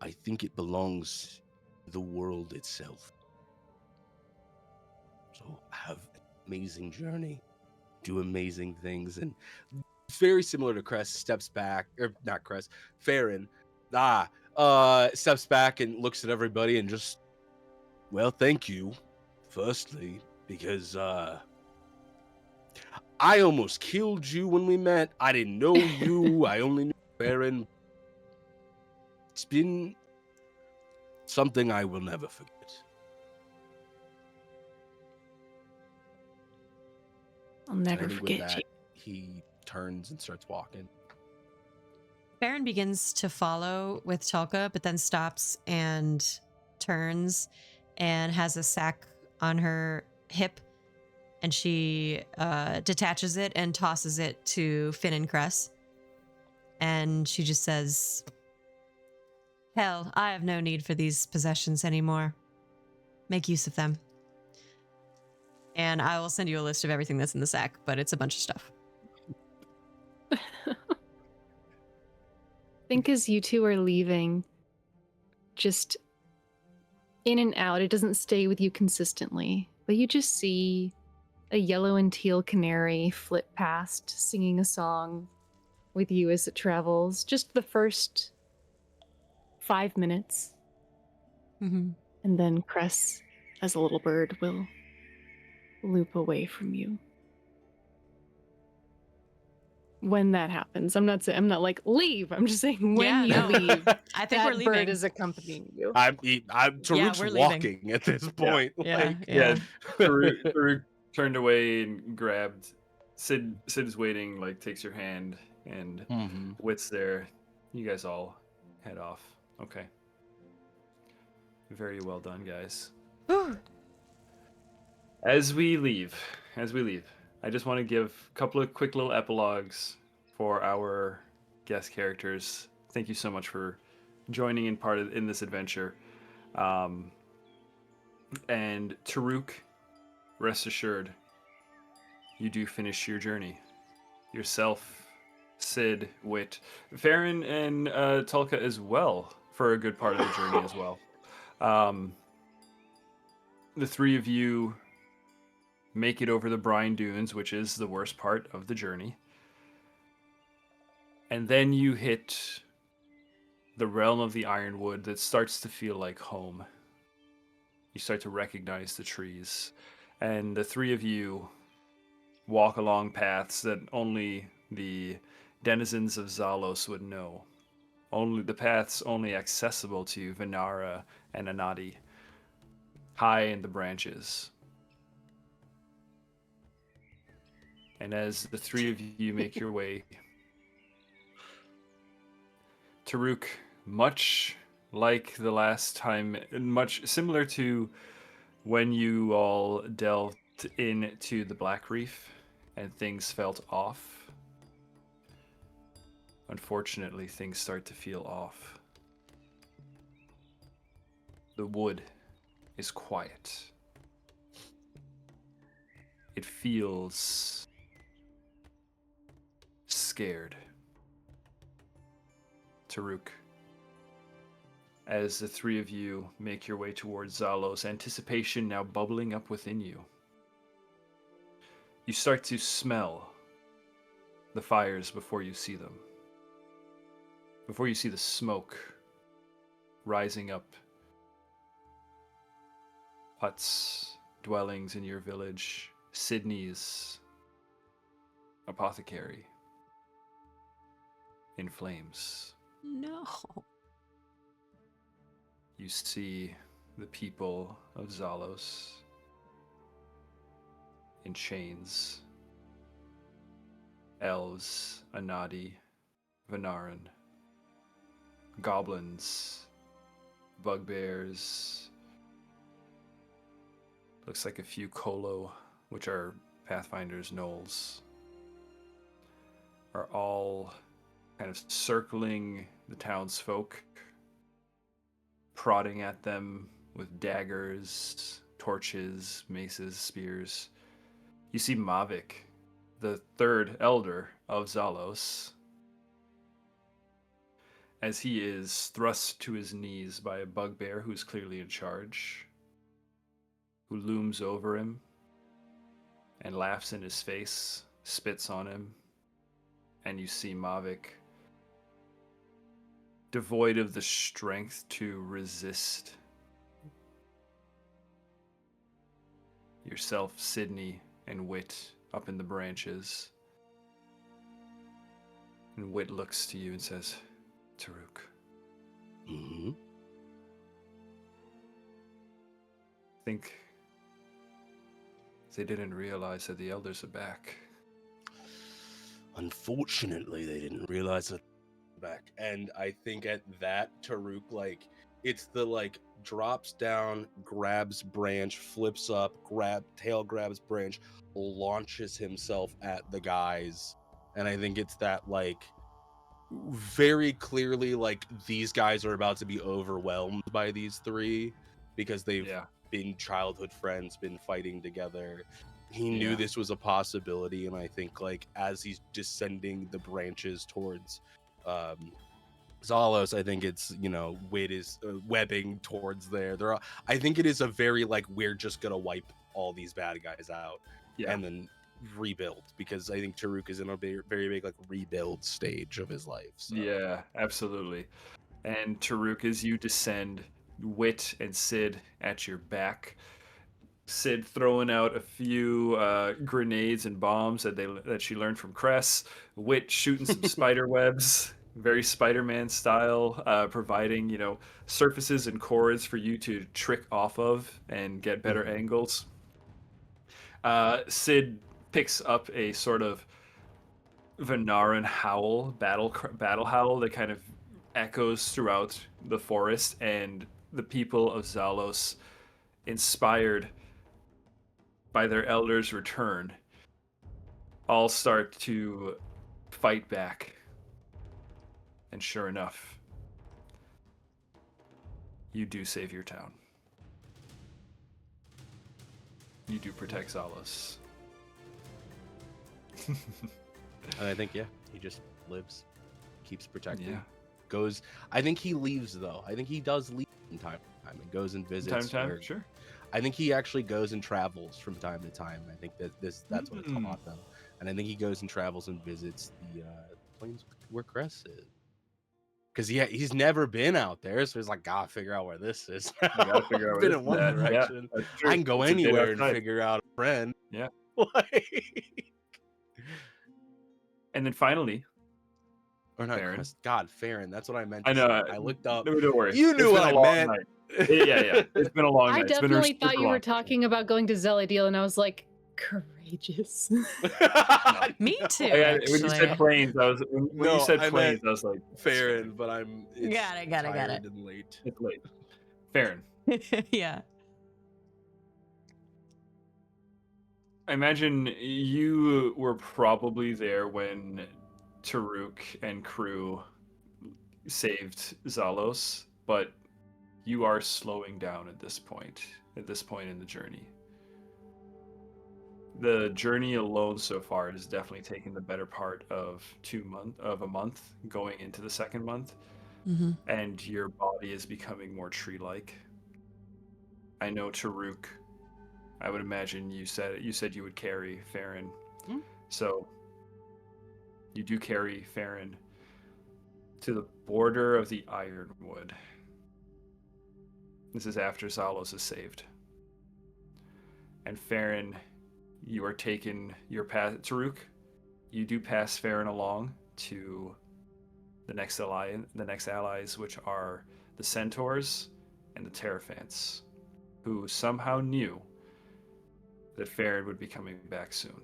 I think it belongs to the world itself. So have an amazing journey, do amazing things, and very similar to Cress, steps back, or not Cress, Farryn, steps back and looks at everybody and just, well, thank you, firstly, because I almost killed you when we met. I didn't know you. I only knew Farryn. It's been something I will never forget. I'll never And with forget that, you. he turns and starts walking. Farryn begins to follow with Chalka, but then stops and turns and has a sack on her hip, and she detaches it and tosses it to Finn and Cress. And she just says, "Hell, I have no need for these possessions anymore. Make use of them. And I will send you a list of everything that's in the sack, but it's a bunch of stuff." I think as you two are leaving, just in and out, it doesn't stay with you consistently, but you just see a yellow and teal canary flit past, singing a song with you as it travels. Just the first 5 minutes. Mm-hmm. And then Cress, as a little bird, will loop away from you. When that happens, I'm not like leave. I'm just saying when you leave. I think that we're leaving. bird is accompanying you. Ta'Rouk's we're walking leaving. at this point. Ta'Rouk turned away and grabbed Sid. Sid's waiting, like takes your hand, and Wit's there. You guys all head off. Okay. Very well done, guys. As we leave, I just want to give a couple of quick little epilogues for our guest characters. Thank you so much for joining in this adventure. And Ta'Rouk, rest assured, you do finish your journey. Yourself, Sid, Wit, Farryn and Tulka as well for a good part of the journey as well. The three of you make it over the brine dunes, which is the worst part of the journey. And then you hit the realm of the Ironwood that starts to feel like home. You start to recognize the trees. And the three of you walk along paths that only the denizens of Zalos would know. Only the paths only accessible to Vieira and Anadi, high in the branches. And as the three of you make your way, Ta'Rouk, much like the last time, much similar to when you all delved into the Black Reef and things felt off, unfortunately, things start to feel off. The wood is quiet. It feels scared. Ta'Rouk, as the three of you make your way towards Zalos, anticipation now bubbling up within you. You start to smell the fires before you see them. Before you see the smoke rising up. Huts, dwellings in your village, Sydney's apothecary in flames. No. You see the people of Zalos in chains. Elves, Anadi, Vanaran, goblins, bugbears. Looks like a few Kolo, which are Pathfinder's gnolls, are all kind of circling the townsfolk, prodding at them with daggers, torches, maces, spears. You see Mavic, the third elder of Zalos, as he is thrust to his knees by a bugbear who's clearly in charge, who looms over him and laughs in his face, spits on him, and you see Mavic, devoid of the strength to resist. Yourself, Sydney, and Wit up in the branches. And Wit looks to you and says, Ta'Rouk. Mm-hmm. I think they didn't realize that the elders are back. Unfortunately, they didn't realize that back. And I think at that, Ta'Rouk, it's the drops down, grabs branch, flips up, tail grabs branch, launches himself at the guys. And I think it's that very clearly these guys are about to be overwhelmed by these three because they've been childhood friends, been fighting together. He knew this was a possibility, and I think as he's descending the branches towards Zalos, I think it's Wit is webbing towards there. I think it is a very we're just gonna wipe all these bad guys out and then rebuild, because I think Ta'Rouk is in a very, very big like rebuild stage of his life. So. Yeah, absolutely. And Ta'Rouk, as you descend, Wit and Sid at your back. Sid throwing out a few grenades and bombs that she learned from Cress. Wit shooting some spider webs, very Spider-Man style, providing surfaces and cords for you to trick off of and get better angles. Sid picks up a sort of Venaran howl, battle howl that kind of echoes throughout the forest, and the people of Zalos, inspired by their elders' return, all start to fight back. And sure enough, you do save your town. You do protect Zalos. And I think, he just lives, keeps protecting. Yeah. Goes. I think he leaves though. I think he does leave from time to time and goes and visits. Sure. I think he actually goes and travels from time to time. I think that's what it's called though. And I think he goes and travels and visits the plains where Cress is. Because he's never been out there, so he's like, gotta figure out where this is. Gotta figure out been where in one this is. direction. Yeah, that's true. I can go It's a bit anywhere and outside. figure out a friend. Yeah. Like... And then finally, Or not Farryn. Cress. God, Farryn. That's what I meant. I To know. say. I looked up. No, don't worry. You knew It's what been a I long meant. night. Yeah. It's been a long I night. It's been definitely super thought you were long. talking about going to Zelidil, and I was like, courageous. Me too. When you Actually. said planes, when No, you said I planes, meant I was like, Farryn, but I'm Got it. tired and late. It's late. Farryn. Yeah. I imagine you were probably there when Ta'Rouk and crew saved Zalos, but you are slowing down at this point in the journey. The journey alone so far has definitely taken the better part of a month going into the second month, and your body is becoming more tree-like. I know Ta'Rouk, I would imagine you said you would carry Farryn. So you do carry Farryn to the border of the Ironwood. This is after Zalos is saved. And Farryn, you are taken your path. Ta'Rouk, you do pass Farryn along to the next allies, which are the Centaurs and the Terraphants, who somehow knew that Farryn would be coming back soon.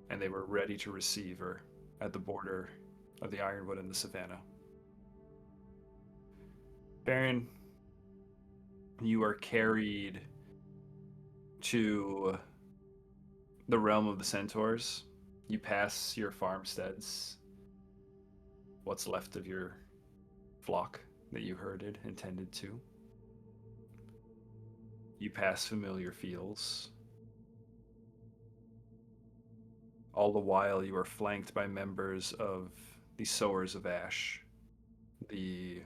And they were ready to receive her at the border of the Ironwood and the Savannah. Farryn, you are carried to the realm of the Centaurs. You pass your farmsteads, what's left of your flock that you herded and tended to. You pass familiar fields. All the while, you are flanked by members of the Sowers of Ash, the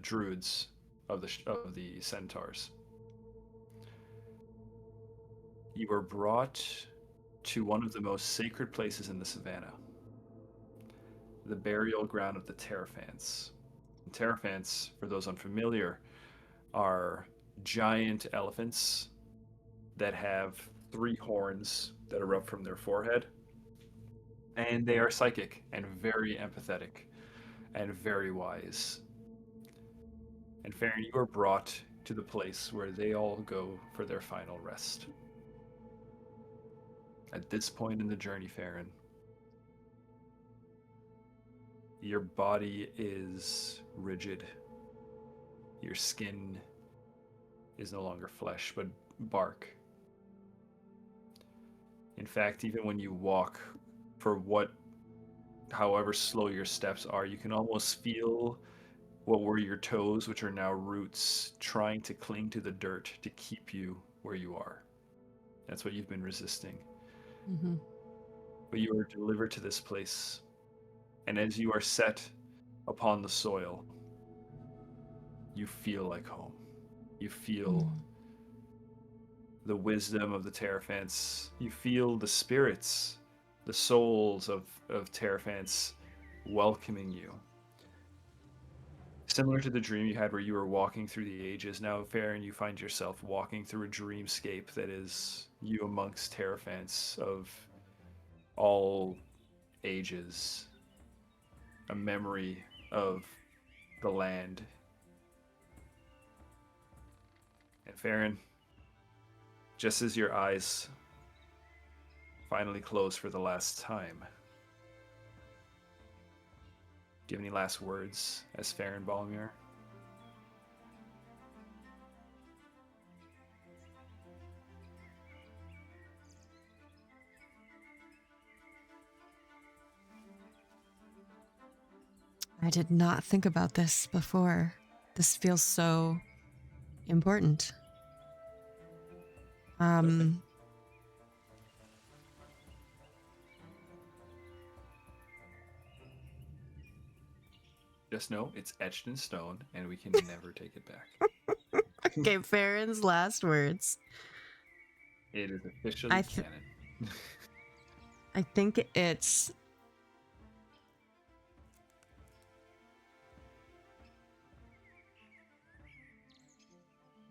druids of the Centaurs. You were brought to one of the most sacred places in the Savannah, the burial ground of the Terraphants. And Terraphants, for those unfamiliar, are giant elephants that have 3 horns that erupt from their forehead, and they are psychic and very empathetic and very wise. And Farryn, you are brought to the place where they all go for their final rest. At this point in the journey, Farryn, your body is rigid. Your skin is no longer flesh, but bark. In fact, even when you walk, however slow your steps are, you can almost feel what were your toes, which are now roots, trying to cling to the dirt to keep you where you are. That's what you've been resisting. But you are delivered to this place, and as you are set upon the soil, you feel like home. You feel the wisdom of the Terraphants. You feel the spirits, the souls of Terraphants welcoming you. Similar to the dream you had where you were walking through the ages, now, Farryn, you find yourself walking through a dreamscape that is you amongst Terraphants of all ages. A memory of the land. And Farryn, just as your eyes finally close for the last time, do you have any last words as Farryn Balmir? I did not think about this before. This feels so important. Just know it's etched in stone and we can never take it back. Okay, Farron's last words. It is officially canon. I think it's...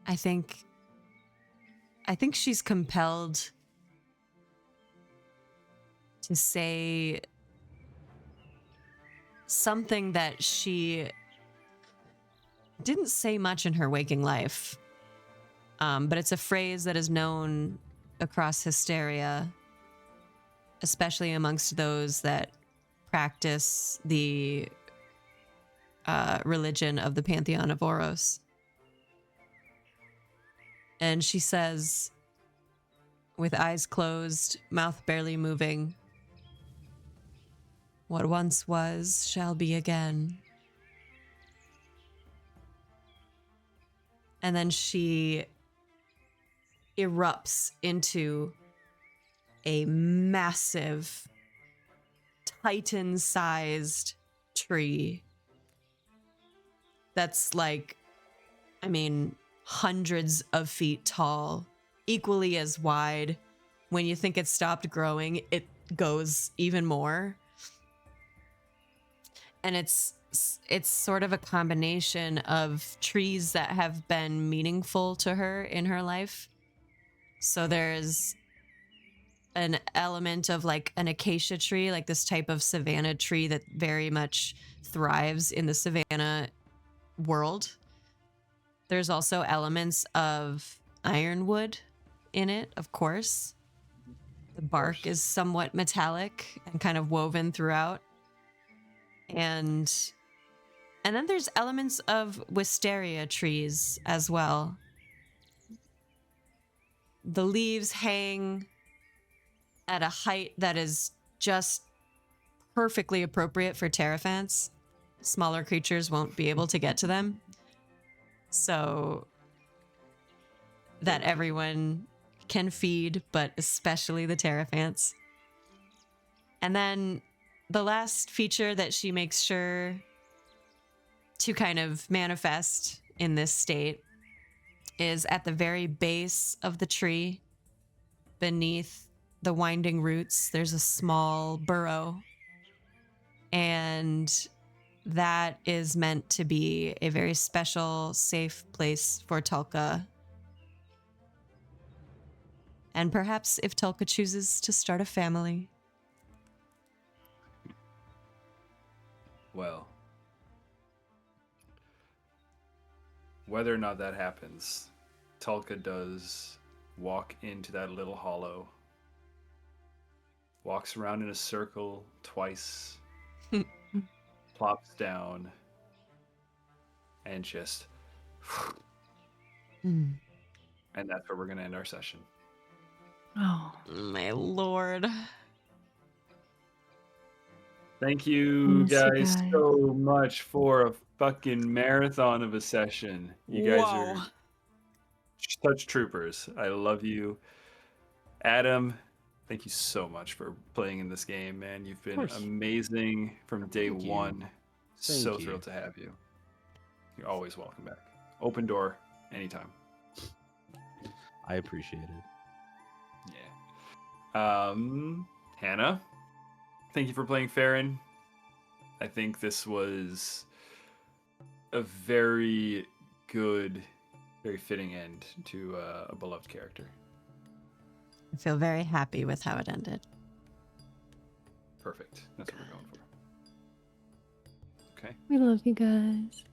I think she's compelled to say something that she didn't say much in her waking life. But it's a phrase that is known across Histaeria, especially amongst those that practice the religion of the Pantheon of Oros. And she says, with eyes closed, mouth barely moving, "What once was shall be again." And then she erupts into a massive, titan-sized tree that's like, I mean, hundreds of feet tall, equally as wide. When you think it stopped growing, it goes even more. And it's sort of a combination of trees that have been meaningful to her in her life. So there's an element of like an acacia tree, like this type of savanna tree that very much thrives in the savanna world. There's also elements of ironwood in it, of course. The bark is somewhat metallic and kind of woven throughout. And then there's elements of wisteria trees as well. The leaves hang at a height that is just perfectly appropriate for Terraphants. Smaller creatures won't be able to get to them. So that everyone can feed, but especially the Terraphants. And then the last feature that she makes sure to kind of manifest in this state is at the very base of the tree, beneath the winding roots, there's a small burrow. And that is meant to be a very special, safe place for Tulka. And perhaps if Tulka chooses to start a family. Well, whether or not that happens, Tulka does walk into that little hollow, walks around in a circle twice, plops down, and just... And that's where we're going to end our session. Oh, my lord. Thank you Thanks, guys you guys. so much for a fucking marathon of a session. You guys are such troopers. I love you. Adam, thank you so much for playing in this game, man. You've been amazing from day Thank you. one. So Thank you. thrilled to have you. You're always welcome back. Open door anytime. I appreciate it. Yeah. Hannah, thank you for playing Farryn. I think this was a very good, very fitting end to a beloved character. I feel very happy with how it ended. Perfect. That's what we're going for. Okay. We love you guys.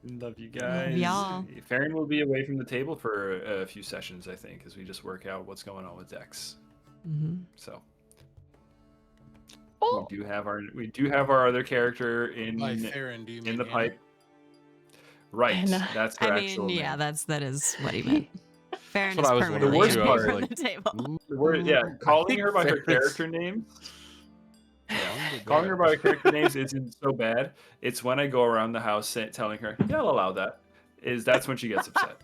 Love you guys. y'all. Farryn will be away from the table for a few sessions, I think, as we just work out what's going on with Dex. Mm-hmm. So Oh, we do have our other character By Farryn, do you mean in the Hannah? pipe. Right. Hannah. That's her I actual mean, yeah, name. that is what he meant. Farryn what is I was permanently wondering, too. I away was from like, the table. Yeah, calling her by her Farryn's- character name. Calling her by her character names isn't so bad. It's when I go around the house telling her, "Yeah, I'll allow that." That's when she gets upset.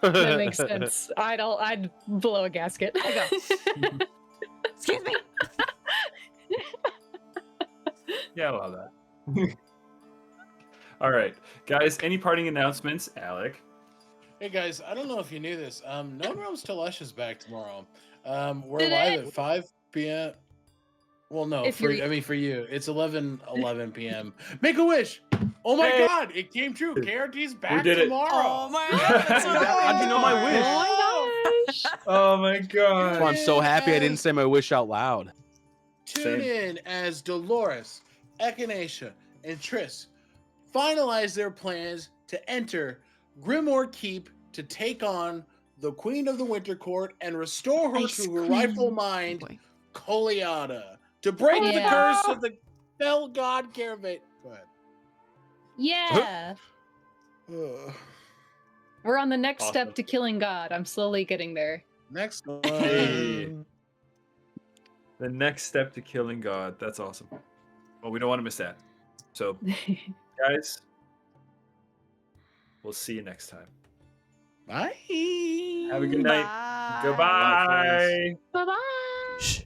That makes sense. I'd blow a gasket. I go. Excuse me. Yeah, I'll allow that. All right, guys. Any parting announcements, Alec? Hey guys, I don't know if you knew this. No Realms Till Lush is back tomorrow. We're Did live it? at 5 p.m. Well, no, If for you're- for you, it's 11 p.m. Make a wish! Oh my Hey! God, it came true. KRT's back did it. tomorrow. Oh my god, that's what How'd you know my wish? Oh my gosh. Oh my That's god! why I'm so happy I didn't say my wish out loud. Tune in as Dolores, Echinacea, and Triss finalize their plans to enter Grimoire Keep to take on the Queen of the Winter Court and restore her Ice to her cream. rightful Oh mind, boy. Coleata, to break the Yeah. curse of the Fell God Caravan. Go ahead. Yeah. We're on the next Awesome. step to killing God. I'm slowly getting there. Next one. Hey. The next step to killing God. That's awesome. Well, we don't want to miss that. So, guys, we'll see you next time. Bye. Have a good night. Bye. Goodbye. Bye-bye. Shh.